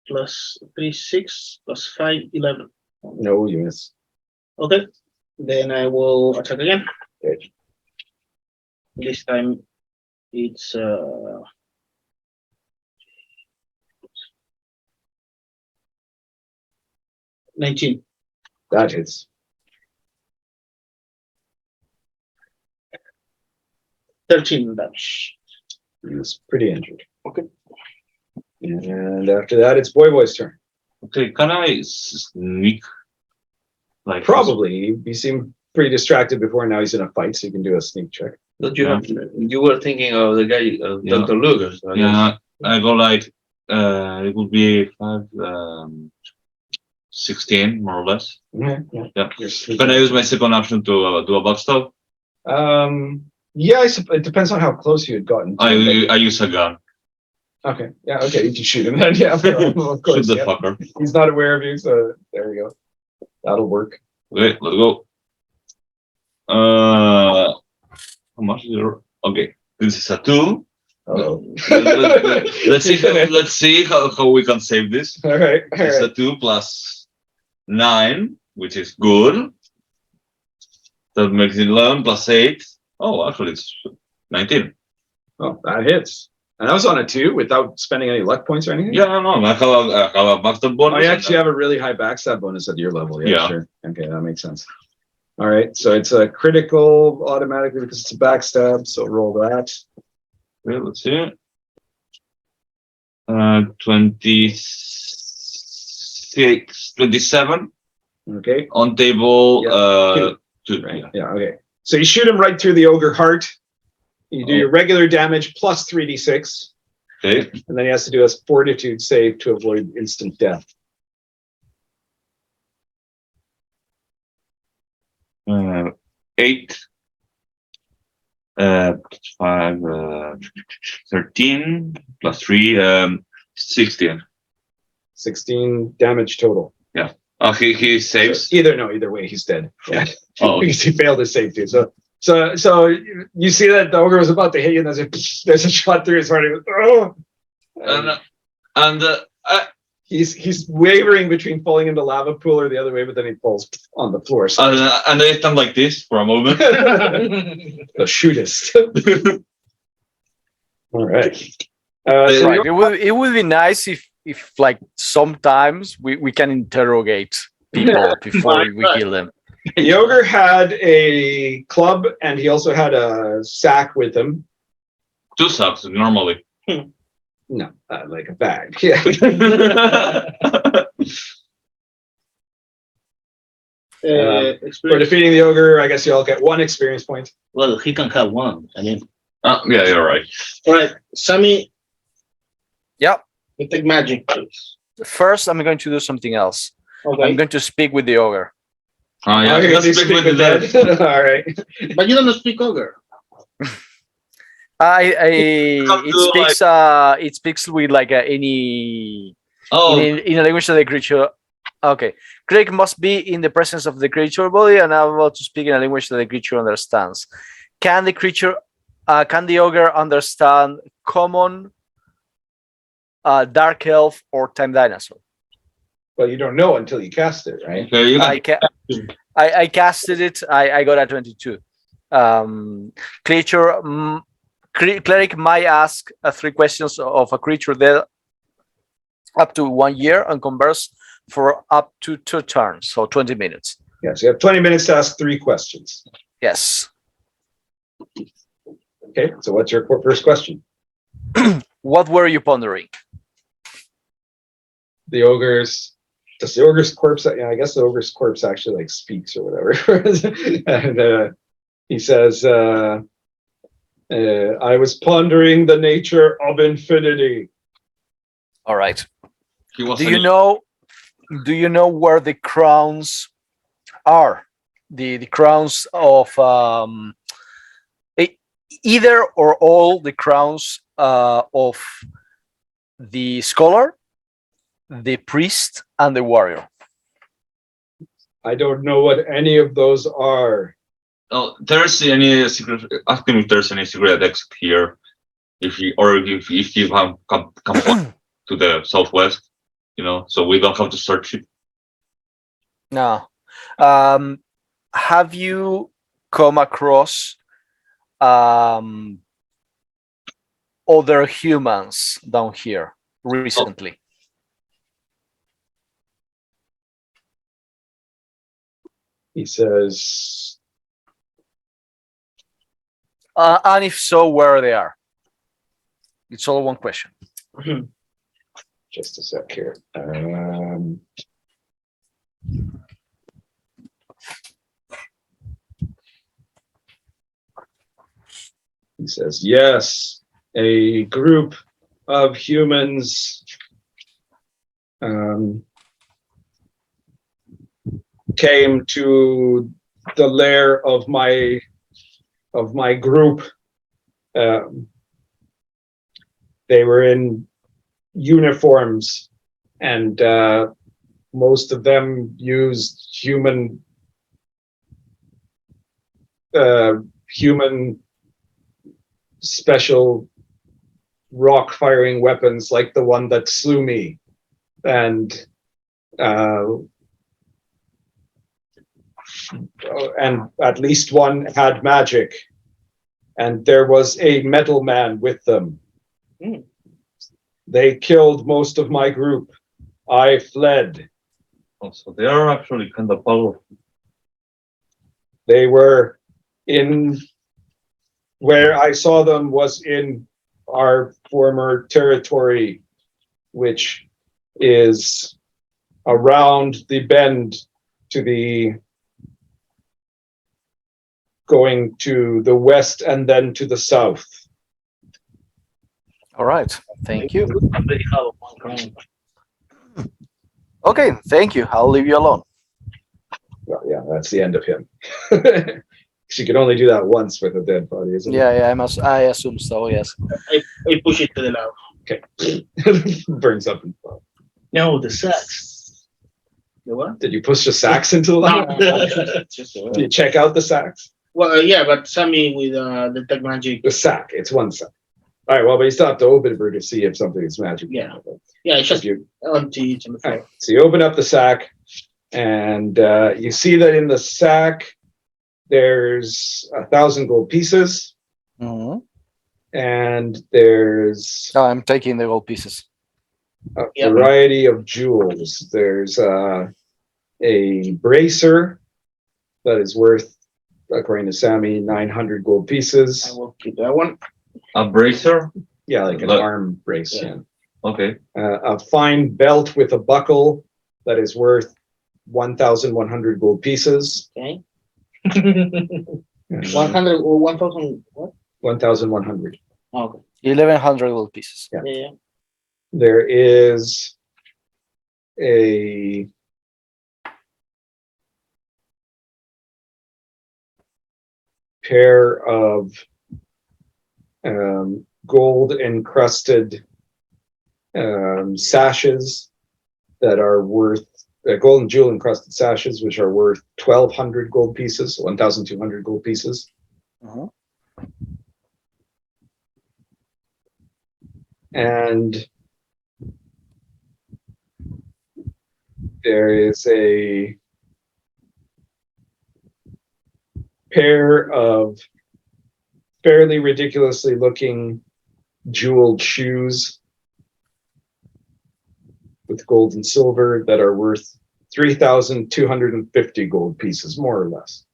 plus 3, 6 plus 5, 11. No, you miss. Okay. Then I will attack again. Okay. This time it's 19. That hits. 13 damage. He was pretty injured. Okay. And after that, it's Boy's turn. Okay, can I sneak? Like Probably. You seem pretty distracted before. Now he's in a fight, so you can do a sneak check. Don't you have? You were thinking of the guy, Yeah. Dr. Lugger. So I guess. Yeah, I go like it would be 5, 16 more or less. Yeah. Yeah. You're Can I use my second action to do a backstab? Yeah, it depends on how close you had gotten. To him, I use a gun. but- okay. Yeah. Okay. You can shoot him then. Yeah. Of course. Shoot the Yeah. fucker. He's not aware of you, so there we go. That'll work. Okay, let's go. How much is it? Okay, this is a 2. Oh. Let's see how we can save this. All right. All It's a right. 2 plus 9, which is good. That makes it 11 plus 8. Oh, actually, it's 19. Oh, that hits. And that was on a 2 without spending any luck points or anything? Yeah, no, I have a backstab Oh, bonus. you actually have a really high backstab bonus at your level. Yeah, Yeah. sure. Okay, that makes sense. All right, so it's a critical automatically because it's a backstab, so roll that. Okay, let's see. 26, 27 Okay, on table. Yeah, 2. right. Yeah. Yeah, okay. So you shoot him right through the ogre heart. You do your regular damage plus 3d6, Okay. and then he has to do a fortitude save to avoid instant death. 8. 5, 13 plus 3, 16. 16 damage total. Oh, he saves. So either way, he's dead. Yeah. Oh, Because he failed his save too. So you see that the ogre was about to hit you, and there's a shot through his heart. He goes, oh! and He's wavering between falling into lava pool or the other way, but then he falls on the floor. So and I stand like this for a moment. the shootist. All right. So Right. It would be nice if like sometimes we can interrogate people before we kill them. the ogre had a club, and he also had a sack with him. 2 sacks normally. No, like a bag. Yeah. For Experience. defeating the ogre, I guess you all get 1 experience point. Well, he can have one. I mean, Yeah, you're right. All right, Sami. Yep. You take magic, please. First, I'm going to do something else. Okay. I'm going to speak with the ogre. Oh, yeah. Okay, Let's you speak speak with the with dead. dead. All right. But you don't speak ogre. Come to, It speaks with like any Oh, in a language of the creature. Okay, Craig must be in the presence of the creature body and able to speak in a language that the creature understands. Can the ogre understand common, dark elf, or time dinosaur? Well, you don't know until you cast it, right? okay. You can, I casted it. I got a 22. Creature cleric might ask 3 questions of a creature dead up to 1 year and converse for up to 2 turns, so 20 minutes. Yes, you have 20 minutes to ask 3 questions. Yes. Okay, so what's your first question? What were you pondering? The ogre's does the ogre's corpse? Yeah, I guess the ogre's corpse actually like speaks or whatever. And he says, "I was pondering the nature of infinity." All right. he was Do you know where the crowns are? The crowns of either or all the crowns of the scholar, the priest, and the warrior. I don't know what any of those are. Oh, there's any secret? Ask him if there's any secret exit here. If you have come to the southwest, so we don't have to search it. No. Have you come across other humans down here recently? He says, And if so, where they are? It's all one question. just a sec here. He says, yes, a group of humans came to the lair of my group. They were in uniforms, and most of them used human special rock firing weapons like the one that slew me, and at least one had magic, and there was a metal man with them. They killed most of my group. I fled. So they are actually kind of powerful. They were in where I saw them was in our former territory, which is around the bend to the going to the west and then to the south. All right. Thank you. I'm very hard on one crown. Okay. Thank you. I'll leave you alone. Well, yeah, that's the end of him. She can only do that once with a dead body, isn't Yeah. I assume so. Yes. I push it to the lava. it? Burns up and falls. No, the sex. The what? Did you push the sacks into the lava? Did you check out the sacks? Well, yeah, but Sami with the tech magic. The sack. It's one sack. All right. Well, but you still have to open it to see if something is magic. Yeah. Yeah, it's just You, empty on the all floor. right. So you open up the sack, and you see that in the sack there's 1,000 gold pieces, Mm-hmm. and there's I'm taking the gold pieces. a Yeah. variety of jewels. There's a bracer that is worth, according to Sami, 900 gold I pieces. will keep that one. A bracer? Yeah, like an Look. arm brace. Yeah. Okay. A fine belt with a buckle that is worth 1,100 gold pieces. Okay. And, 100 or 1,000. What? 1,100. Oh, okay. 1,100 gold pieces. Yeah. Yeah. There is a pair of gold encrusted sashes that are worth gold and jewel encrusted sashes, which are worth 1,200 gold pieces, 1,200 gold pieces. Uh-huh. And there is a pair of fairly ridiculously looking jeweled shoes with gold and silver that are worth 3,250 gold pieces, more or less.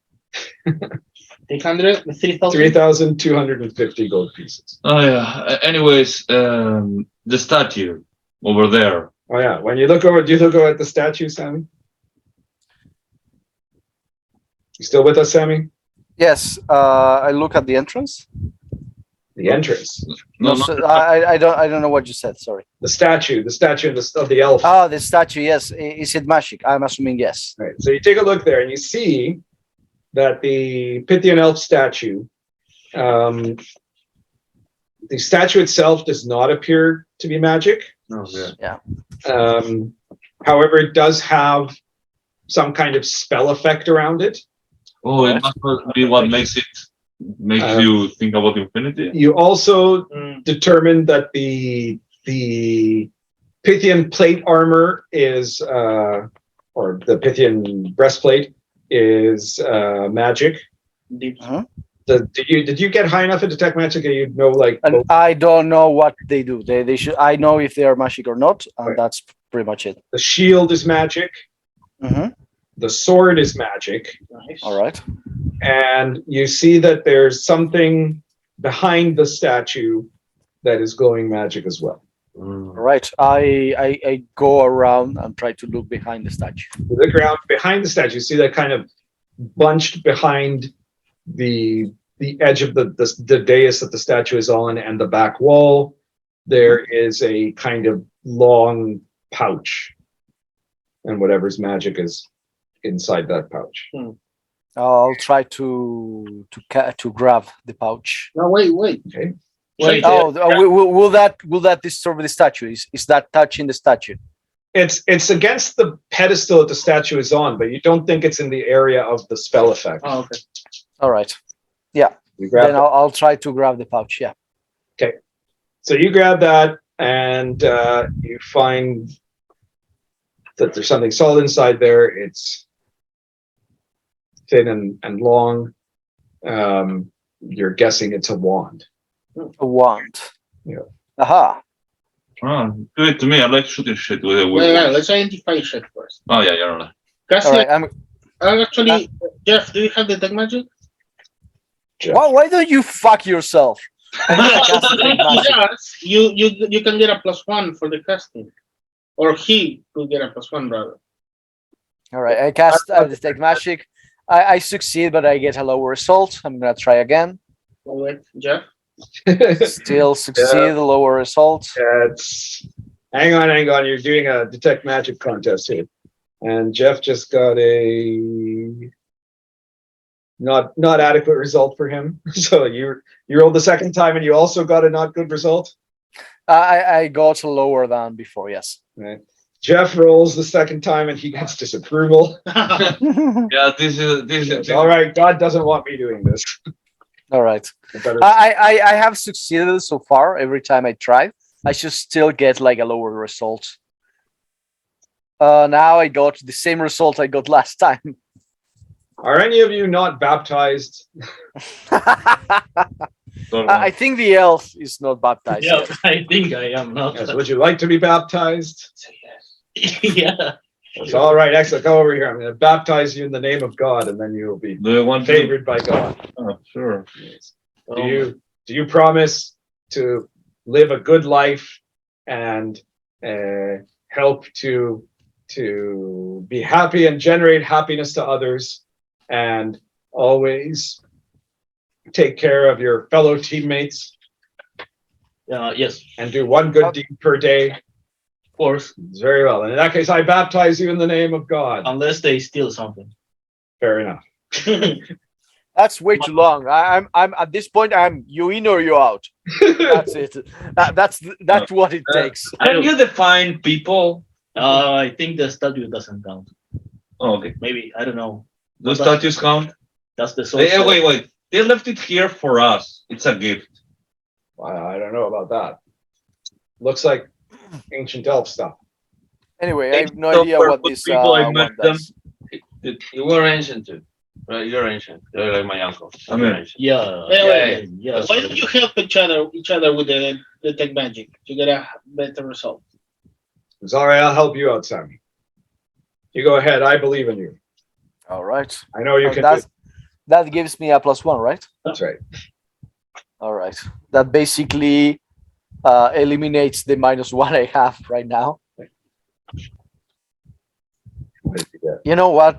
300, 3,000. 3,250 gold pieces. Oh yeah. Anyways, the statue over there. Oh yeah. When you look over, do you look over at the statue, Sami? You still with us, Sami? Yes, I look at the entrance. The entrance. No, No, so I don't know what you said. Sorry. The statue of the elf. Oh, the statue. Yes. Is it magic? I'm assuming yes. Right. So you take a look there and you see that the Pythian elf statue, the statue itself does not appear to be magic. Oh, yeah. However, it does have some kind of spell effect around it. Oh, it must be what makes you think about infinity. You also determine that the Pythian plate armor is, or the Pythian breastplate is magic. Uh-huh. Did you get high enough in detect magic that you'd know like? And I don't know what they do. They should. I know if they are magic or not, and Right. that's pretty much it. The shield is magic. Mm-hmm. The sword is magic. Nice. All right. And you see that there's something behind the statue that is glowing magic as well. All right. I go around and try to look behind the statue. The ground behind the statue, you see that kind of bunched behind the edge of the dais that the statue is on and the back wall. There is a kind of long pouch, and whatever's magic is inside that pouch. I'll try to grab the pouch. No, wait. Okay. Wait. Will that disturb the statue? Is that touching the statue? It's against the pedestal that the statue is on, but you don't think it's in the area of the spell effect. Oh, okay. All right. You grab Then I'll try to grab the pouch. Yeah. So you grab that, and you find that there's something solid inside there. It's thin and long. You're guessing it's a wand. A wand. Yeah. Aha. Oh, do it to me. I like shooting shit with a Wait, whip. let's identify shit first. Oh yeah, you're right. Cassie, All right. I'm. actually, Jeff, do you have detect magic? Why don't you fuck yourself? Yes, you can get a +1 for the casting, or he could get a +1 rather. All right. I cast detect magic. I succeed, but I get a lower result. I'm gonna try again. Wait, Jeff. Still succeed, lower result. Hang on. You're doing a detect magic contest here, and Jeff just got a not adequate result for him. So you rolled the second time, and you also got a not good result. I got lower than before. Yes. Right. Jeff rolls the second time, and he gets disapproval. Yeah, this is All right, God doesn't want me doing this. All right. I better- I have succeeded so far every time I try. I should still get like a lower result. Now I got the same result I got last time. Are any of you not baptized? I think the elf is not baptized. Yeah, yet. I think I am not. Yes. Would you like to be baptized? Yeah. It's all right. Excellent. Come over here. I'm going to baptize you in the name of God, and then you will be Do you want to? favored by God. Oh, sure. Do you promise to live a good life and help to be happy and generate happiness to others, and always take care of your fellow teammates Yes, and do one good deed per day? of course. Very well. And in that case, I baptize you in the name of God. Unless they steal something. Fair enough. That's way too long. I'm at this point. I'm you in or you out. That's it. That's what it takes. Can you define people? I think the statue doesn't count. Oh, okay. Maybe I don't know. Do statues count? That's the source. Wait. They left it here for us. It's a gift. I don't know about that. Looks like ancient elf stuff. Anyway, I have no So idea for what good this people, I one met does. You were ancient too. Right? You're ancient. You're like my uncle. I mean, You're ancient. Yeah. Yeah. Why don't you help each other with the detect magic to get a better result? It's all right. I'll help you out, Sami. You go ahead. I believe in you. All right. I know you can. That gives me a +1, right? That's right. All right. That basically eliminates the -1 I have right now. What did you get? You know what,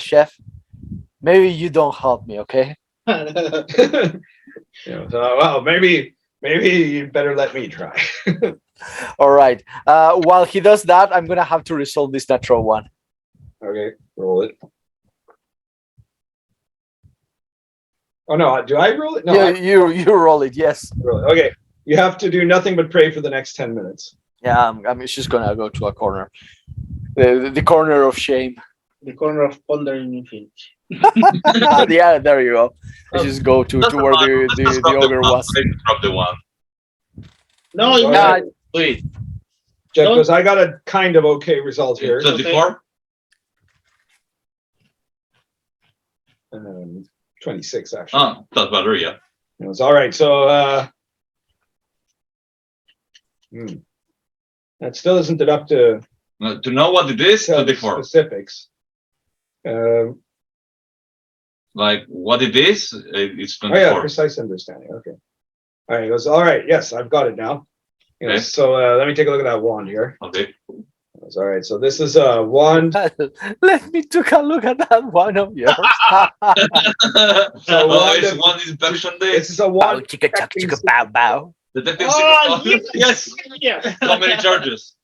Chef? Maybe you don't help me, okay? Well, maybe you better let me try. All right. While he does that, I'm gonna have to resolve this natural one. Okay, roll it. Oh no, do I roll it? No, Yeah, I you roll it. Yes. roll it. Okay, you have to do nothing but pray for the next 10 minutes. Yeah, I'm just gonna go to a corner, the corner of shame. The corner of pondering infinity. Yeah, there you go. I just go to where the ogre was. Drop the one. No, All Yeah, right. Wait. Jeff, Don't- because I got a kind of okay result here. 24? 26 actually. Ah, that's better, yeah. It was all right. So that still isn't it up to To know what it is, 24. specifics. Like what it is, it's Oh yeah, 24. precise understanding. Okay. All right. It goes. All right. Yes, I've got it now. Yes. Okay. So let me take a look at that wand here. Okay. It's all right. So this is a wand. let me take a look at that one of yours. So Oh, wand it's of- one inspection day. This is a Bow, wand. chicka, chuck, chicka, bow, bow. Detective Oh, yes. Yeah. How many charges?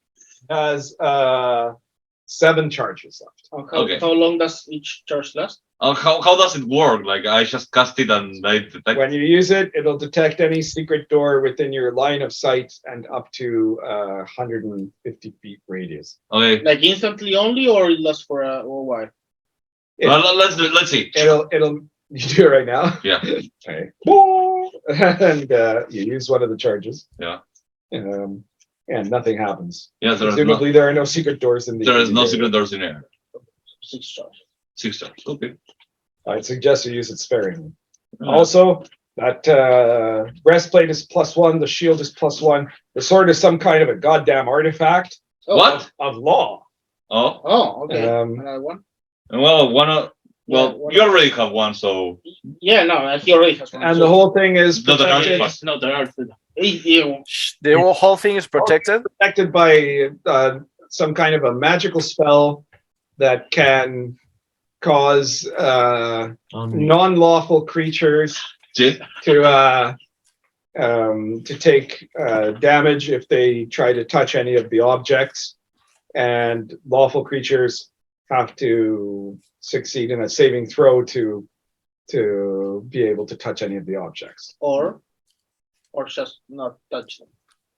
Has 7 charges left. Okay. How long does each charge last? How does it work? Like I just cast it and I detect. When you use it, it'll detect any secret door within your line of sight and up to 150 feet radius. Okay. Like instantly only, or it lasts for a while? It, Let's see. it'll you do it right now. Yeah. Okay. And you use one of the charges. Yeah. And nothing happens. Yeah, Presumably there are no secret doors in the. there is no secret doors in there. 6 charges. 6 charges. Okay. I'd suggest you use it sparingly. Uh, Also, that breastplate is +1, the shield is +1, the sword is some kind of a goddamn artifact Oh, What? of law. Oh, Oh, okay. Um, Another one. well, Yeah, one you of- already have one, so Yeah, no, he already has one. And the whole thing is Not an protected, artifact. No, there are. Yeah, The whole thing is protected. protected by some kind of a magical spell that can cause non-lawful creatures see? to take damage if they try to touch any of the objects, and lawful creatures have to succeed in a saving throw to be able to touch any of the objects, or just not touch them.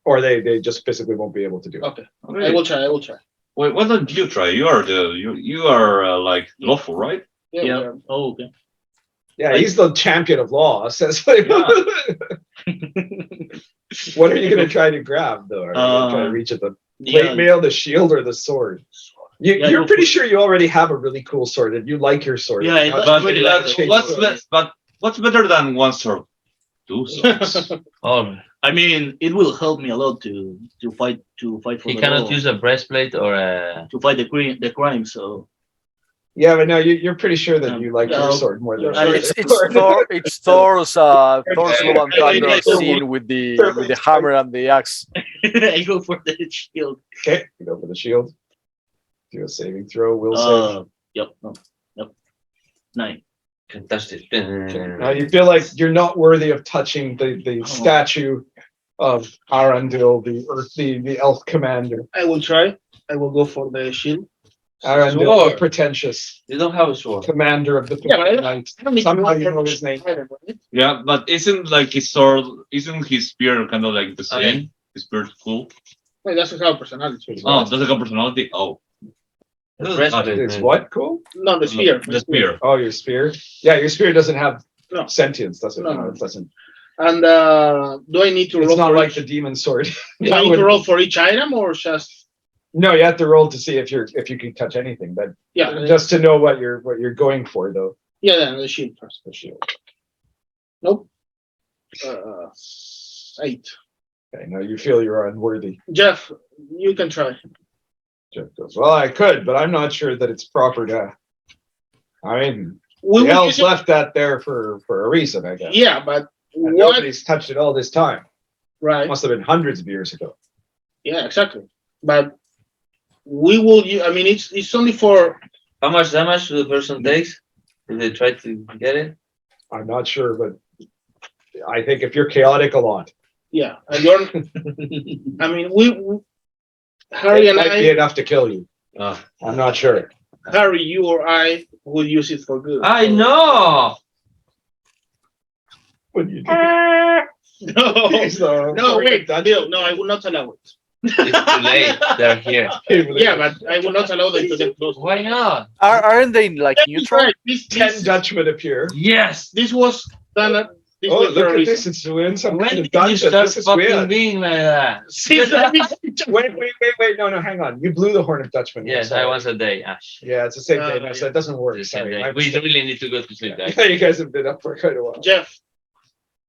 or they just physically won't be able to do it. Okay, I will try. Wait, why don't you try? You are like lawful, right? Yeah. Yeah. yeah. Oh, okay. Yeah, he's the champion of law. Says what are you going to try to grab though? Are you gonna try to reach at the plate mail, the shield, or the sword? Yeah, You're go pretty for- sure you already have a really cool sword and you like your sword. Yeah, it Not- does. But really like it. what's better than one sword? 2 swords. Oh, I mean, it will help me a lot to fight for he the cannot law, use a breastplate or a. to fight the crime. So Yeah, but no, you're pretty sure that you like your No, sword more than your your sword. It's Thor's Love and Thunder I- scene with the hammer and the axe. I go for the shield. Okay, you go for the shield. Do a saving throw. Will save. Yep. No, yep. 9. Fantastic. Now you feel like you're not worthy of touching the statue of Arundel, the elf commander. I will try. I will go for the shield. Sword. the pretentious You don't have a sword. commander of the Yeah, but I Knights. I don't need to Somehow know you know his name. right? Yeah, but isn't like his sword, isn't his spear kind of like the same? Okay. His spear's cool. Wait, that's a personality. Oh, does it have personality? Oh, The breastplate, It's man. what cool? No, the spear. the spear. Oh, your spear. Yeah, your spear doesn't have No. sentience, does it? No, No, no. it doesn't. And do I need to roll It's not for like each, the demon sword. do I need to roll for each item or just No, you have to roll to see if you can touch anything, but yeah, just to know what you're going for though. yeah, the shield first. The shield. Nope. 8. Okay, now you feel you're unworthy. Jeff, you can try. Jeff goes, well, I could, but I'm not sure that it's proper to. I mean, We the will elves use it- left that there for a reason, I guess. Yeah, but And what? nobody's touched it all this time. Right. Must have been hundreds of years ago. Yeah, exactly. But we will. I mean, it's only for. How much damage the person takes if they try to get it? I'm not sure, but I think if you're chaotic a lot, Yeah, and you're. I mean, we Harry it and might be I, enough to kill you. Oh. I'm not sure. Harry, you or I will use it for good. I know. What do you do? No, So, no, wait, Bill. No, I will not allow it. It's too late. They're here. Yeah, but I will not allow them to get close. Why not? Aren't they like neutral? Right, Ten Dutchmen appear. Yes. this was done. This Oh, was for look a at reason. this! It's in some When kind of did you dungeon. start This is fucking weird. being like that? See, let me- Wait! No, hang on. You blew the horn of Dutchman. Yes, Sorry. I once a day, Ash. Yeah, it's the same Oh, thing. No, so yeah. it doesn't work. The same Sorry, day. my We mistake. really need to go to sleep, guys. You guys have been up for quite a while. Jeff,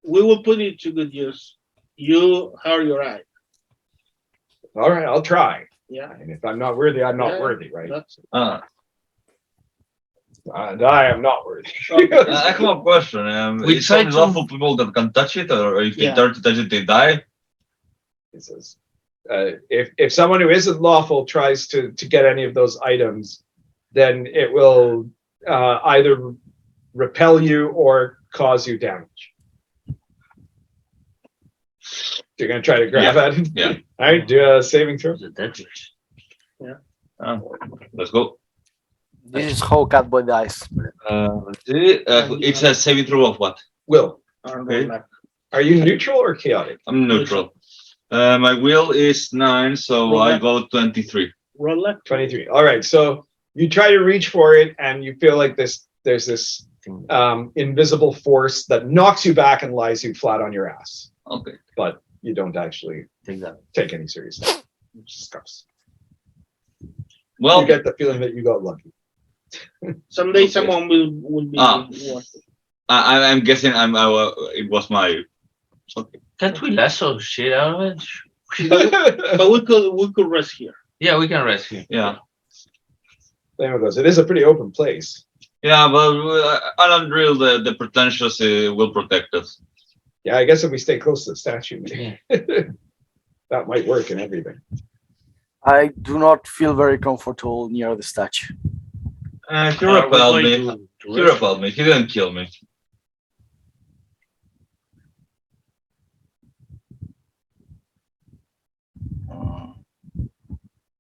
we will put it to good use. You, Harry, or I. All right, I'll try. Yeah, And if I'm not worthy, I'm not Yeah. worthy, right? that's And I am not worthy. I have a question. We Is tried only to- lawful people that can touch it, or if they Yeah. try to touch it, they die? It says, if someone who isn't lawful tries to get any of those items, then it will either repel you or cause you damage. You're gonna try to grab at it. Yeah. All right, do a saving throw. It's a dead wish. Let's go. This is how Catboy dies. Let's see. It's a saving throw of what? Will, Okay. are you neutral or chaotic? I'm neutral. My will is 9, so Roll I left. go 23. roll left. 23. All right, so you try to reach for it, and you feel like there's this invisible force that knocks you back and lies you flat on your ass, Okay. but you don't actually Take that. take any seriously. Which sucks. Well, You get the feeling that you got lucky. Someday Okay. someone will be. Ah. worth it. I'm guessing it was my. Can't we lasso shit out of it? But we could rest here. Yeah, we can rest here. Yeah. Flamor goes, it is a pretty open place. Yeah, but Unreal, the pretentious will protect us. Yeah, I guess if we stay close to the statue, maybe. Yeah. That might work and everything. I do not feel very comfortable near the statue. He repelled me. He repelled me. He didn't kill me.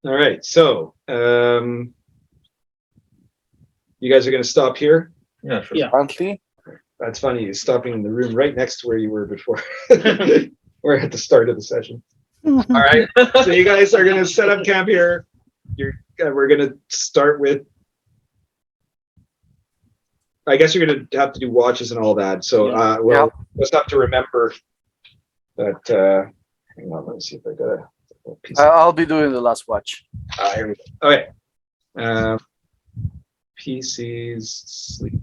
All right, so you guys are going to stop here. Yeah, sure. Yeah. Apparently, That's funny. You're stopping in the room right next to where you were before. We're at the start of the session. All right, so you guys are going to set up camp here. We're going to start with. I guess you're going to have to do watches and all that. So we'll just have to remember that. Hang on, let me see if I got a piece. I'll be doing the last watch. Here we go. Okay. PC's sleep.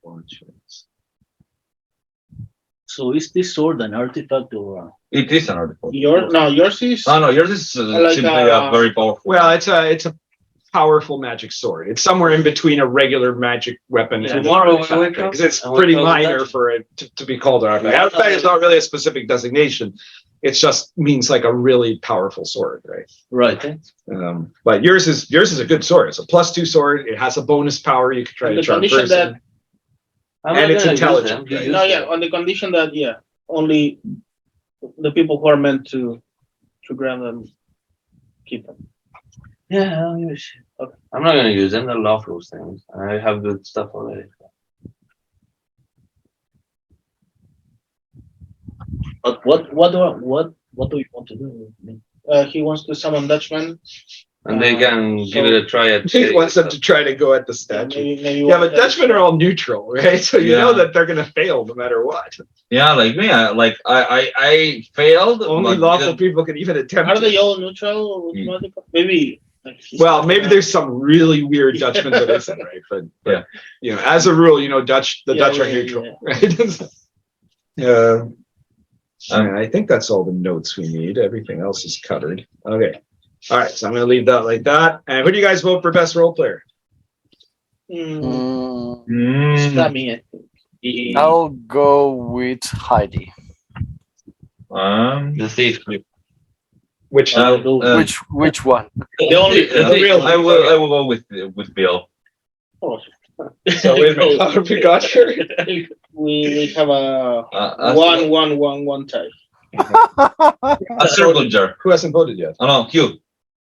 Watches. So is this sword an artifact or? It is an artifact. Yours is. No, yours is Like, simply very powerful. Well, it's a powerful magic sword. It's somewhere in between a regular magic weapon and Tomorrow an we artifact, wake up because it's and we pretty call it minor that. for it to be called an artifact. Artifact is not really a specific designation. It just means like a really powerful sword, right? Right. But yours is a good sword. It's a +2 sword. It has a bonus power. You could try On to the charm condition person. that. I'm And not it's gonna use intelligent, them. You right? use No, yeah, them. on the condition that only the people who are meant to grab them keep them. Yeah, I'll give a shit. Okay. I'm not gonna use them. I love those things. I have good stuff already. But what do you want to do? I mean, He wants to summon Dutchman. And they can So- give it a try at He wants them to try to go at the statue. Maybe Yeah, but Dutchmen are all neutral, right? So you know Yeah. that they're gonna fail no matter what. Yeah, like me. I failed. Only but lawful didn't- people can even attempt. Are it. they all neutral? Maybe. Like, Well, maybe there's some really weird Dutchmen that isn't, right? But Yeah. you know, as a rule, you know, the Yeah, Dutch are yeah, neutral, yeah. right? I think that's all the notes we need. Everything else is covered. Okay. All right, so I'm gonna leave that like that. And who do you guys vote for best role player? Sami, I think. I'll go with Heidi. The thief. Which Which one? The only the real- I will go with Bill. Oh, so wait a minute, how have we got here? we have a A 1-1-1-1 tie. a circle jar. Who hasn't voted yet? Oh no, Q.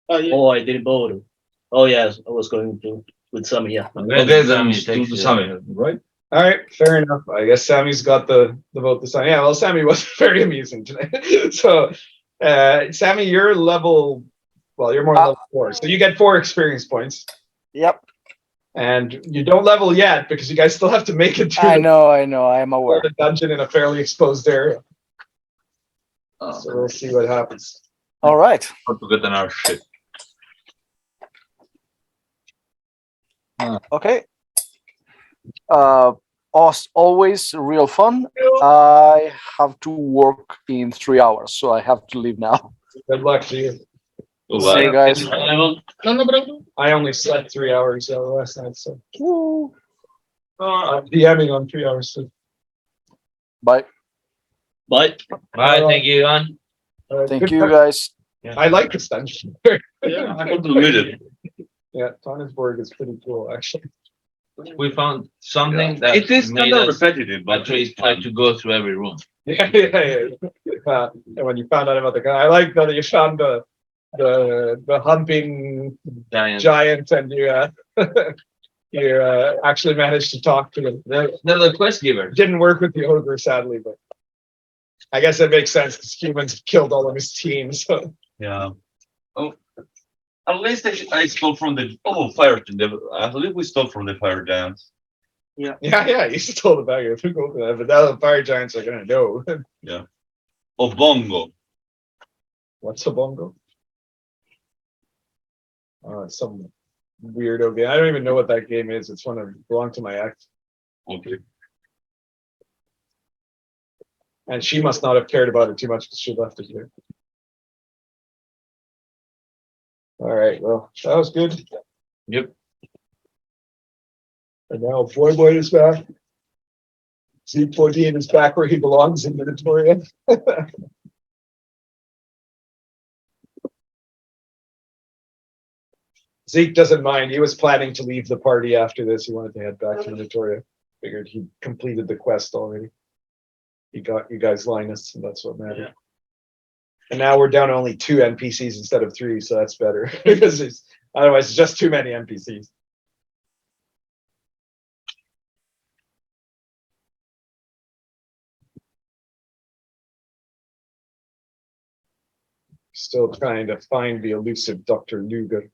Yeah. oh, I didn't vote. Oh yes, I was going to with Sami. Yeah. Okay, then Sammy to takes it. Sami, right? All right, fair enough. I guess Sammy's got the vote this time. Yeah, well, Sammy was very amusing today. So, Sammy, you're level. Well, you're more level 4, so you get 4 experience points, Yep. and you don't level yet because you guys still have to make it I through know. I am aware. the dungeon in a fairly exposed area. Oh, So we'll see what happens. All right. not to get another shit. Okay. As always, real fun. I have to work in 3 hours, so I have to leave now. Good luck to you. See you guys. No, bro. I only slept 3 hours last night, so Woo. I'm DMing on 3 hours. So, Bye. But Bye, thank you, Ivan. Thank good you, part. guys. I like this dungeon. Yeah. I got to read it. Yeah, Tonsberg is pretty cool, actually. We found something that It is made kind of us repetitive, but actually try to go through every room. Yeah. And when you found out about the guy, I like that you found the humping Giant. giant, and you you actually managed to talk to him. They're the quest givers. Didn't work with the ogre, sadly, but I guess it makes sense because humans killed all of his team. So Yeah. Oh, at least I stole from the fire. I believe we stole from the fire giants. yeah, you stole the bag of food over that, but now the fire giants are gonna know. Of Bongo. What's a bongo? It's some weirdo game. I don't even know what that game is. It's one that belonged to my ex. Okay. And she must not have cared about it too much because she left it here. All right, well, that was good. Yep. And now Boy is back. Zeke Bodine is back where he belongs in Minotaur. Zeke doesn't mind. He was planning to leave the party after this. He wanted to head back to Minotaur. Figured he completed the quest already. He got you guys Linus, and that's what mattered. Yeah. And now we're down to only 2 NPCs instead of 3, so that's better. Because otherwise it's just too many NPCs. Still trying to find the elusive Dr. Lugger.